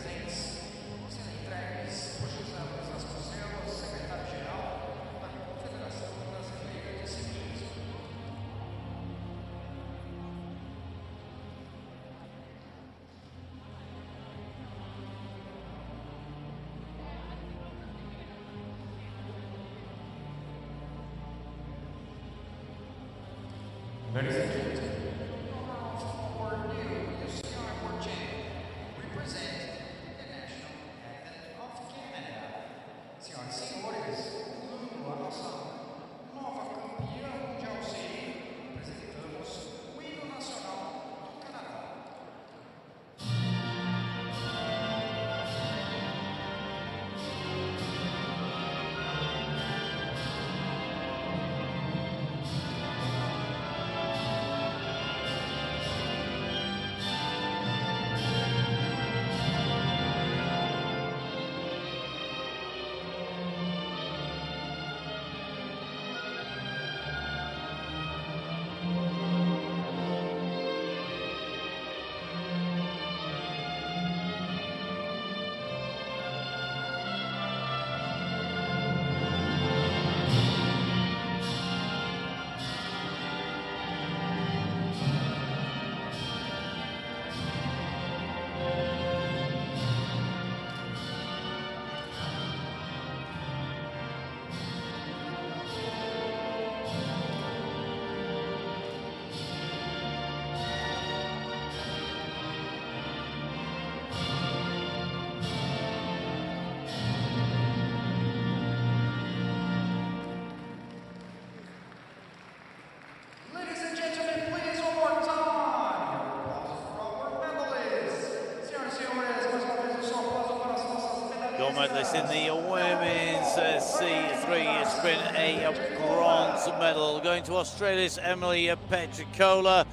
Ladies and gentlemen, our new UCI World Champion, represent the national anthem of Canada. Senhoras e senhores, concluindo a nossa nova campeã mundial UCI, apresentamos o hino nacional do Canadá. gold medalist in the women's C3 sprint, a bronze medal going to Australia's Emily Petricola.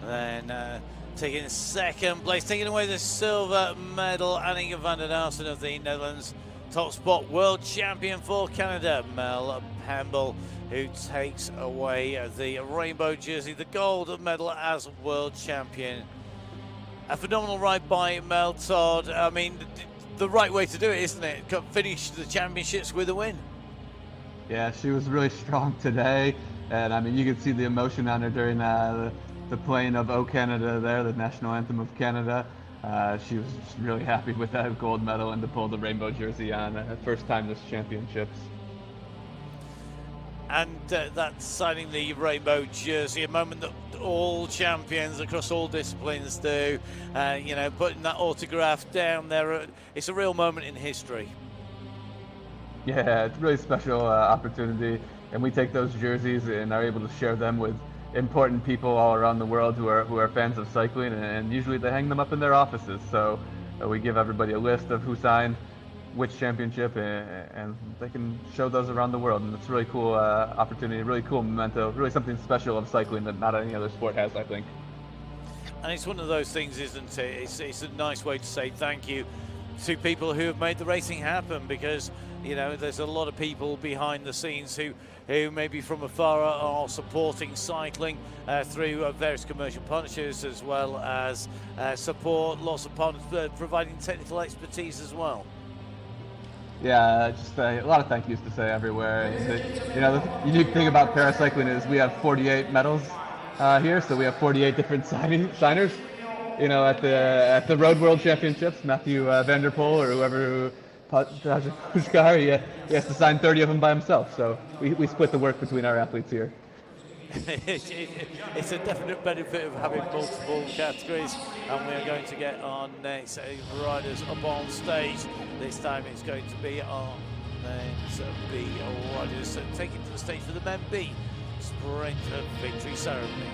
Then taking second place, taking away the silver medal, Annika van der Narsen of the Netherlands. Top spot, world champion for Canada, Mel Pemble, who takes away the rainbow jersey, the gold medal as world champion. A phenomenal ride by Mel, Todd. I mean, the right way to do it, isn't it? Finish the championships with a win. Yeah, she was really strong today, and I mean, you could see the emotion on her during the playing of O Canada there, the national anthem of Canada. She was just really happy with that gold medal and to pull the rainbow jersey on her first time this championships. And that's signing the rainbow jersey, a moment that all champions across all disciplines do. You know, putting that autograph down there, it's a real moment in history. Yeah, it's a really special opportunity, and we take those jerseys and are able to share them with important people all around the world who are fans of cycling, and usually they hang them up in their offices. So we give everybody a list of who signed which championship, and they can show those around the world. And it's a really cool opportunity, really cool memento, really something special of cycling that not any other sport has, I think. And it's one of those things, isn't it? It's a nice way to say thank you to people who have made the racing happen, because you know there's a lot of people behind the scenes who maybe from afar are supporting cycling through various commercial partnerships, as well as support, lots of partners providing technical expertise as well. Yeah, just a lot of thank yous to say everywhere. You know, the unique thing about paracycling is we have 48 medals here, so we have 48 different signers. You know, at the Road World Championships, Matthew Van der Poel or whoever Pushkar, he has to sign 30 of them by himself. So we split the work between our athletes here. It's a definite benefit of having multiple categories, and we are going to get our next riders up on stage. This time it's going to be our next B riders taken to the stage for the Men B Sprint Victory Ceremony.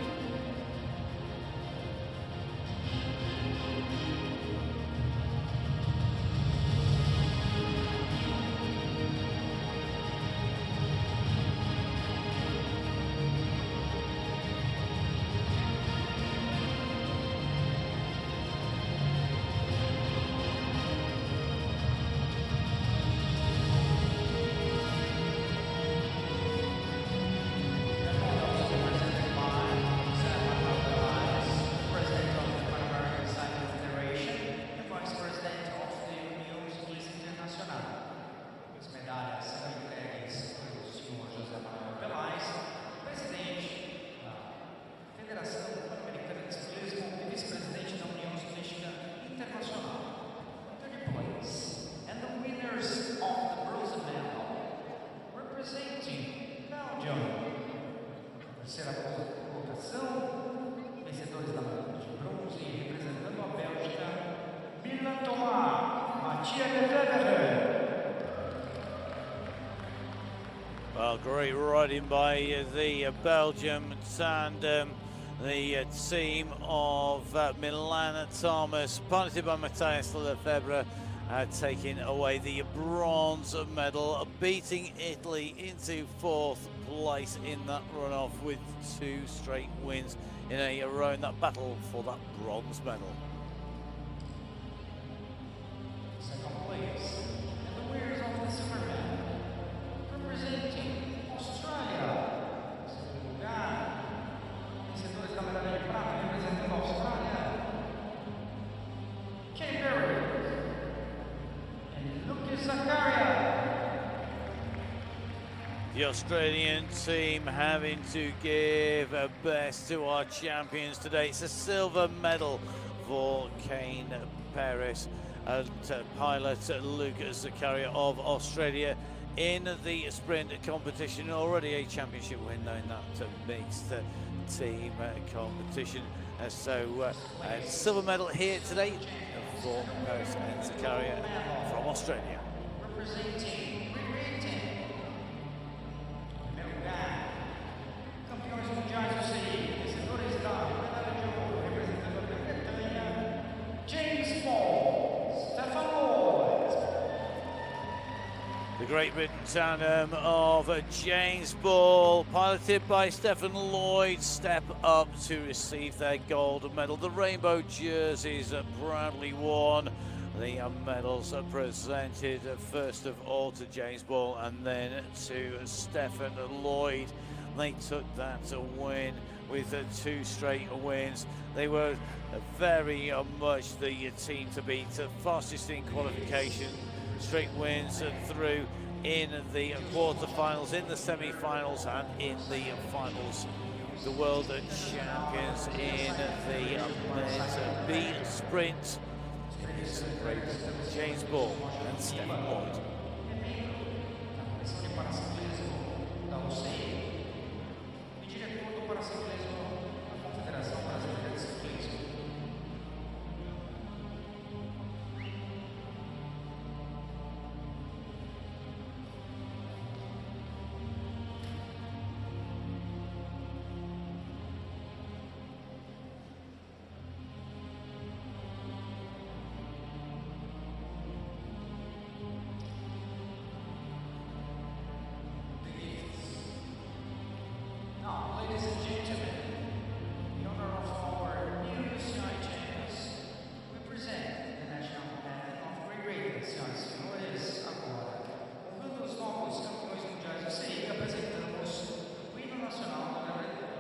Well, great riding by the Belgium tandem, the team of Milan Thomas, piloted by Matthias Lefebvre, taking away the bronze medal, beating Italy into fourth place in that runoff with 2 straight wins in a row in that battle for that bronze medal. Second place, and the winners of the silver medal, representing Australia. Segundo lugar, vencedores da medalha de prata, representando a Austrália, Kenny Berry and Lucas Zakaria. The Australian team having to give a best to our champions today. It's a silver medal for Kane Paris and pilot Lucas Zakaria of Australia in the sprint competition. Already a championship win in that mixed team competition. So silver medal here today for Paris and Zakaria from Australia. Representing campeões mundiais do CI, vencedores da medalha de ouro, representando a Grã-Bretanha, James Paul, Stefan Lloyd. Great Britain tandem of James Ball, piloted by Stephen Lloyd, step up to receive their gold medal. The rainbow jerseys proudly worn. The medals are presented first of all to James Ball and then to Stephen Lloyd. They took that win with 2 straight wins. They were very much the team to beat. Fastest in qualification, straight wins through in the quarterfinals, in the semi-finals and in the finals. The world champions in the men's B sprint. It's James Ball and Stephen Lloyd. Da UCI e diretor do Paracyclismo da Confederação Brasileira de Ciclismo. Now, ladies and gentlemen, in honor of our new UCI champions, we present the national anthem of Great Britain, senhoras e senhores. Agora, honrando os novos campeões mundiais do UCI, apresentamos o hino nacional da Grã-Bretanha.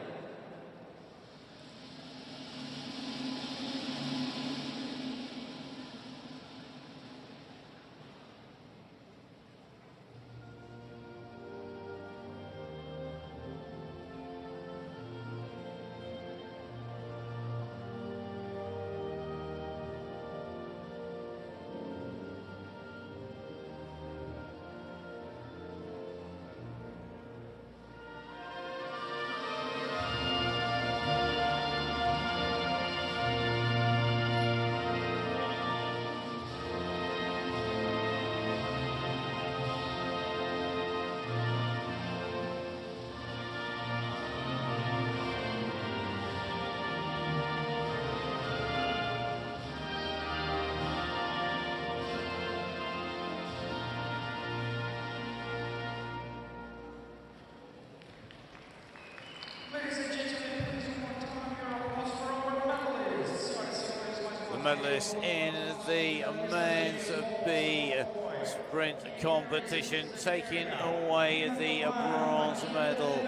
Ladies and gentlemen, please one more time your applause for our medalists. Senhoras e senhores, mais The uma medalists in the men's B sprint competition, taking away the bronze medal.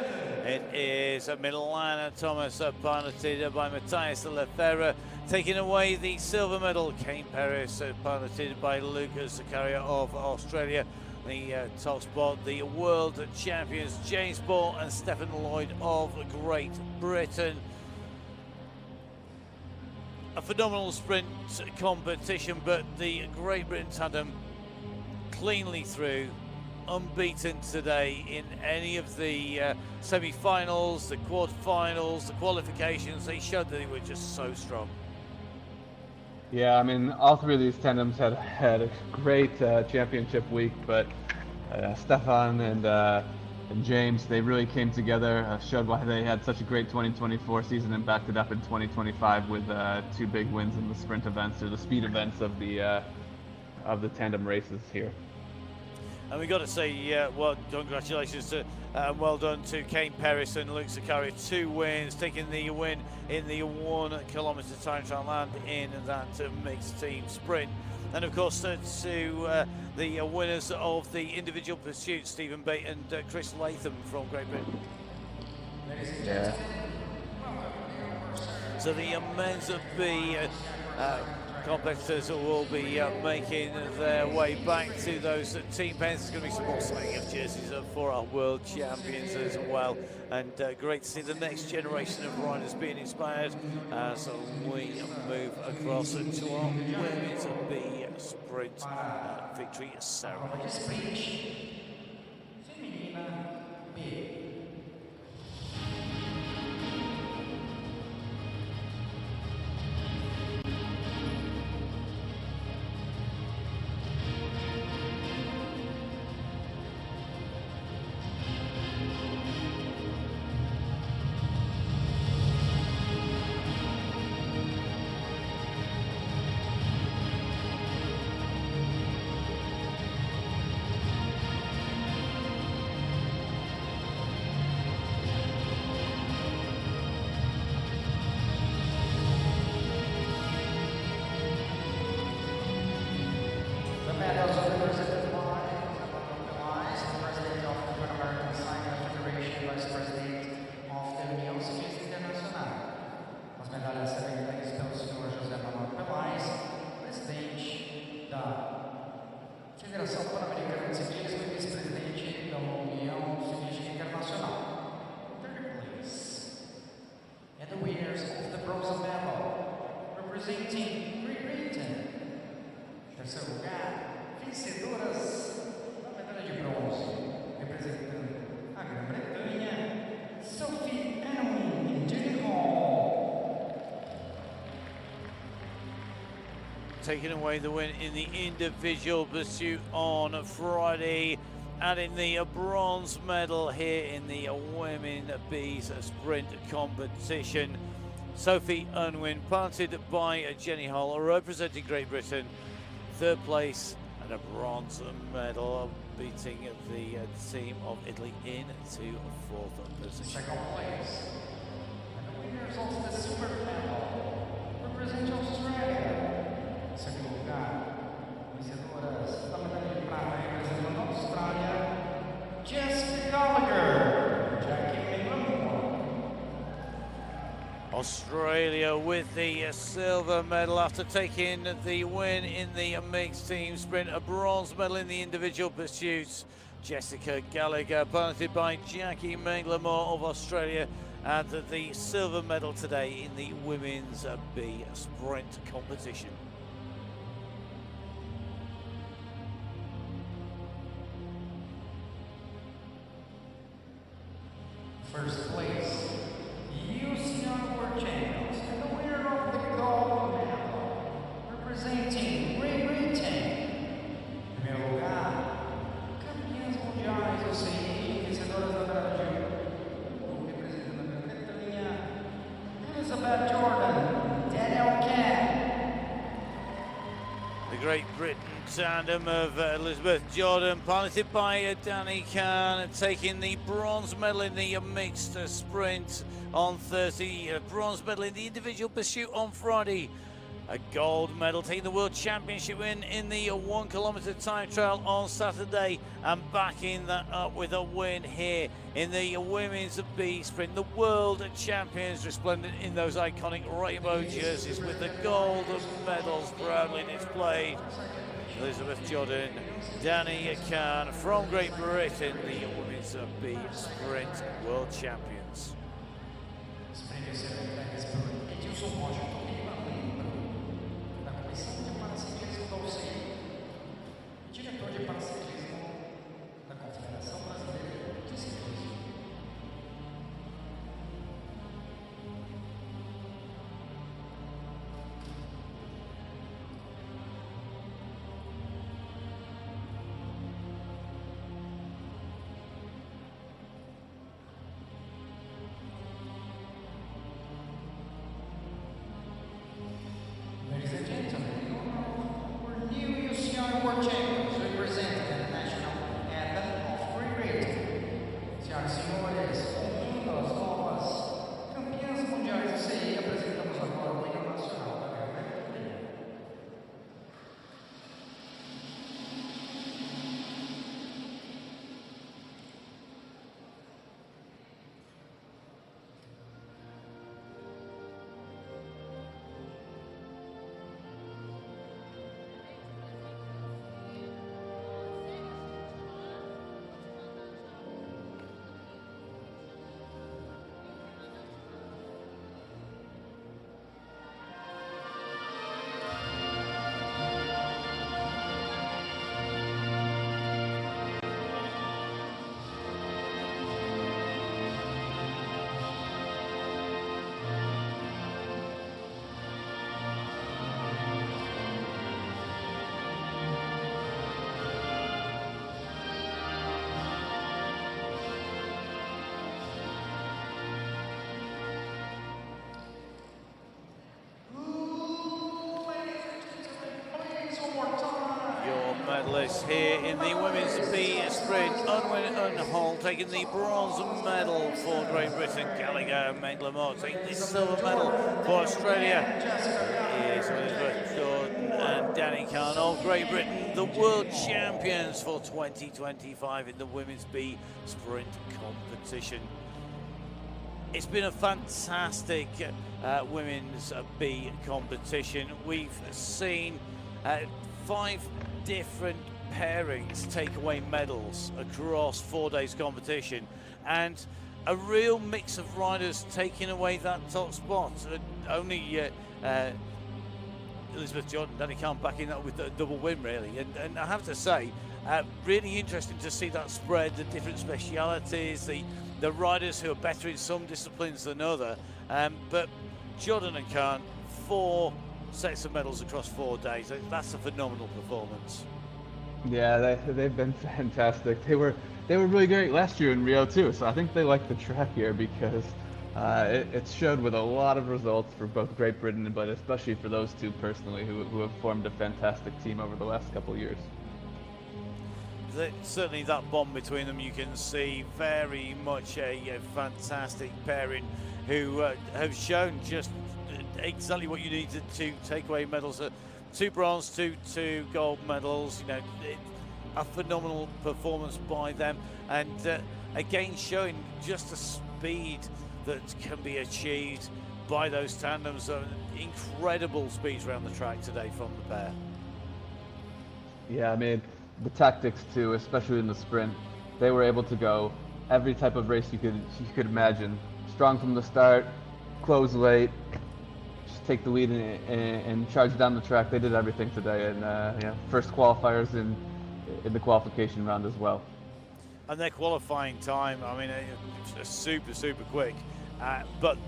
It is Milana Thomas, piloted by Matthias Lefebvre, taking away the silver medal. Kane Paris, piloted by Lucas Zakaria of Australia. The top spot, the world champions James Ball and Stephen Lloyd of Great Britain. A phenomenal sprint competition, but the Great Britain tandem cleanly through, unbeaten today in any of the semi-finals, the quarter-finals, the qualifications. They showed that they were just so strong. Yeah, I mean, all 3 of these tandems had a great championship week, but Stefan and James, they really came together, showed why they had such a great 2024 season and backed it up in 2025 with 2 big wins in the sprint events or the speed events of the tandem races here. And we've got to say, well, congratulations to, well done to Kane Paris and Luke Zakaria. 2 wins, taking the win in the 1 kilometre time trial and in that mixed team sprint. And of course, to the winners of the individual pursuits, Stephen Bate and Chris Latham from Great Britain. Yeah. So the men's B competitors will be making their way back to those team pens. There's going to be some more selling of jerseys for our world champions as well. And great to see the next generation of riders being inspired as we move across to our women's B sprint victory ceremony. feminina B. representing Great Britain. Terceiro lugar, vencedoras da medalha de bronze, representando a Grã-Bretanha, Sophie Anwin e Janeiro. Taking away the win in the individual pursuit on Friday, adding the bronze medal here in the women bees sprint competition. Sophie Unwin, parted by Jenny Hall, representing Great Britain, third place and a bronze medal, beating the team of Italy into fourth position. Second place, and the winners of the silver medal represent Australia. Segundo lugar, vencedoras da medalha de prata representando a Austrália, Jessica Gallagher, Jackie Miller. Australia with the silver medal after taking the win in the mixed team sprint, a bronze medal in the individual pursuits. Jessica Gallagher, parted by Jackie Manglemore of Australia, and the silver medal today in the women's B sprint competition. First place, UCI World Champions, and the winner of the gold medal, representing Great Britain. Primeiro lugar, campeãs mundiais UCI, vencedoras da medalha de ouro, representando a Grã-Bretanha, Elizabeth Jordan, Daniel Ken. The Great Britain tandem of Elizabeth Jordan, piloted by Danny Kahn, taking the bronze medal in the mixed sprint on Thursday, a bronze medal in the individual pursuit on Friday, a gold medal, taking the World Championship win in the 1 kilometre time trial on Saturday, and backing that up with a win here in the women's B sprint. The World Champions resplendent in those iconic rainbow jerseys with the gold medals proudly displayed. Elizabeth Jordan, Danny Kahn from Great Britain, the women's B sprint world champions. Diretor de Paracyclismo da Confederação Brasileira de Ciclismo. Ladies and gentlemen, we're new UCI World Champions representing the national anthem of Great Britain. Senhoras e senhores, das novas campeãs mundiais do UCI, apresentamos agora o hino nacional da Grã-Bretanha. Medalists here in the women's B sprint. Unwin and Hall taking the bronze medal for Great Britain. Gallagher, Manglemore taking the silver medal for Australia. Here's Elizabeth Jordan and Danny Kahn of Great Britain, the world champions for 2025 in the women's B sprint competition. It's been a fantastic women's B competition. We've seen 5 different pairings take away medals across 4 days competition, and a real mix of riders taking away that top spot. Only Elizabeth Jordan, Danny Kahn backing that with a double win, really. And I have to say, really interesting to see that spread, the different specialities, the riders who are better in some disciplines than other. But Jordan and Kahn, 4 sets of medals across 4 days. That's a phenomenal performance. Yeah, they've been fantastic. They were really great last year in Rio too. So I think they like the track here because it showed with a lot of results for both Great Britain, but especially for those two personally, who have formed a fantastic team over the last couple of years. Certainly that bond between them, you can see very much a fantastic pairing who have shown just exactly what you needed to take away medals. 2 bronze, 2 gold medals. You know, a phenomenal performance by them, and again showing just the speed that can be achieved by those tandems. Incredible speeds around the track today from the pair. Yeah, I mean, the tactics too, especially in the sprint, they were able to go every type of race you could imagine. Strong from the start, close late, just take the lead and charge down the track. They did everything today, and yeah, first qualifiers in the qualification round as well. And their qualifying time, I mean, super quick, but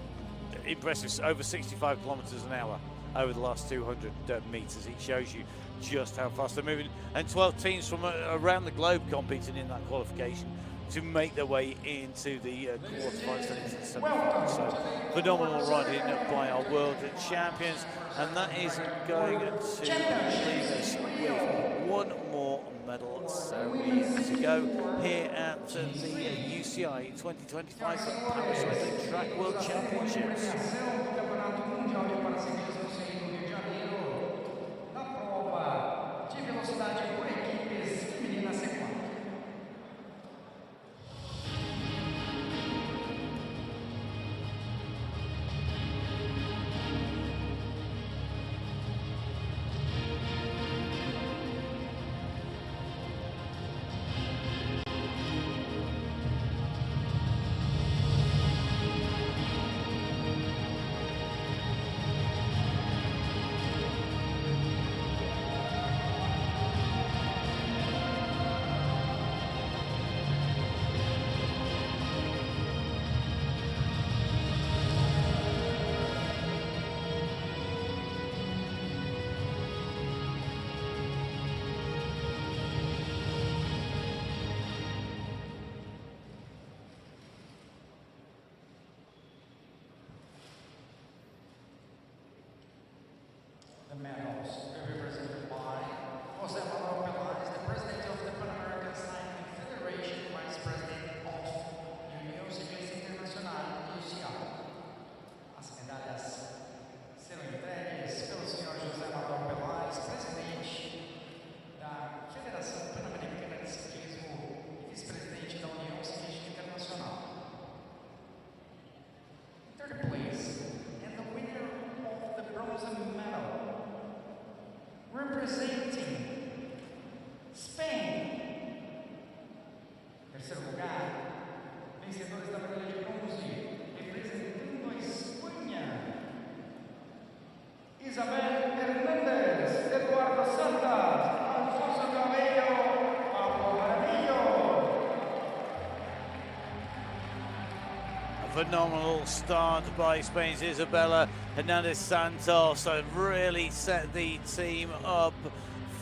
impressive. Over 65 kilometers an hour over the last 200 meters. It shows you just how fast they're moving. And 12 teams from around the globe competing in that qualification to make their way into the quarterfinals and into the semi-finals. So phenomenal riding by our world champions, and that is going to leave us with 1 more medal ceremony to go here at the UCI 2025 Paracycling Track World Championships. The medals will be presented by José Manuel Peláez, the President of the Pan American Cycling Federation, Vice President of União Ciclista Internacional, UCI. As medalhas serão entregues pelo Sr. José Manuel Peláez, Presidente da Federação Pan-Americana de Ciclismo e Vice-Presidente da União Ciclista Internacional. Third place, and the winner of the bronze medal, representing Spain. Terceiro lugar, vencedores da medalha de bronze, representando a Espanha, Isabel Hernández, Eduardo Santos, Alfonso Cabello, Pablo Jaramillo. A phenomenal start by Spain's Isabella Hernandez Santos, so really set the team up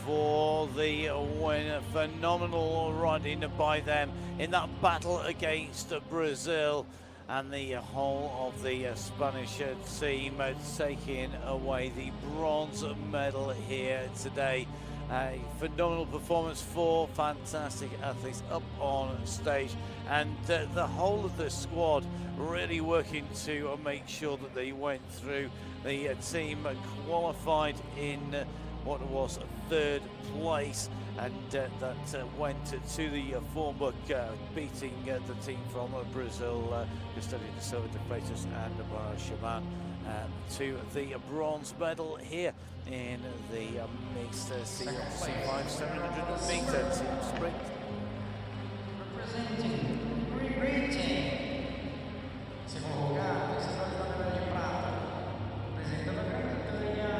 for the win. Phenomenal riding by them in that battle against Brazil, and the whole of the Spanish team taking away the bronze medal here today. A phenomenal performance, 4 fantastic athletes up on stage, and the whole of the squad really working to make sure that they went through. The team qualified in what was 3rd place, and that went to the form book, beating the team from Brazil, Custódio de Silva de Freitas and Barra Shaman, to the bronze medal here in the mixed C5 700 meter team sprint. Representing Great Britain, segundo lugar, vencedores da medalha de prata, representando a Grã-Bretanha,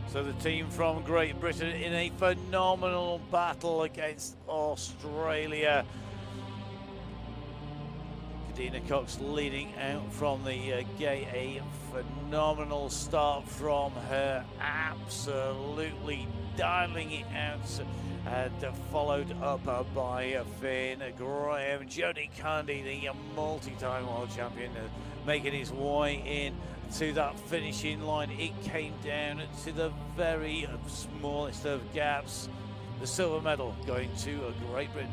So the team from Great Britain in a phenomenal battle against Australia. Dina Cox leading out from the gate, a phenomenal start from her, absolutely dialing it out, and followed up by Finn Graham. Jodie Candy, the multi-time world champion, making his way in to that finishing line. It came down to the very smallest of gaps. The silver medal going to Great Britain.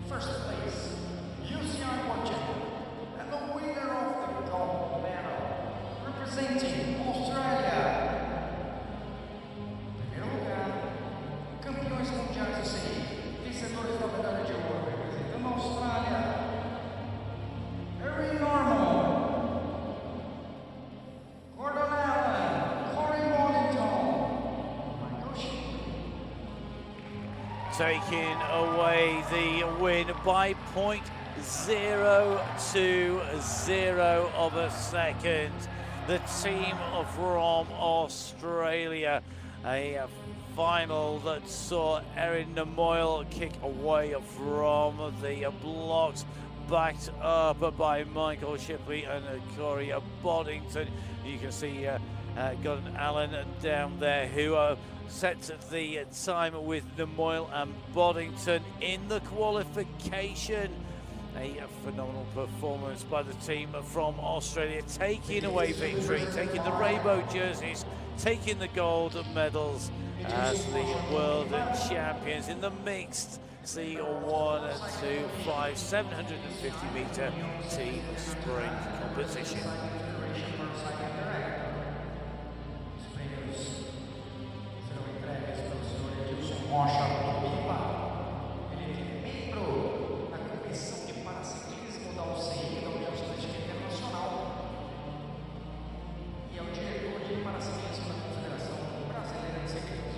First place, UCI World Champion, and the winner of the gold medal, representing Australia. Primeiro lugar, campeões mundiais do CI, vencedores da medalha de ouro, representando a Austrália. Harry Norman, Gordon Allen, Corey Wallington, Michael Shipley. Taking away the win by 0.020 of a second. The team from Australia, a final that saw Erin Namoyle kick away from the blocks, backed up by Michael Shipley and Corey Boddington. You can see Gordon Allen down there, who set the time with Namoyle and Boddington in the qualification. A phenomenal performance by the team from Australia, taking away victory, taking the rainbow jerseys, taking the gold medals as the world champions in the mixed C1 to 5 750 meter team sprint competition. Ele é membro da Comissão de Paraciclismo da UCI, da União Soviética Internacional, e é o diretor de Paraciclismo da Confederação Brasileira de Ciclismo.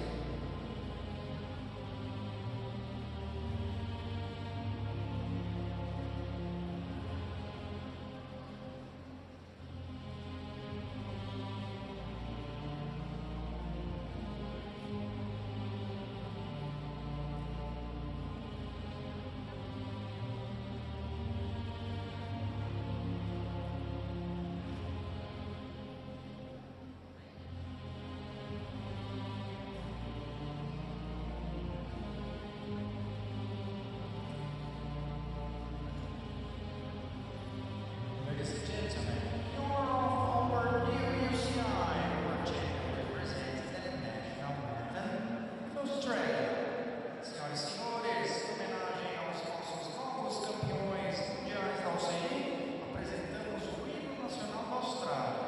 Ladies and gentlemen, your forward new UCI World Champion represents the national anthem of Australia. Senhoras e senhores, em homenagem aos nossos novos campeões mundiais da UCI, apresentamos o hino nacional da Austrália.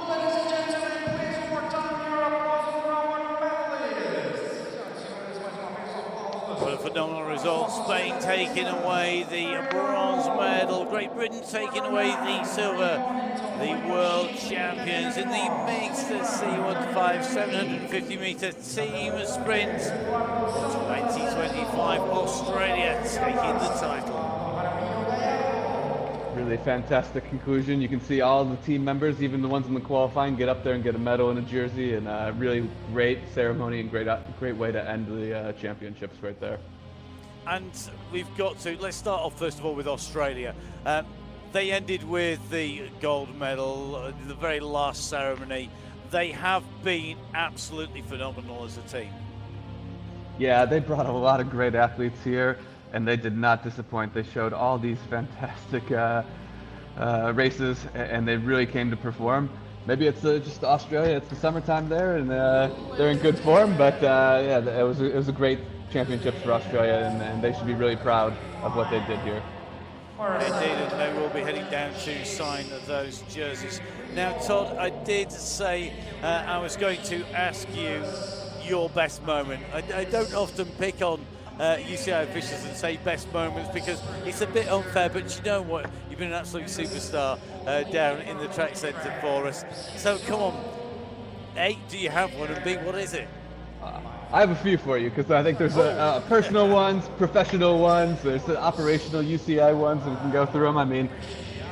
Ladies and gentlemen, please one more time your applause for our medalists. Senhoras e senhores, mais uma vez aplausos. What a phenomenal result. Spain taking away the bronze medal. Great Britain taking away the silver. The world champions in the mixed C1 5 750 meter team sprint. 2025 Australia taking the title. Really fantastic conclusion. You can see all the team members, even the ones in the qualifying, get up there and get a medal and a jersey, and really great ceremony and great way to end the championships right there. And we've got to, let's start off first of all with Australia. They ended with the gold medal, the very last ceremony. They have been absolutely phenomenal as a team. Yeah, they brought a lot of great athletes here, and they did not disappoint. They showed all these fantastic races, and they really came to perform. Maybe it's just Australia, it's the summertime there, and they're in good form, but yeah, it was a great championship for Australia, and they should be really proud of what they did here. Indeed, and they will be heading down to sign those jerseys. Now, Todd, I did say I was going to ask you your best moment. I don't often pick on UCI officials and say best moments because it's a bit unfair, but you know what? You've been an absolute superstar down in the track centre for us. So come on, A, do you have one, and B, what is it? I have a few for you because I think there's personal ones, professional ones, there's the operational UCI ones, and we can go through them. I mean,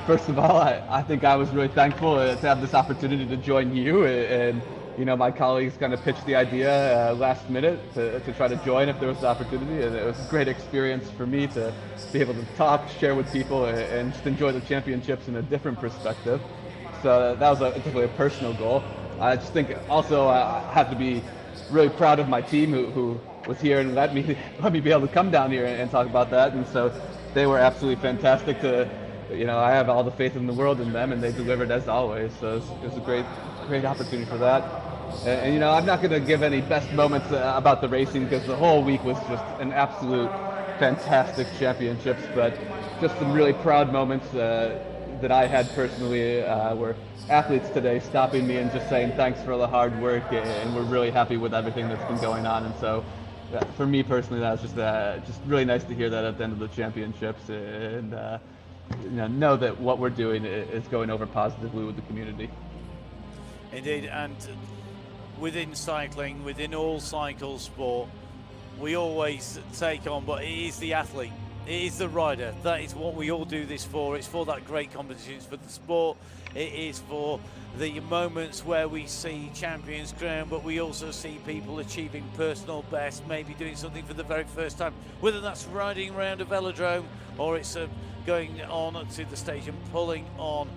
first of all, I think I was really thankful to have this opportunity to join you, and you know, my colleagues kind of pitched the idea last minute to try to join if there was the opportunity, and it was a great experience for me to be able to talk, share with people, and just enjoy the championships in a different perspective. So that was definitely a personal goal. I just think also I have to be really proud of my team who was here and let me be able to come down here and talk about that, and so they were absolutely fantastic. You know, I have all the faith in the world in them, and they delivered as always. So it was a great opportunity for that. And you know, I'm not going to give any best moments about the racing because the whole week was just an absolute fantastic championships, but just some really proud moments that I had personally were athletes today stopping me and just saying thanks for all the hard work, and we're really happy with everything that's been going on. And so for me personally, that was just really nice to hear that at the end of the championships, and you know that what we're doing is going over positively with the community. Indeed, and within cycling, within all cycle sport, we always take on, but it is the athlete, it is the rider. That is what we all do this for. It's for that great competition, it's for the sport, it is for the moments where we see champions crowned, but we also see people achieving personal best, maybe doing something for the very first time, whether that's riding around a velodrome or it's going on to the stage and pulling on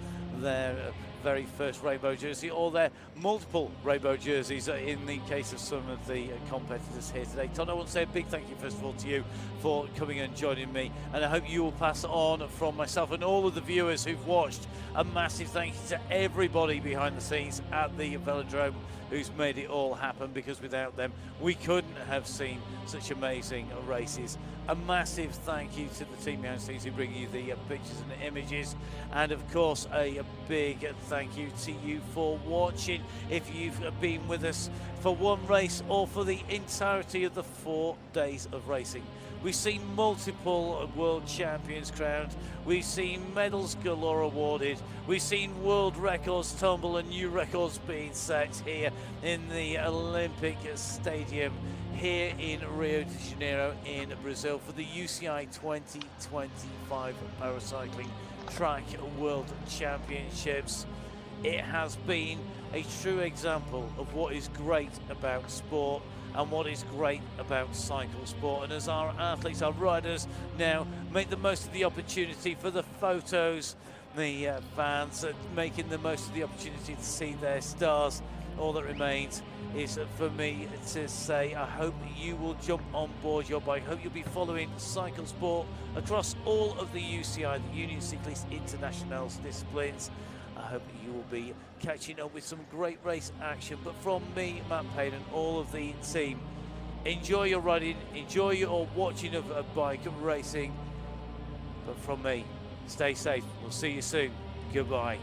their very first rainbow jersey, or their multiple rainbow jerseys in the case of some of the competitors here today. Todd, I want to say a big thank you first of all to you for coming and joining me, and I hope you will pass on from myself and all of the viewers who've watched a massive thank you to everybody behind the scenes at the velodrome who's made it all happen, because without them we couldn't have seen such amazing races. A massive thank you to the team behind the scenes who bring you the pictures and the images, and of course a big thank you to you for watching. If you've been with us for one race or for the entirety of the 4 days of racing, we've seen multiple world champions crowned, we've seen medals galore awarded, we've seen world records tumble and new records being set here in the Olympic Stadium here in Rio de Janeiro in Brazil for the UCI 2025 Paracycling Track World Championships. It has been a true example of what is great about sport and what is great about cycle sport. And as our athletes, our riders now make the most of the opportunity for the photos, the fans making the most of the opportunity to see their stars, all that remains is for me to say I hope you will jump on board your bike. I hope you'll be following cycle sport across all of the UCI, the Union Cycliste Internationals disciplines. I hope you will be catching up with some great race action. But from me, Matt Payne, and all of the team, enjoy your riding, enjoy your watching of bike racing. But from me, stay safe. We'll see you soon. Goodbye.